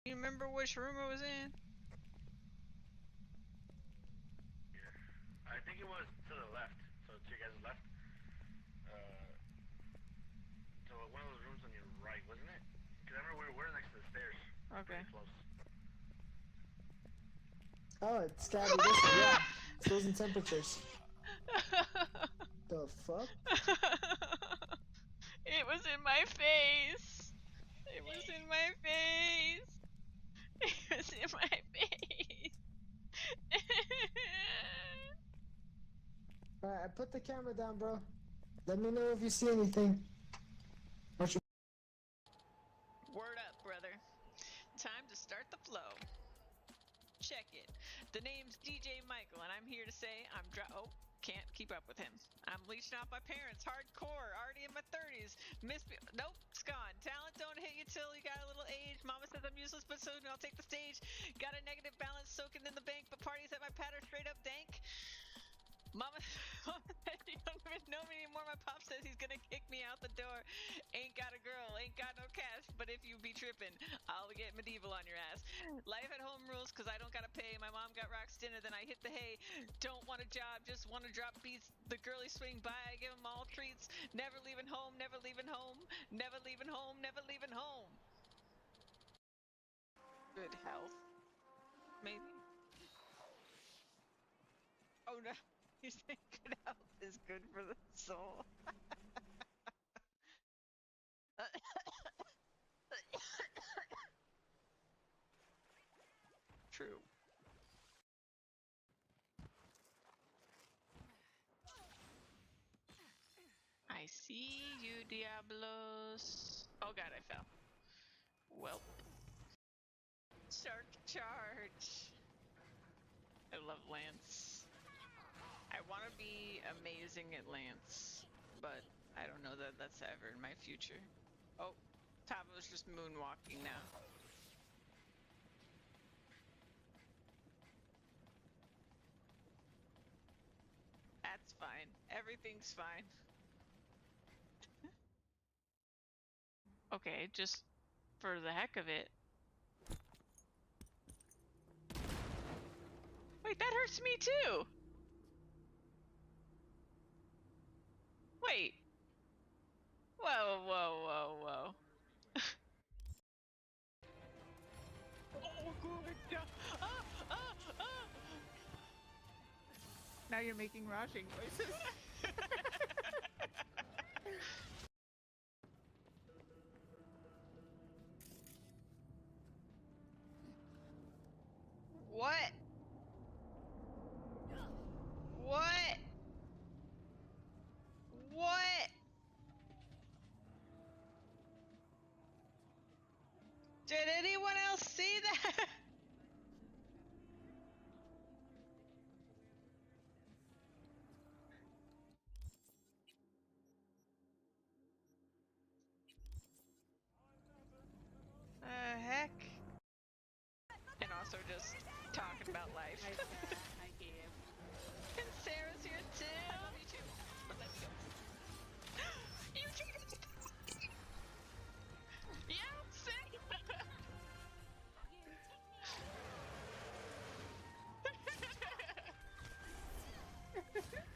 You remember which room it was in? I think it was to the left. So to your guys' left. So one of those rooms on your right, wasn't it? Because I remember we were next to the stairs. Okay. Pretty close. Oh, it's gotta be this one, yeah. Frozen temperatures. The fuck? It was in my face. It was in my face. It was in my face. Alright, I put the camera down, bro. Let me know if you see anything. Word up, brother. Time to start the flow. Check it. The name's DJ Michael, and I'm here to say I'm can't keep up with him. I'm leeching off my parents hardcore, already in my 30s. Nope, Hack's gone. Talent don't hit you till you got a little age. Mama says I'm useless, but soon I'll take the stage. Got a negative balance soaking in the bank, but parties at my pad are straight up dank. Mama said you don't even know me anymore. My pop says he's gonna kick me out the door. Ain't got a girl, ain't got no cash, but if you be trippin', I'll get medieval on your ass. Life at home rules, cause I don't gotta pay. My mom got rocks dinner, then I hit the hay. Don't want a job, just wanna drop beats. The girlies swing by, I give them all treats. Never leaving home, never leaving home. Never leaving home, never leaving home. Good health. Maybe? Oh no. You say good health is good for the soul. True. I see you, Diablos. Oh god, I fell. Welp. Shark charge. I love Lance. I want to be amazing at Lance, but I don't know that that's ever in my future. Oh, Tavo's just moonwalking now. That's fine. Everything's fine. Okay, just for the heck of it. Wait, that hurts me too! Wait. Whoa, whoa, whoa, whoa. Oh, good. Now you're making rushing voices. What? What? What? Did anyone else see that? Heck? And also just talking about life. I gave. And Sarah's here too. I love you too. But let's go. You cheated! Yeah, same!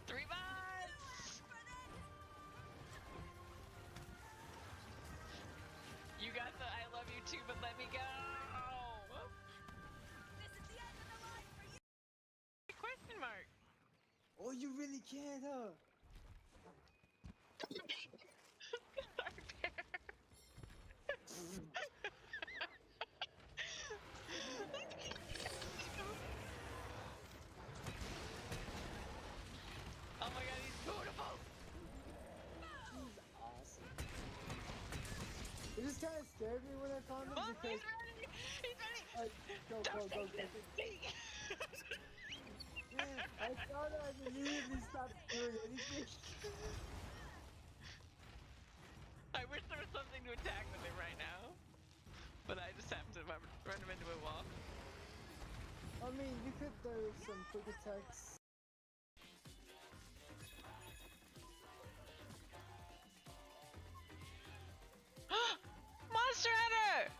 3 months! You got the I love you too, but let me go! This is the end of the line for you. Question mark. Oh, you really can't, huh? Oh my god, he's beautiful! He's awesome. It just kind of scared me when I found him because... He's ready! He's ready! Go. Man, I thought I immediately stopped doing anything. I wish there was something to attack with him right now. But I just happened to run him into a wall. I mean, you could throw some quick attacks. Monster Hunter!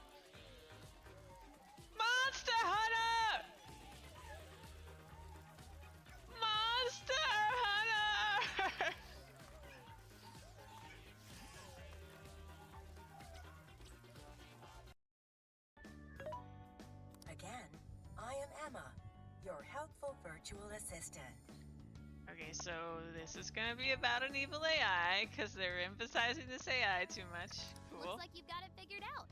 Monster Hunter! Monster Hunter! Again, I am Emma, your helpful virtual assistant. Okay, so this is gonna be about an evil AI, because they're emphasizing this AI too much. Cool. Looks like you've got it figured out.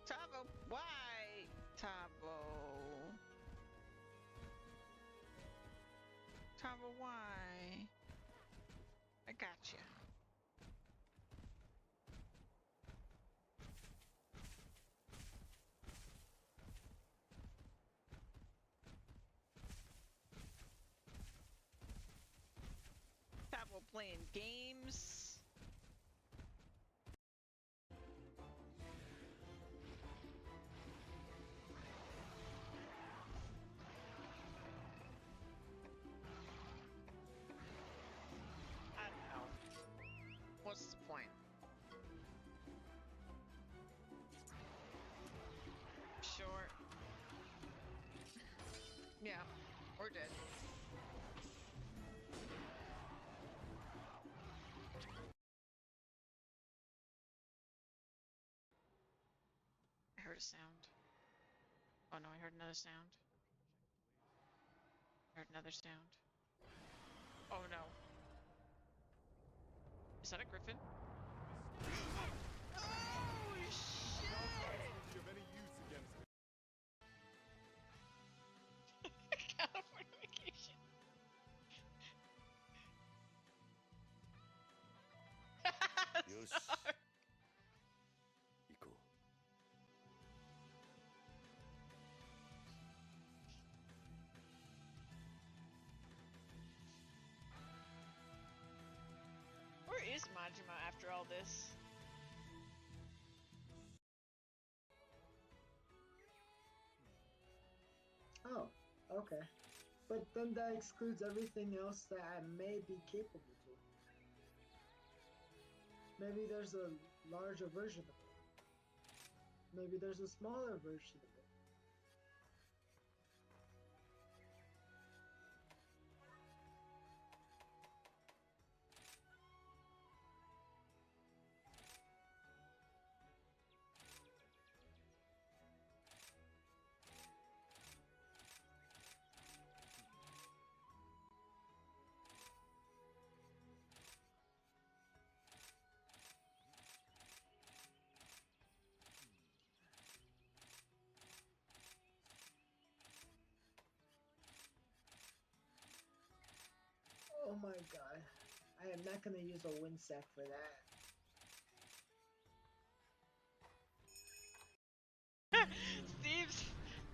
Tavo, why? Tavo, why? I gotcha. playing games. I don't know. What's the point? Sure. Yeah, we're dead. I heard a sound. Oh no, I heard another sound. I heard another sound. Oh no. Is that a griffin? Oh shit! California vacation. Sorry. Where is Majima after all this? Oh, okay. But then that excludes everything else that I may be capable to. Maybe there's a larger version of it. Maybe there's a smaller version of it. Oh my god. I am not gonna use a wind sack for that. Steve's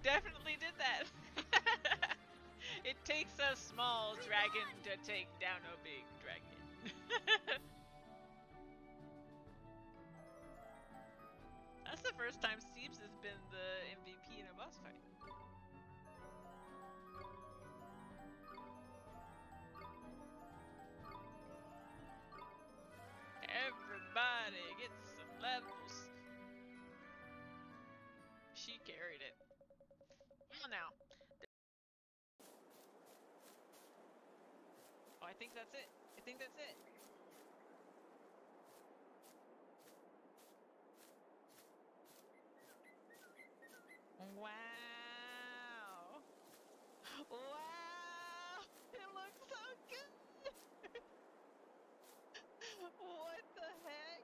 definitely did that. It takes a small dragon to take down a big dragon. That's the first time Steve's has been the MVP in a boss fight. Everybody gets some levels. She carried it. Come on now. Oh, I think that's it. I think that's it. Wow. Wow. It looks so good. What the heck?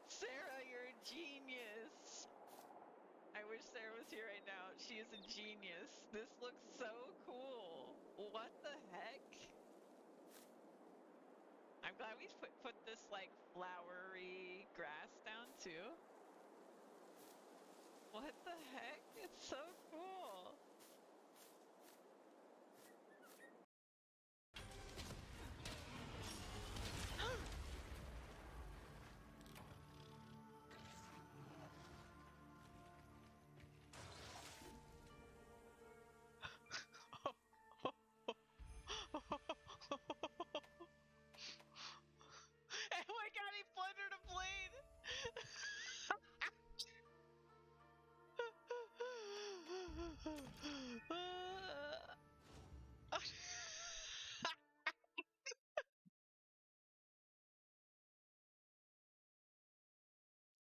Sarah, you're a genius. I wish Sarah was here right now. She is a genius. This looks so cool. What the heck? I'm glad we put this like flowery grass down too. What the heck? It's so cool. Oh my god, he fluttered a blade!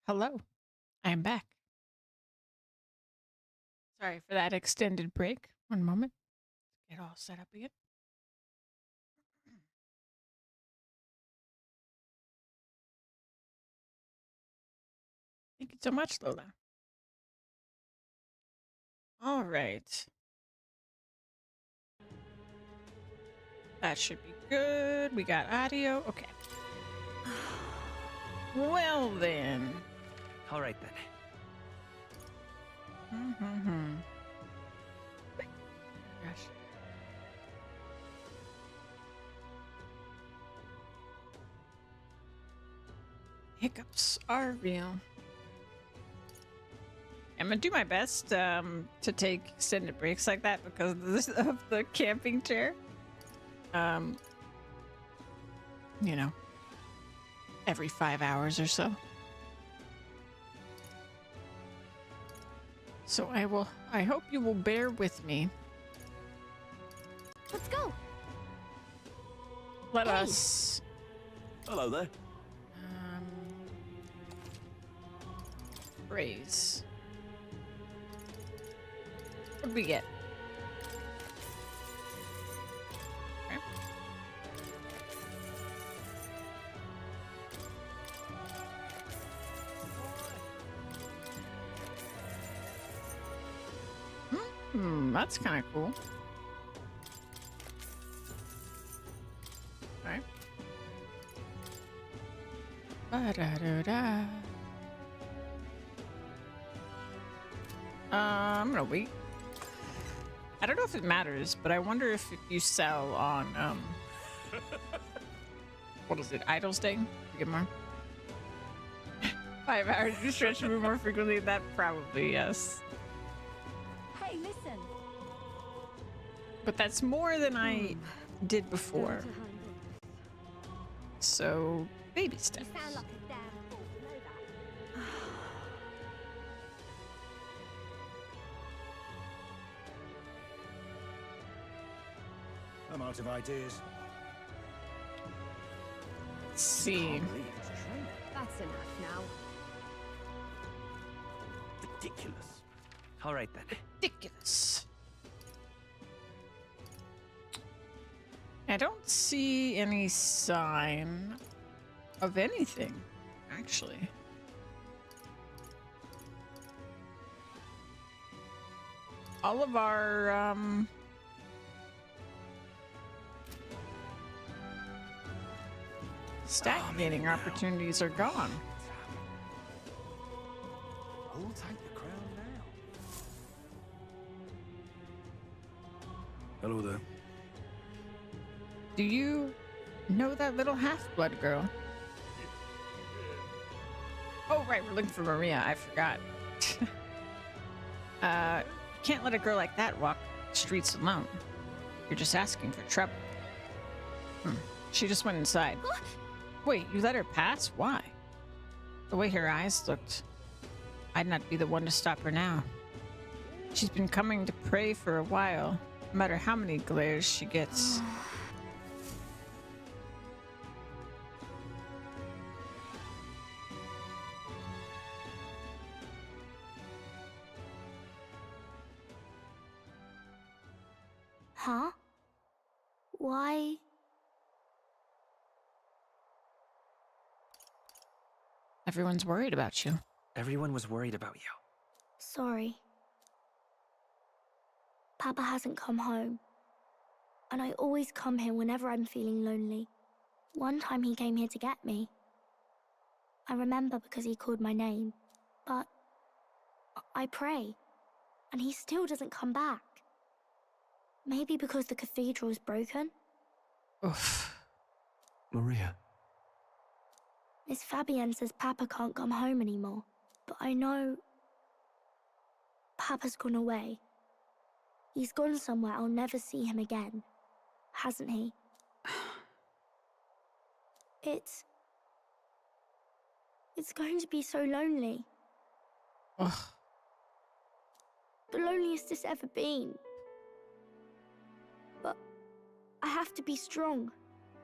Hello, I am back. Sorry for that extended break. One moment. Get all set up again. Thank you so much, Lola. All right. That should be good. We got audio. Okay. Well then. All right then. Gosh. Hiccups are real. I'm gonna do my best to take extended breaks like that because of the camping chair. You know, every 5 hours or so. So I hope you will bear with me. Let's go. Let us. Hello there. Raise. What did we get? Okay. That's kind of cool. All right. Ba-da-da-da. I'm gonna wait. I don't know if it matters, but I wonder if you sell on what is it, Idle Day? You get more. 5 hours to stretch move more frequently. That probably yes. Hey, listen. But that's more than I did before. So baby steps. You sound like a damn fool, you know that. I'm out of ideas. Let's see. That's enough now. Ridiculous. All right then. Ridiculous. I don't see any sign of anything, actually. All of our, stat gaining opportunities are gone. Who'll take the crown now? Hello there. Do you know that little half-blood girl? Oh, right, we're looking for Maria. I forgot. You can't let a girl like that walk the streets alone. You're just asking for trouble. She just went inside. Wait, you let her pass? Why? The way her eyes looked, I'd not be the one to stop her now. She's been coming to pray for a while, no matter how many glares she gets. Huh? Why? Everyone's worried about you. Everyone was worried about you. Sorry. Papa hasn't come home. And I always come here whenever I'm feeling lonely. One time he came here to get me. I remember because he called my name. But I pray, and he still doesn't come back. Maybe because the cathedral is broken? Oof. Maria. Miss Fabienne says Papa can't come home anymore. But I know Papa's gone away. He's gone somewhere I'll never see him again. Hasn't he? It's going to be so lonely. Ugh. The loneliest it's ever been. But I have to be strong,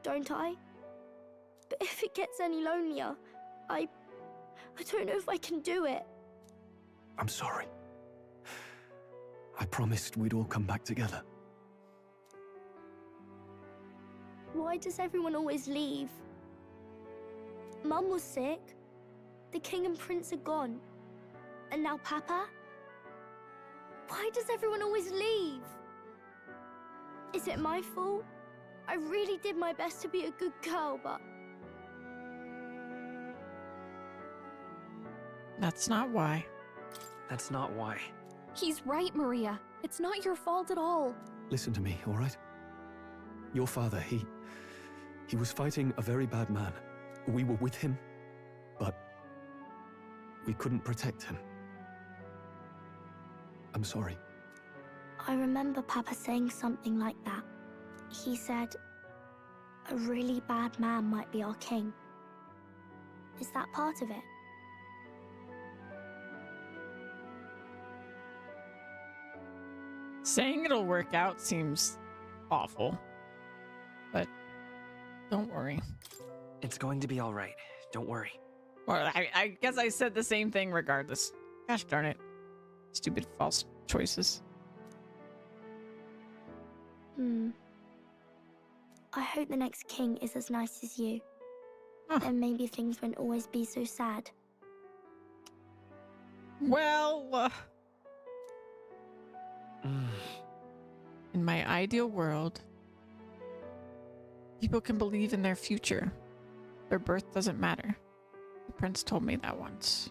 don't I? But if it gets any lonelier, I don't know if I can do it. I'm sorry. I promised we'd all come back together. Why does everyone always leave? Mum was sick. The king and prince are gone. And now Papa? Why does everyone always leave? Is it my fault? I really did my best to be a good girl, but... That's not why. That's not why. He's right, Maria. It's not your fault at all. Listen to me, all right? Your father, he was fighting a very bad man. We were with him, but we couldn't protect him. I'm sorry. I remember Papa saying something like that. He said, a really bad man might be our king. Is that part of it? Saying it'll work out seems awful, but don't worry. It's going to be all right. Don't worry. Well, I guess I said the same thing regardless. Gosh darn it. Stupid false choices. I hope the next king is as nice as you. Then maybe things won't always be so sad. Well, in my ideal world, people can believe in their future. Their birth doesn't matter. The prince told me that once.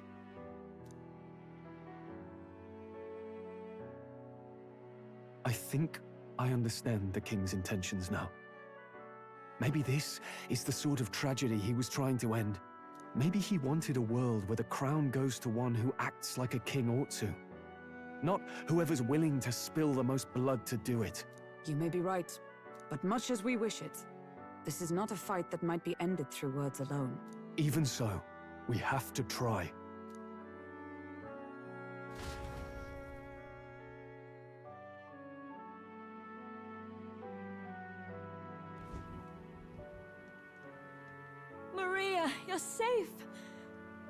I think I understand the king's intentions now. Maybe this is the sort of tragedy he was trying to end. Maybe he wanted a world where the crown goes to one who acts like a king ought to. Not whoever's willing to spill the most blood to do it. You may be right, but much as we wish it, this is not a fight that might be ended through words alone. Even so, we have to try. Maria, you're safe.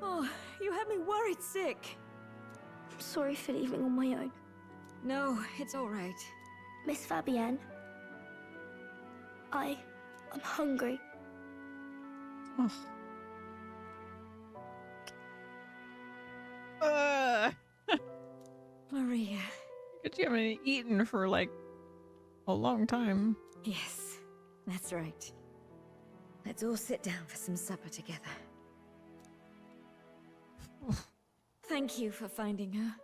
Oh, you had me worried sick. I'm sorry for leaving on my own. No, it's all right. Miss Fabienne, I'm hungry. Maria. Because you haven't eaten for like a long time. Yes, that's right. Let's all sit down for some supper together. Thank you for finding her.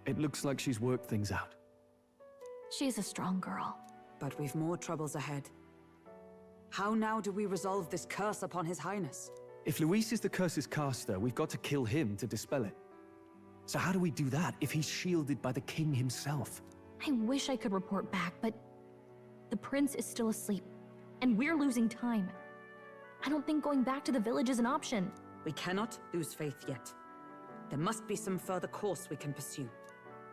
It looks like she's worked things out. She's a strong girl. But we've more troubles ahead. How now do we resolve this curse upon His Highness? If Luis is the curse's caster, we've got to kill him to dispel it. So how do we do that if he's shielded by the king himself? I wish I could report back, but the prince is still asleep, and we're losing time. I don't think going back to the village is an option. We cannot lose faith yet. There must be some further course we can pursue.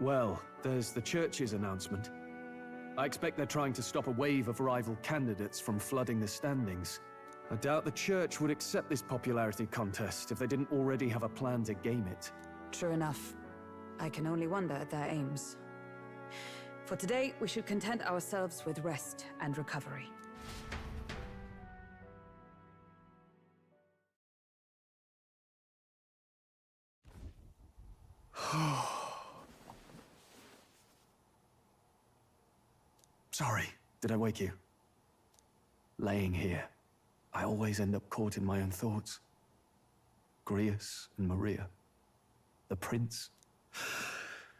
Well, there's the church's announcement. I expect they're trying to stop a wave of rival candidates from flooding the standings. I doubt the church would accept this popularity contest if they didn't already have a plan to game it. True enough. I can only wonder at their aims. For today, we should content ourselves with rest and recovery. Sorry, did I wake you? Laying here, I always end up caught in my own thoughts. Grius and Maria. The prince.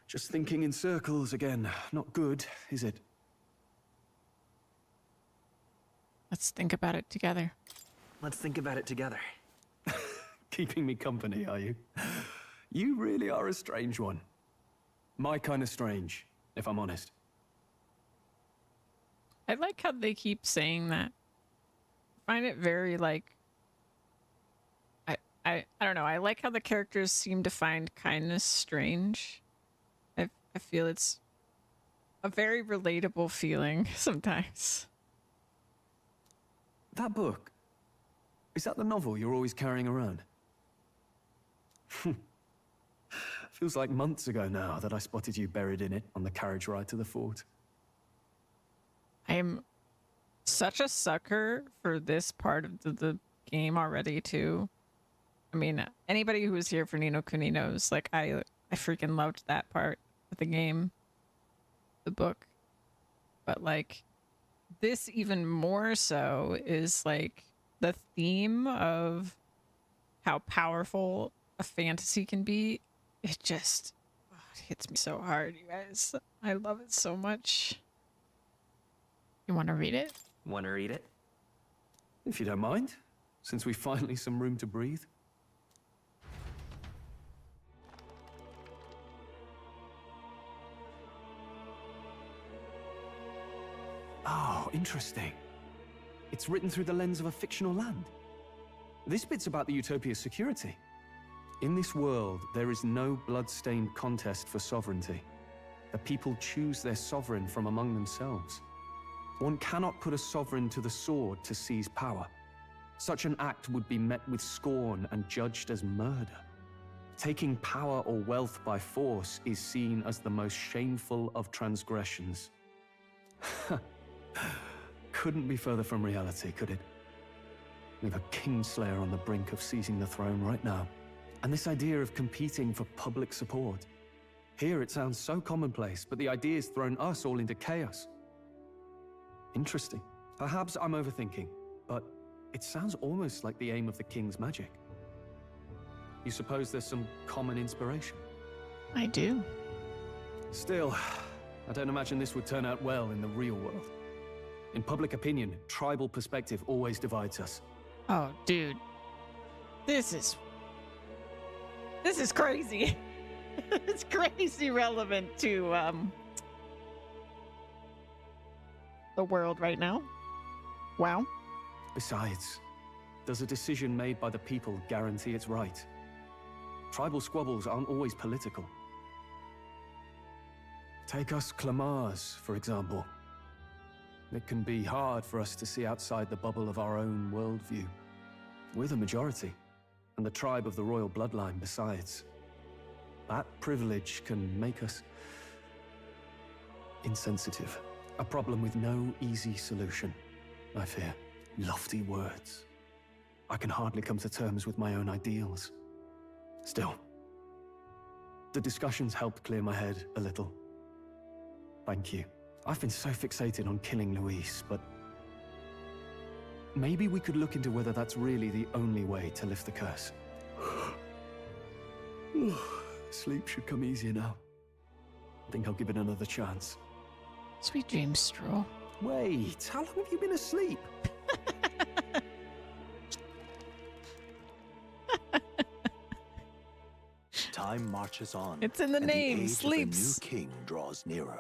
Just thinking in circles again. Not good, is it? Let's think about it together. Let's think about it together. Keeping me company, are you? You really are a strange one. My kind of strange, if I'm honest. I like how they keep saying that. I find it very like I don't know. I like how the characters seem to find kindness strange. I feel it's a very relatable feeling sometimes. That book, is that the novel you're always carrying around? Feels like months ago now that I spotted you buried in it on the carriage ride to the fort. I'm such a sucker for this part of the game already too. I mean, anybody who was here for Ni no Kuni knows, like, I freaking loved that part of the game, the book. But, like, this even more so is, like, the theme of how powerful a fantasy can be. It just it hits me so hard, you guys. I love it so much. You want to read it? Want to read it? If you don't mind, since we finally some room to breathe. Oh, interesting. It's written through the lens of a fictional land. This bit's about the Utopia's security. In this world, there is no blood-stained contest for sovereignty. The people choose their sovereign from among themselves. One cannot put a sovereign to the sword to seize power. Such an act would be met with scorn and judged as murder. Taking power or wealth by force is seen as the most shameful of transgressions. Couldn't be further from reality, could it? We have a kingslayer on the brink of seizing the throne right now. And this idea of competing for public support. Here it sounds so commonplace, but the idea's thrown us all into chaos. Interesting. Perhaps I'm overthinking, but it sounds almost like the aim of the king's magic. You suppose there's some common inspiration? I do. Still, I don't imagine this would turn out well in the real world. In public opinion, tribal perspective always divides us. Oh, dude. This is crazy. It's crazy relevant to the world right now. Wow. Besides, does a decision made by the people guarantee it's right? Tribal squabbles aren't always political. Take us Clamars, for example. It can be hard for us to see outside the bubble of our own worldview. We're the majority, and the tribe of the royal bloodline besides. That privilege can make us insensitive. A problem with no easy solution, I fear. Lofty words. I can hardly come to terms with my own ideals. Still, the discussions helped clear my head a little. Thank you. I've been so fixated on killing Luis, but maybe we could look into whether that's really the only way to lift the curse. Sleep should come easier now. I think I'll give it another chance. Sweet dreams, Stroll. Wait, how long have you been asleep? Time marches on. It's in the and name, the age sleeps. of the new king draws nearer.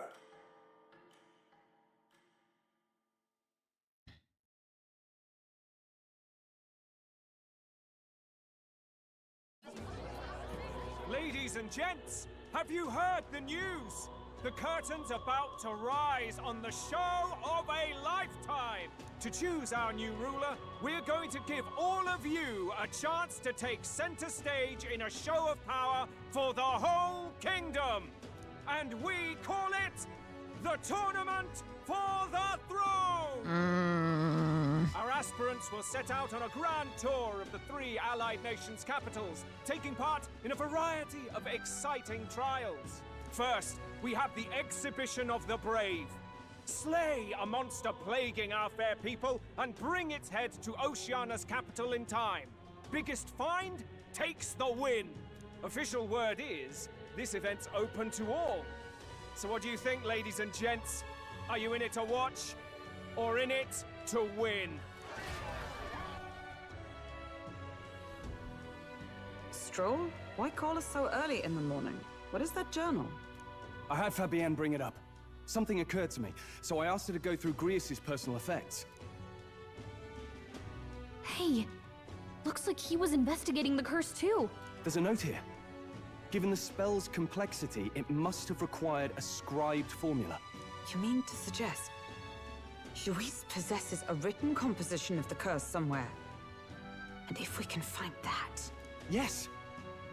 Ladies and gents, have you heard the news? The curtain's about to rise on the show of a lifetime. To choose our new ruler, we're going to give all of you a chance to take center stage in a show of power for the whole kingdom. And we call it the Tournament for the Throne! Our aspirants will set out on a grand tour of the 3 allied nations' capitals, taking part in a variety of exciting trials. First, we have the Exhibition of the Brave. Slay a monster plaguing our fair people and bring its head to Oceania's capital in time. Biggest find takes the win. Official word is, this event's open to all. So what do you think, ladies and gents? Are you in it to watch, or in it to win? Stroll? Why call us so early in the morning? What is that journal? I had Fabienne bring it up. Something occurred to me, so I asked her to go through Grius' personal effects. Hey, looks like he was investigating the curse too. There's a note here. Given the spell's complexity, it must have required a scribed formula. You mean to suggest Luis possesses a written composition of the curse somewhere? And if we can find that... Yes!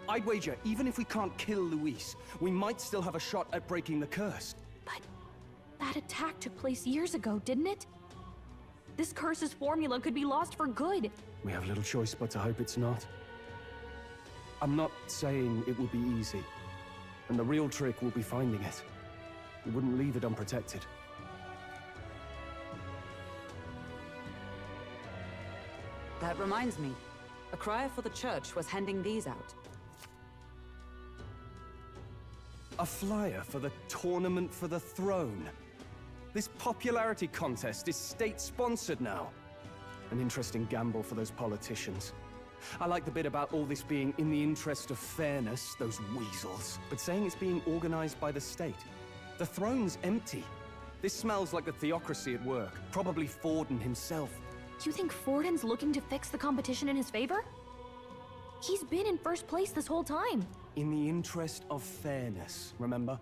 I'd wager, even if we can't kill Luis, we might still have a shot at breaking the curse. But that attack took place years ago, didn't it? This curse's formula could be lost for good. We have little choice but to hope it's not. I'm not saying it will be easy, and the real trick will be finding it. We wouldn't leave it unprotected. That reminds me. A crier for the church was handing these out. A flyer for the Tournament for the Throne. This popularity contest is state-sponsored now. An interesting gamble for those politicians. I like the bit about all this being in the interest of fairness, those weasels. But saying it's being organized by the state. The throne's empty. This smells like the theocracy at work. Probably Forden himself. You think Forden's looking to fix the competition in his favor? He's been in first place this whole time. In the interest of fairness, remember?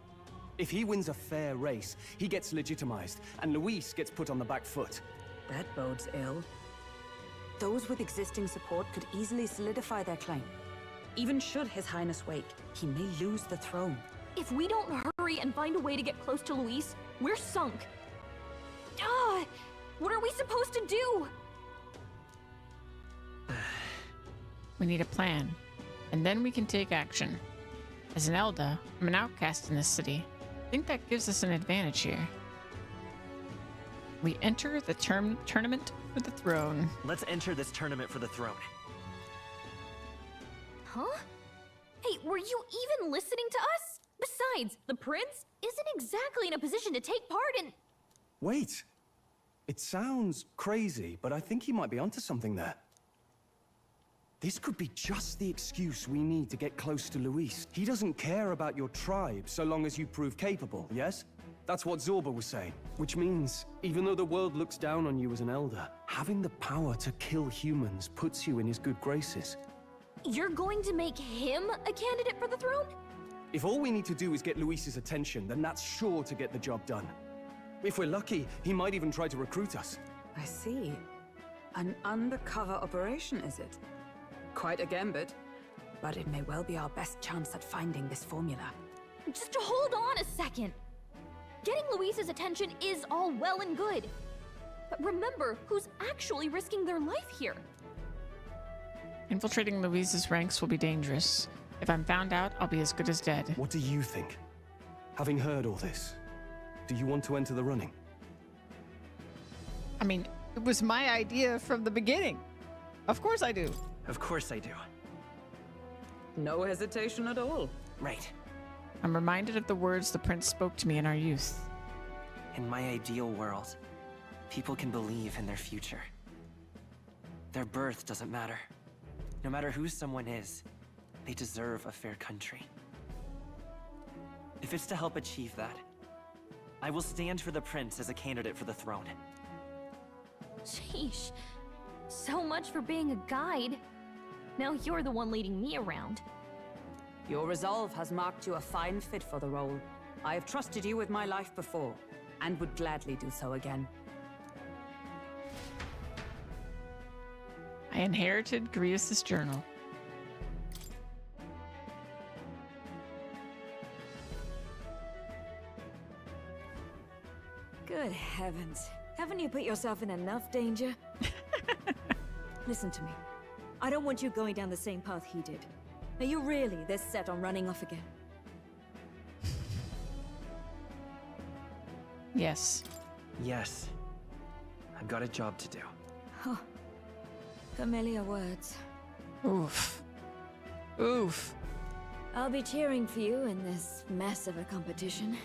If he wins a fair race, he gets legitimized, and Luis gets put on the back foot. That bodes ill. Those with existing support could easily solidify their claim. Even should His Highness wake, he may lose the throne. If we don't hurry and find a way to get close to Luis, we're sunk. What are we supposed to do? We need a plan, and then we can take action. As an Elda, I'm an outcast in this city. I think that gives us an advantage here. We enter the tournament for the throne. Let's enter this tournament for the throne. Huh? Hey, were you even listening to us? Besides, the prince isn't exactly in a position to take part in... Wait. It sounds crazy, but I think he might be onto something there. This could be just the excuse we need to get close to Luis. He doesn't care about your tribe so long as you prove capable, yes? That's what Zorba was saying. Which means, even though the world looks down on you as an elder, having the power to kill humans puts you in his good graces. You're going to make him a candidate for the throne? If all we need to do is get Luis's attention, then that's sure to get the job done. If we're lucky, he might even try to recruit us. I see. An undercover operation, is it? Quite a gambit, but it may well be our best chance at finding this formula. Just hold on a second. Getting Luis's attention is all well and good. But remember who's actually risking their life here. Infiltrating Luis's ranks will be dangerous. If I'm found out, I'll be as good as dead. What do you think? Having heard all this, do you want to enter the running? I mean, it was my idea from the beginning. Of course I do. Of course I do. No hesitation at all. Right. I'm reminded of the words the prince spoke to me in our youth. In my ideal world, people can believe in their future. Their birth doesn't matter. No matter who someone is, they deserve a fair country. If it's to help achieve that, I will stand for the prince as a candidate for the throne. Sheesh. So much for being a guide. Now you're the one leading me around. Your resolve has marked you a fine fit for the role. I have trusted you with my life before, and would gladly do so again. I inherited Grievous' journal. Good heavens. Haven't you put yourself in enough danger? Listen to me. I don't want you going down the same path he did. Are you really this set on running off again? Yes. Yes. I've got a job to do. Huh. Familiar words. Oof. Oof. I'll be cheering for you in this mess of a competition.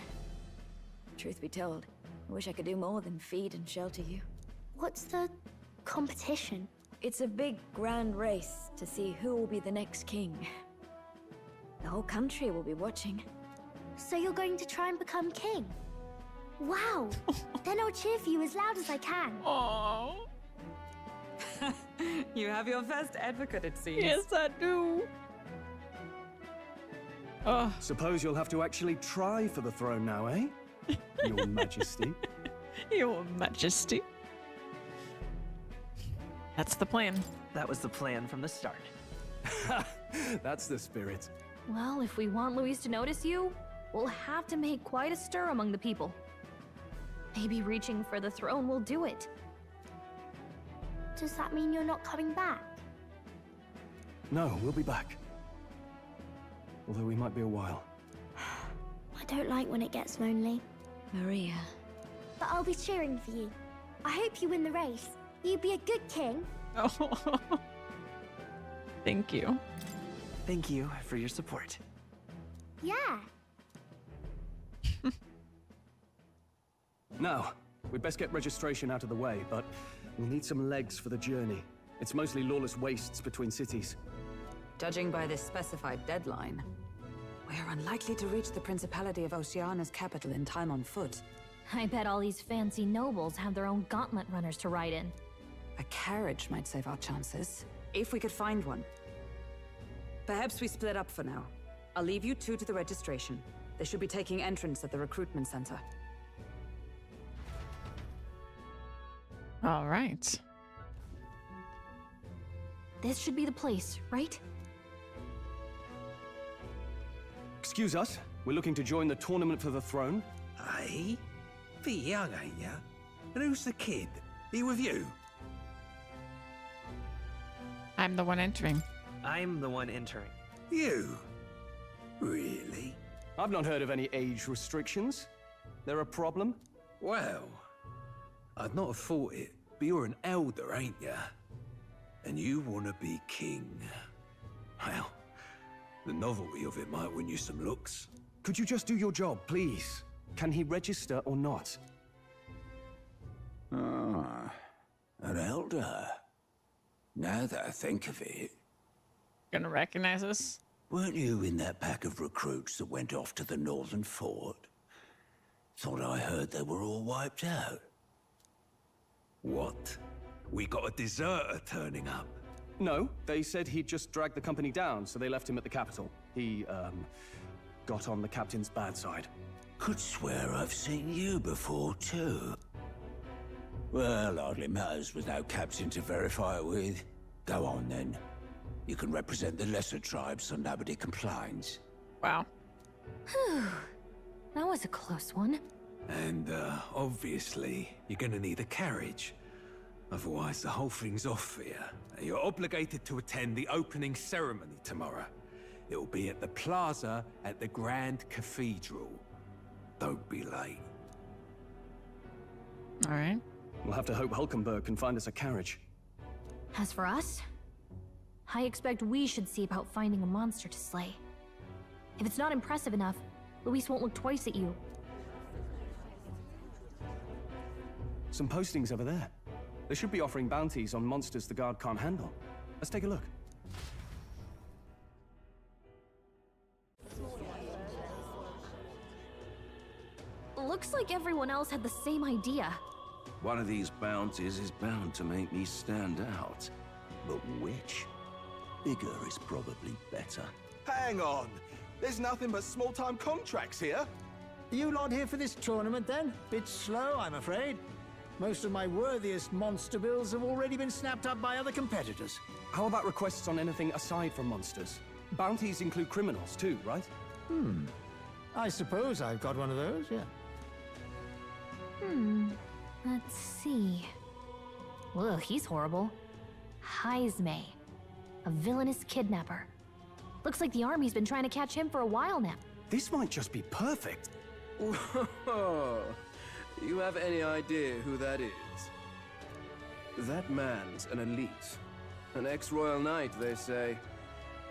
Truth be told, I wish I could do more than feed and shelter you. What's the competition? It's a big, grand race to see who will be the next king. The whole country will be watching. So you're going to try and become king? Wow! Then I'll cheer for you as loud as I can. Aww. You have your first advocate, it seems. Yes, I do. Oh. Suppose you'll have to actually try for the throne now, eh? Your Majesty. Your Majesty. That's the plan. That was the plan from the start. That's the spirit. Well, if we want Luis to notice you, we'll have to make quite a stir among the people. Maybe reaching for the throne will do it. Does that mean you're not coming back? No, we'll be back. Although we might be a while. I don't like when it gets lonely. Maria. But I'll be cheering for you. I hope you win the race. You'd be a good king. Oh. Thank you. Thank you for your support. Yeah. Now, we'd best get registration out of the way, but We'll need some legs for the journey. It's mostly lawless wastes between cities. Judging by this specified deadline, we're unlikely to reach the Principality of Oceana's capital in time on foot. I bet all these fancy nobles have their own gauntlet runners to ride in. A carriage might save our chances, if we could find one. Perhaps we split up for now. I'll leave you two to the registration. They should be taking entrance at the recruitment center. All right. This should be the place, right? Excuse us, we're looking to join the tournament for the throne. Aye? Bit young, ain't ya? And who's the kid? He with you? I'm the one entering. I'm the one entering. You? Really? I've not heard of any age restrictions. There a problem? Well, I'd not have thought it, but you're an elder, ain't ya? And you want to be king. Well, the novelty of it might win you some looks. Could you just do your job, please? Can he register or not? Ah, an elder. Now that I think of it... Gonna recognize us? Weren't you in that pack of recruits that went off to the northern fort? Thought I heard they were all wiped out. What? We got a deserter turning up? No, they said he'd just dragged the company down, so they left him at the capital. He, got on the captain's bad side. Could swear I've seen you before, too. Well, hardly matters with no captain to verify it with. Go on, then. You can represent the lesser tribes so nobody complains. Wow. Whew. That was a close one. And, obviously, you're gonna need a carriage. Otherwise, the whole thing's off for you. You're obligated to attend the opening ceremony tomorrow. It'll be at the plaza at the Grand Cathedral. Don't be late. All right. We'll have to hope Hulkenberg can find us a carriage. As for us, I expect we should see about finding a monster to slay. If it's not impressive enough, Luis won't look twice at you. Some postings over there. They should be offering bounties on monsters the guard can't handle. Let's take a look. Looks like everyone else had the same idea. One of these bounties is bound to make me stand out. But which? Bigger is probably better. Hang on! There's nothing but small-time contracts here. Are you lot here for this tournament then? Bit slow, I'm afraid. Most of my worthiest monster bills have already been snapped up by other competitors. How about requests on anything aside from monsters? Bounties include criminals too, right? I suppose I've got one of those, yeah. Let's see. Ugh, he's horrible. Heisme, a villainous kidnapper. Looks like the army's been trying to catch him for a while now. This might just be perfect. Whoa. You have any idea who that is? That man's an elite. An ex-royal knight, they say.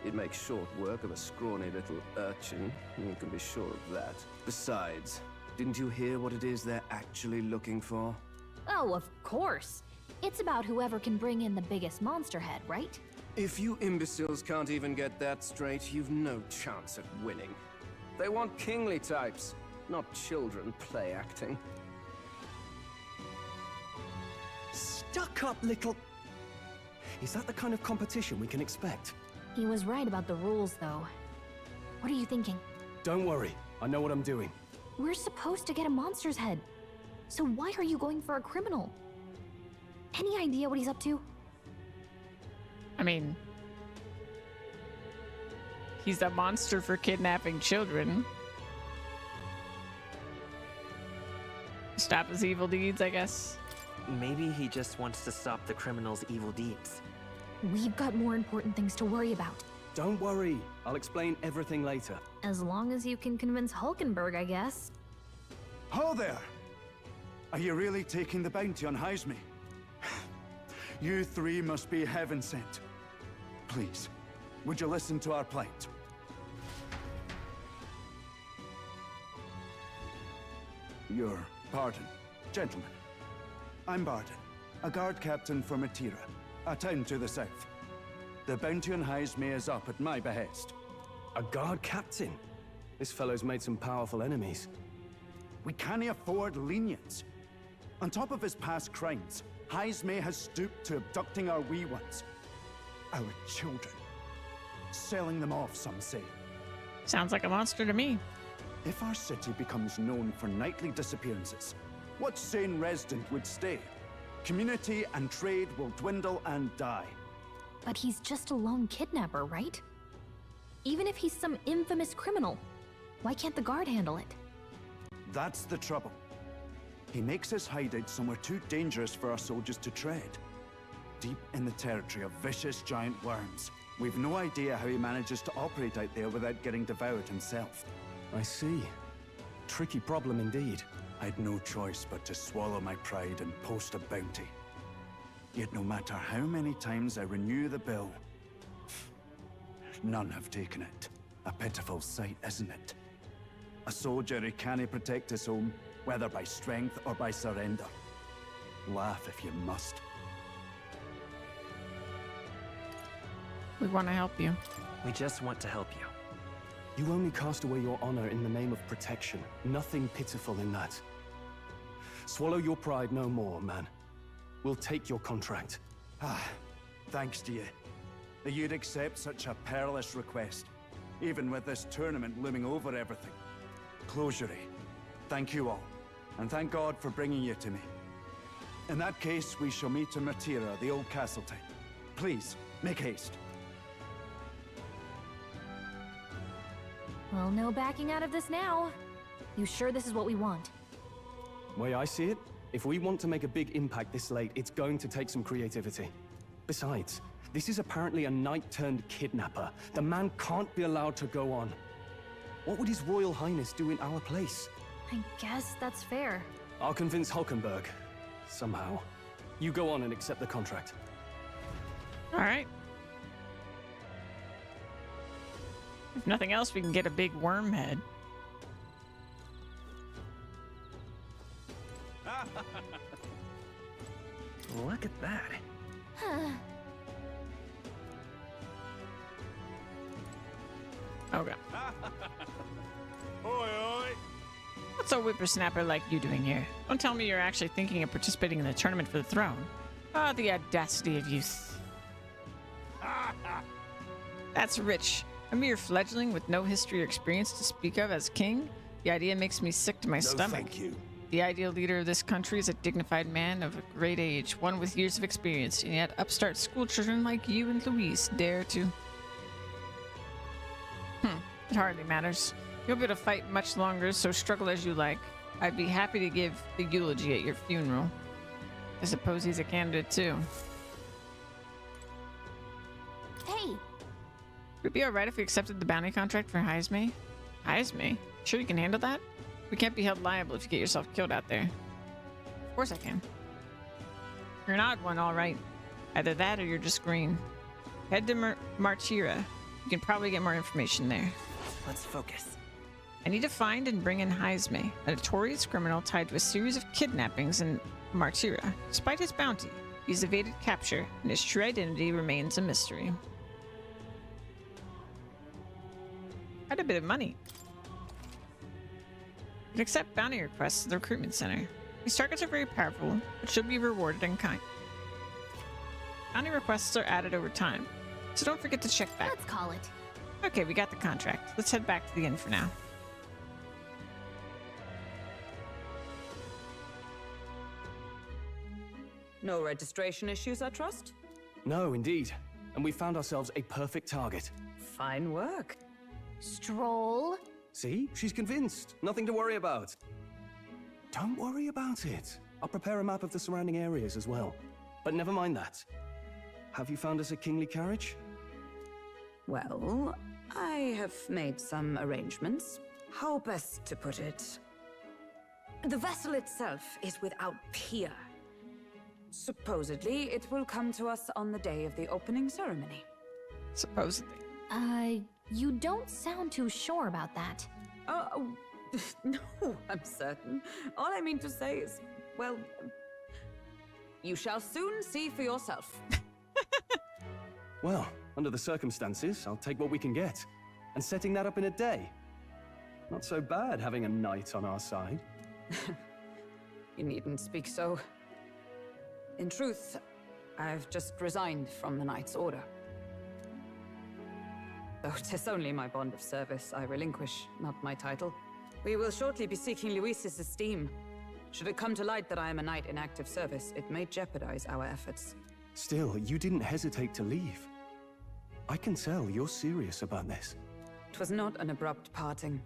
He'd make short work of a scrawny little urchin. You can be sure of that. Besides, didn't you hear what it is they're actually looking for? Oh, of course. It's about whoever can bring in the biggest monster head, right? If you imbeciles can't even get that straight, you've no chance at winning. They want kingly types, not children play acting. Stuck-up little... Is that the kind of competition we can expect? He was right about the rules, though. What are you thinking? Don't worry, I know what I'm doing. We're supposed to get a monster's head. So why are you going for a criminal? Any idea what he's up to? I mean, he's a monster for kidnapping children. Stop his evil deeds, I guess. Maybe he just wants to stop the criminal's evil deeds. We've got more important things to worry about. Don't worry, I'll explain everything later. As long as you can convince Hulkenberg, I guess. Ho there! Are you really taking the bounty on Heisme? You three must be heaven sent. Please, would you listen to our plight? Your pardon, gentlemen. I'm Barden. a guard captain for Matira, a town to the south. The bounty on Heisme is up at my behest. A guard captain? This fellow's made some powerful enemies. We can't afford lenience. On top of his past crimes, Heisme has stooped to abducting our wee ones. Our children. Selling them off, some say. Sounds like a monster to me. If our city becomes known for nightly disappearances, what sane resident would stay? Community and trade will dwindle and die. But he's just a lone kidnapper, right? Even if he's some infamous criminal, why can't the guard handle it? That's the trouble. He makes his hideout somewhere too dangerous for our soldiers to tread. Deep in the territory of vicious giant worms. We've no idea how he manages to operate out there without getting devoured himself. I see. Tricky problem indeed. I'd no choice but to swallow my pride and post a bounty. Yet no matter how many times I renew the bill, none have taken it. A pitiful sight, isn't it? A soldier who can't protect his home, whether by strength or by surrender. Laugh if you must. We want to help you. We just want to help you. You only cast away your honor in the name of protection. Nothing pitiful in that. Swallow your pride no more, man. We'll take your contract. Thanks to you. That you'd accept such a perilous request, even with this tournament looming over everything. Closure. Thank you all, and thank God for bringing you to me. In that case, we shall meet in Matira, the old castle town. Please, make haste. Well, no backing out of this now. You sure this is what we want? Way I see it, if we want to make a big impact this late, it's going to take some creativity. Besides, this is apparently a knight-turned-kidnapper. The man can't be allowed to go on. What would His Royal Highness do in our place? I guess that's fair. I'll convince Hulkenberg. Somehow. You go on and accept the contract. All right. If nothing else, we can get a big worm head. Look at that. Okay. Oi, oi! What's a whippersnapper like you doing here? Don't tell me you're actually thinking of participating in the tournament for the throne. Ah, the audacity of youth. That's rich. A mere fledgling with no history or experience to speak of as king? The idea makes me sick to my stomach. Thank you. The ideal leader of this country is a dignified man of a great age, one with years of experience, and yet upstart schoolchildren like you and Louise dare to... It hardly matters. You'll be able to fight much longer, so struggle as you like. I'd be happy to give the eulogy at your funeral. I suppose he's a candidate too. Hey! Would it be alright if we accepted the bounty contract for Heisme? Heisme? Sure you can handle that? We can't be held liable if you get yourself killed out there. Of course I can. You're an odd one, alright. Either that or you're just green. Head to Martira. You can probably get more information there. Let's focus. I need to find and bring in Heisme, a notorious criminal tied to a series of kidnappings in Martira. Despite his bounty, he's evaded capture, and his true identity remains a mystery. Quite a bit of money. You can accept bounty requests at the recruitment center. These targets are very powerful, but should be rewarded in kind. Bounty requests are added over time, so don't forget to check back. Let's call it. Okay, we got the contract. Let's head back to the inn for now. No registration issues, I trust? No, indeed. And we found ourselves a perfect target. Fine work. Stroll. See? She's convinced. Nothing to worry about. Don't worry about it. I'll prepare a map of the surrounding areas as well. But never mind that. Have you found us a kingly carriage? Well, I have made some arrangements. How best to put it? The vessel itself is without peer. Supposedly, it will come to us on the day of the opening ceremony. Supposedly. You don't sound too sure about that. Oh, no, I'm certain. All I mean to say is, well, You shall soon see for yourself. Well, under the circumstances, I'll take what we can get. And setting that up in a day. Not so bad having a knight on our side. You needn't speak so. In truth, I've just resigned from the Knight's Order. Though 'tis only my bond of service I relinquish, not my title. We will shortly be seeking Luis's esteem. Should it come to light that I am a knight in active service, it may jeopardize our efforts. Still, you didn't hesitate to leave. I can tell you're serious about this. 'Twas not an abrupt parting.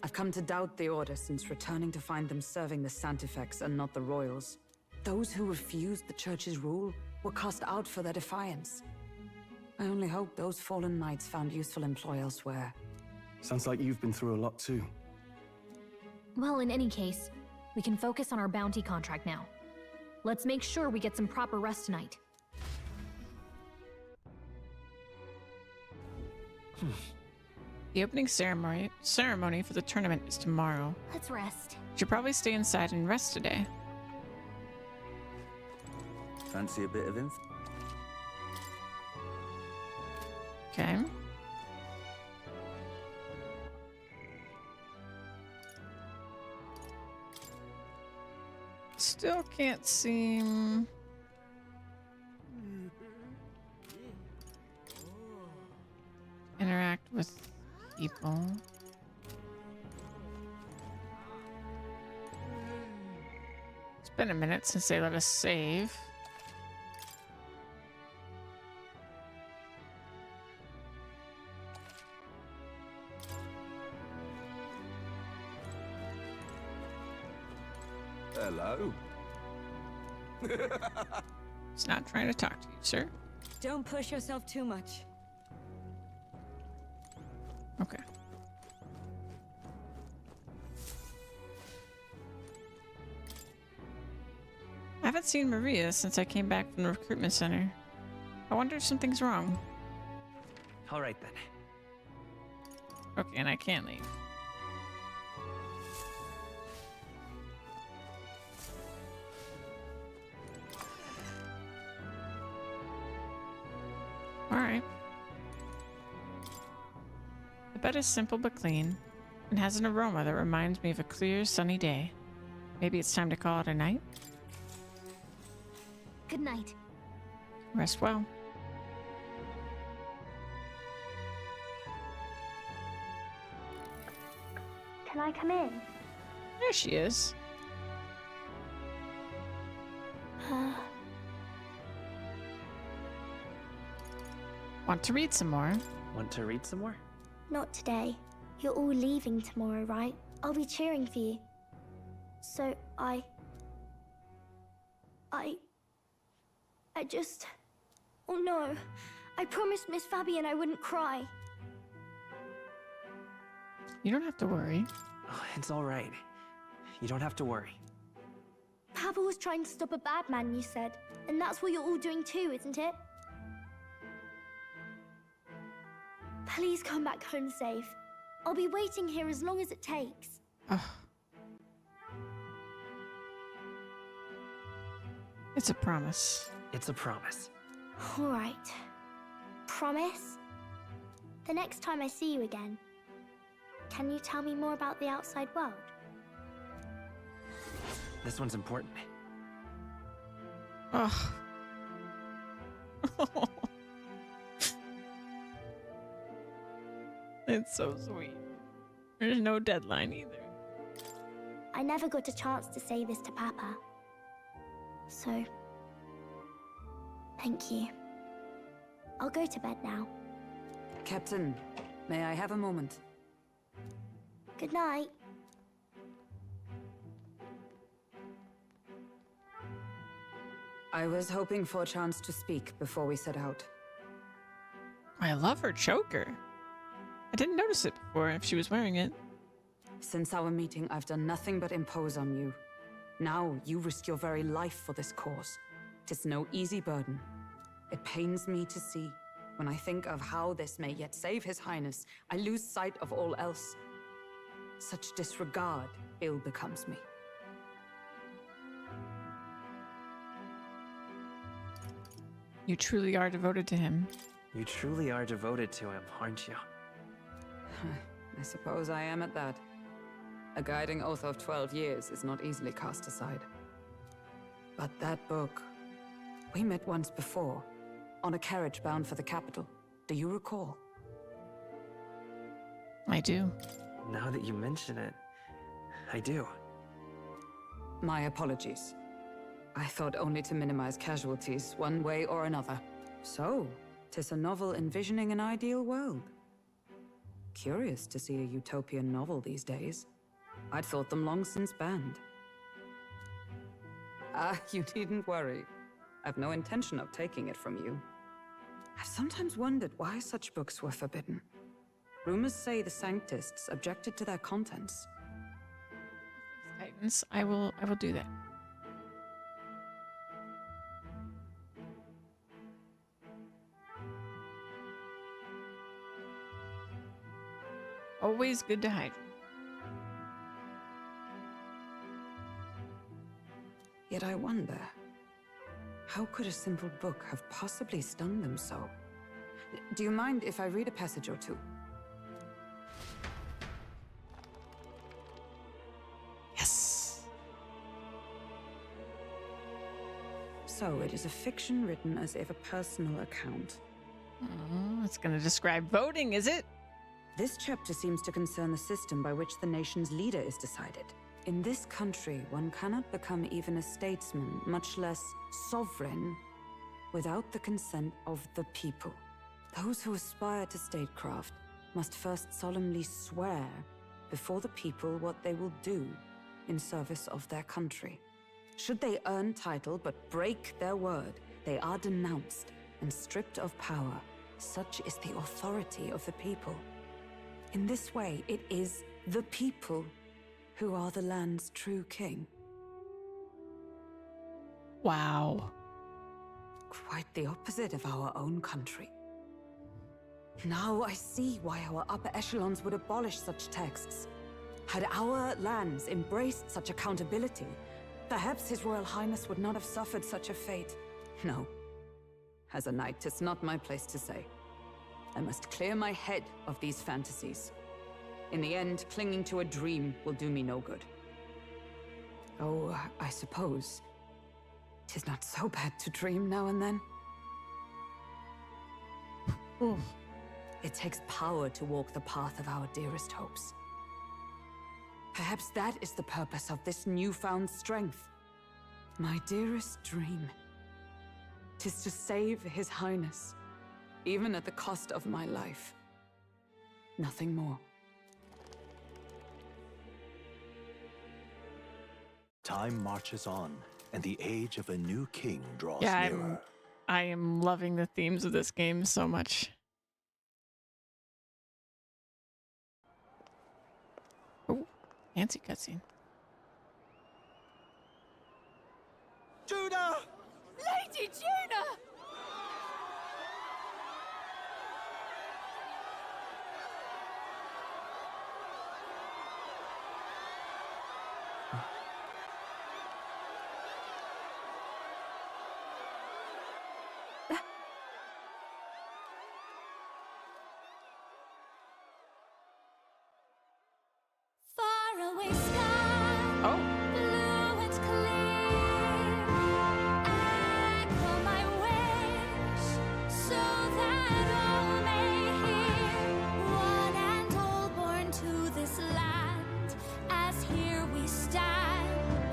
I've come to doubt the Order since returning to find them serving the Santifex and not the Royals. Those who refused the Church's rule were cast out for their defiance. I only hope those fallen knights found useful employ elsewhere. Sounds like you've been through a lot too. Well, in any case, we can focus on our bounty contract now. Let's make sure we get some proper rest tonight. The opening ceremony for the tournament is tomorrow. Let's rest. Should probably stay inside and rest today. Fancy a bit of info? Okay. Still can't seem... interact with people. It's been a minute since they let us save. Hello. He's not trying to talk to you, sir. Don't push yourself too much. Okay. I haven't seen Maria since I came back from the recruitment center. I wonder if something's wrong. All right then. Okay, and I can't leave. Alright. The bed is simple but clean, and has an aroma that reminds me of a clear, sunny day. Maybe it's time to call it a night? Good night. Rest well. Can I come in? There she is. Want to read some more? Want to read some more? Not today. You're all leaving tomorrow, right? I'll be cheering for you. So I just... Oh no. I promised Miss Fabian I wouldn't cry. You don't have to worry. Oh, it's all right. You don't have to worry. Papa was trying to stop a bad man, you said. And that's what you're all doing too, isn't it? Please come back home safe. I'll be waiting here as long as it takes. Ugh. It's a promise. It's a promise. All right. Promise? The next time I see you again, can you tell me more about the outside world? This one's important. Ugh. It's so sweet. There's no deadline either. I never got a chance to say this to Papa. So, thank you. I'll go to bed now. Captain, may I have a moment? Good night. I was hoping for a chance to speak before we set out. I love her choker. I didn't notice it before if she was wearing it. Since our meeting, I've done nothing but impose on you. Now you risk your very life for this cause. 'Tis no easy burden. It pains me to see. When I think of how this may yet save His Highness, I lose sight of all else. Such disregard ill becomes me. You truly are devoted to him. You truly are devoted to him, aren't you? I suppose I am at that. A guiding oath of 12 years is not easily cast aside. But that book... We met once before, on a carriage bound for the capital. Do you recall? I do. Now that you mention it, I do. My apologies. I thought only to minimize casualties, one way or another. So, 'tis a novel envisioning an ideal world. Curious to see a utopian novel these days. I'd thought them long since banned. Ah, you needn't worry. I've no intention of taking it from you. I've sometimes wondered why such books were forbidden. Rumors say the Sanctists objected to their contents. Titans, I will do that. Always good to hide. Yet I wonder, how could a simple book have possibly stung them so? Do you mind if I read a passage or two? Yes. So it is a fiction written as if a personal account. Oh, it's going to describe voting, is it? This chapter seems to concern the system by which the nation's leader is decided. In this country, one cannot become even a statesman, much less sovereign, without the consent of the people. Those who aspire to statecraft must first solemnly swear before the people what they will do in service of their country. Should they earn title but break their word, they are denounced and stripped of power. Such is the authority of the people. In this way, it is the people who are the land's true king. Wow. Quite the opposite of our own country. Now I see why our upper echelons would abolish such texts. Had our lands embraced such accountability, perhaps His Royal Highness would not have suffered such a fate. No. As a knight, 'tis not my place to say. I must clear my head of these fantasies. In the end, clinging to a dream will do me no good. Oh, I suppose 'tis not so bad to dream now and then. It takes power to walk the path of our dearest hopes. Perhaps that is the purpose of this newfound strength. My dearest dream. 'Tis to save His Highness, even at the cost of my life. Nothing more. Time marches on, and the age of a new king draws Yeah, nearer. I am loving the themes of this game so much. Oh, fancy cutscene. Judah! Lady Judah! Faraway sky, blue and clear. Echo my wish, so that all may hear. One and all born to this land, as here we stand.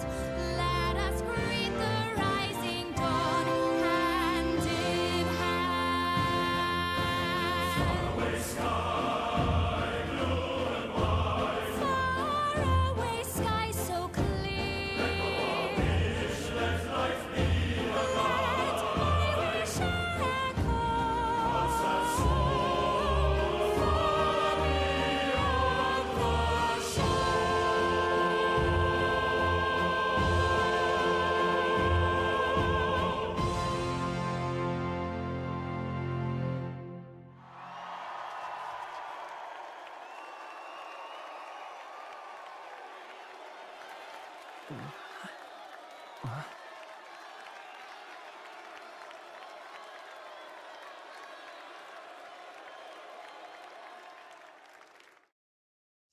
Let us greet the rising dawn, hand in hand. Faraway sky, blue and white. Faraway sky so clear. Let life be alive. Let my wish echo. Far beyond the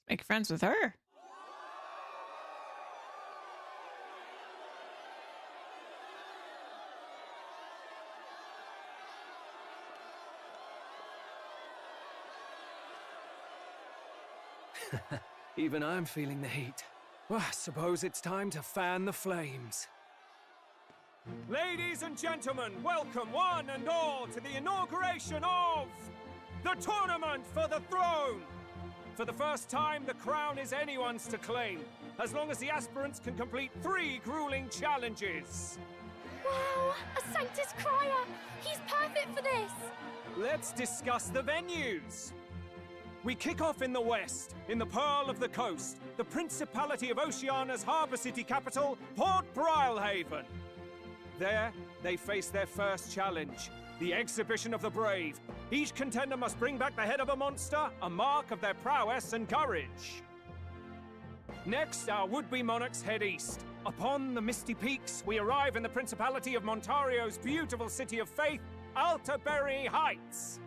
Make friends with her. Even I'm feeling the heat. Well, I suppose it's time to fan the flames. Ladies and gentlemen, welcome one and all to the inauguration of the Tournament for the Throne! For the first time, the crown is anyone's to claim, as long as the aspirants can complete 3 grueling challenges. Wow, a Sanctus Crier! He's perfect for this! Let's discuss the venues. We kick off in the west, in the Pearl of the Coast, the Principality of Oceania's harbour city capital, Port Brilehaven. There, they face their first challenge, the Exhibition of the Brave. Each contender must bring back the head of a monster, a mark of their prowess and courage. Next, our would-be monarchs head east. Upon the misty peaks, we arrive in the Principality of Montario's beautiful city of faith, Altaberry Heights.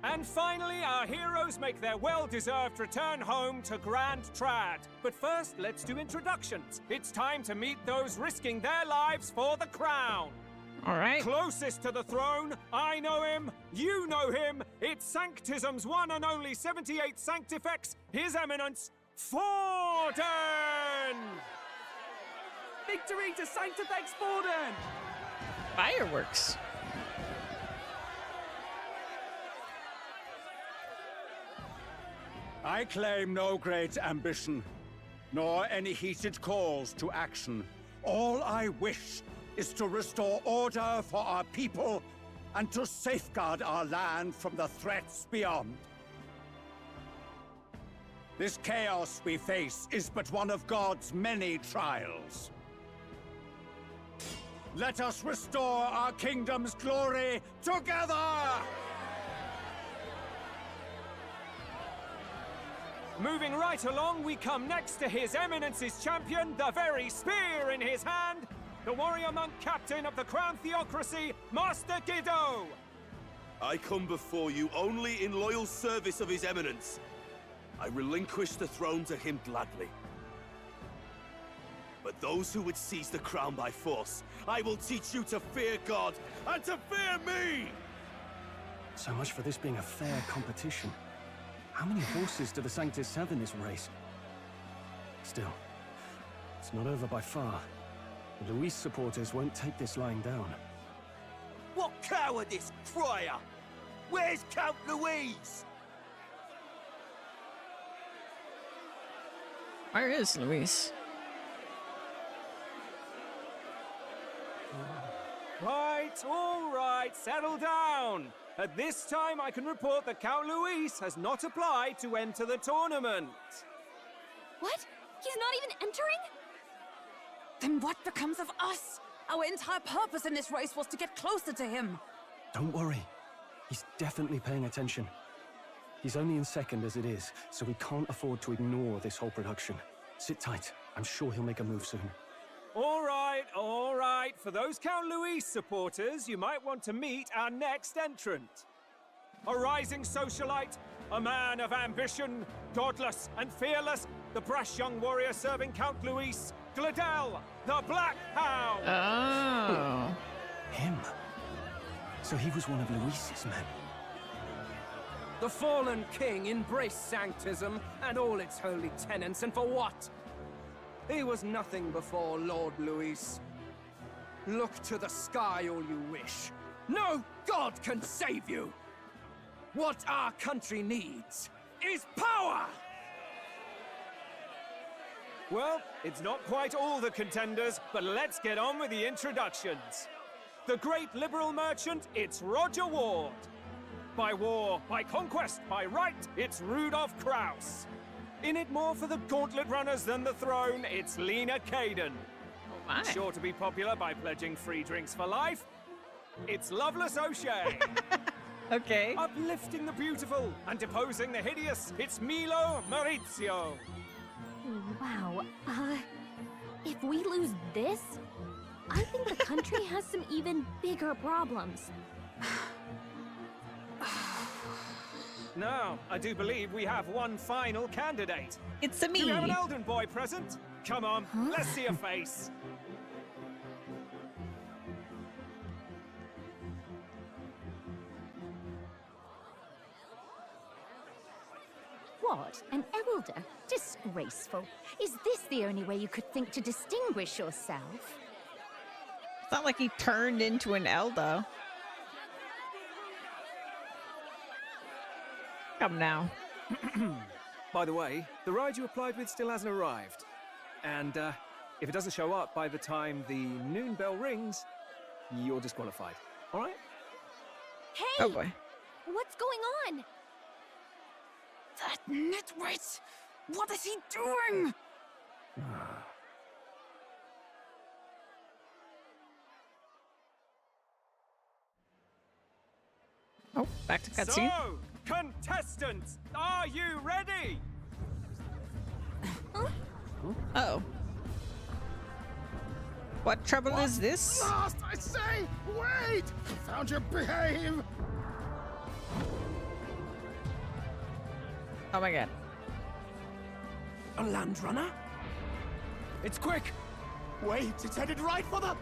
And finally, our heroes make their well-deserved return home to Grand Trad. But first, let's do introductions. It's time to meet those risking their lives for the crown. All right. Closest to the throne, I know him, you know him. It's Sanctism's one and only 78 Sanctifex, His Eminence, Forden! Victory to Sanctifex Forden! Fireworks. I claim no great ambition, nor any heated calls to action. All I wish is to restore order for our people and to safeguard our land from the threats beyond. This chaos we face is but one of God's many trials. Let us restore our kingdom's glory together! Moving right along, we come next to His Eminence's champion, the very spear in his hand, the warrior monk captain of the Crown Theocracy, Master Guido! I come before you only in loyal service of His Eminence. I relinquish the throne to him gladly. But those who would seize the crown by force, I will teach you to fear God and to fear me! So much for this being a fair competition. How many horses do the Sanctus have in this race? Still, it's not over by far. The Luis supporters won't take this lying down. What cowardice, Crier! Where's Count Louise? Where is Luis? Right, all right, settle down. At this time, I can report that Count Luis has not applied to enter the tournament. What? He's not even entering? Then what becomes of us? Our entire purpose in this race was to get closer to him. Don't worry. He's definitely paying attention. He's only in second as it is, so we can't afford to ignore this whole production. Sit tight. I'm sure he'll make a move soon. All right, all right. For those Count Luis supporters, you might want to meet our next entrant. A rising socialite, a man of ambition, godless and fearless, the brash young warrior serving Count Luis, Gladel, the Black Hound. Oh. Him? So he was one of Luis's men. The fallen king embraced Sanctism and all its holy tenets, and for what? He was nothing before Lord Luis. Look to the sky all you wish. No god can save you! What our country needs is power! Well, it's not quite all the contenders, but let's get on with the introductions. The great liberal merchant, it's Roger Ward. By war, by conquest, by right, it's Rudolph Kraus. In it more for the gauntlet runners than the throne, it's Lena Caden. my. Sure to be popular by pledging free drinks for life, it's Loveless O'Shea. Okay. Uplifting the beautiful and deposing the hideous, it's Milo Maurizio. Wow. If we lose this, I think the country has some even bigger problems. Now, I do believe we have one final candidate. It's a me. Do we have an Elden boy present? Come on, let's see a face. What? An elder? Disgraceful. Is this the only way you could think to distinguish yourself? It's not like he turned into an elder. Come now. By the way, the ride you applied with still hasn't arrived. And if it doesn't show up by the time the noon bell rings, you're disqualified. All right? Hey! Oh boy. What's going on? That nitwit! What is he doing? Oh, back to cutscene. So, contestants, are you ready? Uh-oh. What trouble is this? Lost, I say! Wait! Found your behave! Oh my god. A land runner? It's quick! Wait, it's headed right for the...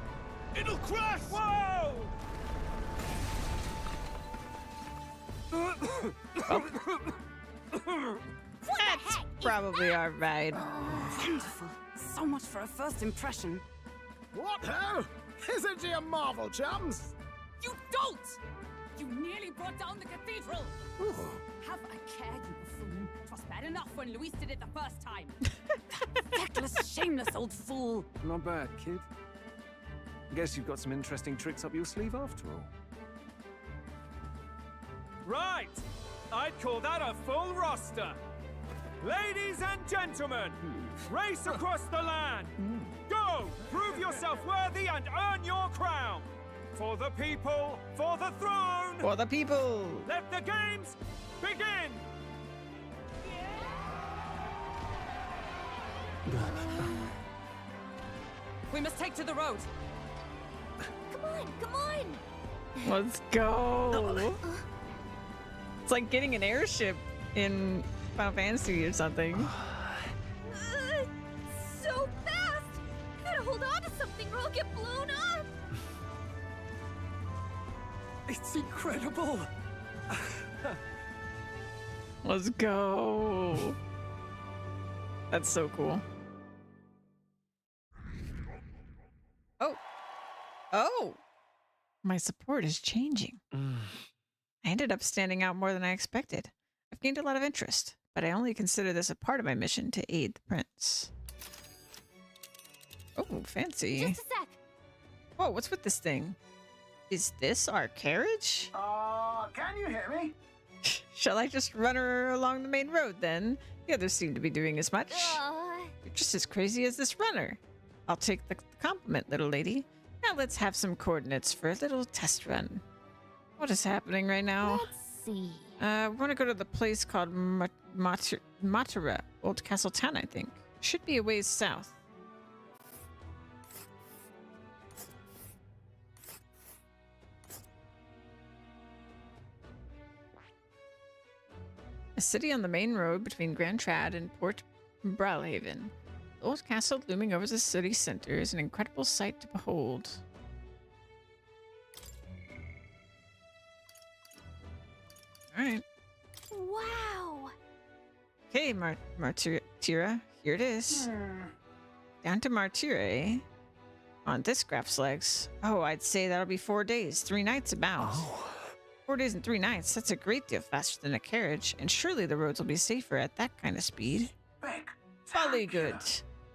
It'll crash! Whoa! That's probably our ride. Wonderful. So much for a first impression. What ho? Isn't she a marvel, chums? You don't! You nearly brought down the cathedral! Have a care, you buffoon. 'Twas bad enough when Luis did it the first time. Feckless, shameless old fool. Not bad, kid. Guess you've got some interesting tricks up your sleeve after all. Right! I'd call that a full roster. Ladies and gentlemen, race across the land. Go! Prove yourself worthy and earn your crown. For the people, for the throne. For the people. Let the games begin. We must take to the road. Come on, come on! Let's go. It's like getting an airship in Final Fantasy or something. So fast! Gotta hold on to something or I'll get blown up! It's incredible. Let's go. That's so cool. Oh. Oh. My support is changing. I ended up standing out more than I expected. I've gained a lot of interest, but I only consider this a part of my mission to aid the prince. Oh, fancy. Just a sec. Whoa, what's with this thing? Is this our carriage? Can you hear me? Shall I just run her along the main road then? The others seem to be doing as much. You're just as crazy as this runner. I'll take the compliment, little lady. Now let's have some coordinates for a little test run. What is happening right now? Let's see. We're going to go to the place called Matera, Old Castle Town, I think. Should be a ways south. A city on the main road between Grand Trad and Port Brawlhaven. The old castle looming over the city center is an incredible sight to behold. Alright. Wow! Okay, Martira, here it is. Down to Martira, eh? On this Graf's legs. Oh, I'd say that'll be 4 days, 3 nights about. 4 days and 3 nights, that's a great deal faster than a carriage, and surely the roads will be safer at that kind of speed. Folly good.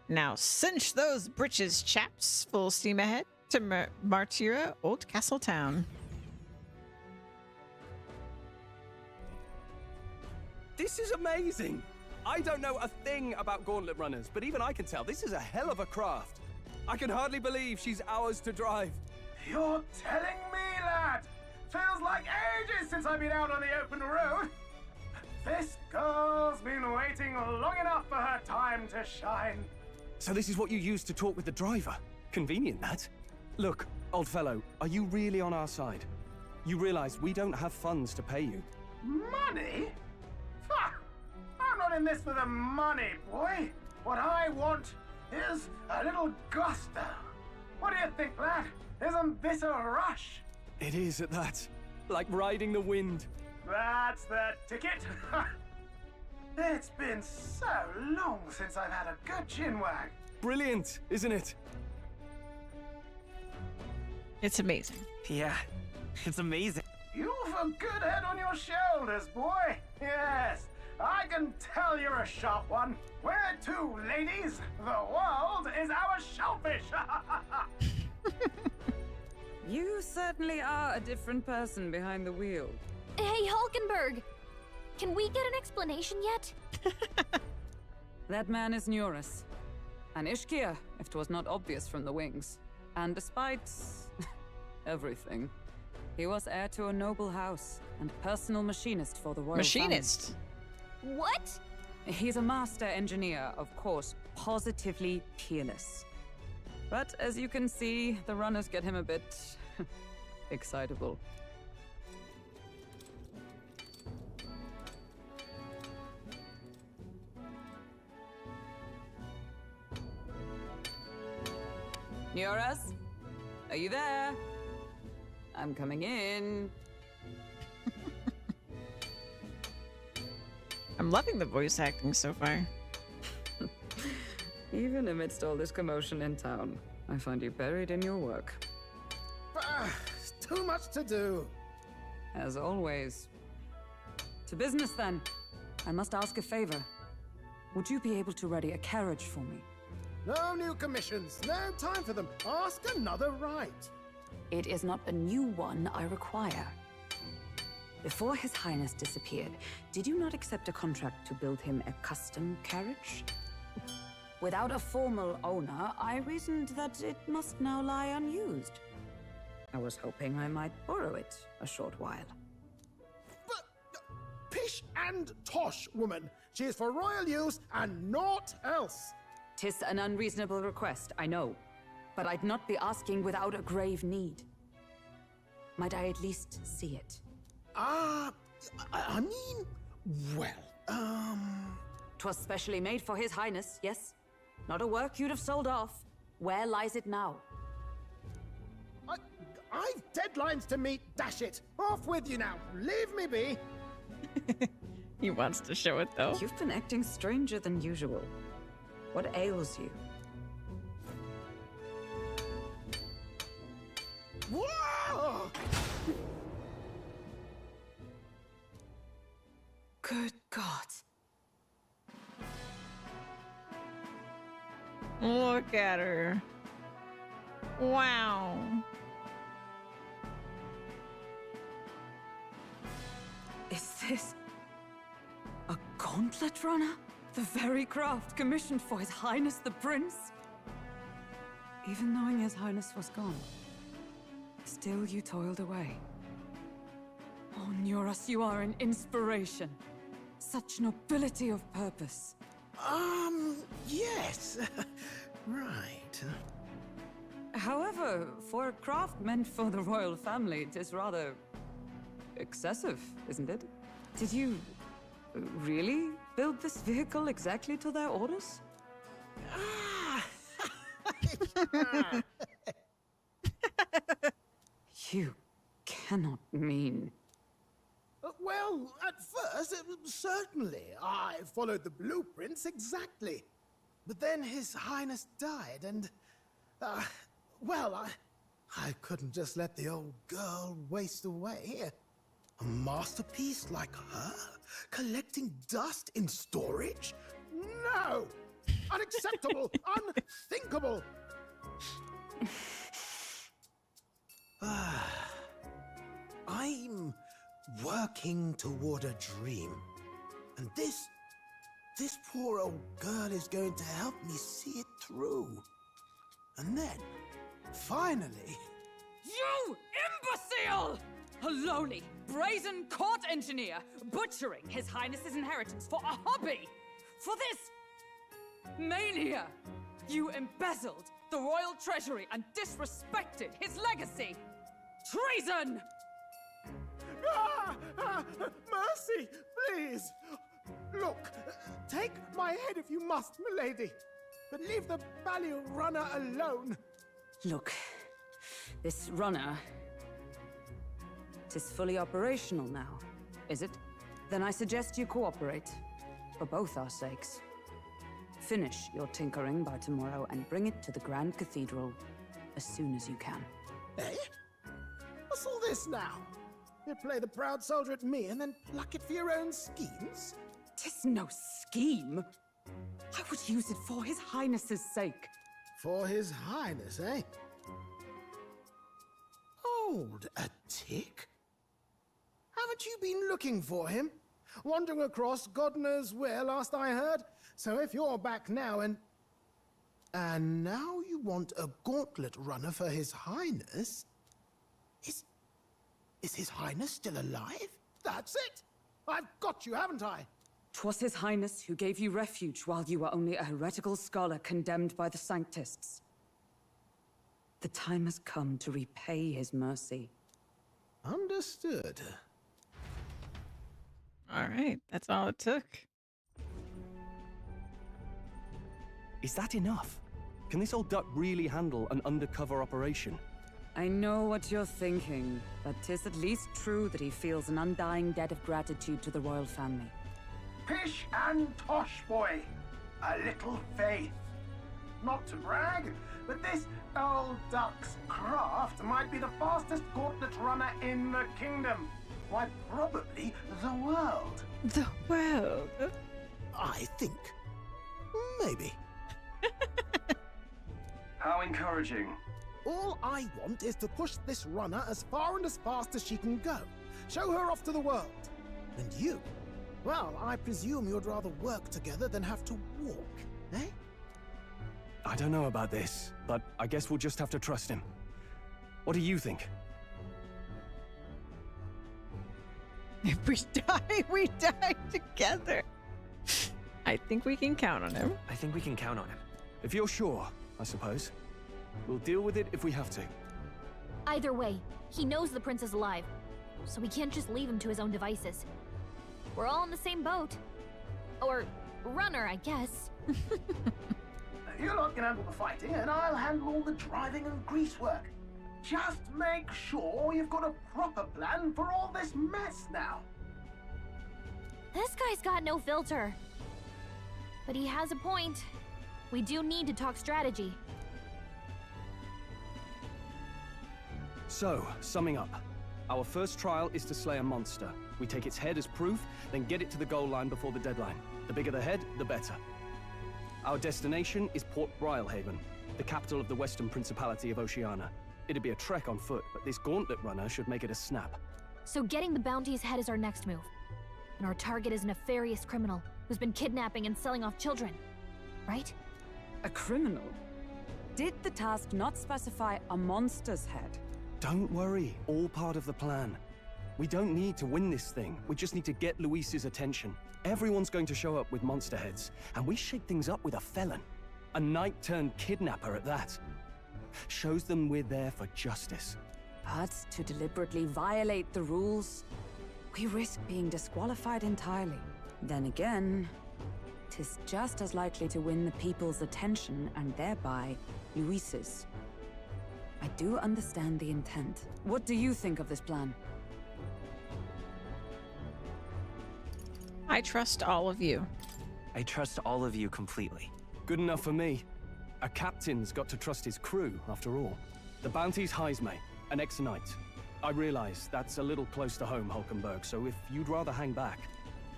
Now cinch those britches, chaps. Full steam ahead to Martira, Old Castle Town. This is amazing! I don't know a thing about gauntlet runners, but even I can tell this is a hell of a craft. I can hardly believe she's ours to drive. You're telling me, lad? Feels like ages since I've been out on the open road. This girl's been waiting long enough for her time to shine. So this is what you used to talk with the driver? Convenient, that. Look, old fellow, are you really on our side? You realize we don't have funds to pay you. Money? Ha! I'm not in this for the money, boy. What I want is a little gusto. What do you think, lad? Isn't this a rush? It is at that. Like riding the wind. That's the ticket. It's been so long since I've had a good chinwag. Brilliant, isn't it? It's amazing. Yeah, it's amazing. You've a good head on your shoulders, boy. Yes, I can tell you're a sharp one. Where to, ladies? The world is our shellfish. You certainly are a different person behind the wheel. Hey, Hulkenberg! Can we get an explanation yet? That man is Neurus. An Ishkia, if 'twas not obvious from the wings. And despite everything, he was heir to a noble house and personal machinist for the royal Machinist? family. What? He's a master engineer, of course, positively peerless. But as you can see, the runners get him a bit excitable. Neurus? Are you there? I'm coming in. I'm loving the voice acting so far. Even amidst all this commotion in town, I find you buried in your work. Too much to do. As always. To business then. I must ask a favor. Would you be able to ready a carriage for me? No new commissions. No time for them. Ask another right. It is not a new one I require. Before His Highness disappeared, did you not accept a contract to build him a custom carriage? Without a formal owner, I reasoned that it must now lie unused. I was hoping I might borrow it a short while. But pish and tosh, woman. She is for royal use and naught else. 'Tis an unreasonable request, I know. But I'd not be asking without a grave need. Might I at least see it? I mean, well, 'Twas specially made for His Highness, yes? Not a work you'd have sold off. Where lies it now? I've deadlines to meet, dash it. Off with you now. Leave me be. He wants to show it though. You've been acting stranger than usual. What ails you? Whoa! Good God. Look at her. Wow. Is this a gauntlet runner? The very craft commissioned for His Highness the Prince? Even knowing His Highness was gone, still you toiled away. Oh, Neurus, you are an inspiration. Such nobility of purpose. Yes. Right. However, for a craft meant for the royal family, it is rather excessive, isn't it? Did you really build this vehicle exactly to their orders? You cannot mean... Well, at first, certainly. I followed the blueprints exactly. But then His Highness died, and... well, I couldn't just let the old girl waste away. A masterpiece like her? Collecting dust in storage? No! Unacceptable! Unthinkable! I'm working toward a dream. And this poor old girl is going to help me see it through. And then, finally... You imbecile! A lowly, brazen court engineer butchering His Highness's inheritance for a hobby! For this mania! You embezzled the royal treasury and disrespected his legacy! Treason! Mercy, please! Look, take my head if you must, milady, but leave the Balliol runner alone. Look, this runner... Tis fully operational now, is it? Then I suggest you cooperate, for both our sakes. Finish your tinkering by tomorrow and bring it to the Grand Cathedral as soon as you can. Eh? What's all this now? You play the proud soldier at me and then pluck it for your own schemes? 'Tis no scheme. I would use it for His Highness's sake. For His Highness, eh? Hold a tick. Haven't you been looking for him? Wandering across God knows where, last I heard. So if you're back now and now you want a gauntlet runner for His Highness? Is His Highness still alive? That's it! I've got you, haven't I? 'Twas His Highness who gave you refuge while you were only a heretical scholar condemned by the Sanctists. The time has come to repay His mercy. Understood. All right, that's all it took. Is that enough? Can this old duck really handle an undercover operation? I know what you're thinking, but 'tis at least true that he feels an undying debt of gratitude to the royal family. Pish and tosh, boy. A little faith. Not to brag, but this old duck's craft might be the fastest gauntlet runner in the kingdom. Why, probably the world. The world? I think. Maybe. How encouraging. All I want is to push this runner as far and as fast as she can go. Show her off to the world. And you? Well, I presume you'd rather work together than have to walk, eh? I don't know about this, but I guess we'll just have to trust him. What do you think? If we die together. I think we can count on him. I think we can count on him. If you're sure, I suppose. We'll deal with it if we have to. Either way, he knows the prince is alive, so we can't just leave him to his own devices. We're all in the same boat. Or runner, I guess. You lot can handle the fighting, and I'll handle all the driving and greasework. Just make sure you've got a proper plan for all this mess now. This guy's got no filter. But he has a point. We do need to talk strategy. So, summing up. Our first trial is to slay a monster. We take its head as proof, then get it to the goal line before the deadline. The bigger the head, the better. Our destination is Port Brialhaven, the capital of the Western Principality of Oceania. It'd be a trek on foot, but this gauntlet runner should make it a snap. So getting the bounty's head is our next move. And our target is a nefarious criminal who's been kidnapping and selling off children. Right? A criminal? Did the task not specify a monster's head? Don't worry, all part of the plan. We don't need to win this thing. We just need to get Luis's attention. Everyone's going to show up with monster heads, and we shake things up with a felon. A knight-turned-kidnapper at that. Shows them we're there for justice. But to deliberately violate the rules, we risk being disqualified entirely. Then again, 'tis just as likely to win the people's attention and thereby Luis's. I do understand the intent. What do you think of this plan? I trust all of you. I trust all of you completely. Good enough for me. A captain's got to trust his crew, after all. The bounty's Heisme, an ex-knight. I realize that's a little close to home, Hulkenberg, so if you'd rather hang back...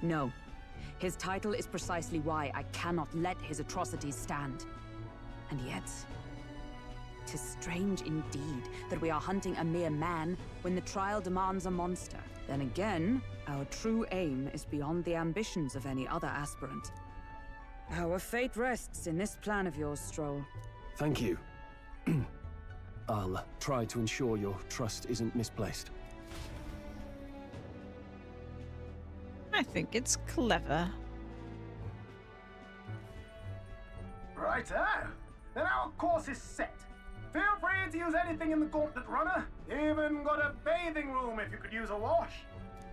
No. His title is precisely why I cannot let his atrocities stand. And yet... 'tis strange indeed that we are hunting a mere man when the trial demands a monster. Then again, our true aim is beyond the ambitions of any other aspirant. Our fate rests in this plan of yours, Stroll. Thank you. I'll try to ensure your trust isn't misplaced. I think it's clever. Righto. Then our course is set. Feel free to use anything in the gauntlet runner. Even got a bathing room if you could use a wash.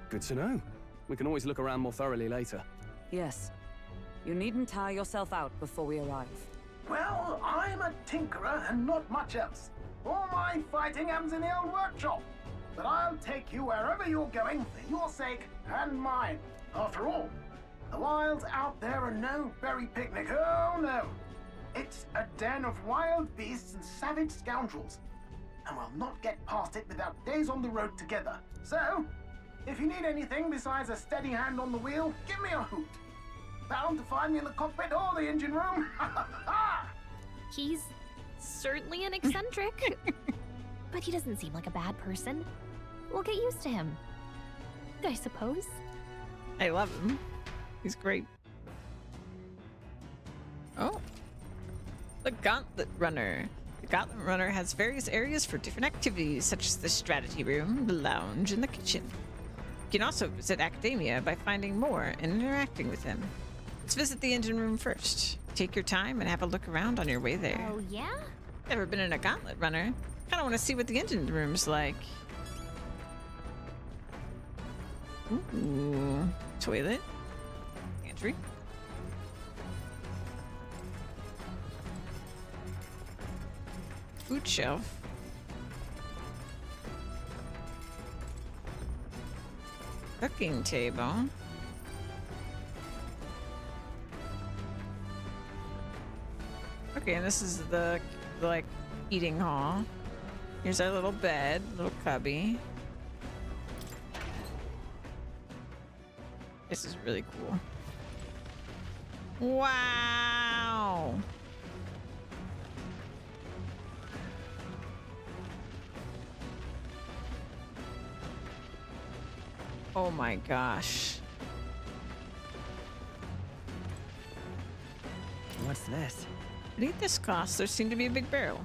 Good to know. We can always look around more thoroughly later. Yes. You needn't tire yourself out before we arrive. Well, I'm a tinkerer and not much else. All my fighting happens in the old workshop. But I'll take you wherever you're going for your sake and mine. After all, the wilds out there are no berry picnic. Oh, no. It's a den of wild beasts and savage scoundrels. And we'll not get past it without days on the road together. So, if you need anything besides a steady hand on the wheel, give me a hoot. Bound to find me in the cockpit or the engine room. He's certainly an eccentric, but he doesn't seem like a bad person. We'll get used to him, I suppose. I love him. He's great. Oh. The Gauntlet Runner. The Gauntlet Runner has various areas for different activities, such as the strategy room, the lounge, and the kitchen. You can also visit Academia by finding more and interacting with him. Let's visit the engine room first. Take your time and have a look around on your way there. Oh, yeah? Never been in a Gauntlet Runner. Kinda wanna see what the engine room's like. Ooh. Toilet. Pantry. Food shelf. Cooking table. Okay, and this is the like eating hall. Here's our little bed, little cubby. This is really cool. Wow. Oh my gosh. What's this? Beneath this cloth, there seemed to be a big barrel.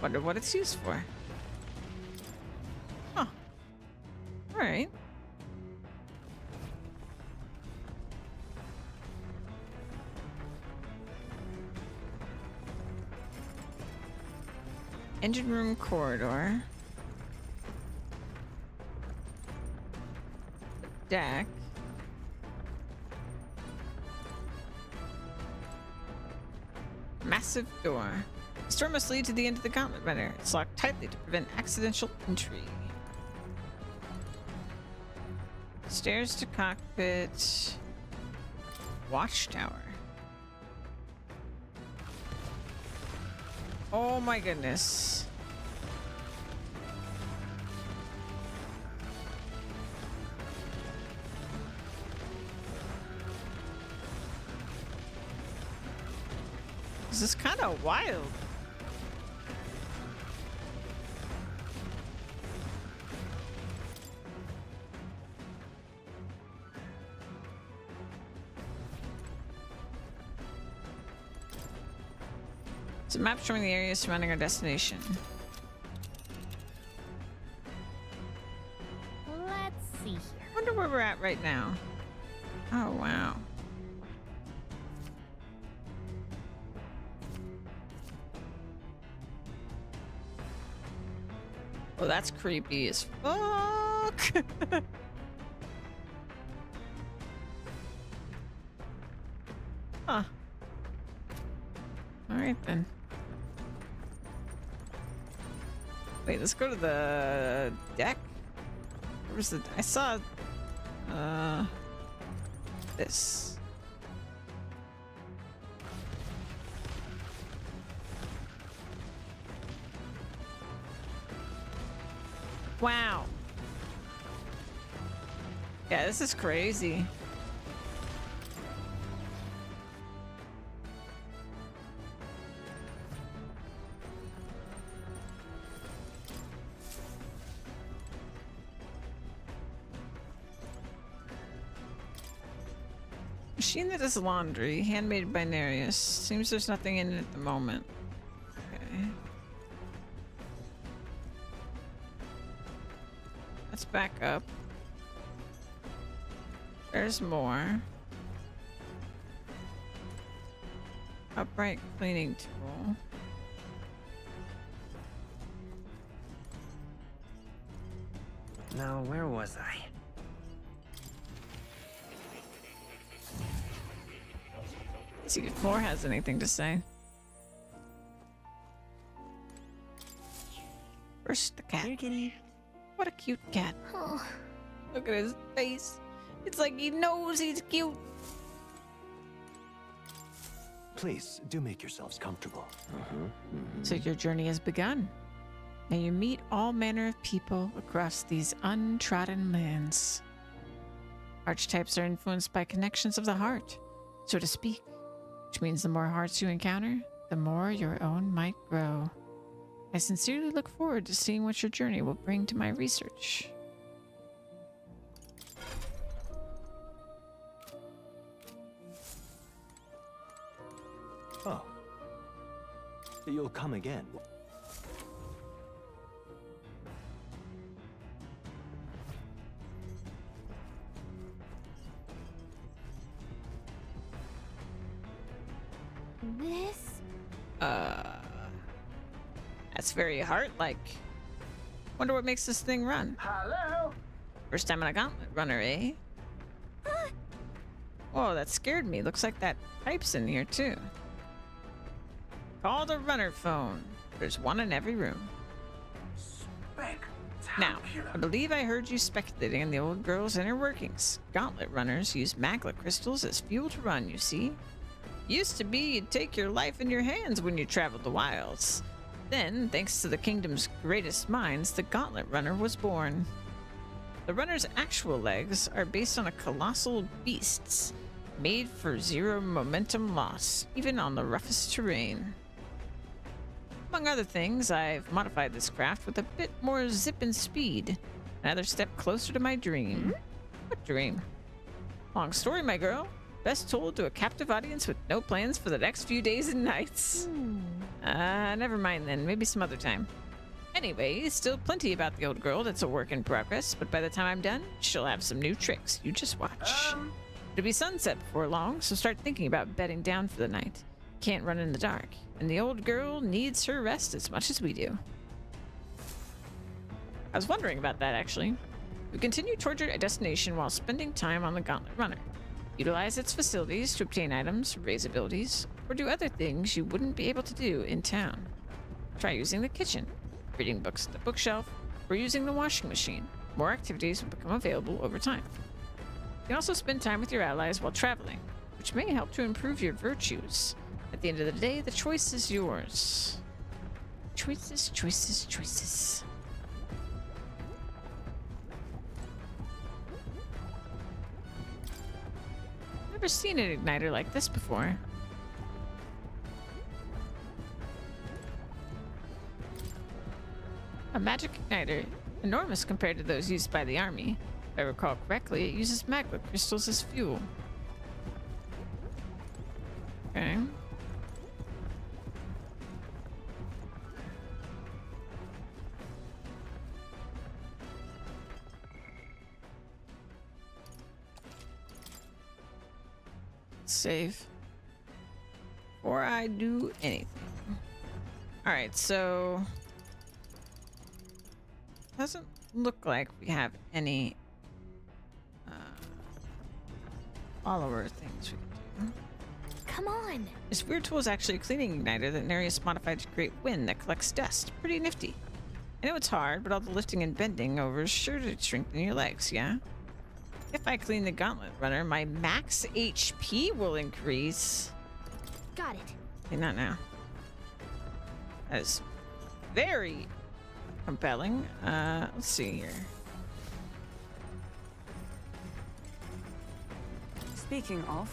Wonder what it's used for. Huh. Alright. Engine room corridor. Deck. Massive door. The door must lead to the end of the Gauntlet Runner. It's locked tightly to prevent accidental entry. Stairs to cockpit. Watchtower. Oh my goodness. This is kind of wild. It's a map showing the area surrounding our destination. Let's see here. Wonder where we're at right now. Oh, wow. Oh, that's creepy as fuck. Huh. All right then. Wait, let's go to the deck. Where's the? I saw. This. Wow. Yeah, this is crazy. Machine that does laundry, handmade by Nereus. Seems there's nothing in it at the moment. Okay. Let's back up. There's more. Upright cleaning tool. Now, where was I? See if Moore has anything to say. First, the cat. Here, kitty. What a cute cat. Oh, look at his face. It's like he knows he's cute. Please, do make yourselves comfortable. So your journey has begun. May you meet all manner of people across these untrodden lands. Archetypes are influenced by connections of the heart, so to speak, which means the more hearts you encounter, the more your own might grow. I sincerely look forward to seeing what your journey will bring to my research. Oh. You'll come again. This? That's very heart-like. Wonder what makes this thing run. Hello? First time on a gauntlet runner, eh? Whoa, that scared me. Looks like that pipe's in here, too. Call the runner phone. There's one in every room. Now, I believe I heard you speculating on the old girl's inner workings. Gauntlet runners use magma crystals as fuel to run, you see. Used to be you'd take your life in your hands when you traveled the wilds. Then, thanks to the kingdom's greatest minds, the Gauntlet Runner was born. The runner's actual legs are based on a colossal beasts, made for zero momentum loss, even on the roughest terrain. Among other things, I've modified this craft with a bit more zip and speed. Another step closer to my dream. What dream? Long story, my girl. Best told to a captive audience with no plans for the next few days and nights. Never mind then. Maybe some other time. Anyway, still plenty about the old girl that's a work in progress, but by the time I'm done, she'll have some new tricks. You just watch. It'll be sunset before long, so start thinking about bedding down for the night. Can't run in the dark, and the old girl needs her rest as much as we do. I was wondering about that, actually. We continue toward your destination while spending time on the Gauntlet Runner. Utilize its facilities to obtain items, raise abilities, or do other things you wouldn't be able to do in town. Try using the kitchen, reading books at the bookshelf, or using the washing machine. More activities will become available over time. You can also spend time with your allies while traveling, which may help to improve your virtues. At the end of the day, the choice is yours. Choices, choices, choices. Never seen an igniter like this before. A magic igniter, enormous compared to those used by the army. If I recall correctly, it uses magma crystals as fuel. Okay. Save before I do anything. All right, so doesn't look like we have any follower things we can do. Come on. This weird tool is actually a cleaning igniter that Nereus modified to create wind that collects dust. Pretty nifty. I know it's hard, but all the lifting and bending over is sure to strengthen your legs, yeah? If I clean the Gauntlet Runner, my max HP will increase. Got it. Okay, not now. That is very compelling. Let's see here. Speaking of,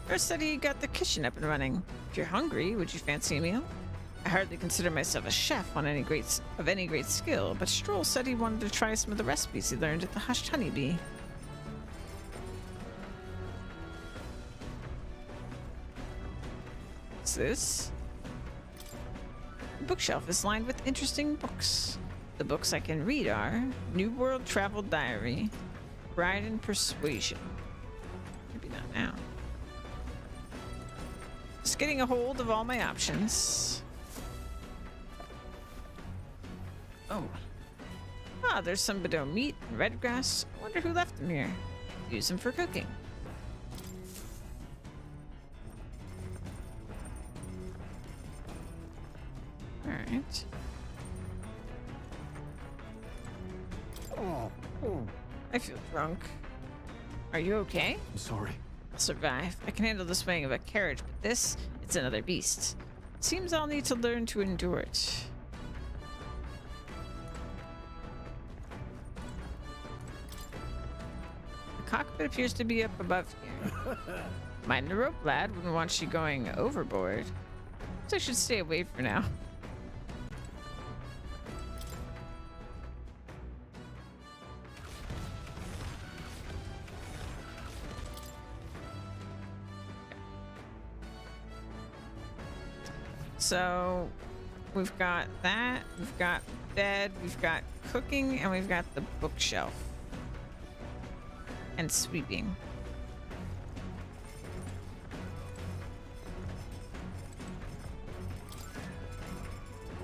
First said he got the kitchen up and running. If you're hungry, would you fancy a meal? I hardly consider myself a chef of any great skill, but Stroll said he wanted to try some of the recipes he learned at the Hushed Honeybee. What's this? The bookshelf is lined with interesting books. The books I can read are New World Travel Diary, Pride and Persuasion. Maybe not now. Just getting a hold of all my options. Oh. Ah, there's some Bedou meat and red grass. I wonder who left them here. Use them for cooking. Alright. I feel drunk. Are you okay? I'm sorry. I'll survive. I can handle the swaying of a carriage, but this, it's another beast. Seems I'll need to learn to endure it. The cockpit appears to be up above here. Mind the rope, lad. Wouldn't want you going overboard. So I should stay away for now. So we've got that, we've got bed, we've got cooking, and we've got the bookshelf. And sweeping.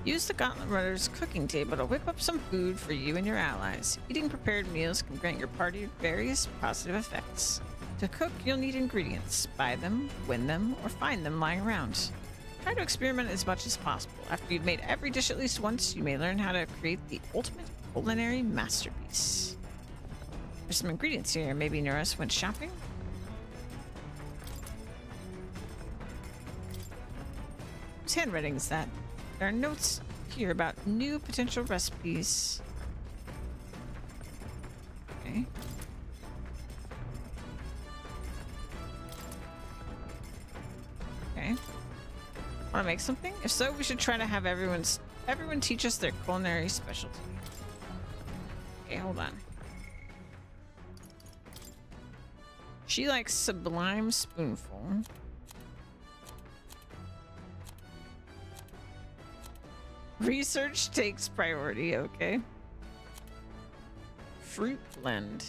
Use the Gauntlet Runner's cooking table to whip up some food for you and your allies. Eating prepared meals can grant your party various positive effects. To cook, you'll need ingredients. Buy them, win them, or find them lying around. Try to experiment as much as possible. After you've made every dish at least once, you may learn how to create the ultimate culinary masterpiece. There's some ingredients here. Maybe Norris went shopping? Whose handwriting is that? There are notes here about new potential recipes. Okay. Okay. Want to make something? If so, we should try to have everyone teach us their culinary specialty. Okay, hold on. She likes Sublime Spoonful. Research takes priority, okay. Fruit blend.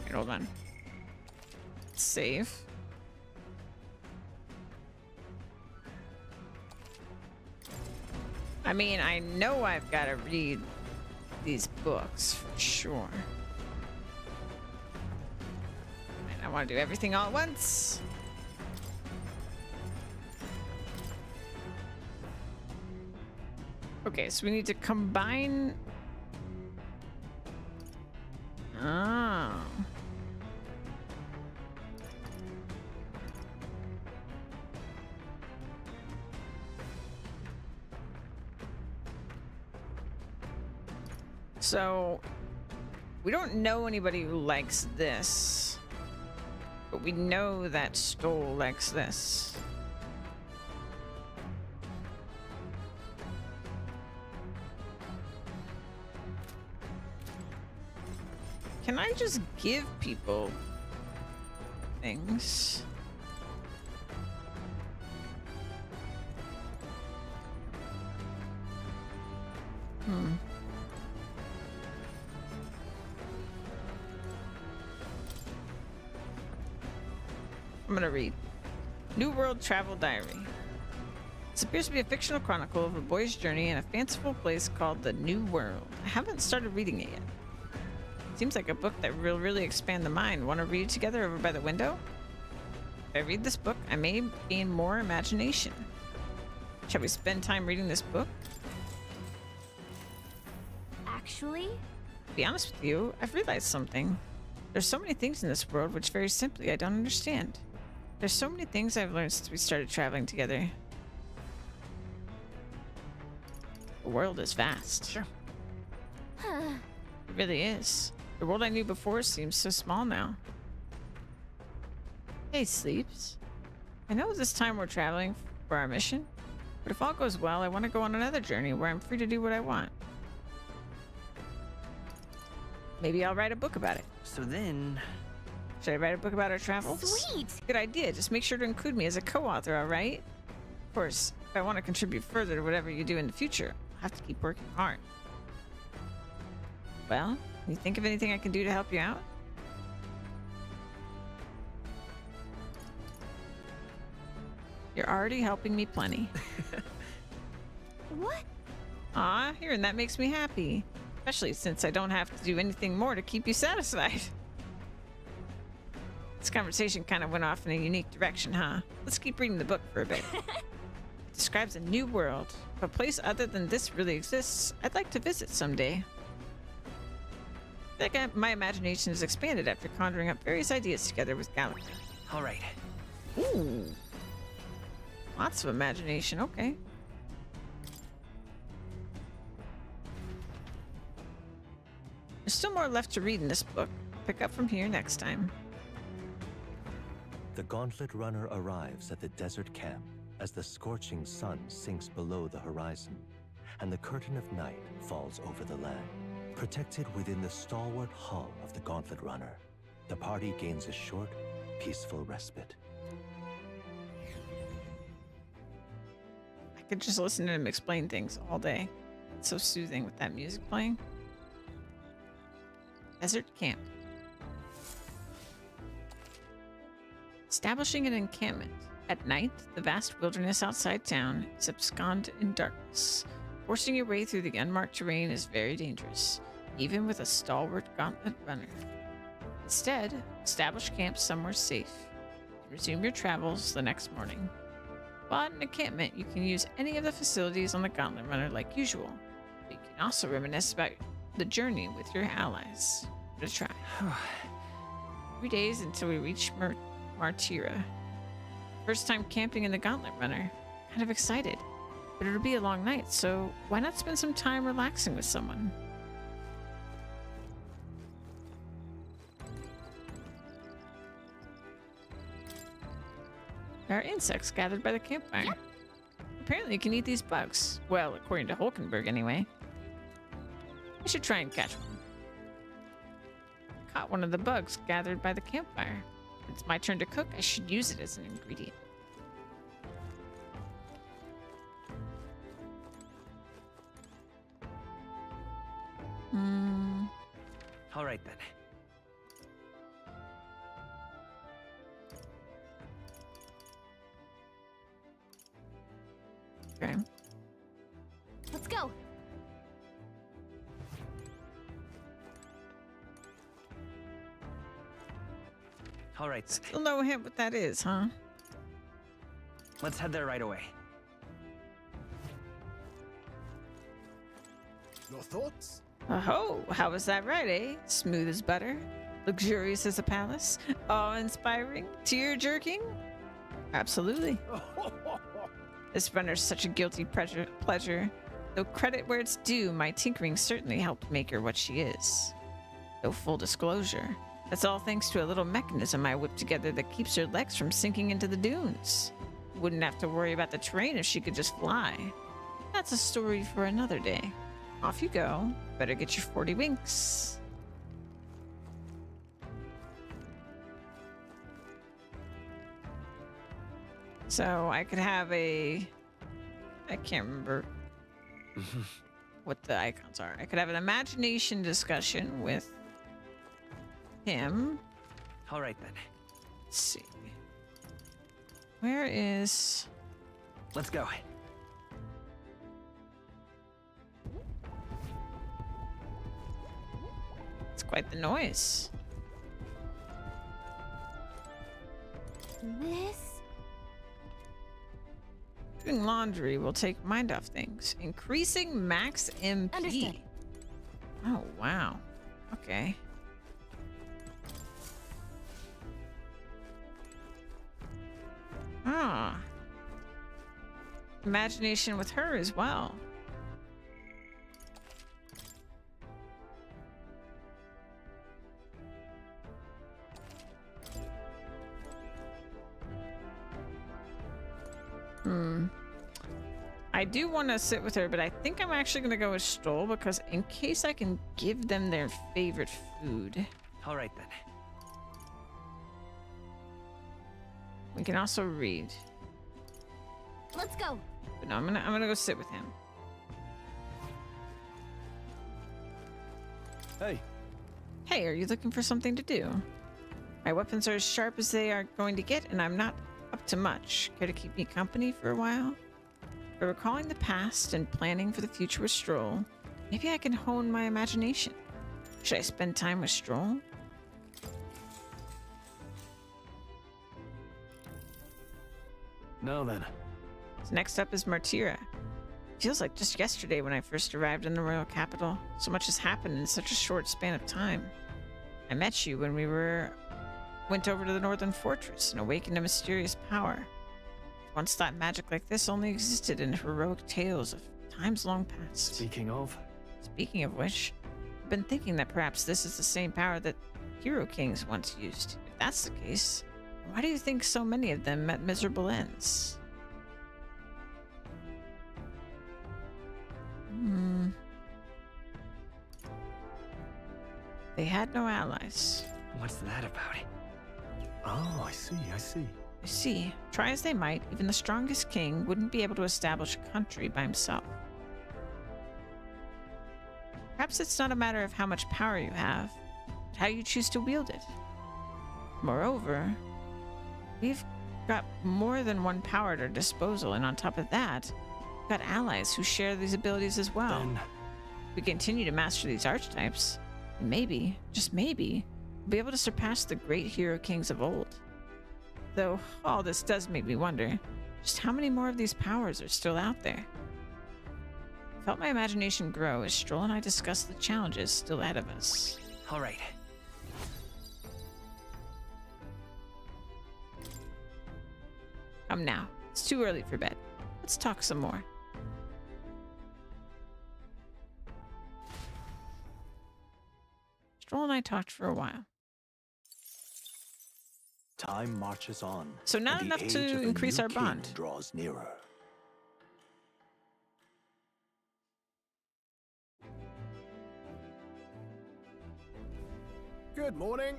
Wait, hold on. Save. I mean, I know I've got to read these books for sure. I want to do everything all at once. Okay, so we need to combine. Oh. So we don't know anybody who likes this. But we know that Stoll likes this. Can I just give people things? I'm gonna read. New World Travel Diary. This appears to be a fictional chronicle of a boy's journey in a fanciful place called the New World. I haven't started reading it yet. Seems like a book that will really expand the mind. Want to read it together over by the window? If I read this book, I may gain more imagination. Shall we spend time reading this book? Actually? To be honest with you, I've realized something. There's so many things in this world which very simply I don't understand. There's so many things I've learned since we started traveling together. The world is vast. Sure. It really is. The world I knew before seems so small now. Hey, Sleeps. I know this time we're traveling for our mission, but if all goes well, I want to go on another journey where I'm free to do what I want. Maybe I'll write a book about it. So then... Should I write a book about our travels? Sweet! Good idea. Just make sure to include me as a co-author, all right? Of course, if I want to contribute further to whatever you do in the future, I'll have to keep working hard. Well, you think of anything I can do to help you out? You're already helping me plenty. What? Aw, hearing that makes me happy. Especially since I don't have to do anything more to keep you satisfied. This conversation kind of went off in a unique direction, huh? Let's keep reading the book for a bit. It describes a new world. If a place other than this really exists, I'd like to visit someday. I think my imagination has expanded after conjuring up various ideas together with Gallagher. All right. Ooh. Lots of imagination, okay. There's still more left to read in this book. Pick up from here next time. The Gauntlet Runner arrives at the desert camp as the scorching sun sinks below the horizon, and the curtain of night falls over the land. Protected within the stalwart hull of the Gauntlet Runner, the party gains a short, peaceful respite. I could just listen to him explain things all day. It's so soothing with that music playing. Desert camp. Establishing an encampment. At night, the vast wilderness outside town is abscond in darkness. Forcing your way through the unmarked terrain is very dangerous, even with a stalwart gauntlet runner. Instead, establish camp somewhere safe and resume your travels the next morning. While at an encampment, you can use any of the facilities on the gauntlet runner like usual. But you can also reminisce about the journey with your allies. Give it a try. 3 days until we reach Martira. First time camping in the Gauntlet Runner. Kind of excited. But it'll be a long night, so why not spend some time relaxing with someone? There are insects gathered by the campfire. Yep. Apparently you can eat these bugs. Well, according to Hulkenberg anyway. I should try and catch one. Caught one of the bugs gathered by the campfire. It's my turn to cook. I should use it as an ingredient. All right then. Okay. Let's go. All right then. Still no hint what that is, huh? Let's head there right away. Your thoughts? Oh, how was that right, eh? Smooth as butter, luxurious as a palace, awe-inspiring, tear-jerking? Absolutely. This runner's such a guilty pleasure. Though credit where it's due, my tinkering certainly helped make her what she is. Though full disclosure, that's all thanks to a little mechanism I whipped together that keeps her legs from sinking into the dunes. Wouldn't have to worry about the terrain if she could just fly. That's a story for another day. Off you go. Better get your 40 winks. So I could have I can't remember what the icons are. I could have an imagination discussion with him. All right then. Let's see. Where is... Let's go. It's quite the noise. This? Doing laundry will take mind off things. Increasing max MP. Understood. Oh, wow. Okay. Ah. Imagination with her as well. I do want to sit with her, but I think I'm actually going to go with Stoll because in case I can give them their favorite food. All right then. We can also read. Let's go. But no, I'm gonna go sit with him. Hey. Hey, are you looking for something to do? My weapons are as sharp as they are going to get, and I'm not up to much. Care to keep me company for a while? By recalling the past and planning for the future with Stroll, maybe I can hone my imagination. Should I spend time with Stroll? Now then. So next up is Martira. Feels like just yesterday when I first arrived in the royal capital. So much has happened in such a short span of time. I met you when we went over to the northern fortress and awakened a mysterious power. Once thought magic like this only existed in heroic tales of times long past. Speaking of which, I've been thinking that perhaps this is the same power that hero kings once used. If that's the case, why do you think so many of them met miserable ends? They had no allies. What's that about? Oh, I see. You see, try as they might, even the strongest king wouldn't be able to establish a country by himself. Perhaps it's not a matter of how much power you have, but how you choose to wield it. Moreover, we've got more than one power at our disposal, and on top of that, we've got allies who share these abilities as well. Then We continue to master these archetypes, and maybe, just maybe, we'll be able to surpass the great hero kings of old. Though all this does make me wonder just how many more of these powers are still out there. I felt my imagination grow as Stroll and I discussed the challenges still ahead of us. All right. Come now, it's too early for bed. Let's talk some more. Stroll and I talked for a while. Time marches on. So not and the enough age to of a increase new our king bond. draws nearer. Good morning.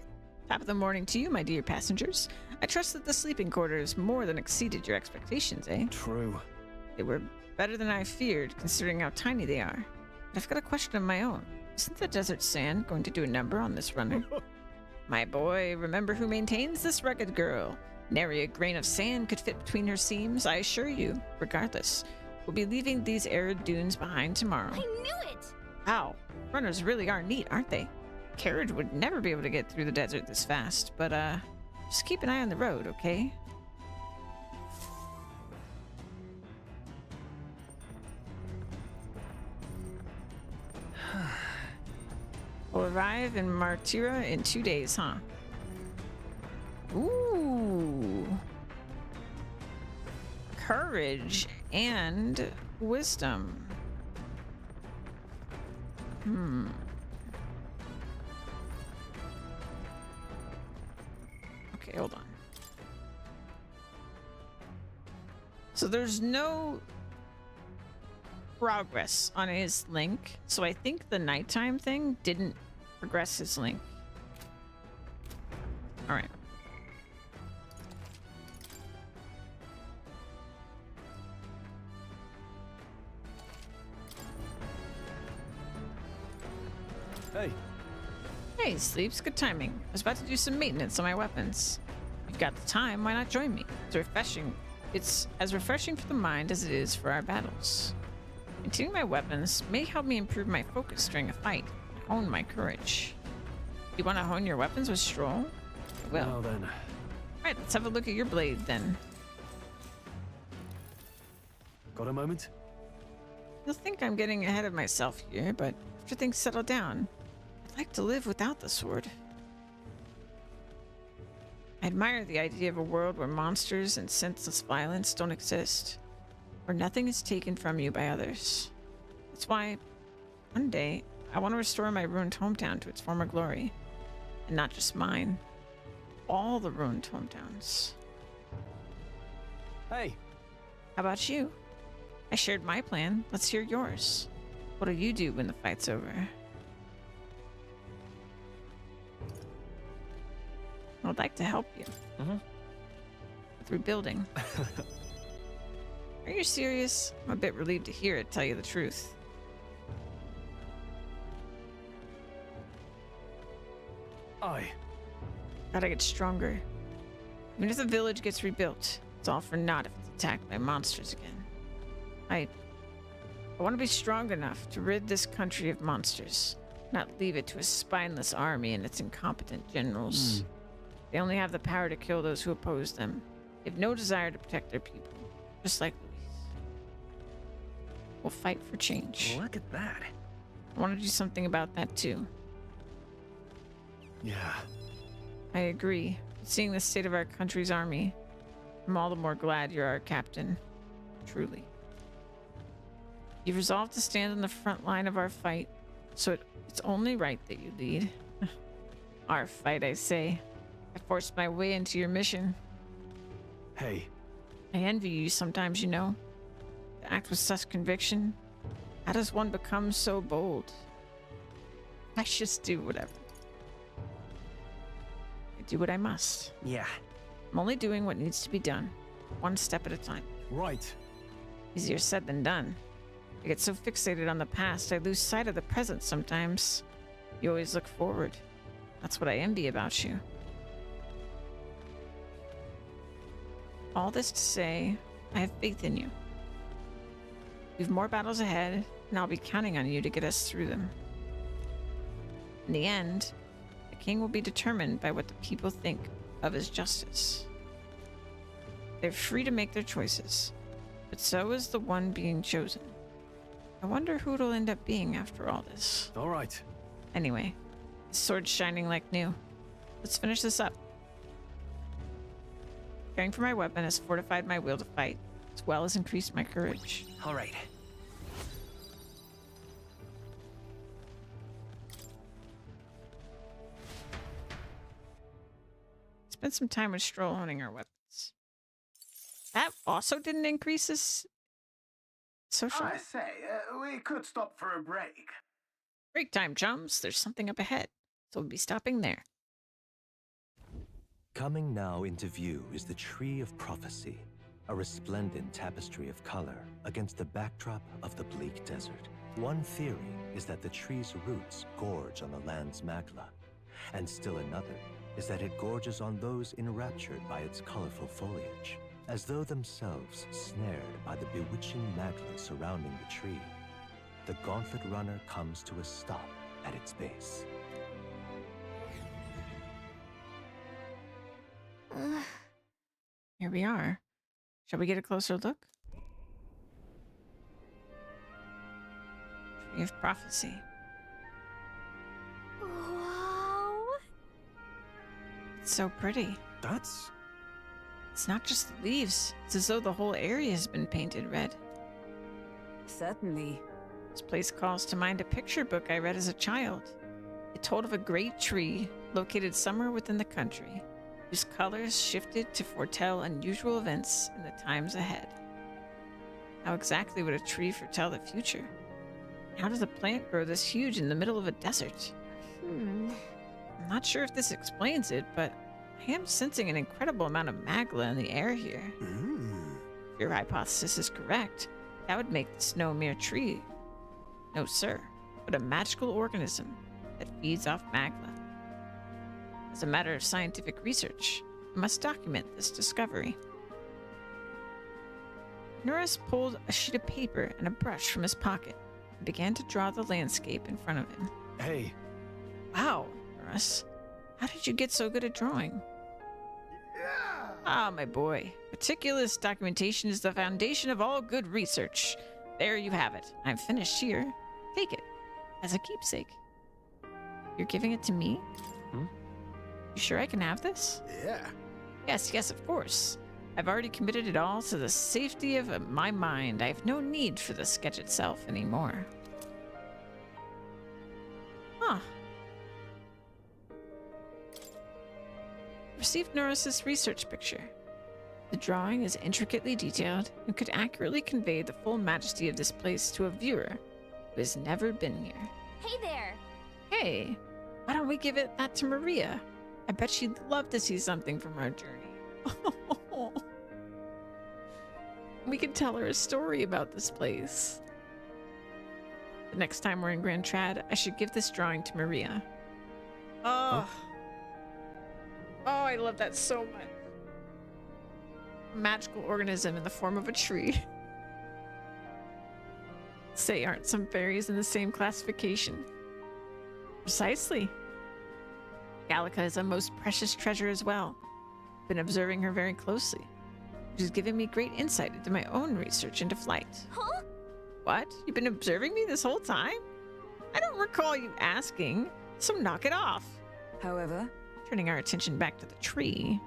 Top of the morning to you, my dear passengers. I trust that the sleeping quarters more than exceeded your expectations, eh? True. They were better than I feared, considering how tiny they are. But I've got a question of my own. Isn't the desert sand going to do a number on this runner? My boy, remember who maintains this rugged girl. Nary a grain of sand could fit between her seams, I assure you. Regardless, we'll be leaving these arid dunes behind tomorrow. I knew it! Wow, runners really are neat, aren't they? Carriage would never be able to get through the desert this fast, but just keep an eye on the road, okay? We'll arrive in Martira in 2 days, huh? Ooh. Courage and wisdom. Okay, hold on. So there's no progress on his link, so I think the nighttime thing didn't progress his link. All right. Hey. Hey, Sleeps. Good timing. I was about to do some maintenance on my weapons. You've got the time, why not join me? It's refreshing. It's as refreshing for the mind as it is for our battles. Maintaining my weapons may help me improve my focus during a fight and hone my courage. You want to hone your weapons with Stroll? I will. Well then. Alright, let's have a look at your blade then. Got a moment? You'll think I'm getting ahead of myself here, but after things settle down, I'd like to live without the sword. I admire the idea of a world where monsters and senseless violence don't exist, where nothing is taken from you by others. That's why, one day, I want to restore my ruined hometown to its former glory. And not just mine, all the ruined hometowns. Hey. How about you? I shared my plan. Let's hear yours. What'll you do when the fight's over? I'd like to help you. With rebuilding. Are you serious? I'm a bit relieved to hear it, tell you the truth. Gotta get stronger. Even if the village gets rebuilt, it's all for naught if it's attacked by monsters again. I want to be strong enough to rid this country of monsters, not leave it to a spineless army and its incompetent generals. They only have the power to kill those who oppose them. They have no desire to protect their people. Just like Luis. We'll fight for change. Look at that. I want to do something about that too. Yeah. I agree. Seeing the state of our country's army, I'm all the more glad you're our captain. Truly. You've resolved to stand on the front line of our fight, so it's only right that you lead. Our fight, I say. I forced my way into your mission. Hey. I envy you sometimes, you know. To act with such conviction. How does one become so bold? I just do whatever. I do what I must. Yeah. I'm only doing what needs to be done, one step at a time. Right. Easier said than done. I get so fixated on the past, I lose sight of the present sometimes. You always look forward. That's what I envy about you. All this to say, I have faith in you. We've more battles ahead, and I'll be counting on you to get us through them. In the end, the king will be determined by what the people think of as justice. They're free to make their choices, but so is the one being chosen. I wonder who it'll end up being after all this. All right. Anyway, the sword's shining like new. Let's finish this up. Caring for my weapon has fortified my will to fight, as well as increased my courage. All right. Spent some time with Stroll honing our weapons. That also didn't increase his social. I say, we could stop for a break. Break time, chums. There's something up ahead, so we'll be stopping there. Coming now into view is the Tree of Prophecy, a resplendent tapestry of color against the backdrop of the bleak desert. One theory is that the tree's roots gorge on the land's magla, and still another is that it gorges on those enraptured by its colorful foliage, as though themselves snared by the bewitching magla surrounding the tree. The gauntlet runner comes to a stop at its base. Here we are. Shall we get a closer look? Tree of Prophecy. Wow. It's so pretty. It's not just the leaves. It's as though the whole area has been painted red. Certainly. This place calls to mind a picture book I read as a child. It told of a great tree located somewhere within the country, whose colors shifted to foretell unusual events in the times ahead. How exactly would a tree foretell the future? How does a plant grow this huge in the middle of a desert? I'm not sure if this explains it, but I am sensing an incredible amount of magla in the air here. If your hypothesis is correct, that would make this no mere tree. No, sir, but a magical organism that feeds off magla. As a matter of scientific research, I must document this discovery. Norris pulled a sheet of paper and a brush from his pocket and began to draw the landscape in front of him. Hey. Wow, Norris. How did you get so good at drawing? Ah, my boy. Meticulous documentation is the foundation of all good research. There you have it. I'm finished here. Take it as a keepsake. You're giving it to me? You sure I can have this? Yeah. Yes, of course. I've already committed it all to the safety of my mind. I have no need for the sketch itself anymore. Huh. Received Norris's research picture. The drawing is intricately detailed and could accurately convey the full majesty of this place to a viewer who has never been here. Hey there. Hey, why don't we give that to Maria? I bet she'd love to see something from our journey. We could tell her a story about this place. The next time we're in Grand Trad, I should give this drawing to Maria. Oh, I love that so much. A magical organism in the form of a tree. Say, aren't some fairies in the same classification? Precisely. Gallica is a most precious treasure as well. Been observing her very closely. which has given me great insight into my own research into flight. Huh? What? You've been observing me this whole time? I don't recall you asking, so knock it off. However, turning our attention back to the tree,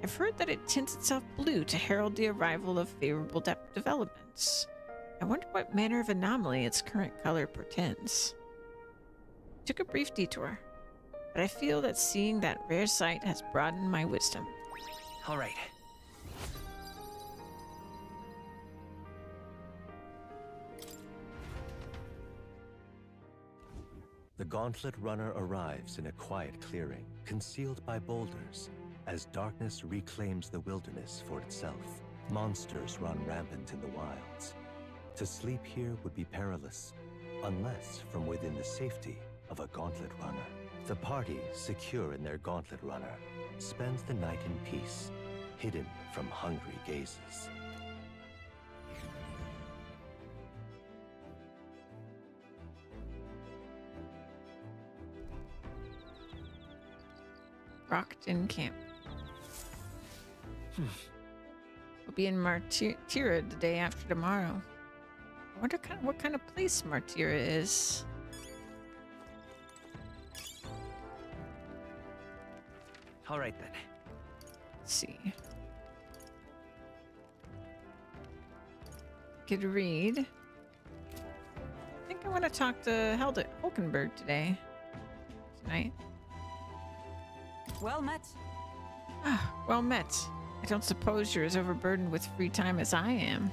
I've heard that it tints itself blue to herald the arrival of favorable developments. I wonder what manner of anomaly its current color portends. Took a brief detour, but I feel that seeing that rare sight has broadened my wisdom. All right. The Gauntlet Runner arrives in a quiet clearing, concealed by boulders, as darkness reclaims the wilderness for itself. Monsters run rampant in the wilds. To sleep here would be perilous, unless from within the safety of a Gauntlet Runner. The party, secure in their Gauntlet Runner, spends the night in peace, hidden from hungry gazes. Rockton Camp. We'll be in Martira the day after tomorrow. I wonder what kind of place Martira is. All right then. Let's see. Could read. I think I want to talk to Hulkenberg tonight. Well met. Well met. I don't suppose you're as overburdened with free time as I am.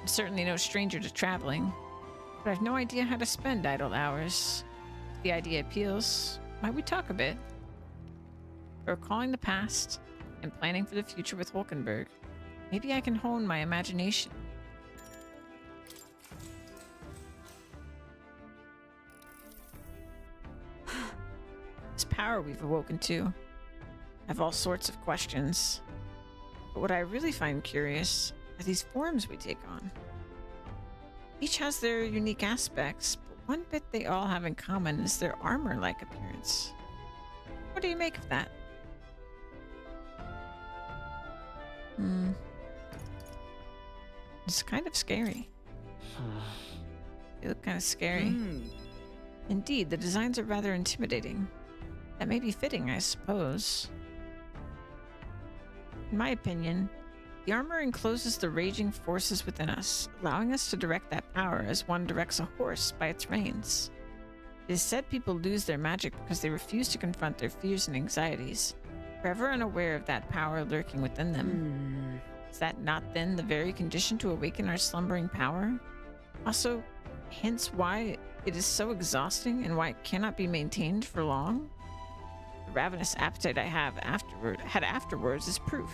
I'm certainly no stranger to traveling, but I've no idea how to spend idle hours. If the idea appeals, might we talk a bit? For recalling the past and planning for the future with Hulkenberg, maybe I can hone my imagination. This power we've awoken to, I have all sorts of questions. But what I really find curious are these forms we take on. Each has their unique aspects, but one bit they all have in common is their armor-like appearance. What do you make of that? It's kind of scary. They look kind of scary. Indeed, the designs are rather intimidating. That may be fitting, I suppose. In my opinion, the armor encloses the raging forces within us, allowing us to direct that power as one directs a horse by its reins. It is said people lose their magic because they refuse to confront their fears and anxieties, forever unaware of that power lurking within them. Is that not then the very condition to awaken our slumbering power? Also, hence why it is so exhausting and why it cannot be maintained for long? The ravenous appetite I had afterwards is proof.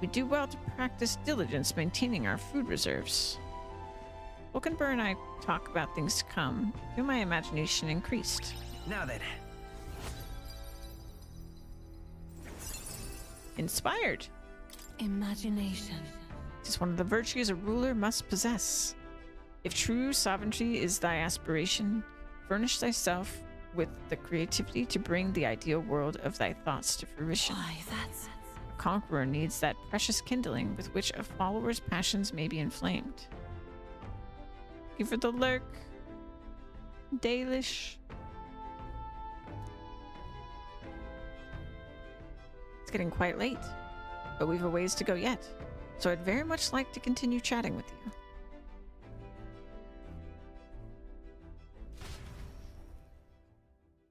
We do well to practice diligence maintaining our food reserves. Hulkenberg and I talk about things to come. I feel my imagination increased. Now then. Inspired. Imagination. It is one of the virtues a ruler must possess. If true sovereignty is thy aspiration, furnish thyself with the creativity to bring the ideal world of thy thoughts to fruition. Why, that's... A conqueror needs that precious kindling with which a follower's passions may be inflamed. Give her the lurk. Dalish. It's getting quite late, but we've a ways to go yet, so I'd very much like to continue chatting with you.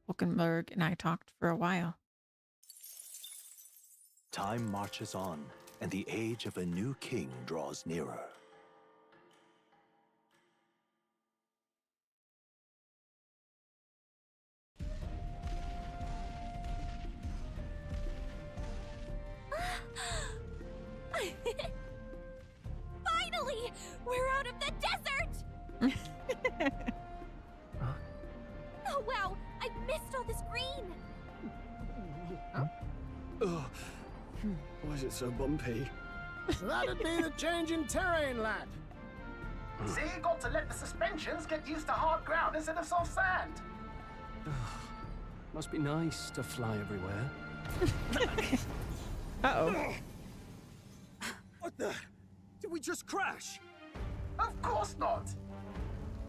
Hulkenberg and I talked for a while. Time marches on, and the age of a new king draws nearer. Finally! We're out of the desert! Oh wow! I missed all this green! Ugh. Why is it so bumpy? That'd be the change in terrain, lad. See, you got to let the suspensions get used to hard ground instead of soft sand. Must be nice to fly everywhere. Uh-oh. Did we just crash? Of course not!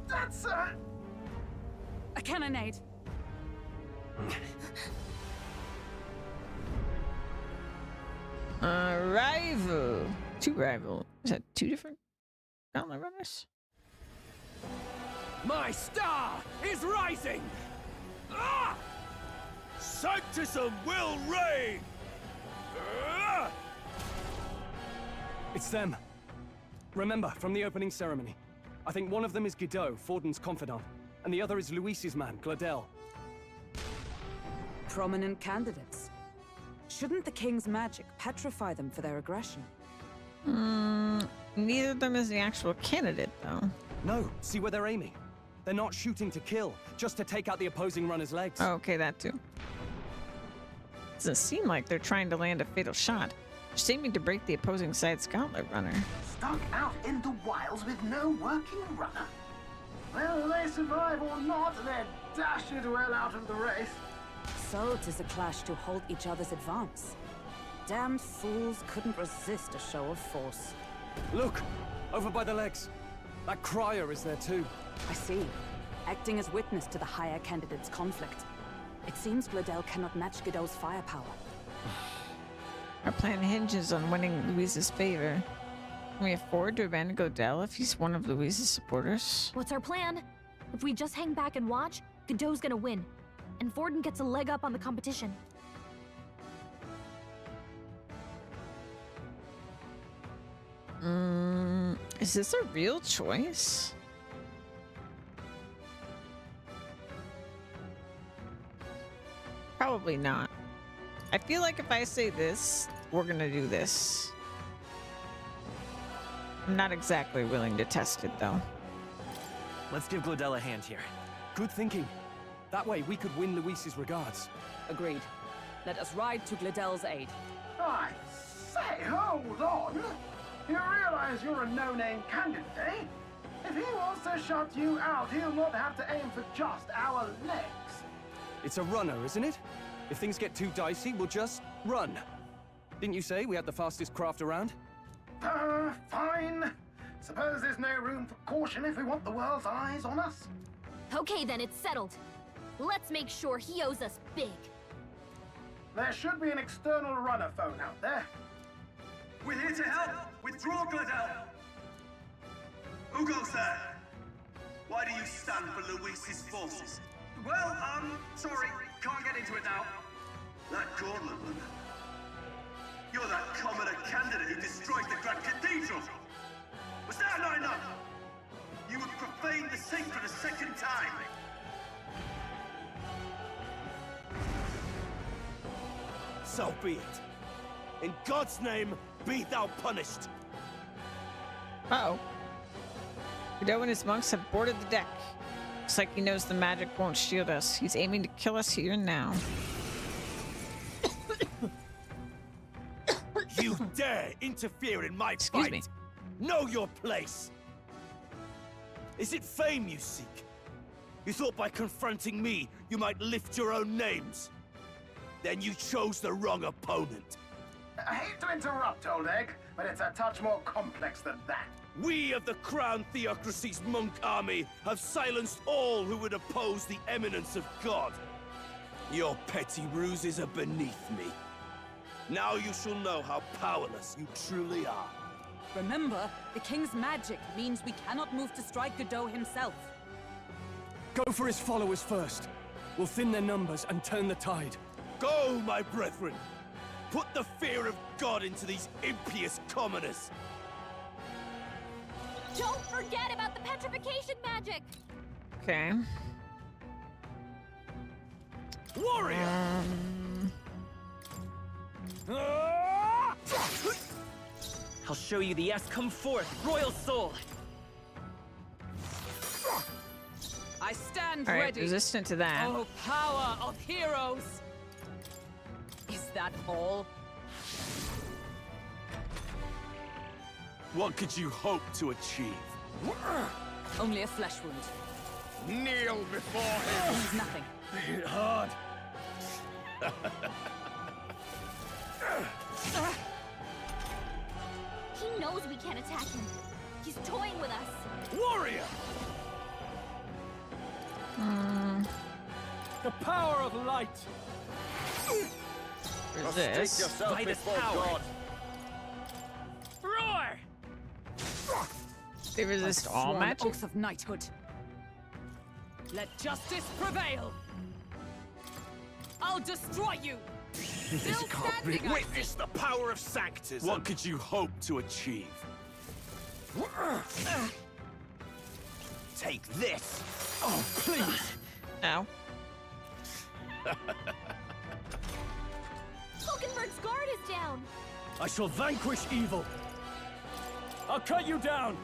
That's, a cannonade. Rival. Two rival. Is that two different gauntlet runners? My star is rising! Ah! Sanctism will reign! Ah! It's them. Remember, from the opening ceremony. I think one of them is Godot, Forden's confidant, and the other is Luis's man, Gladel. Prominent candidates. Shouldn't the king's magic petrify them for their aggression? Neither of them is the actual candidate, though. No, see where they're aiming. They're not shooting to kill, just to take out the opposing runner's legs. Oh, okay, that too. Doesn't seem like they're trying to land a fatal shot. They're seeming to break the opposing side's gauntlet runner. Stuck out in the wilds with no working runner. Whether they survive or not, they're dashed well out of the race. So 'tis a clash to halt each other's advance. Damned fools couldn't resist a show of force. Look! Over by the legs. That crier is there too. I see. Acting as witness to the higher candidate's conflict. It seems Gladel cannot match Godot's firepower. Our plan hinges on winning Louise's favor. Can we afford to abandon Godel if he's one of Louise's supporters? What's our plan? If we just hang back and watch, Godot's gonna win. And Forden gets a leg up on the competition. Is this a real choice? Probably not. I feel like if I say this, we're gonna do this. I'm not exactly willing to test it, though. Let's give Gladel a hand here. Good thinking. That way we could win Luis's regards. Agreed. Let us ride to Gladel's aid. I say, hold on. You realize you're a no-name candidate, eh? If he wants to shut you out, he'll not have to aim for just our legs. It's a runner, isn't it? If things get too dicey, we'll just run. Didn't you say we had the fastest craft around? Fine. Suppose there's no room for caution if we want the world's eyes on us? Okay then, it's settled. Let's make sure he owes us big. There should be an external runner phone out there. We're here to help! Withdraw, Gladel! Who goes there? Why do you stand for Luis's forces? Well, sorry, can't get into it now. That gauntlet runner. You're that commoner candidate who destroyed the Grand Cathedral! Was that not enough? You would profane the sacred a second time! So be it. In God's name, be thou punished. Uh-oh. Godot and his monks have boarded the deck. Looks like he knows the magic won't shield us. He's aiming to kill us here and now. You dare interfere in my Excuse fight? me. Know your place. Is it fame you seek? You thought by confronting me, you might lift your own names? Then you chose the wrong opponent. I hate to interrupt, old egg, but it's a touch more complex than that. We of the Crown Theocracy's monk army have silenced all who would oppose the eminence of God. Your petty ruses are beneath me. Now you shall know how powerless you truly are. Remember, the king's magic means we cannot move to strike Godot himself. Go for his followers first. We'll thin their numbers and turn the tide. Go, my brethren! Put the fear of God into these impious commoners! Don't forget about the petrification magic! Okay. Warrior! I'll show you the S. Come forth, royal soul! I stand All right, ready. resistant to that. Oh, power of heroes! Is that all? What could you hope to achieve? Only a flesh wound. Kneel before him! Means nothing. Hit hard. He knows we can't attack him. He's toying with us. Warrior! The power of light! Resist. yourself By this before power. God. Roar! They resist all Sworn magic? oath of knighthood. Let justice prevail. I'll destroy you. Still standing. Witness the power of Sanctism. What could you hope to achieve? Take this. Oh, please. Ow. Hulkenberg's guard is down. I shall vanquish evil. I'll cut you down.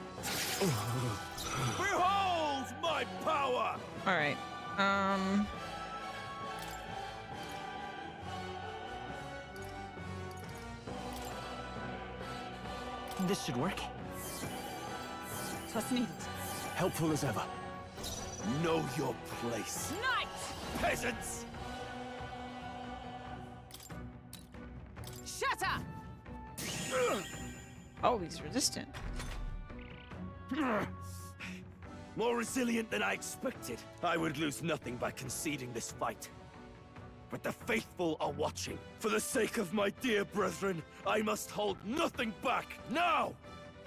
Behold my power! All right. This should work. What's needed? Helpful as ever. Know your place. Knight! Peasants! Shatter! Oh, he's resistant. More resilient than I expected. I would lose nothing by conceding this fight. But the faithful are watching. For the sake of my dear brethren, I must hold nothing back. Now!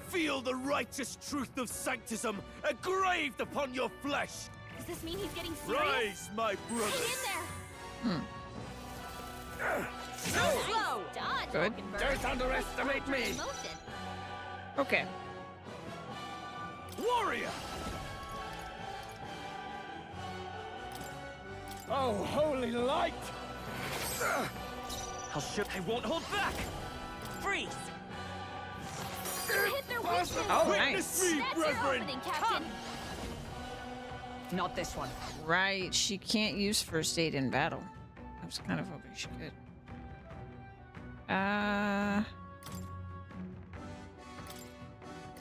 Feel the righteous truth of Sanctism engraved upon your flesh! Does this mean he's getting serious? Rise, my brothers! Get in there! So slow! Dodge, Good. Hulkenberg. Don't underestimate me. Motion. Okay. Warrior! Oh, holy light! I won't hold back. Freeze. Hit their weakness. Oh, Witness nice. me, That's your brethren! opening, Captain. Not this one. Right. She can't use first aid in battle. I was kind of hoping she could.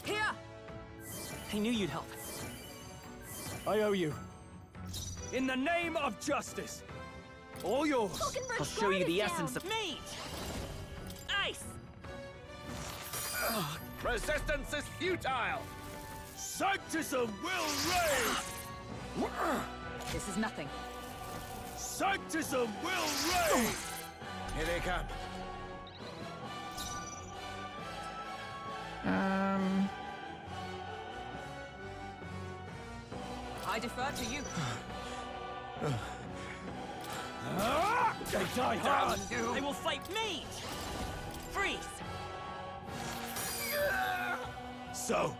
Here! I knew you'd help. I owe you. In the name of justice. All yours. Hulkenberg's I'll show guard you is the down. essence of mage. Ice. Resistance is futile! Sanctism will reign! This is nothing. Sanctism will reign! Here they come. I defer to you. They die hard. I will fight mage. Freeze. So,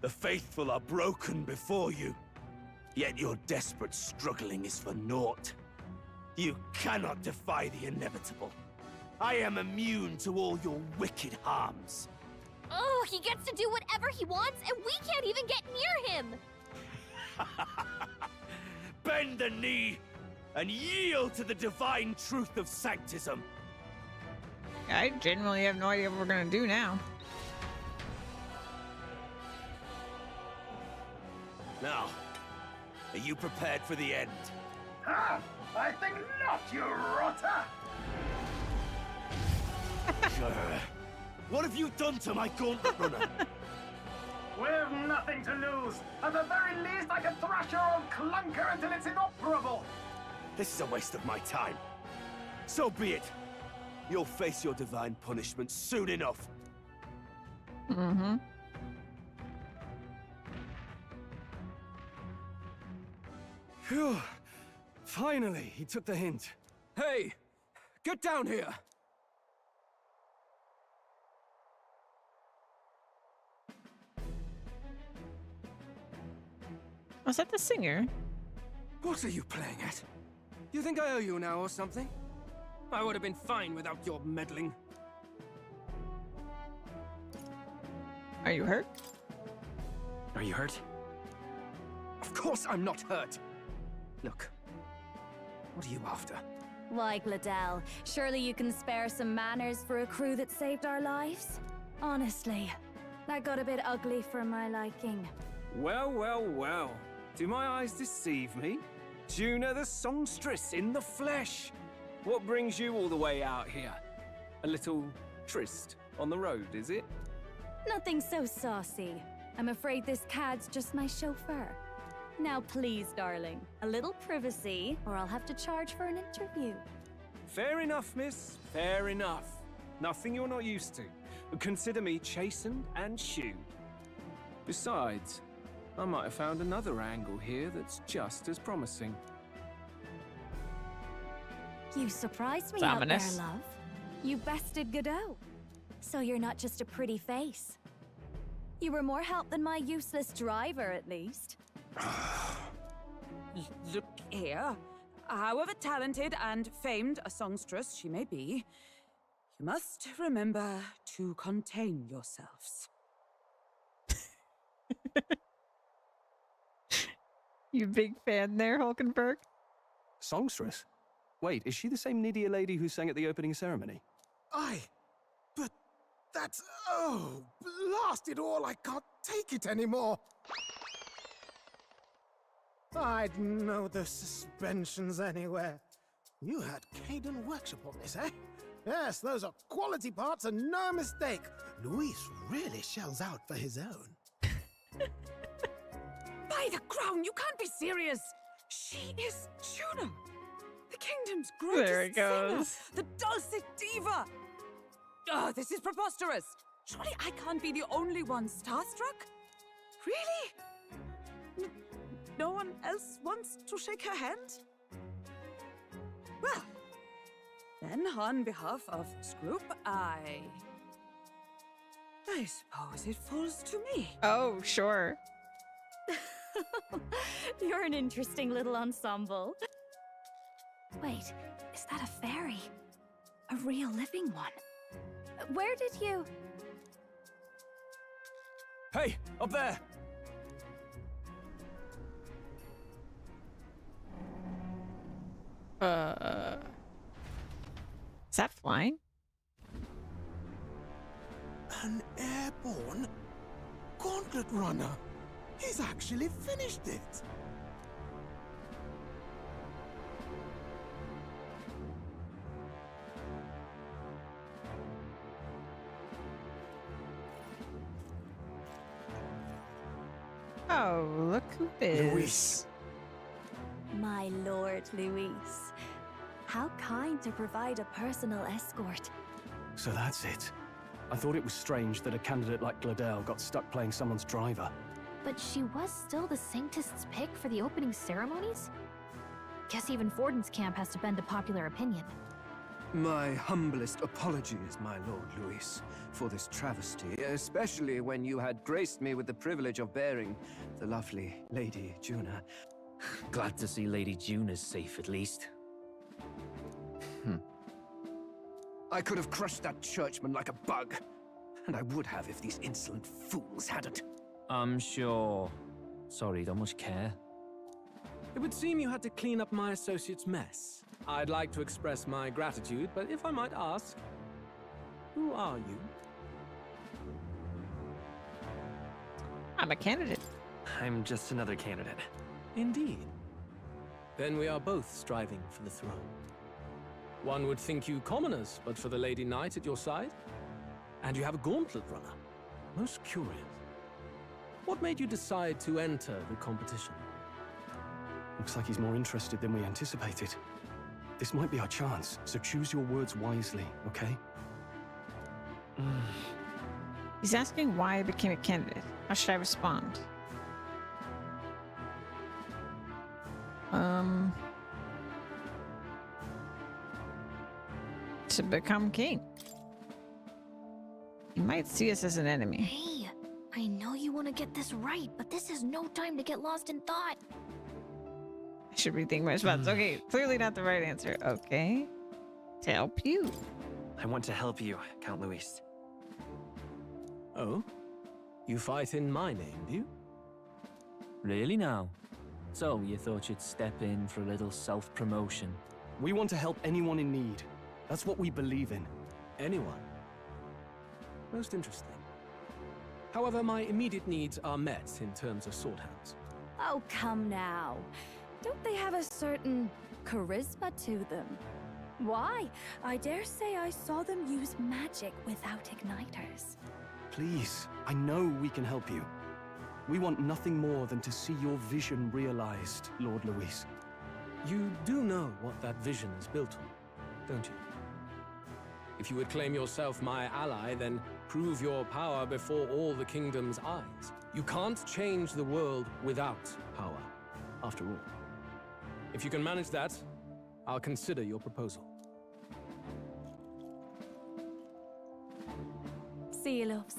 the faithful are broken before you, yet your desperate struggling is for naught. You cannot defy the inevitable. I am immune to all your wicked harms. Oh, he gets to do whatever he wants, and we can't even get near him. Bend the knee and yield to the divine truth of Sanctism. I genuinely have no idea what we're gonna do now. Now, are you prepared for the end? Ha! I think not, you rotter! What have you done to my gauntlet runner? We've nothing to lose. At the very least, I can thrash your old clunker until it's inoperable. This is a waste of my time. So be it. You'll face your divine punishment soon enough. Mm-hmm. Phew. Finally, he took the hint. Hey! Get down here! Was that the singer? What are you playing at? You think I owe you now or something? I would have been fine without your meddling. Are you hurt? Are you hurt? Of course I'm not hurt. Look, what are you after? Why, Gladell, surely you can spare some manners for a crew that saved our lives? Honestly, that got a bit ugly for my liking. Well, well, well. Do my eyes deceive me? Juna the songstress in the flesh. What brings you all the way out here? A little tryst on the road, is it? Nothing so saucy. I'm afraid this cad's just my chauffeur. Now please, darling, a little privacy, or I'll have to charge for an interview. Fair enough, miss. Fair enough. Nothing you're not used to. Consider me chastened and shooed. Besides, I might have found another angle here that's just as promising. You surprised me It's out there, ominous. love. You bested Godot. So you're not just a pretty face. You were more help than my useless driver, at least. Look here. However talented and famed a songstress she may be, you must remember to contain yourselves. You big fan there, Hulkenberg? Songstress? Wait, is she the same Nydia lady who sang at the opening ceremony? Aye, but that's... Oh, blast it all, I can't take it anymore. I'd know the suspensions anywhere. You had Caden workshop on this, eh? Yes, those are quality parts and no mistake. Luis really shells out for his own. By the crown, you can't be serious! She is Juno, the kingdom's greatest There it goes. singer, the dulcet diva! Oh, this is preposterous! Surely I can't be the only one starstruck? Really? No one else wants to shake her hand? Well, then on behalf of Scroop, I suppose it falls to me. Oh, sure. You're an interesting little ensemble. Wait, is that a fairy? A real living one? Where did you... Hey, up there! Is that flying? An airborne gauntlet runner. He's actually finished it. Oh, look who it is. Luis. My lord, Luis. How kind to provide a personal escort. So that's it. I thought it was strange that a candidate like Gladel got stuck playing someone's driver. But she was still the Sanctist's pick for the opening ceremonies? Guess even Forden's camp has to bend to popular opinion. My humblest apologies, my Lord Luis, for this travesty, especially when you had graced me with the privilege of bearing the lovely Lady Juna. Glad to see Lady Juna's safe, at least. I could have crushed that churchman like a bug, and I would have if these insolent fools hadn't. I'm sure. Sorry, don't much care. It would seem you had to clean up my associate's mess. I'd like to express my gratitude, but if I might ask, who are you? I'm a candidate. I'm just another candidate. Indeed. Then we are both striving for the throne. One would think you commoners, but for the Lady Knight at your side. And you have a gauntlet runner. Most curious. What made you decide to enter the competition? Looks like he's more interested than we anticipated. This might be our chance, so choose your words wisely, okay? He's asking why I became a candidate. How should I respond? To become king. He might see us as an enemy. Hey, I know you want to get this right, but this is no time to get lost in thought. I should rethink my response. Okay, clearly not the right answer. Okay. To help you. I want to help you, Count Luis. Oh? You fight in my name, do you? Really now? So, you thought you'd step in for a little self-promotion? We want to help anyone in need. That's what we believe in. Anyone? Most interesting. However, my immediate needs are met in terms of sword hands. Oh, come now. Don't they have a certain charisma to them? Why? I dare say I saw them use magic without igniters. Please, I know we can help you. We want nothing more than to see your vision realized, Lord Luis. You do know what that vision is built on, don't you? If you would claim yourself my ally, then prove your power before all the kingdom's eyes. You can't change the world without power, after all. If you can manage that, I'll consider your proposal. See you, loves.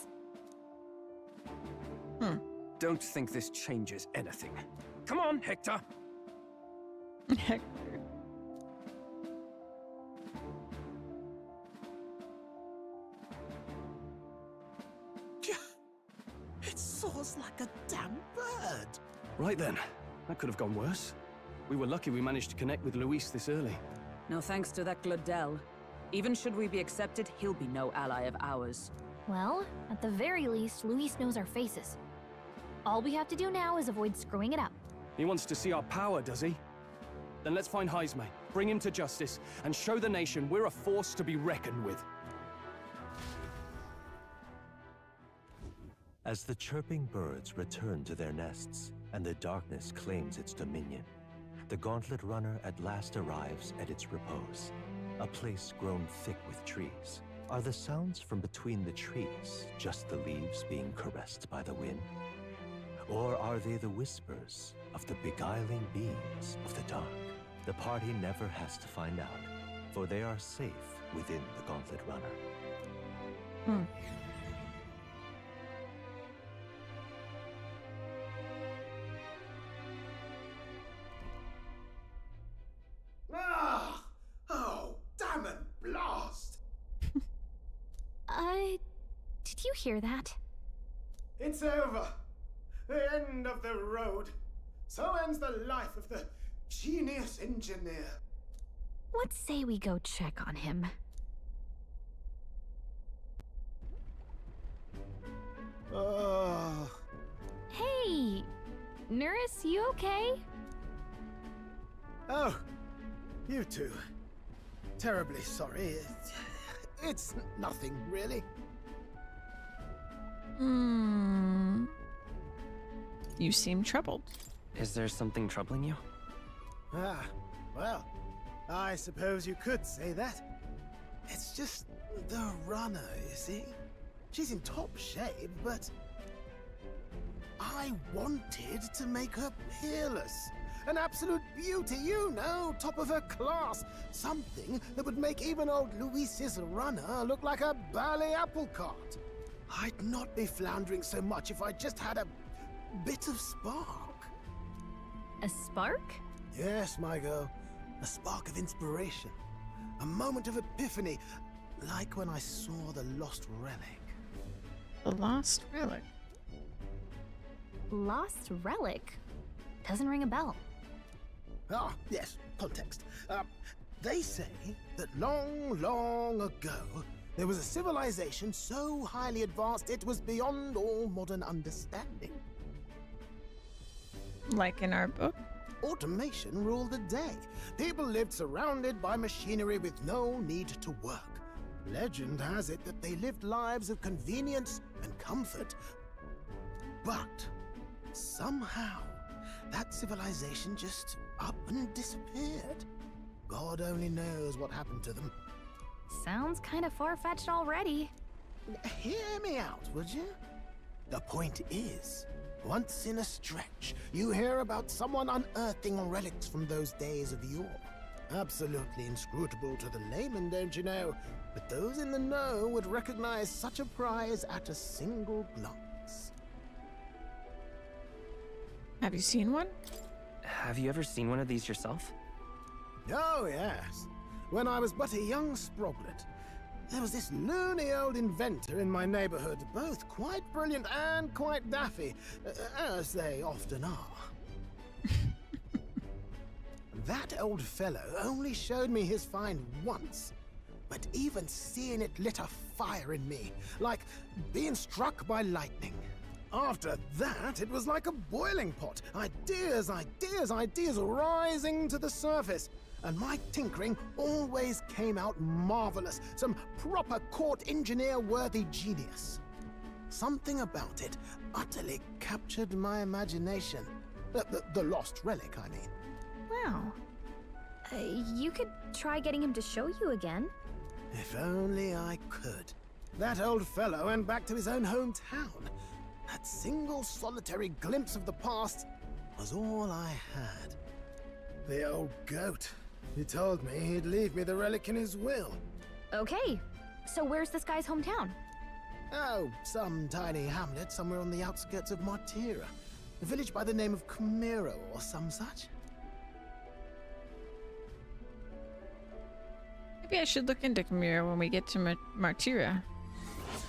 Don't think this changes anything. Come on, Hector! Hector. It soars like a damn bird. Right then, that could have gone worse. We were lucky we managed to connect with Luis this early. No thanks to that Gladel. Even should we be accepted, he'll be no ally of ours. Well, at the very least, Luis knows our faces. All we have to do now is avoid screwing it up. He wants to see our power, does he? Then let's find Jaime, bring him to justice, and show the nation we're a force to be reckoned with. As the chirping birds return to their nests and the darkness claims its dominion, the Gauntlet Runner at last arrives at its repose, a place grown thick with trees. Are the sounds from between the trees just the leaves being caressed by the wind? Or are they the whispers of the beguiling beings of the dark? The party never has to find out, for they are safe within the Gauntlet Runner. Ah! Oh, damn it, blast! Did you hear that? It's over. The end of the road. So ends the life of the genius engineer. Let's say we go check on him. Hey! Nurse, you okay? Oh, you two. Terribly sorry. It's nothing, really. You seem troubled. Is there something troubling you? Ah, well, I suppose you could say that. It's just the runner, you see? She's in top shape, but I wanted to make her peerless. An absolute beauty, you know, top of her class. Something that would make even old Luis's runner look like a ballet apple cart. I'd not be floundering so much if I just had a bit of spark. A spark? Yes, my girl. A spark of inspiration. A moment of epiphany, like when I saw the lost relic. The lost relic? Lost relic? Doesn't ring a bell. Ah, yes, context. They say that long, long ago, there was a civilization so highly advanced it was beyond all modern understanding. Like in our book? Automation ruled the day. People lived surrounded by machinery with no need to work. Legend has it that they lived lives of convenience and comfort. But somehow, that civilization just up and disappeared. God only knows what happened to them. Sounds kind of far-fetched already. Hear me out, would you? The point is, once in a stretch, you hear about someone unearthing relics from those days of yore. Absolutely inscrutable to the layman, don't you know? But those in the know would recognize such a prize at a single glance. Have you seen one? Have you ever seen one of these yourself? Oh, yes. When I was but a young sproglet, there was this loony old inventor in my neighborhood, both quite brilliant and quite daffy, as they often are. That old fellow only showed me his find once, but even seeing it lit a fire in me, like being struck by lightning. After that, it was like a boiling pot. Ideas, ideas, ideas rising to the surface. And my tinkering always came out marvelous. Some proper court engineer-worthy genius. Something about it utterly captured my imagination. The lost relic, I mean. Wow. You could try getting him to show you again. If only I could. That old fellow went back to his own hometown. That single solitary glimpse of the past was all I had. The old goat. He told me he'd leave me the relic in his will. Okay, so where's this guy's hometown? Oh, some tiny hamlet somewhere on the outskirts of Martira. A village by the name of Camiro or some such. Maybe I should look into Camiro when we get to Martira.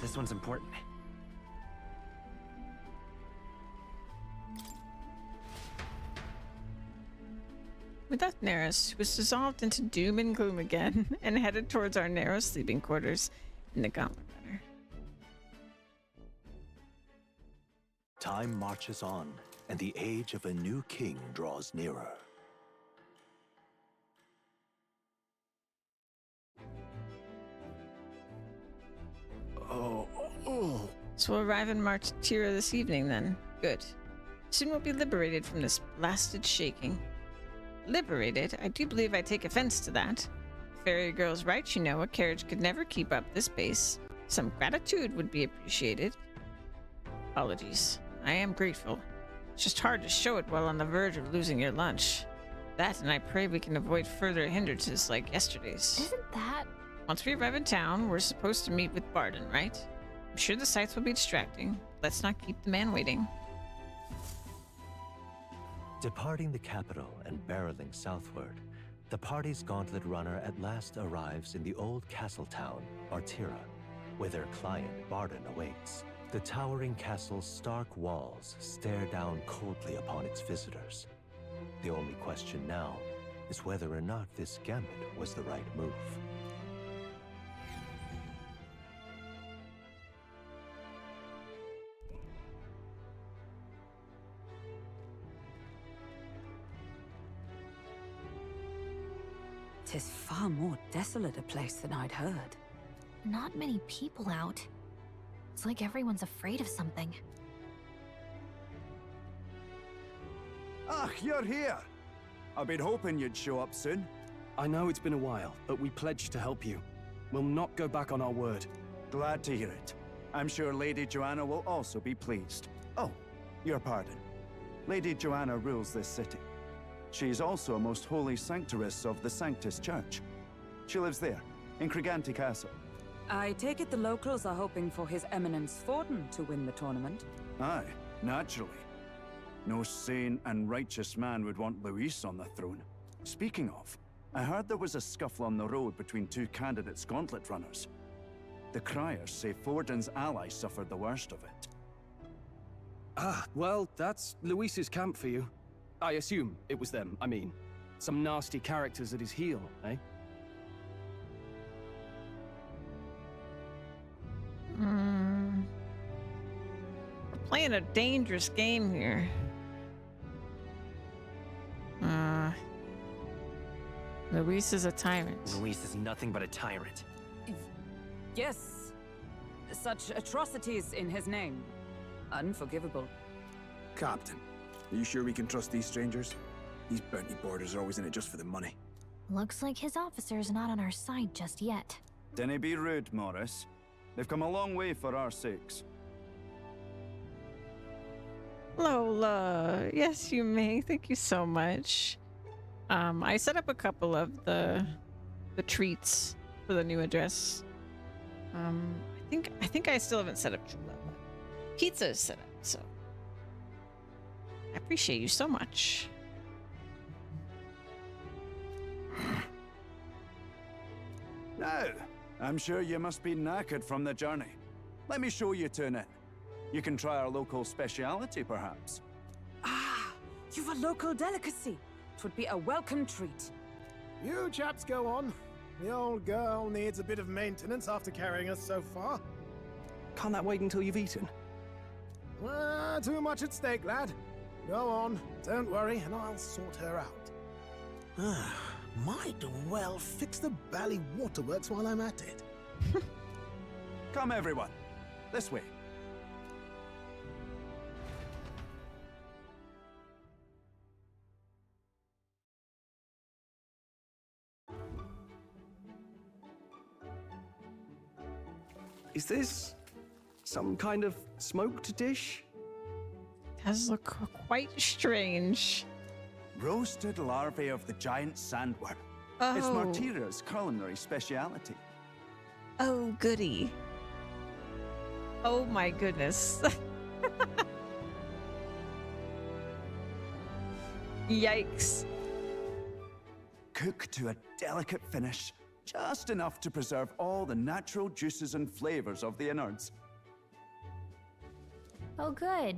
This one's important. We left Neros, was dissolved into doom and gloom again, and headed towards our narrow sleeping quarters in the Gauntlet Runner. Time marches on, and the age of a new king draws nearer. So we'll arrive in Martira this evening then. Good. Soon we'll be liberated from this blasted shaking. Liberated? I do believe I take offense to that. Fairy girl's right, you know, a carriage could never keep up this pace. Some gratitude would be appreciated. Apologies. I am grateful. It's just hard to show it while on the verge of losing your lunch. That, and I pray we can avoid further hindrances like yesterday's. Isn't that... Once we arrive in town, we're supposed to meet with Barden, right? I'm sure the sights will be distracting. Let's not keep the man waiting. Departing the capital and barreling southward, the party's gauntlet runner at last arrives in the old castle town, Martira, where their client Barden awaits. The towering castle's stark walls stare down coldly upon its visitors. The only question now is whether or not this gambit was the right move. Tis far more desolate a place than I'd heard. Not many people out. It's like everyone's afraid of something. Ah, you're here! I've been hoping you'd show up soon. I know it's been a while, but we pledged to help you. We'll not go back on our word. Glad to hear it. I'm sure Lady Joanna will also be pleased. Oh, your pardon. Lady Joanna rules this city. She's also a most holy sanctoress of the Sanctus Church. She lives there, in Criganti Castle. I take it the locals are hoping for His Eminence Forden to win the tournament? Aye, naturally. No sane and righteous man would want Luis on the throne. Speaking of, I heard there was a scuffle on the road between two candidates gauntlet runners. The criers say Forden's ally suffered the worst of it. Ah, well, that's Luis's camp for you. I assume it was them, I mean. Some nasty characters at his heel, eh? We're playing a dangerous game here. Luis is a tyrant. Luis is nothing but a tyrant. Yes. Such atrocities in his name. Unforgivable. Captain, are you sure we can trust these strangers? These bounty boarders are always in it just for the money. Looks like his officer's not on our side just yet. Dinna be rude, Morris. They've come a long way for our sakes. Lola, yes you may. Thank you so much. I set up a couple of the treats for the new address. I think I still haven't set up Chula. Pizza is set up, so I appreciate you so much. Now, I'm sure you must be knackered from the journey. Let me show you to an inn. You can try our local speciality, perhaps. Ah, you've a local delicacy. It would be a welcome treat. You chaps go on. The old girl needs a bit of maintenance after carrying us so far. Can't that wait until you've eaten? Too much at stake, lad. Go on, don't worry, and I'll sort her out. Might well fix the bally waterworks while I'm at it. Come, everyone. This way. Is this some kind of smoked dish? Does look quite strange. Roasted larvae of the giant sandworm. It's Oh. Martira's culinary speciality. Oh, goody. Oh my goodness. Yikes. Cooked to a delicate finish, just enough to preserve all the natural juices and flavors of the innards. Oh, good.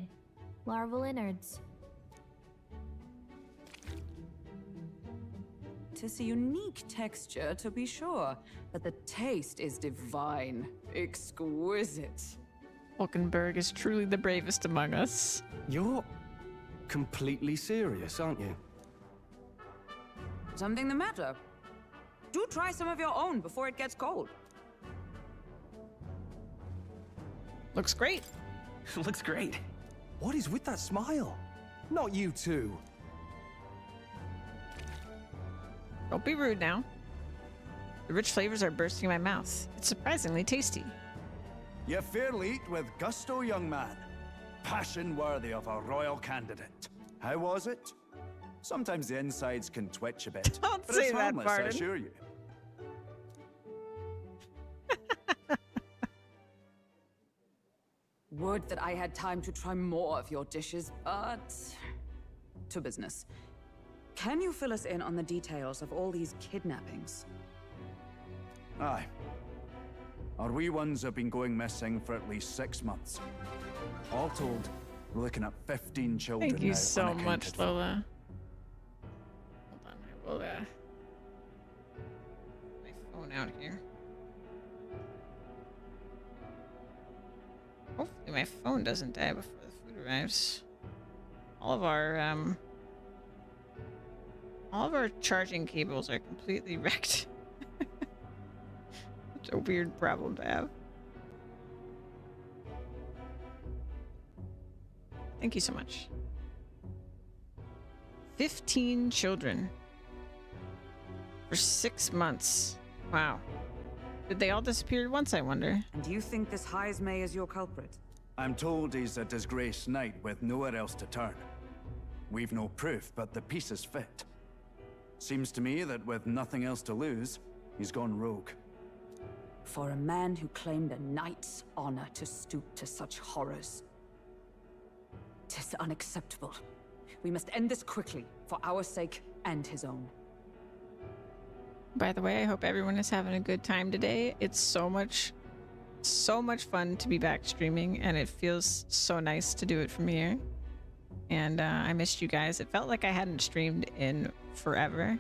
Larval innards. 'Tis a unique texture, to be sure, but the taste is divine. Exquisite. Hulkenberg is truly the bravest among us. You're completely serious, aren't you? Something the matter? Do try some of your own before it gets cold. Looks great. Looks great. What is with that smile? Not you two. Don't be rude now. The rich flavors are bursting in my mouth. It's surprisingly tasty. You fairly eat with gusto, young man. Passion worthy of a royal candidate. How was it? Sometimes the insides can twitch a bit. Don't but say it's that, harmless, I Barton. assure you. Would that I had time to try more of your dishes, but... to business. Can you fill us in on the details of all these kidnappings? Aye. Our wee ones have been going missing for at least 6 months. All told, we're looking at 15 children Thank you now, so unaccounted much, for. Lola. Hold on, I will my phone out here. Hopefully my phone doesn't die before the food arrives. All of our charging cables are completely wrecked. It's a weird problem to have. Thank you so much. 15 children. For 6 months. Wow. Did they all disappear at once, I wonder? And do you think this Heismay is your culprit? I'm told he's a disgraced knight with nowhere else to turn. We've no proof, but the pieces fit. Seems to me that with nothing else to lose, he's gone rogue. For a man who claimed a knight's honor to stoop to such horrors. 'Tis unacceptable. We must end this quickly, for our sake and his own. By the way, I hope everyone is having a good time today. It's so much fun to be back streaming, and it feels so nice to do it from here. And I missed you guys. It felt like I hadn't streamed in forever.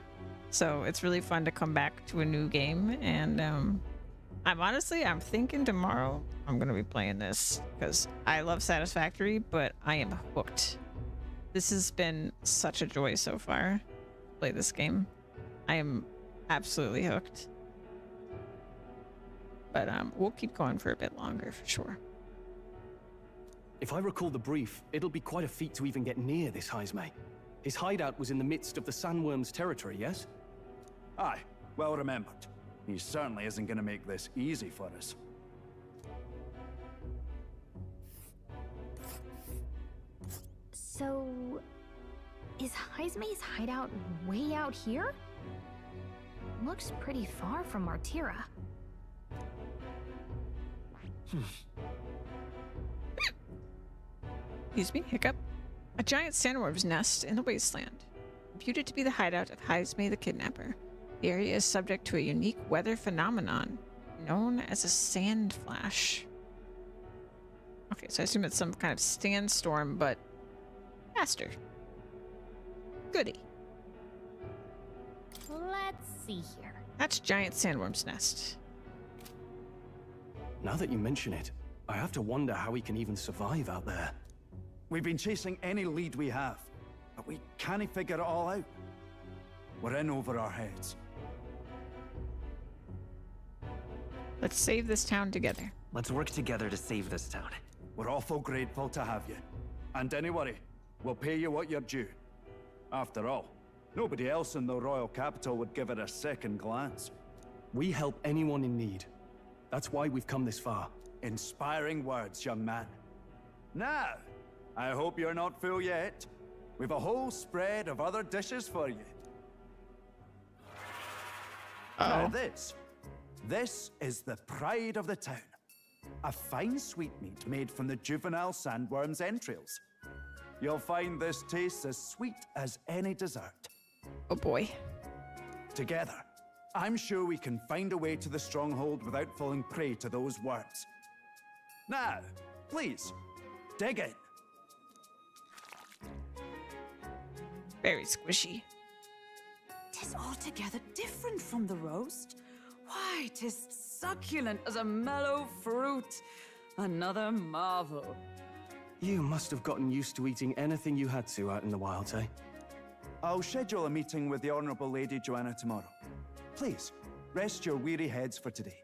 So it's really fun to come back to a new game. And I'm thinking tomorrow I'm going to be playing this because I love Satisfactory, but I am hooked. This has been such a joy so far. Play this game. I am absolutely hooked. But we'll keep going for a bit longer for sure. If I recall the brief, it'll be quite a feat to even get near this Heismay. His hideout was in the midst of the sandworm's territory, yes? Aye, well remembered. He certainly isn't going to make this easy for us. So, is Heismay's hideout way out here? Looks pretty far from Martira. Excuse me, hiccup. A giant sandworm's nest in the wasteland, reputed to be the hideout of Heismay the Kidnapper. The area is subject to a unique weather phenomenon known as a sand flash. Okay, so I assume it's some kind of sandstorm, but faster. Goody. Let's see here. That's giant sandworm's nest. Now that you mention it, I have to wonder how he can even survive out there. We've been chasing any lead we have, but we can't figure it all out. We're in over our heads. Let's save this town together. Let's work together to save this town. We're awful grateful to have you. And don't worry, we'll pay you what you're due. After all, nobody else in the royal capital would give it a second glance. We help anyone in need. That's why we've come this far. Inspiring words, young man. Now, I hope you're not full yet. We've a whole spread of other dishes for you. Now this is the pride of the town. A fine sweetmeat made from the juvenile sandworm's entrails. You'll find this tastes as sweet as any dessert. Oh boy. Together, I'm sure we can find a way to the stronghold without falling prey to those worms. Now, please, dig in. Very squishy. Tis altogether different from the roast. Why, tis succulent as a mellow fruit. Another marvel. You must have gotten used to eating anything you had to out in the wilds, eh? I'll schedule a meeting with the Honorable Lady Joanna tomorrow. Please, rest your weary heads for today.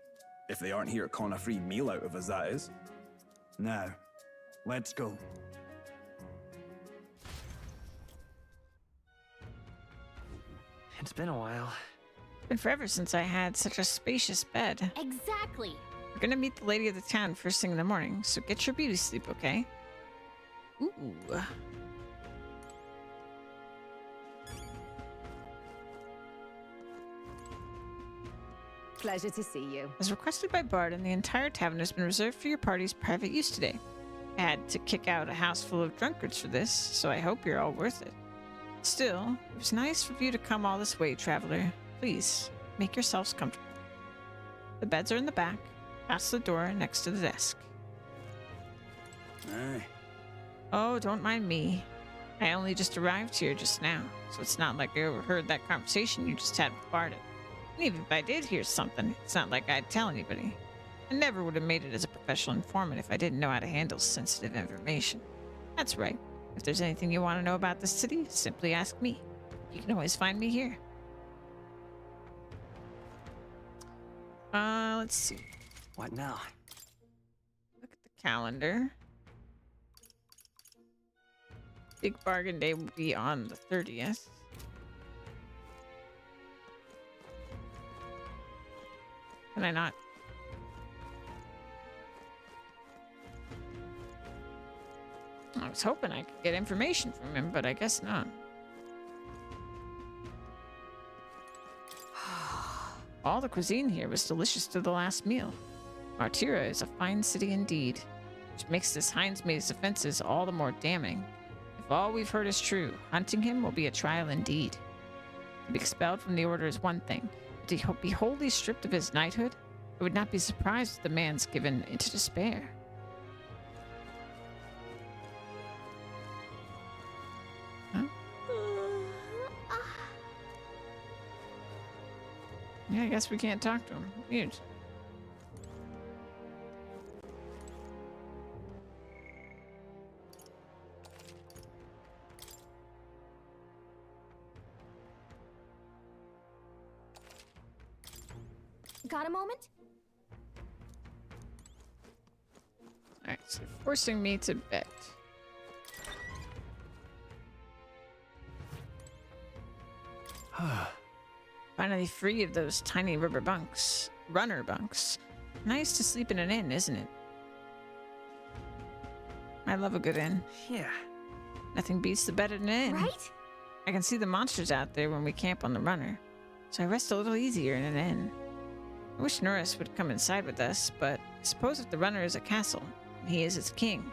If they aren't here calling a free meal out of us, that is. Now, let's go. It's been a while. It's been forever since I had such a spacious bed. Exactly. We're gonna meet the lady of the town first thing in the morning, so get your beauty sleep, okay? Ooh. Pleasure to see you. As requested by Barden, the entire tavern has been reserved for your party's private use today. I had to kick out a house full of drunkards for this, so I hope you're all worth it. Still, it was nice of you to come all this way, traveler. Please, make yourselves comfortable. The beds are in the back, past the door next to the desk. Aye. Oh, don't mind me. I only just arrived here just now, so it's not like I overheard that conversation you just had with Barden. And even if I did hear something, it's not like I'd tell anybody. I never would have made it as a professional informant if I didn't know how to handle sensitive information. That's right. If there's anything you want to know about the city, simply ask me. You can always find me here. Let's see. What now? Look at the calendar. Big bargain day will be on the 30th. Can I not? I was hoping I could get information from him, but I guess not. All the cuisine here was delicious to the last meal. Martira is a fine city indeed, which makes this Heinzmaid's offenses all the more damning. If all we've heard is true, hunting him will be a trial indeed. To be expelled from the order is one thing, but to be wholly stripped of his knighthood, I would not be surprised if the man's given into despair. Yeah, I guess we can't talk to him. Weird. Got a moment? Alright, so forcing me to bet. Finally free of those tiny rubber bunks. Runner bunks. Nice to sleep in an inn, isn't it? I love a good inn. Yeah. Nothing beats the bed in an inn. Right? I can see the monsters out there when we camp on the runner, so I rest a little easier in an inn. I wish Norris would come inside with us, but I suppose if the runner is a castle, and he is its king.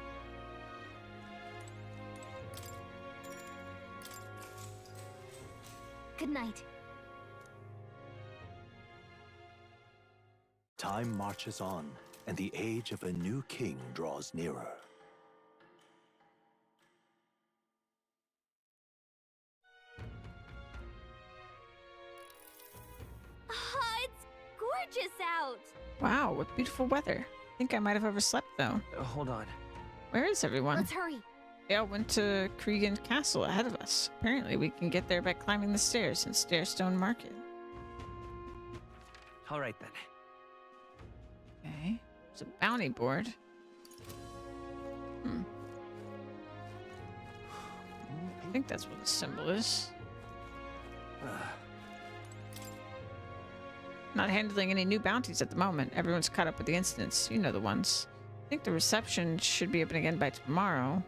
Good night. Time marches on, and the age of a new king draws nearer. It's gorgeous out. Wow, what beautiful weather. I think I might have overslept, though. Hold on. Where is everyone? Let's hurry. They all went to Cregan Castle ahead of us. Apparently, we can get there by climbing the stairs in Stairstone Market. All right, then. Okay. There's a bounty board. I think that's what the symbol is. Not handling any new bounties at the moment. Everyone's caught up with the incidents. You know the ones. I think the reception should be open again by tomorrow.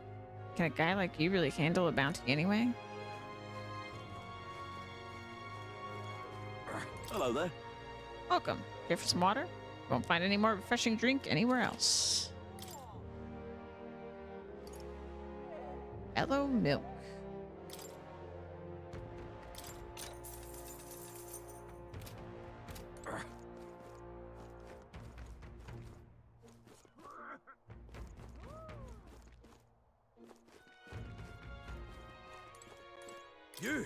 Can a guy like you really handle a bounty anyway? Hello there. Welcome. Here for some water? Won't find any more refreshing drink anywhere else. Mellow milk. You!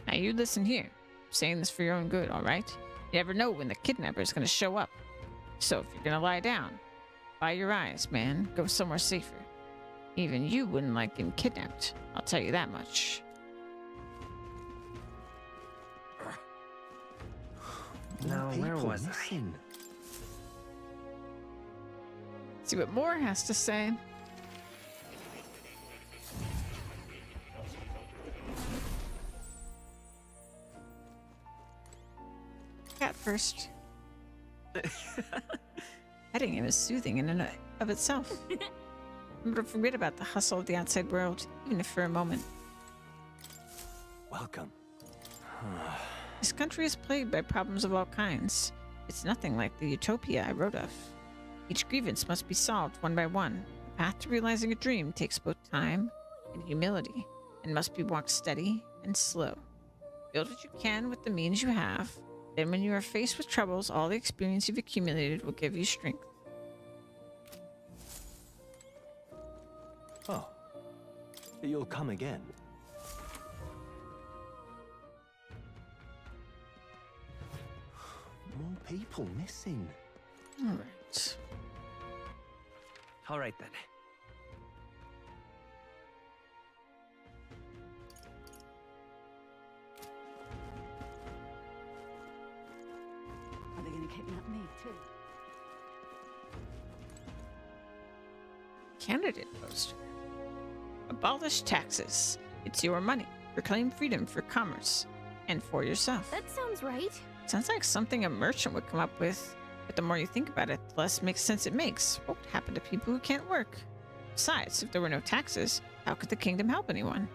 Now you listen here. I'm saying this for your own good, alright? You never know when the kidnapper is going to show up. So if you're going to lie down, dry your eyes, man. Go somewhere safer. Even you wouldn't like getting kidnapped. I'll tell you that much. Now, where was I? See what Moore has to say. Cat first. Petting him is soothing in and of itself. Remember to forget about the hustle of the outside world, even if for a moment. Welcome. This country is plagued by problems of all kinds. It's nothing like the utopia I wrote of. Each grievance must be solved one by one. The path to realizing a dream takes both time and humility, and must be walked steady and slow. Build what you can with the means you have. Then when you are faced with troubles, all the experience you've accumulated will give you strength. Oh. You'll come again. More people missing. All right. All right then. Are they going to kidnap me too? Candidate poster. Abolish taxes. It's your money. Reclaim freedom for commerce and for yourself. That sounds right. Sounds like something a merchant would come up with. But the more you think about it, the less makes sense it makes. What would happen to people who can't work? Besides, if there were no taxes, how could the kingdom help anyone?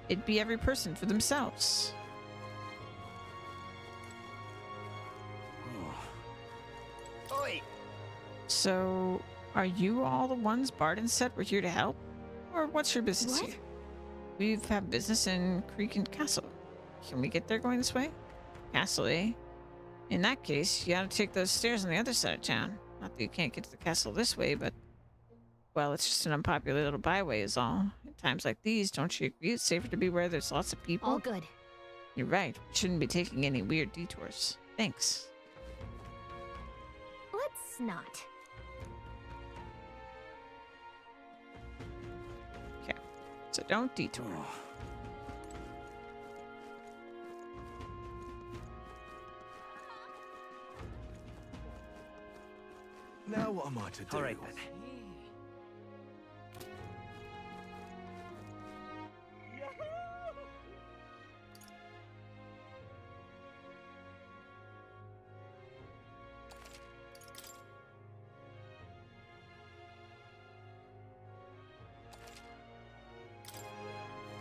It'd be every person for themselves. Oi! So, are you all the ones Barden said were here to help? Or what's your business here? We've had business in Creek and Castle. Can we get there going this way? Castle, eh? In that case, you gotta take those stairs on the other side of town. Not that you can't get to the castle this way, but... well, it's just an unpopular little byway is all. At times like these, don't you agree it's safer to be where there's lots of people? All good. You're right. We shouldn't be taking any weird detours. Thanks. Let's not. Okay. So don't detour. Now what am I to do? All right then.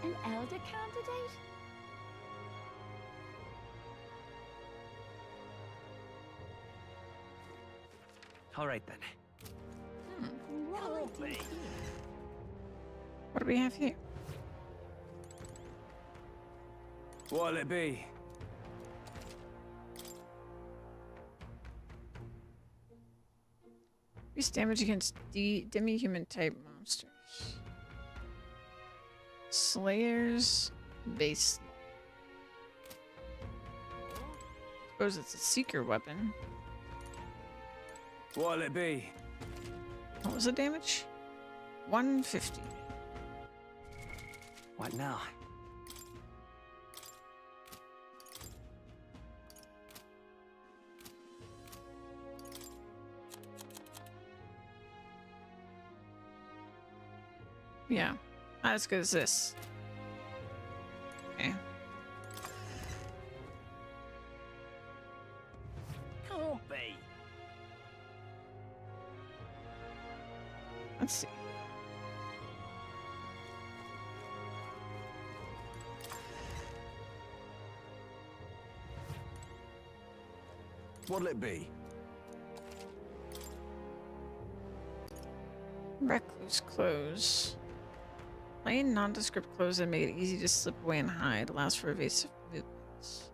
An elder candidate? All right then. What do we have here? What'll it be? Increase damage against demi-human type monsters. Slayers base. Suppose it's a seeker weapon. What'll it be? What was the damage? 150. What now? Yeah, not as good as this. Okay. Let's see. What'll it be? Recluse clothes. Plain, nondescript clothes that make it easy to slip away and hide. Allows for evasive movements.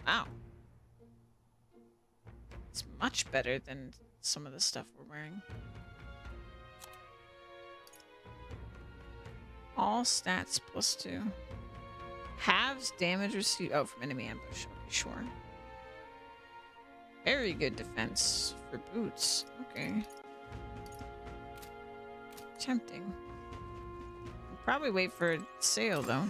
Wow. It's much better than some of the stuff we're wearing. All stats +2. Halves damage received. Oh, from enemy ambush. Okay, sure. Very good defense for boots. Okay. Tempting. I'll probably wait for a sale though.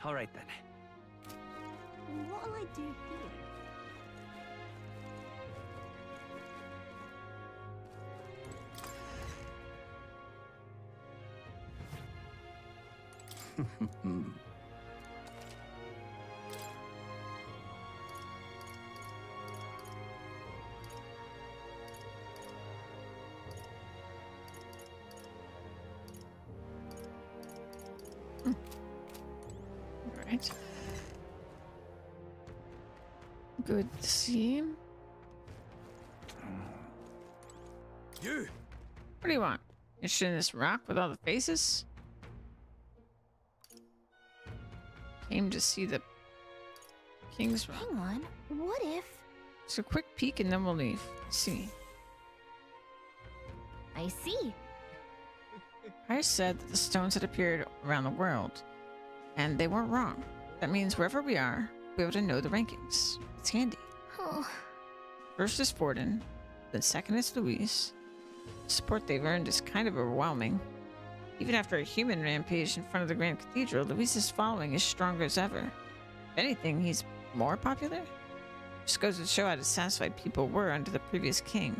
All right then. What'll I do here? Alright. Good to see. You! What do you want? Interested in this rock with all the faces? Came to see the King's Rock. Hang on. What if... Just a quick peek and then we'll leave. Let's see. I see. I said that the stones had appeared around the world, and they weren't wrong. That means wherever we are, we'll be able to know the rankings. It's handy. Oh. First is Forden, then second is Luis. The support they've earned is kind of overwhelming. Even after a human rampage in front of the Grand Cathedral, Luis's following is stronger as ever. If anything, he's more popular? Just goes to show how dissatisfied people were under the previous king.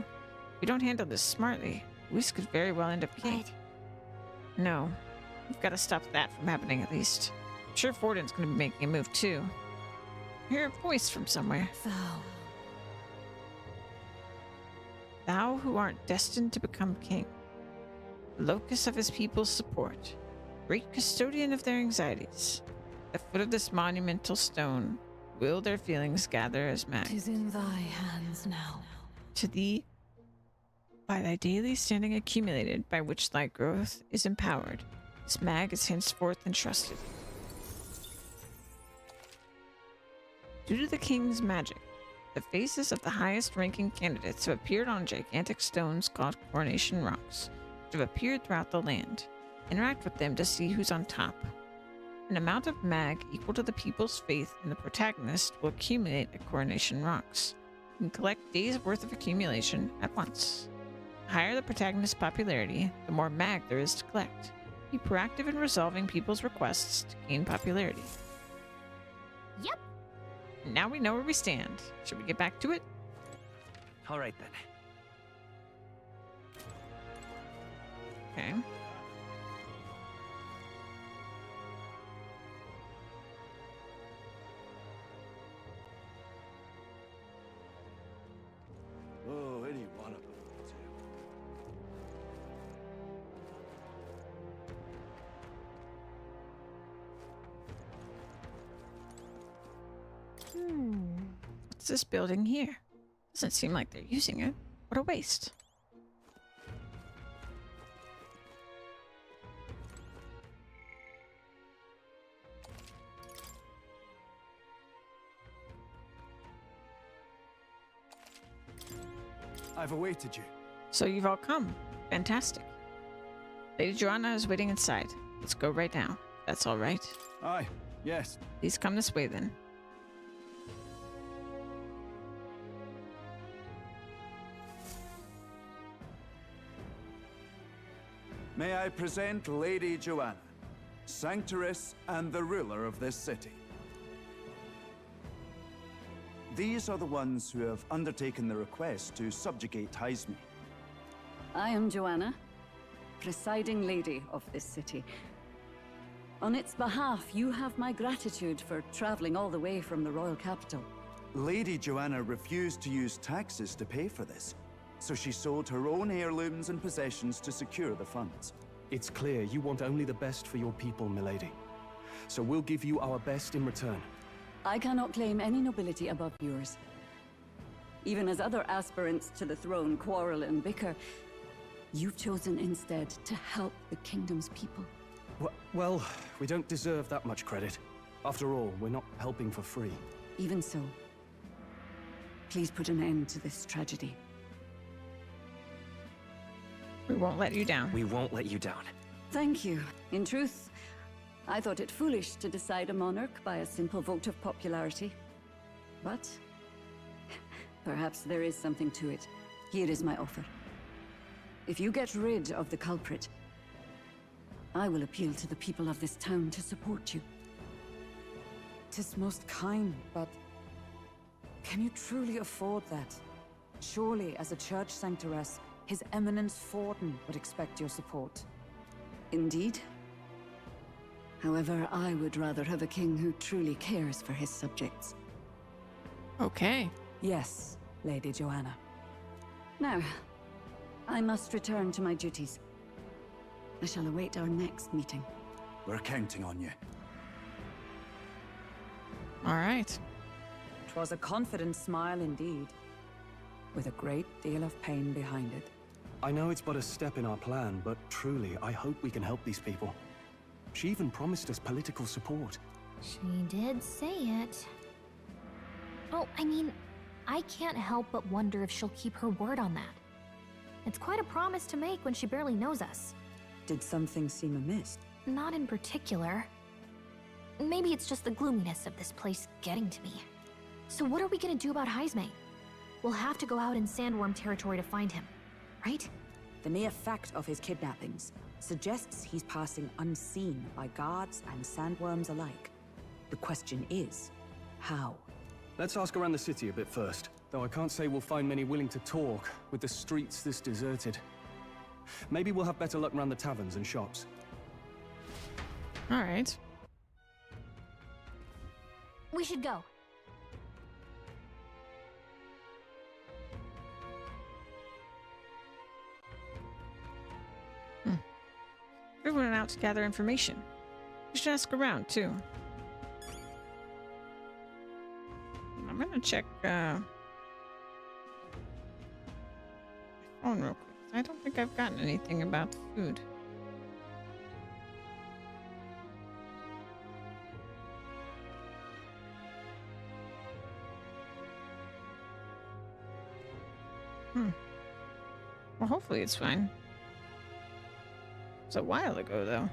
If we don't handle this smartly, Luis could very well end up king. Right. No. We've got to stop that from happening at least. I'm sure Forden's going to be making a move too. I hear a voice from somewhere. Thou who art destined to become king. Locus of his people's support. Great custodian of their anxieties. At the foot of this monumental stone, will their feelings gather as mag. 'Tis in thy hands now. To thee, by thy daily standing accumulated, by which thy growth is empowered, this mag is henceforth entrusted. Due to the king's magic, the faces of the highest-ranking candidates have appeared on gigantic stones called coronation rocks, which have appeared throughout the land. Interact with them to see who's on top. An amount of mag equal to the people's faith in the protagonist will accumulate at coronation rocks. You can collect days' worth of accumulation at once. The higher the protagonist's popularity, the more mag there is to collect. Be proactive in resolving people's requests to gain popularity. Yep. Now we know where we stand. Should we get back to it? All right then. Okay. Oh, any one of them will do. What's this building here? Doesn't seem like they're using it. What a waste. I've awaited you. So you've all come. Fantastic. Lady Joanna is waiting inside. Let's go right now. That's all right. Aye, yes. Please come this way then. May I present Lady Joanna, Sanctoress and the ruler of this city. These are the ones who have undertaken the request to subjugate Hyzme. I am Joanna, presiding lady of this city. On its behalf, you have my gratitude for traveling all the way from the royal capital. Lady Joanna refused to use taxes to pay for this, so she sold her own heirlooms and possessions to secure the funds. It's clear you want only the best for your people, milady. So we'll give you our best in return. I cannot claim any nobility above yours. Even as other aspirants to the throne quarrel and bicker, you've chosen instead to help the kingdom's people. Well, we don't deserve that much credit. After all, we're not helping for free. Even so, please put an end to this tragedy. We won't let you down. We won't let you down. Thank you. In truth, I thought it foolish to decide a monarch by a simple vote of popularity. But perhaps there is something to it. Here is my offer. If you get rid of the culprit, I will appeal to the people of this town to support you. 'Tis most kind, but can you truly afford that? Surely, as a church sanctoress, His Eminence Forden would expect your support. Indeed. However, I would rather have a king who truly cares for his subjects. Okay. Yes, Lady Joanna. Now, I must return to my duties. I shall await our next meeting. We're counting on you. All right. 'Twas a confident smile indeed, with a great deal of pain behind it. I know it's but a step in our plan, but truly, I hope we can help these people. She even promised us political support. She did say it. Oh, I mean, I can't help but wonder if she'll keep her word on that. It's quite a promise to make when she barely knows us. Did something seem amiss? Not in particular. Maybe it's just the gloominess of this place getting to me. So what are we gonna do about Heismay? We'll have to go out in Sandworm territory to find him, right? The mere fact of his kidnappings suggests he's passing unseen by guards and sandworms alike. The question is, how? Let's ask around the city a bit first, though I can't say we'll find many willing to talk with the streets this deserted. Maybe we'll have better luck around the taverns and shops. All right. We should go. Everyone went out to gather information. We should ask around, too. I'm gonna check, my phone real quick. I don't think I've gotten anything about the food. Well, hopefully it's fine. It was a while ago, though.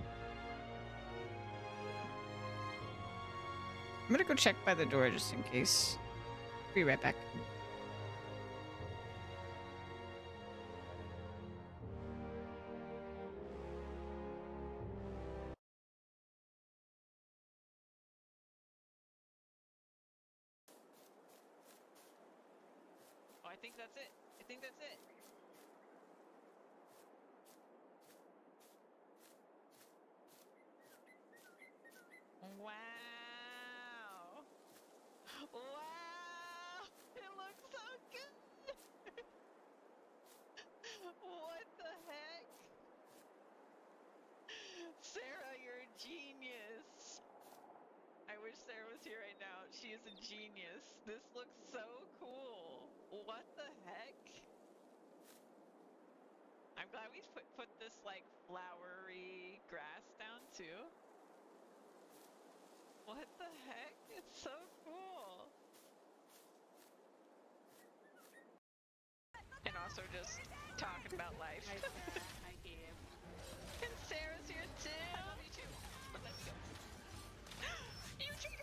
I'm gonna go check by the door just in case. Be right back. Oh, I think that's it. I think that's it. Wow! Wow! It looks so good! What the heck? Sarah, you're a genius! I wish Sarah was here right now. She is a genius. This looks so cool. What the heck? I'm glad we put this, like, flowery grass down, too. What the heck? It's so cool. And also just talking about life. Hi, Gabe. And Sarah's here too. I love you too. Let's go. You too.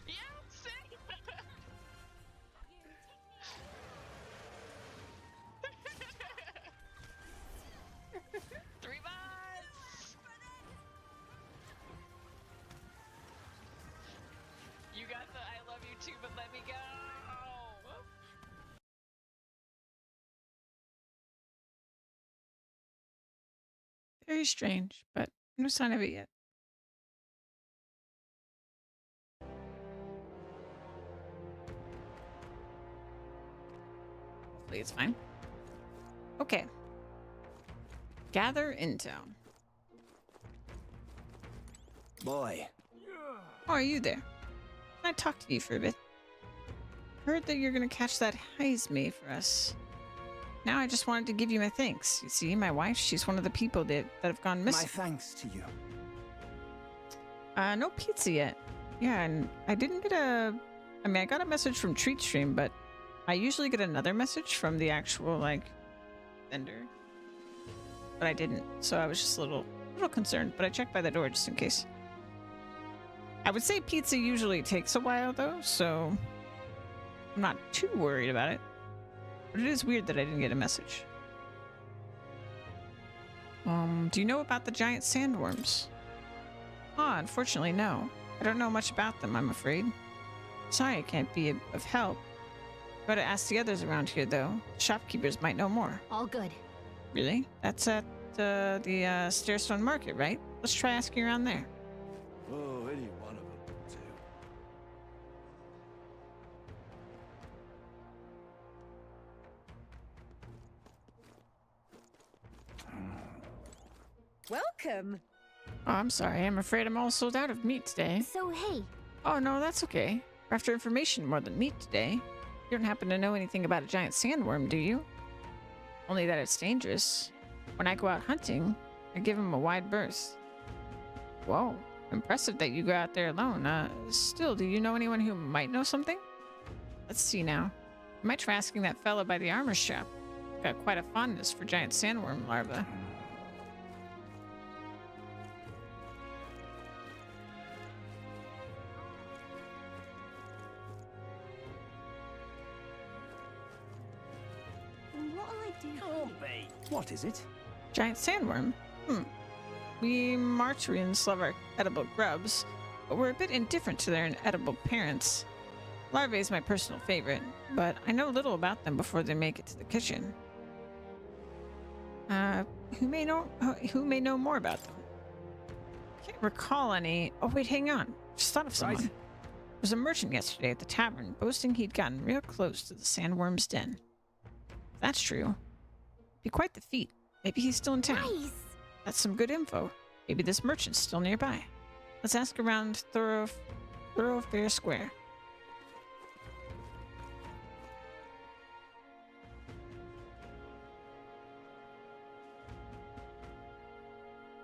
Yeah, sick. 3 months. You got the I love you too, but let me go. Very strange, but no sign of it yet. Hopefully it's fine. Okay. Gather intel. Boy. Oh, are you there? Can I talk to you for a bit? Heard that you're gonna catch that Heisme for us. Now I just wanted to give you my thanks. You see, my wife, she's one of the people that have gone missing. My thanks to you. No pizza yet. Yeah, and I didn't get a... I mean, I got a message from Treatstream, but I usually get another message from the actual, like, vendor. But I didn't, so I was just a little concerned, but I checked by the door just in case. I would say pizza usually takes a while, though, so I'm not too worried about it. But it is weird that I didn't get a message. Do you know about the giant sandworms? Ah, unfortunately, no. I don't know much about them, I'm afraid. Sorry I can't be of help. Gotta ask the others around here, though. Shopkeepers might know more. All good. Really? That's at the Stairstone Market, right? Let's try asking around there. Oh, any one of them will do. Welcome. Oh, I'm sorry. I'm afraid I'm all sold out of meat today. So, hey. Oh, no, that's okay. We're after information more than meat today. You don't happen to know anything about a giant sandworm, do you? Only that it's dangerous. When I go out hunting, I give him a wide berth. Whoa, impressive that you go out there alone. Still, do you know anyone who might know something? Let's see now. I might try asking that fellow by the armor shop. Got quite a fondness for giant sandworm larvae. What is it? Giant sandworm? We Marturians love our edible grubs, but we're a bit indifferent to their inedible parents. Larvae is my personal favorite, but I know little about them before they make it to the kitchen. Who may know more about them? Can't recall any. Oh wait, hang on. Just thought of someone. There was a merchant yesterday at the tavern boasting he'd gotten real close to the sandworm's den. If that's true, be quite the feat. Maybe he's still in town. Nice. That's some good info. Maybe this merchant's still nearby. Let's ask around Thoroughfare Square.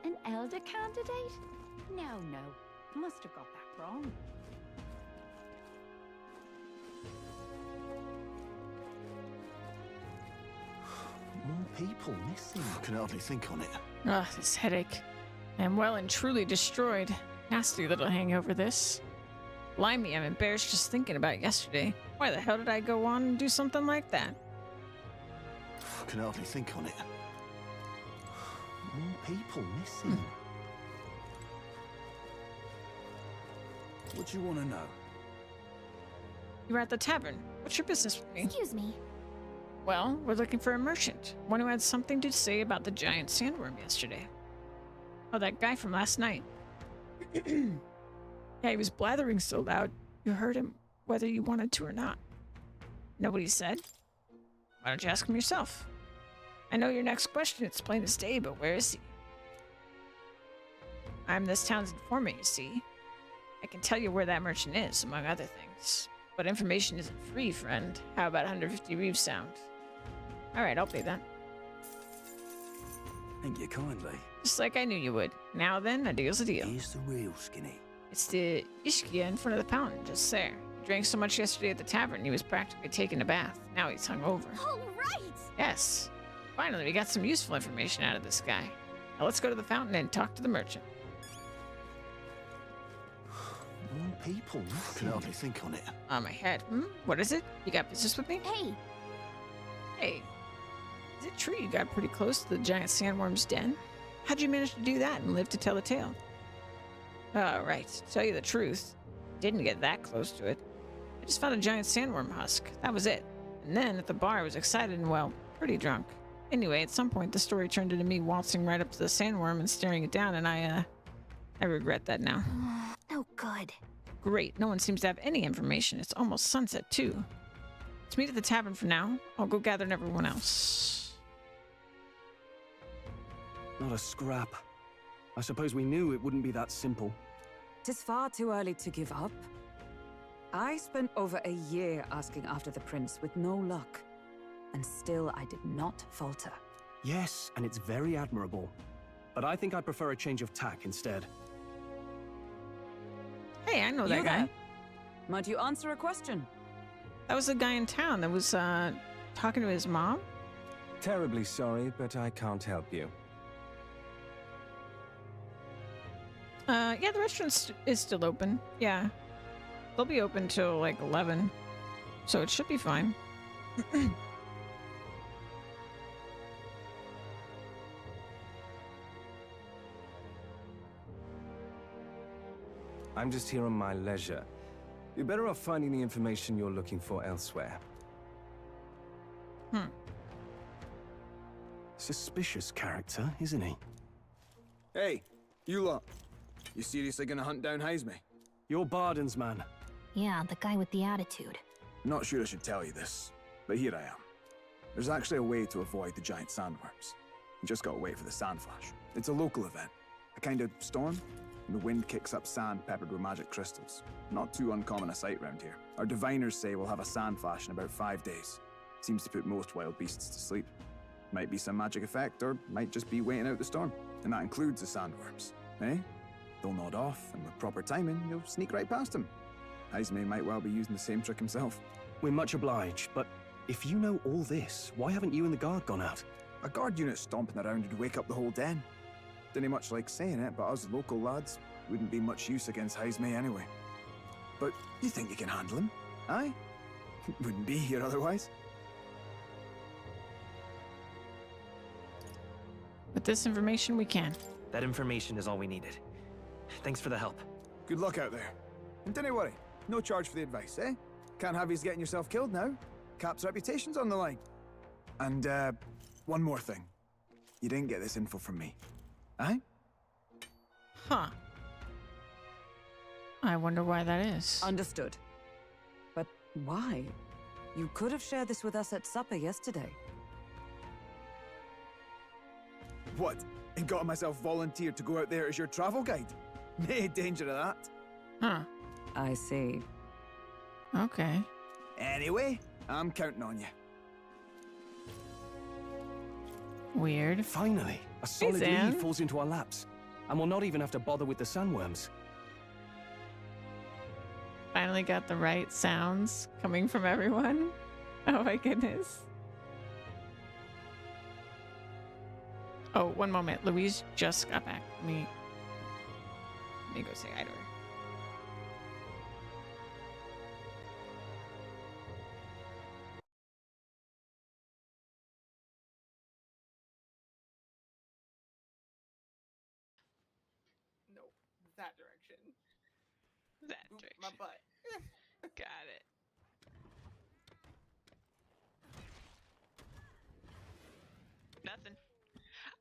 An elder candidate? No. Must have got that wrong. More people missing. I can hardly think on it. Ugh, this headache. I am well and truly destroyed. Nasty little hangover, this. Blimey, I'm embarrassed just thinking about yesterday. Why the hell did I go on and do something like that? I can hardly think on it. More people missing. What do you want to know? You were at the tavern. What's your business with me? Excuse me. Well, we're looking for a merchant. One who had something to say about the giant sandworm yesterday. Oh, that guy from last night. Yeah, he was blathering so loud, you heard him, whether you wanted to or not. Know what he said? Why don't you ask him yourself? I know your next question, it's plain as day, but where is he? I'm this town's informant, you see. I can tell you where that merchant is, among other things. But information isn't free, friend. How about 150 Reeves Sound? Alright, I'll pay that. Thank you kindly. Just like I knew you would. Now then, a deal's a deal. Here's the real skinny. It's the Ishkia in front of the fountain, just there. He drank so much yesterday at the tavern, he was practically taking a bath. Now he's hungover. All right! Yes. Finally, we got some useful information out of this guy. Now let's go to the fountain and talk to the merchant. More people missing. I can hardly think on it. On my head. What is it? You got business with me? Hey! Hey. Is it true you got pretty close to the giant sandworm's den? How'd you manage to do that and live to tell the tale? Oh, right. To tell you the truth, didn't get that close to it. I just found a giant sandworm husk. That was it. And then at the bar, I was excited and, well, pretty drunk. Anyway, at some point, the story turned into me waltzing right up to the sandworm and staring it down, and I regret that now. No good. Great. No one seems to have any information. It's almost sunset, too. Let's meet at the tavern for now. I'll go gather everyone else. Not a scrap. I suppose we knew it wouldn't be that simple. Tis far too early to give up. I spent over a year asking after the prince with no luck. And still I did not falter. Yes, and it's very admirable. But I think I prefer a change of tack instead. Hey, I know that guy. Might you answer a question? That was the guy in town that was talking to his mom. Terribly sorry, but I can't help you. Yeah, the restaurant is still open. Yeah. They'll be open till like 11. So it should be fine. I'm just here on my leisure. You're better off finding the information you're looking for elsewhere. Suspicious character, isn't he? Hey, you lot. You seriously gonna hunt down Heisme? You're Barden's man. Yeah, the guy with the attitude. Not sure I should tell you this, but here I am. There's actually a way to avoid the giant sandworms. You just gotta wait for the sand flash. It's a local event, a kind of storm. And the wind kicks up sand peppered with magic crystals. Not too uncommon a sight round here. Our diviners say we'll have a sand flash in about 5 days. Seems to put most wild beasts to sleep. Might be some magic effect, or might just be waiting out the storm. And that includes the sandworms. Eh? They'll nod off, and with proper timing, you'll sneak right past them. Heisme might well be using the same trick himself. We're much obliged, but if you know all this, why haven't you and the guard gone out? A guard unit stomping around would wake up the whole den. Didn't much like saying it, but us local lads wouldn't be much use against Heisme anyway. But you think you can handle him? Aye? Wouldn't be here otherwise. With this information, we can. That information is all we needed. Thanks for the help. Good luck out there. And don't worry, no charge for the advice, eh? Can't have yous getting yourself killed now. Cap's reputation's on the line. And, one more thing. You didn't get this info from me. Aye? Huh. I wonder why that is. Understood. But why? You could have shared this with us at supper yesterday. What? And got myself volunteered to go out there as your travel guide? No danger of that. Huh. I see. Okay. Anyway, I'm counting on you. Weird. Finally, a solid lead falls into our laps. And we'll not even have to bother with the sandworms. Finally got the right sounds coming from everyone. Oh my goodness. Oh, one moment. Louise just got back. Let me go say hi to her. That direction. That direction. My butt. Got it. Nothing.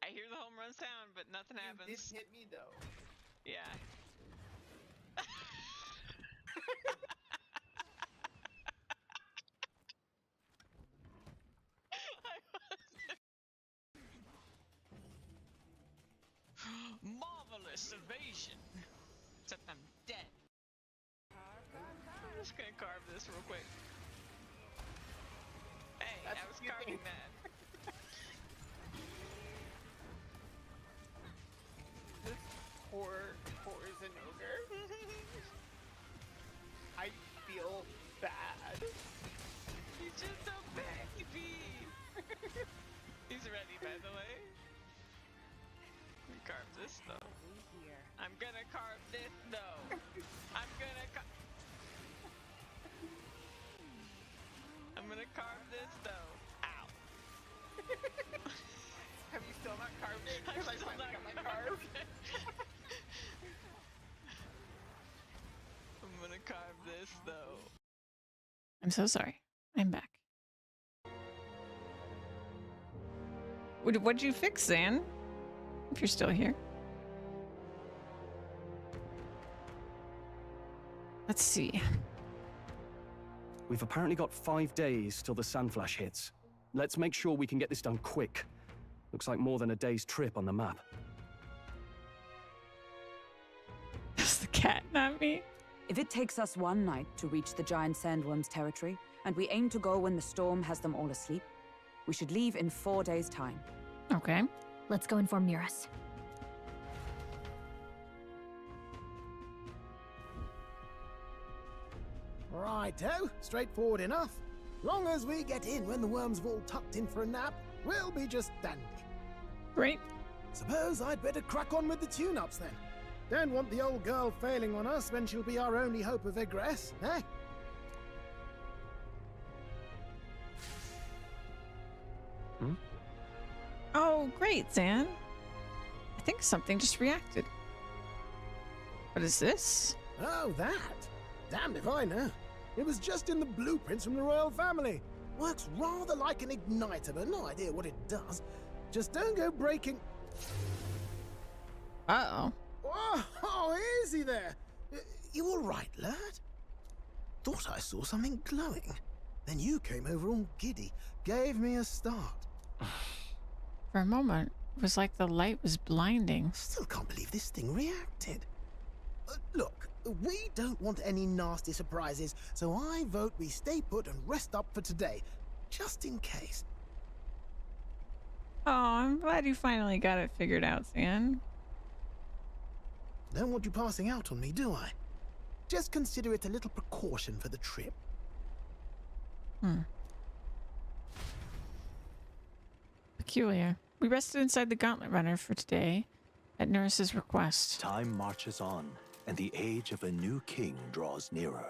I hear the home run sound, but nothing happens. It did hit me though. Yeah. Marvelous evasion. Except I'm dead. I'm just gonna carve this real quick. Hey, I was carving that. This poor Zenogre. I feel bad. He's just a baby. He's ready, by the way. Carve this though. I'm gonna carve this though. I'm gonna carve this though. Ow. Have you still not carved it? I'm Because I still finally not got my carve. I'm gonna carve this though. I'm so sorry. I'm back. What'd you fix, Zan? If you're still here. Let's see. We've apparently got 5 days till the Sandflash hits. Let's make sure we can get this done quick. Looks like more than a day's trip on the map. That's the cat, not me. If it takes us one night to reach the giant sandworm's territory, and we aim to go when the storm has them all asleep, we should leave in 4 days' time. Okay. Let's go inform Nearest. Righto, straightforward enough. Long as we get in when the worms have all tucked in for a nap, we'll be just dandy. Great. Suppose I'd better crack on with the tune-ups then. Don't want the old girl failing on us when she'll be our only hope of egress, eh? Oh, great, Zan. I think something just reacted. What is this? Oh, that? Damned if I know. It was just in the blueprints from the royal family. Works rather like an igniter, but no idea what it does. Just don't go breaking... Uh-oh. Oh, easy there. You all right, lad? Thought I saw something glowing. Then you came over all giddy, gave me a start. For a moment, it was like the light was blinding. Still can't believe this thing reacted. Look, we don't want any nasty surprises, so I vote we stay put and rest up for today, just in case. Oh, I'm glad you finally got it figured out, Zan. Don't want you passing out on me, do I? Just consider it a little precaution for the trip. Peculiar. We rested inside the Gauntlet Runner for today, at Nurse's request. Time marches on, and the age of a new king draws nearer.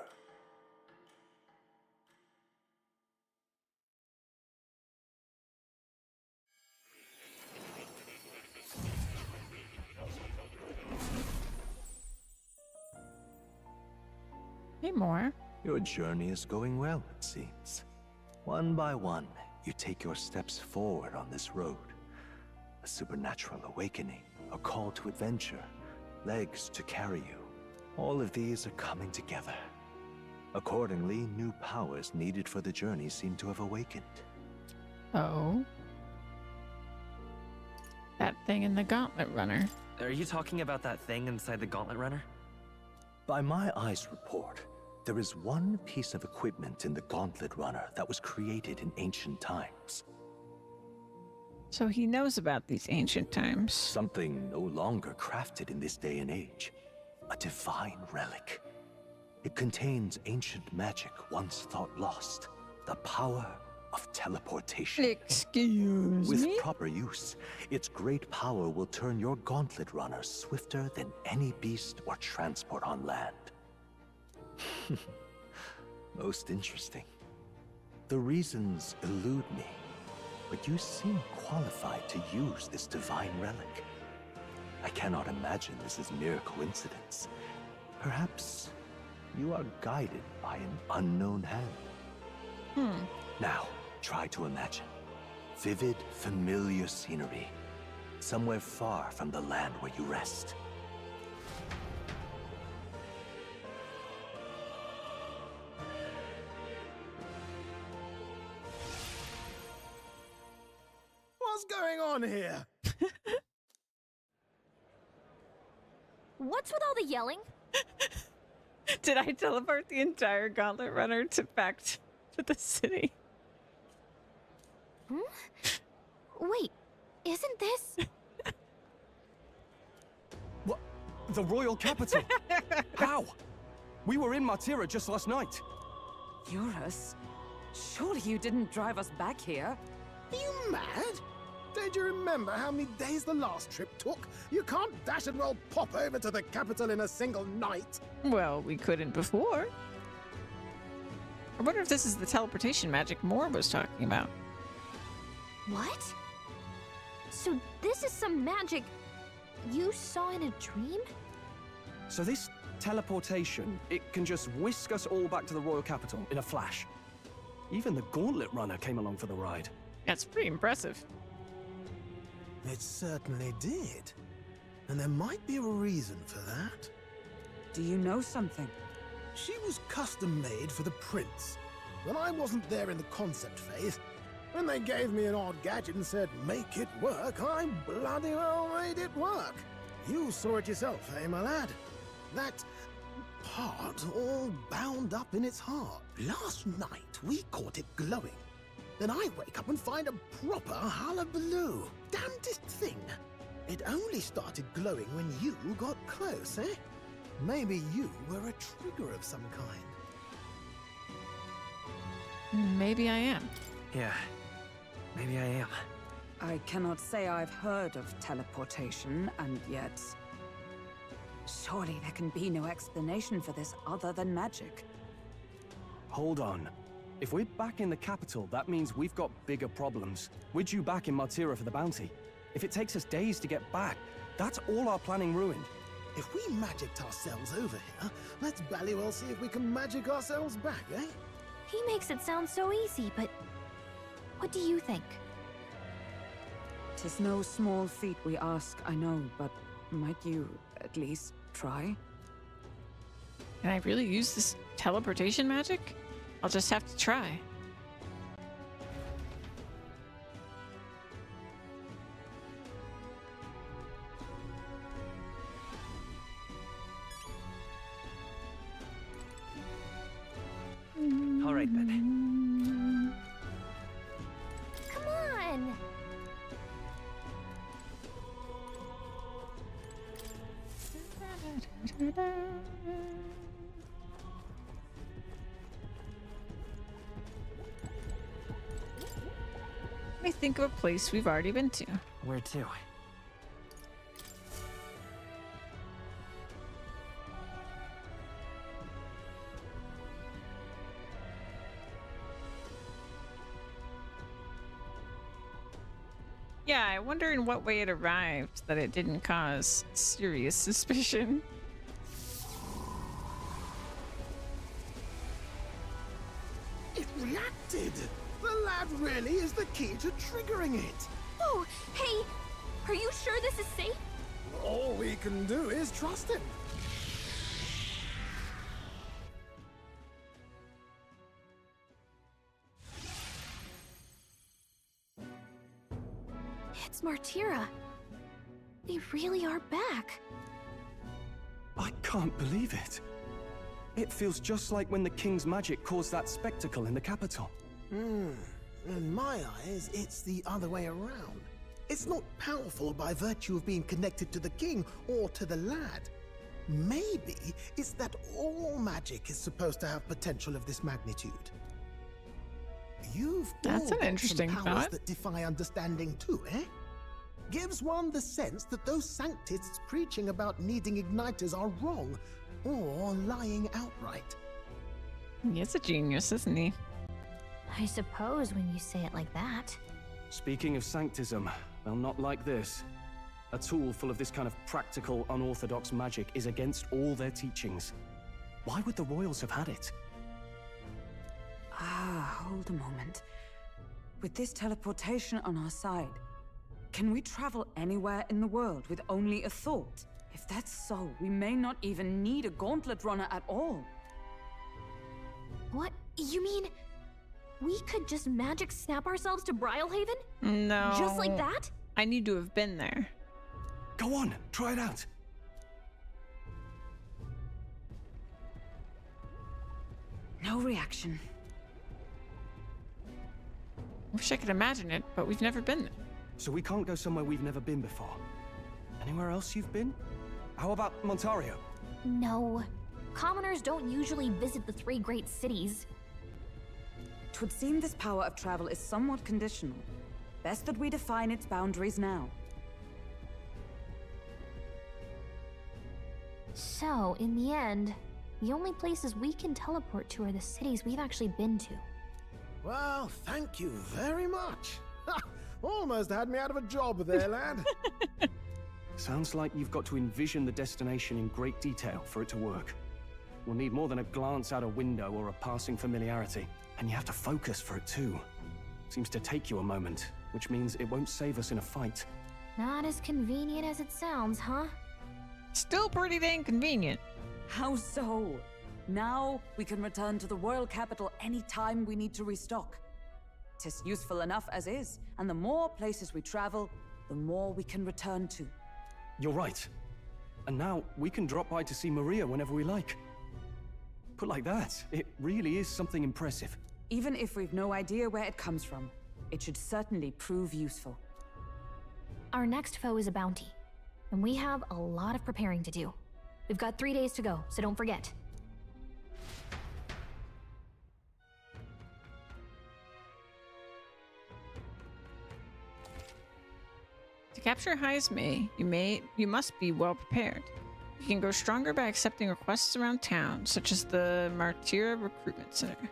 Hey, more. Your journey is going well, it seems. One by one, you take your steps forward on this road. A supernatural awakening, a call to adventure, legs to carry you. All of these are coming together. Accordingly, new powers needed for the journey seem to have awakened. Oh. That thing in the Gauntlet Runner. Are you talking about that thing inside the Gauntlet Runner? By my eyes report, there is one piece of equipment in the Gauntlet Runner that was created in ancient times. So he knows about these ancient times. Something no longer crafted in this day and age. A divine relic. It contains ancient magic once thought lost. The power of teleportation. Excuse me? With proper use, its great power will turn your Gauntlet Runner swifter than any beast or transport on land. Most interesting. The reasons elude me, but you seem qualified to use this divine relic. I cannot imagine this is mere coincidence. Perhaps you are guided by an unknown hand. Now, try to imagine. Vivid, familiar scenery. Somewhere far from the land where you rest. What's going on here? What's with all the yelling? Did I teleport the entire Gauntlet Runner back to the city? Wait, isn't this... What? The royal capital? How? We were in Martira just last night. Eurus? Surely you didn't drive us back here? Are you mad? Don't you remember how many days the last trip took? You can't dash and roll pop over to the capital in a single night. Well, we couldn't before. I wonder if this is the teleportation magic Moore was talking about. What? So this is some magic you saw in a dream? So this teleportation, it can just whisk us all back to the royal capital in a flash. Even the Gauntlet Runner came along for the ride. That's pretty impressive. It certainly did. And there might be a reason for that. Do you know something? She was custom made for the prince. But I wasn't there in the concept phase. When they gave me an odd gadget and said, make it work, I bloody well made it work. You saw it yourself, eh, my lad? That part all bound up in its heart. Last night, we caught it glowing. Then I wake up and find a proper hullabaloo. Damnedest thing. It only started glowing when you got close, eh? Maybe you were a trigger of some kind. Maybe I am. Yeah, maybe I am. I cannot say I've heard of teleportation, and yet... surely there can be no explanation for this other than magic. Hold on. If we're back in the capital, that means we've got bigger problems. We're due back in Martira for the bounty. If it takes us days to get back, that's all our planning ruined. If we magicked ourselves over here, let's bally well see if we can magic ourselves back, eh? He makes it sound so easy, but what do you think? 'Tis no small feat we ask, I know, but might you at least try? Can I really use this teleportation magic? I'll just have to try. All right, then. Come on! Let me think of a place we've already been to. Where to? Yeah, I wonder in what way it arrived that it didn't cause serious suspicion. It reacted! The lad really is the key to triggering it! Oh, hey! Are you sure this is safe? All we can do is trust him. It's Martira. They really are back. I can't believe it. It feels just like when the king's magic caused that spectacle in the capital. In my eyes, it's the other way around. It's not powerful by virtue of being connected to the king or to the lad. Maybe it's that all magic is supposed to have potential of this magnitude. You've That's all an got interesting some powers thought. that defy understanding too, eh? Gives one the sense that those sanctists preaching about needing igniters are wrong or lying outright. He's a genius, isn't he? I suppose when you say it like that. Speaking of sanctism, well, not like this. A tool full of this kind of practical, unorthodox magic is against all their teachings. Why would the royals have had it? Hold a moment. With this teleportation on our side, can we travel anywhere in the world with only a thought? If that's so, we may not even need a gauntlet runner at all. What? You mean we could just magic snap ourselves to Brylehaven? No. Just like that? I need to have been there. Go on, try it out. No reaction. Wish I could imagine it, but we've never been there. So we can't go somewhere we've never been before. Anywhere else you've been? How about Montario? No. Commoners don't usually visit the 3 great cities. 'Twould seem this power of travel is somewhat conditional. Best that we define its boundaries now. So, in the end, the only places we can teleport to are the cities we've actually been to. Well, thank you very much. Ha! Almost had me out of a job there, lad. Sounds like you've got to envision the destination in great detail for it to work. We'll need more than a glance out a window or a passing familiarity. And you have to focus for it too. Seems to take you a moment, which means it won't save us in a fight. Not as convenient as it sounds, huh? Still pretty dang convenient. How so? Now we can return to the royal capital any time we need to restock. 'Tis useful enough as is, and the more places we travel, the more we can return to. You're right. And now we can drop by to see Maria whenever we like. Put like that, it really is something impressive. Even if we've no idea where it comes from, it should certainly prove useful. Our next foe is a bounty, and we have a lot of preparing to do. We've got 3 days to go, so don't forget. To capture Heismay, you must be well prepared. You can grow stronger by accepting requests around town, such as the Martira Recruitment Center.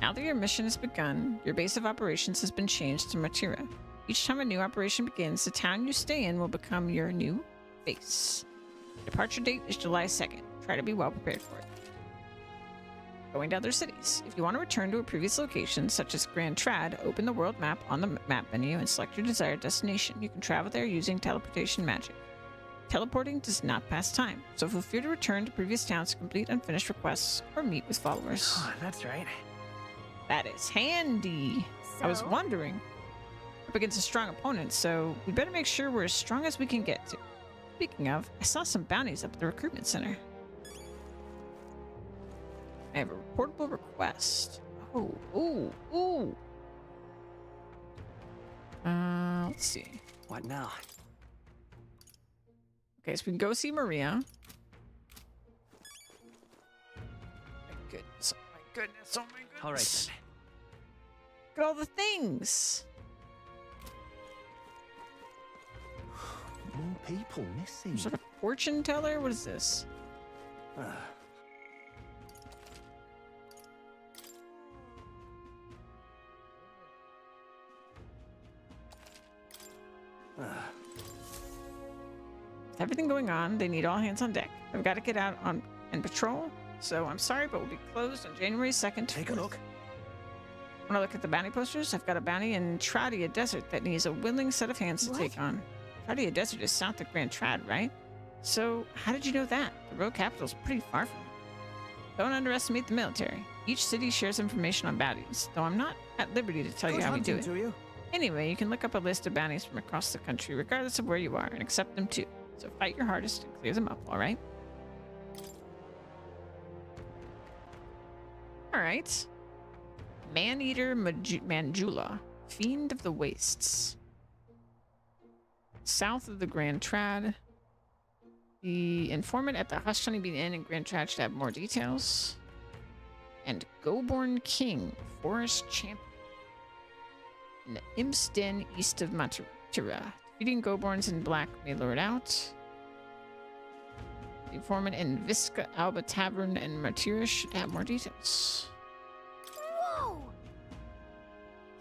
Now that your mission has begun, your base of operations has been changed to Martira. Each time a new operation begins, the town you stay in will become your new base. The departure date is July 2nd. Try to be well prepared for it. Going to other cities. If you want to return to a previous location, such as Grand Trad, open the world map on the map menu and select your desired destination. You can travel there using teleportation magic. Teleporting does not pass time, so feel free to return to previous towns to complete unfinished requests or meet with followers. Oh, that's right. That is handy. I was wondering. Up against a strong opponent, so we better make sure we're as strong as we can get to. Speaking of, I saw some bounties up at the recruitment center. I have a reportable request. Ooh. Let's see. What now? Okay, so we can go see Maria. My goodness, oh my goodness. All right, then. Look at all the things. More people missing. Sort of fortune teller? What is this? With everything going on, they need all hands on deck. I've got to get out on and patrol, so I'm sorry, but we'll be closed on January 2nd. Take a look. Want to look at the bounty posters? I've got a bounty in Tradia Desert that needs a willing set of hands to take on. Tradia Desert is south of Grand Trad, right? So, how did you know that? The road capital's pretty far from it. Don't underestimate the military. Each city shares information on bounties, though I'm not at liberty to tell you how we do it. Anyway, you can look up a list of bounties from across the country, regardless of where you are, and accept them too. So fight your hardest and clear them up, alright? Alright. Man-Eater Manjula, Fiend of the Wastes. South of the Grand Trad. The informant at the Hush Honeybee Inn in Grand Trad should have more details. And Goborn King, Forest Champion. In the Imp's Den east of Matira. Defeating Goborns in black may lure it out. The informant in Visca Alba Tavern and Matira should have more details. Whoa!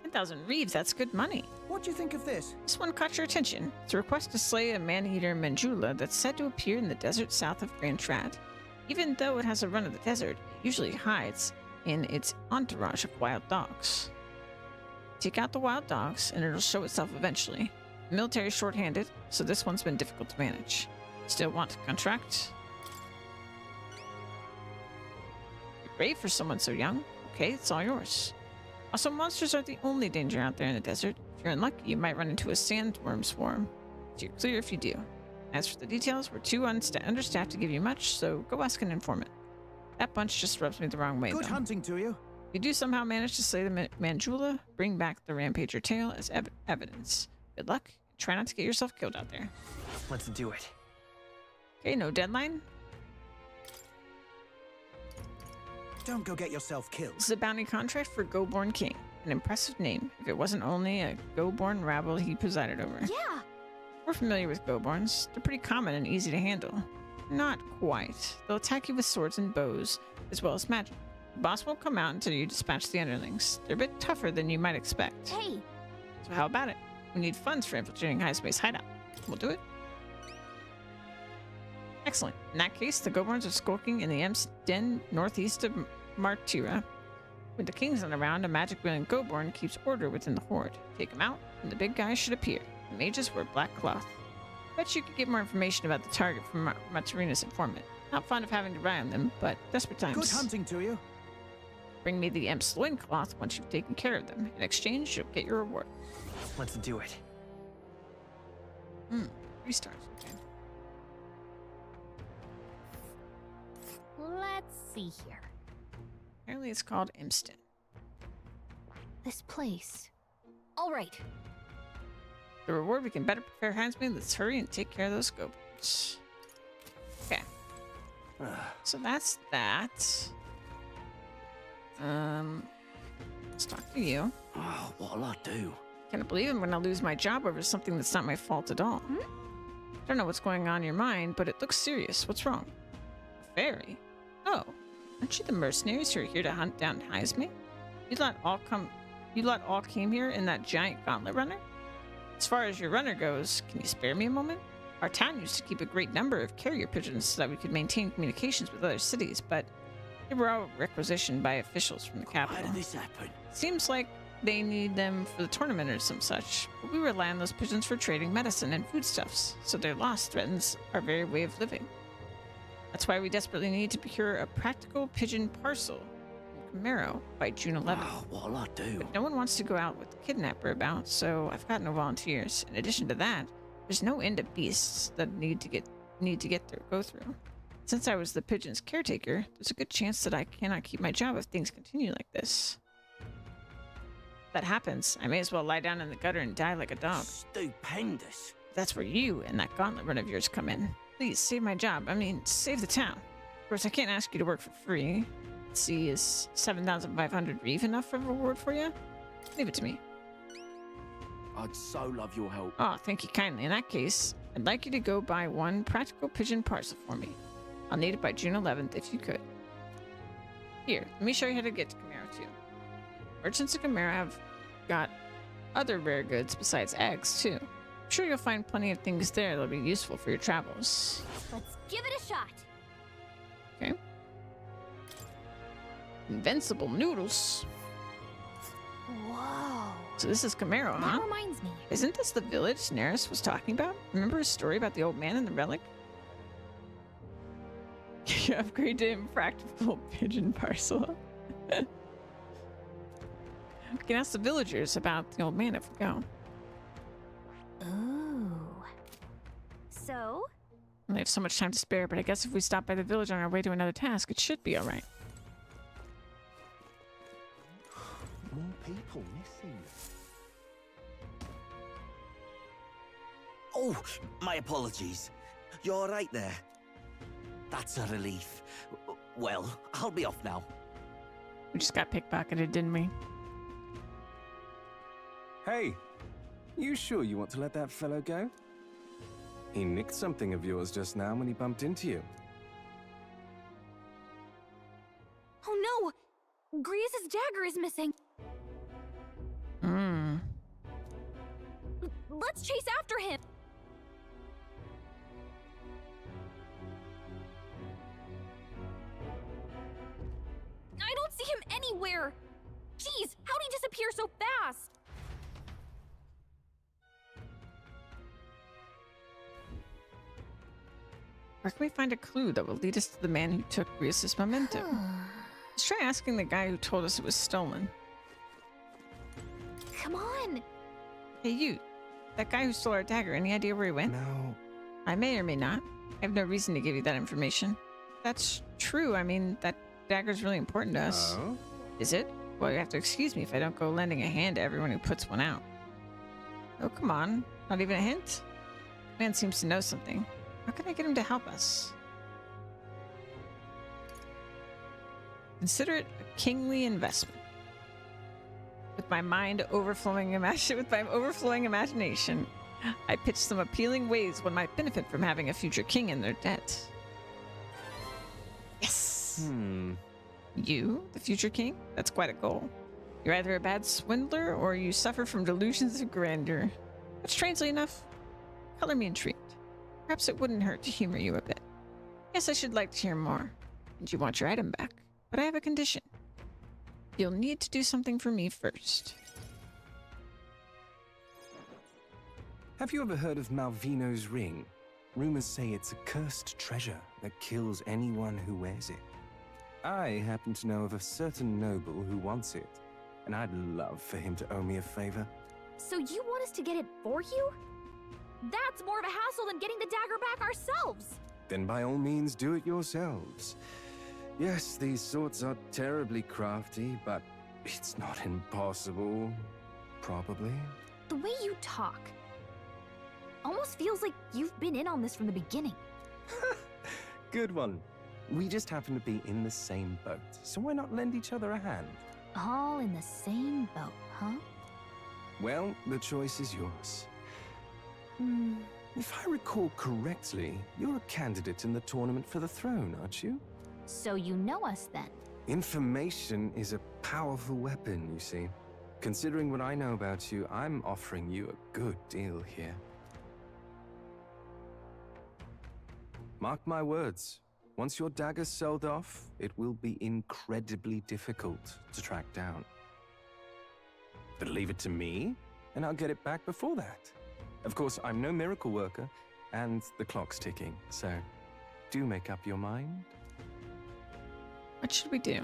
10,000 reeves, that's good money. What do you think of this? This one caught your attention. It's a request to slay a man-eater Manjula that's said to appear in the desert south of Grand Trad. Even though it has a run of the desert, it usually hides in its entourage of wild dogs. Take out the wild dogs, and it'll show itself eventually. The military is short-handed, so this one's been difficult to manage. Still want to contract? You're brave for someone so young. Okay, it's all yours. Also, monsters aren't the only danger out there in the desert. If you're unlucky, you might run into a sandworm swarm. So you're clear if you do. As for the details, we're too understaffed to give you much, so go ask an informant. That bunch just rubs me the wrong way, Good though. hunting to you. If you do somehow manage to slay the Manjula, bring back the Rampager tail as evidence. Good luck. Try not to get yourself killed out there. Let's do it. Okay, no deadline. Don't go get yourself killed. This is a bounty contract for Goborn King. An impressive name, if it wasn't only a Goborn rabble he presided over. Yeah! We're familiar with Goborns. They're pretty common and easy to handle. Not quite. They'll attack you with swords and bows, as well as magic. The boss won't come out until you dispatch the underlings. They're a bit tougher than you might expect. Hey! So how about it? We need funds for infiltrating Heismay's hideout. We'll do it. Excellent. In that case, the Goborns are skulking in the Imp's Den northeast of Martira. When the king's not around, a magic-wielding Goborn keeps order within the horde. Take him out, and the big guy should appear. The mages wear black cloth. Bet you could get more information about the target from Maturina's informant. Not fond of having to rely on them, but desperate times. Good hunting to you. Bring me the Imp's loincloth once you've taken care of them. In exchange, you'll get your reward. Let's do it. 3 stars. Okay. Let's see here. Apparently it's called Imston. This place. All right. The reward, we can better prepare Hansman. Let's hurry and take care of those goblins. Okay. So that's that. Let's talk to you. Oh, what'll I do? Can't believe I'm gonna lose my job over something that's not my fault at all. Don't know what's going on in your mind, but it looks serious. What's wrong? A fairy? Oh, aren't you the mercenaries who are here to hunt down Heisme? You lot all came here in that giant gauntlet runner? As far as your runner goes, can you spare me a moment? Our town used to keep a great number of carrier pigeons so that we could maintain communications with other cities, but they were all requisitioned by officials from the capital. How did this happen? Seems like they need them for the tournament or some such, but we rely on those pigeons for trading medicine and foodstuffs, so their loss threatens our very way of living. That's why we desperately need to procure a practical pigeon parcel in Camaro by June 11th. Oh, what'll I do? But no one wants to go out with the kidnapper about, so I've got no volunteers. In addition to that, there's no end of beasts that go through. Since I was the pigeon's caretaker, there's a good chance that I cannot keep my job if things continue like this. If that happens, I may as well lie down in the gutter and die like a dog. Stupendous. That's where you and that gauntlet run of yours come in. Please, save my job. I mean, save the town. Of course, I can't ask you to work for free. Let's see, is 7,500 reeve enough for a reward for you? Leave it to me. I'd so love your help. Oh, thank you kindly. In that case, I'd like you to go buy one practical pigeon parcel for me. I'll need it by June 11th if you could. Here, let me show you how to get to Camaro too. Merchants in Camaro have got other rare goods besides eggs too. I'm sure you'll find plenty of things there that'll be useful for your travels. Let's give it a shot. Okay. Invincible noodles. Whoa. So this is Camaro, huh? That reminds me. Isn't this the village Neris was talking about? Remember his story about the old man and the relic? You upgrade to impractical pigeon parcel. We can ask the villagers about the old man if we go. Ooh. So? We have so much time to spare, but I guess if we stop by the village on our way to another task, it should be alright. More people missing. Oh, my apologies. You're all right there? That's a relief. Well, I'll be off now. We just got pickpocketed, didn't we? Hey, you sure you want to let that fellow go? He nicked something of yours just now when he bumped into you. Oh no! Griez's dagger is missing. Let's chase after him. I don't see him anywhere. Jeez, how'd he disappear so fast? Where can we find a clue that will lead us to the man who took Griez's memento? Let's try asking the guy who told us it was stolen. Come on. Hey, you. That guy who stole our dagger, any idea where he went? No. I may or may not. I have no reason to give you that information. That's true. I mean, that dagger's really important to us. Oh? Is it? Well, you have to excuse me if I don't go lending a hand to everyone who puts one out. Oh, come on. Not even a hint? The man seems to know something. How can I get him to help us? Consider it a kingly investment. With my overflowing imagination, I pitch some appealing ways one might benefit from having a future king in their debt. Yes! You, the future king? That's quite a goal. You're either a bad swindler or you suffer from delusions of grandeur. But strangely enough, color me intrigued. Perhaps it wouldn't hurt to humor you a bit. Yes, I should like to hear more. And you want your item back. But I have a condition. You'll need to do something for me first. Have you ever heard of Malvino's ring? Rumors say it's a cursed treasure that kills anyone who wears it. I happen to know of a certain noble who wants it, and I'd love for him to owe me a favor. So you want us to get it for you? That's more of a hassle than getting the dagger back ourselves! Then by all means do it yourselves. Yes, these swords are terribly crafty, but it's not impossible. Probably. The way you talk almost feels like you've been in on this from the beginning. Good one. We just happen to be in the same boat, so why not lend each other a hand? All in the same boat, huh? Well, the choice is yours. If I recall correctly, you're a candidate in the tournament for the throne, aren't you? So you know us then? Information is a powerful weapon, you see. Considering what I know about you, I'm offering you a good deal here. Mark my words. Once your dagger's sold off, it will be incredibly difficult to track down. But leave it to me, and I'll get it back before that. Of course, I'm no miracle worker, and the clock's ticking, so do make up your mind. What should we do?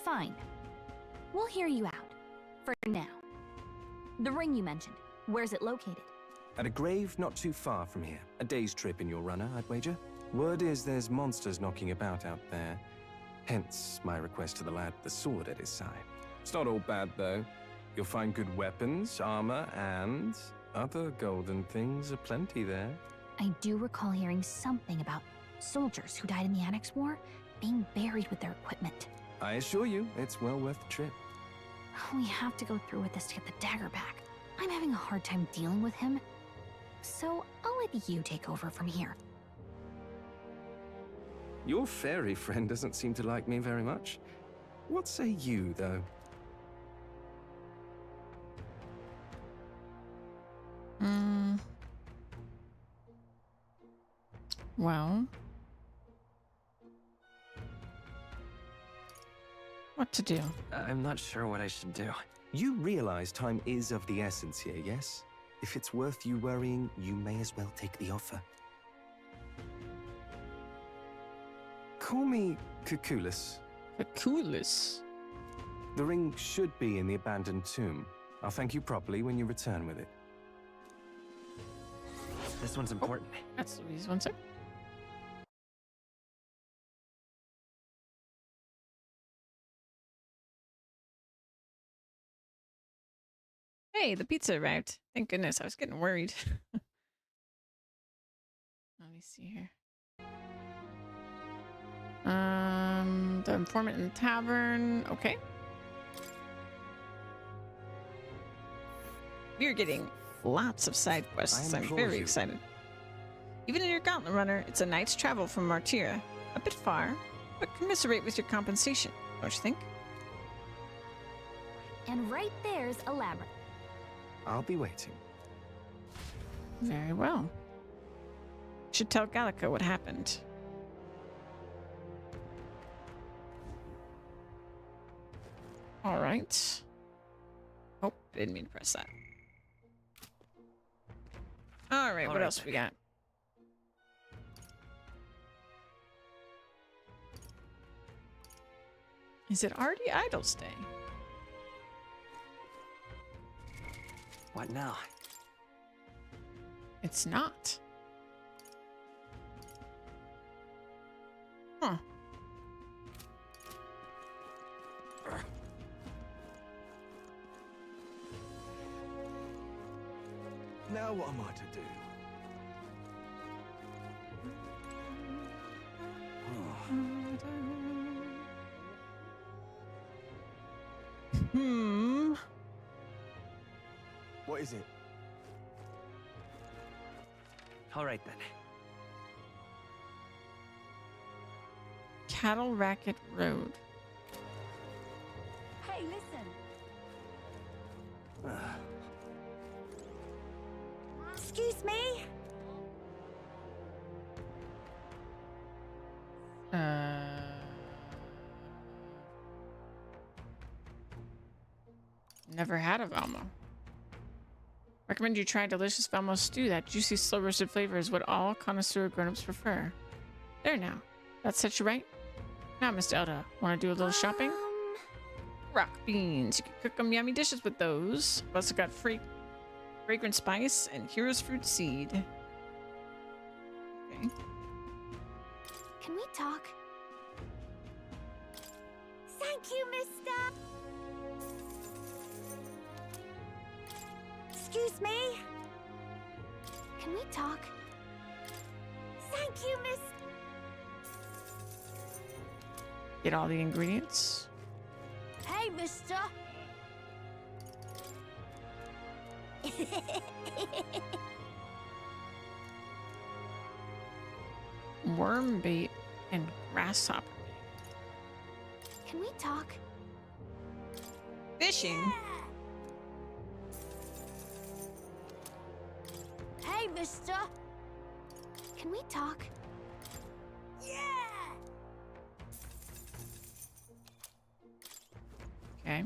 Fine. We'll hear you out. For now. The ring you mentioned, where's it located? At a grave not too far from here. A day's trip in your runner, I'd wager. Word is there's monsters knocking about out there. Hence my request to the lad with the sword at his side. It's not all bad, though. You'll find good weapons, armor, and other golden things aplenty there. I do recall hearing something about soldiers who died in the Annex War being buried with their equipment. I assure you, it's well worth the trip. We have to go through with this to get the dagger back. I'm having a hard time dealing with him, so I'll let you take over from here. Your fairy friend doesn't seem to like me very much. What say you, though? Well, what to do? I'm not sure what I should do. You realize time is of the essence here, yes? If it's worth you worrying, you may as well take the offer. Call me Cuculus. Cuculus? The ring should be in the abandoned tomb. I'll thank you properly when you return with it. This one's important. That's Louise one sec. Hey, the pizza arrived. Thank goodness. I was getting worried. Let me see here. The informant in the tavern. Okay. We're getting lots of side quests. I'm very excited. Even in your gauntlet runner, it's a night's travel from Martyra. A bit far, but commiserate with your compensation, don't you think? And right there's a labyrinth. I'll be waiting. Very well. Should tell Gallica what happened. All right. Oh, didn't mean to press that. All right, what else we got? Is it already Idle's Day? What now? It's not. Huh. Now what am I to do? What is it? All right then. Cattle Racket Road. Hey, listen. Excuse me? Never had a Valma. Recommend you try delicious Velmo stew. That juicy, slow roasted flavor is what all connoisseur grown-ups prefer. There now. That sets you right. Now, Mr. Elda, want to do a little shopping? Rock beans. You can cook them yummy dishes with those. I've also got fragrant spice and hero's fruit seed. Okay. Can we talk? Thank you, mister. Excuse me. Can we talk? Thank you, miss. Get all the ingredients. Hey, mister. Worm bait and grasshopper bait. Can we talk? Fishing? Hey, mister. Can we talk? Yeah. Okay.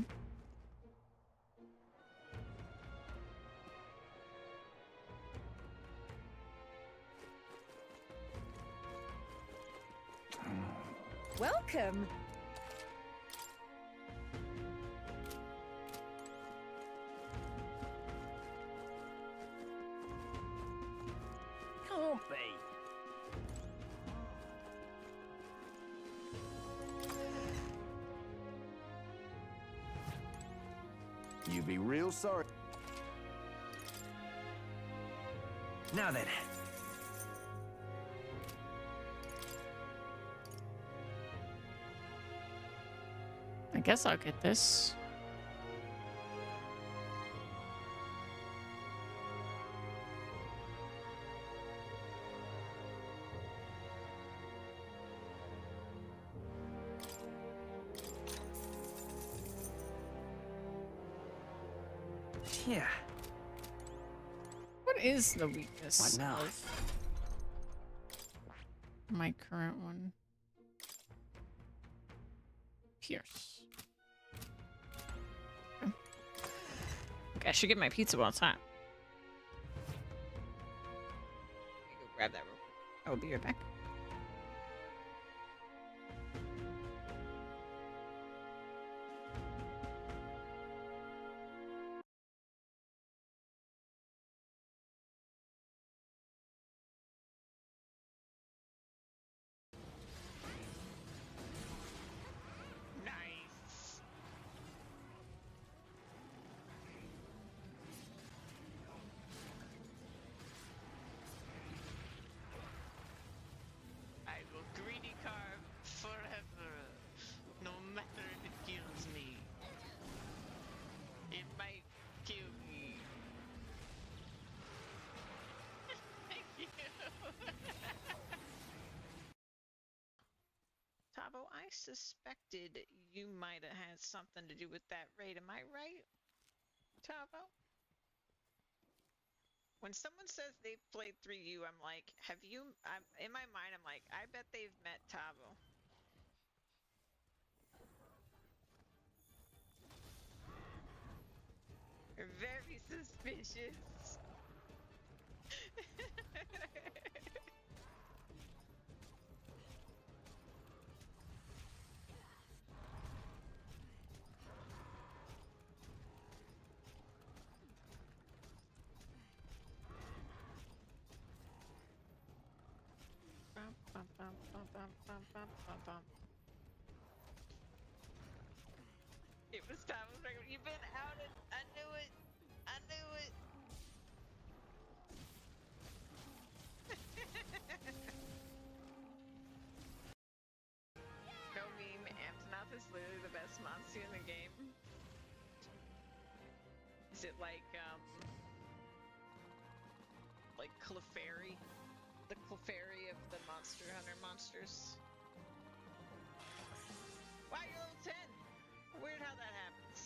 Welcome. Can't be. You'd be real sorry. Now then. I guess I'll get this. Yeah. What is the weakness What now? of my current one? Pierce. Okay, I should get my pizza while it's hot. Let me go grab that real quick. I will be right back. Nice. I will greedy carve forever, no matter if it kills me. It might kill me. Thank you. Tabo, I suspected you might have had something to do with that raid. Am I right, Tabo? When someone says they've played through you, I'm like, have you? In my mind, I'm like, I bet they've met Tabo. You're very suspicious. Bum, bum, bum, bum, bum, bum, bum, bum, bum. It was Tabo's record. You've been outed. I knew it. I knew it. No meme. Amptonoth is literally the best monster in the game. Is it like Clefairy? The Clefairy of the Monster Hunter monsters? Wow, you're level 10! Weird how that happens.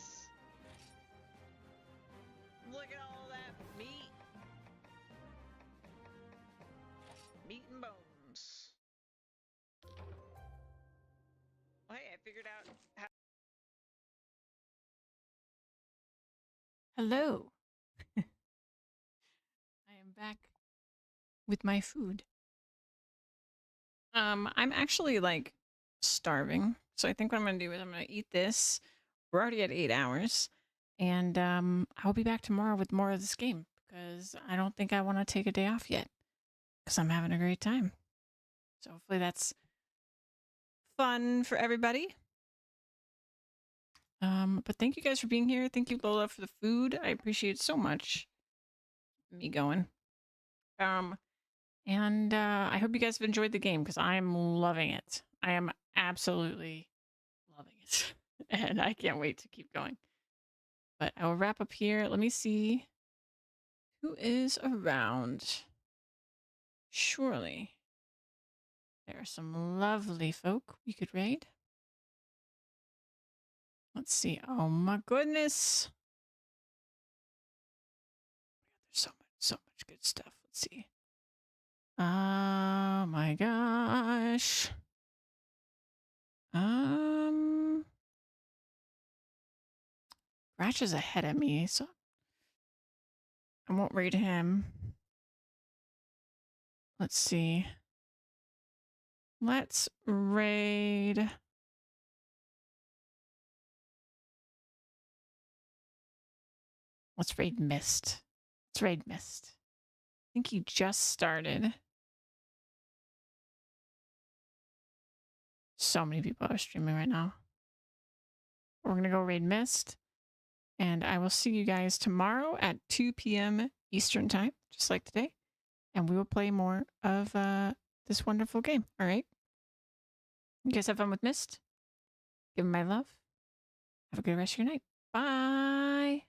Look at all that meat. Meat and bones. Well, hey, I figured out how... Hello. with my food. I'm actually like starving. So I think what I'm gonna do is I'm gonna eat this. We're already at 8 hours. And I'll be back tomorrow with more of this game because I don't think I want to take a day off yet because I'm having a great time. So hopefully that's fun for everybody. But thank you guys for being here. Thank you, Lola, for the food. I appreciate it so much. Me going. And I hope you guys have enjoyed the game because I am loving it. I am absolutely loving it. And I can't wait to keep going. But I will wrap up here. Let me see who is around. Surely there are some lovely folk we could raid. Let's see. Oh my goodness. There's so much good stuff. Let's see. Oh my gosh. Ratch is ahead of me, so I won't raid him. Let's see. Let's raid. Let's raid Mist. Let's raid Mist. I think he just started. So many people are streaming right now. We're going to go raid Mist. And I will see you guys tomorrow at 2 p.m. Eastern Time, just like today. And we will play more of this wonderful game. All right? You guys have fun with Mist. Give him my love. Have a good rest of your night. Bye.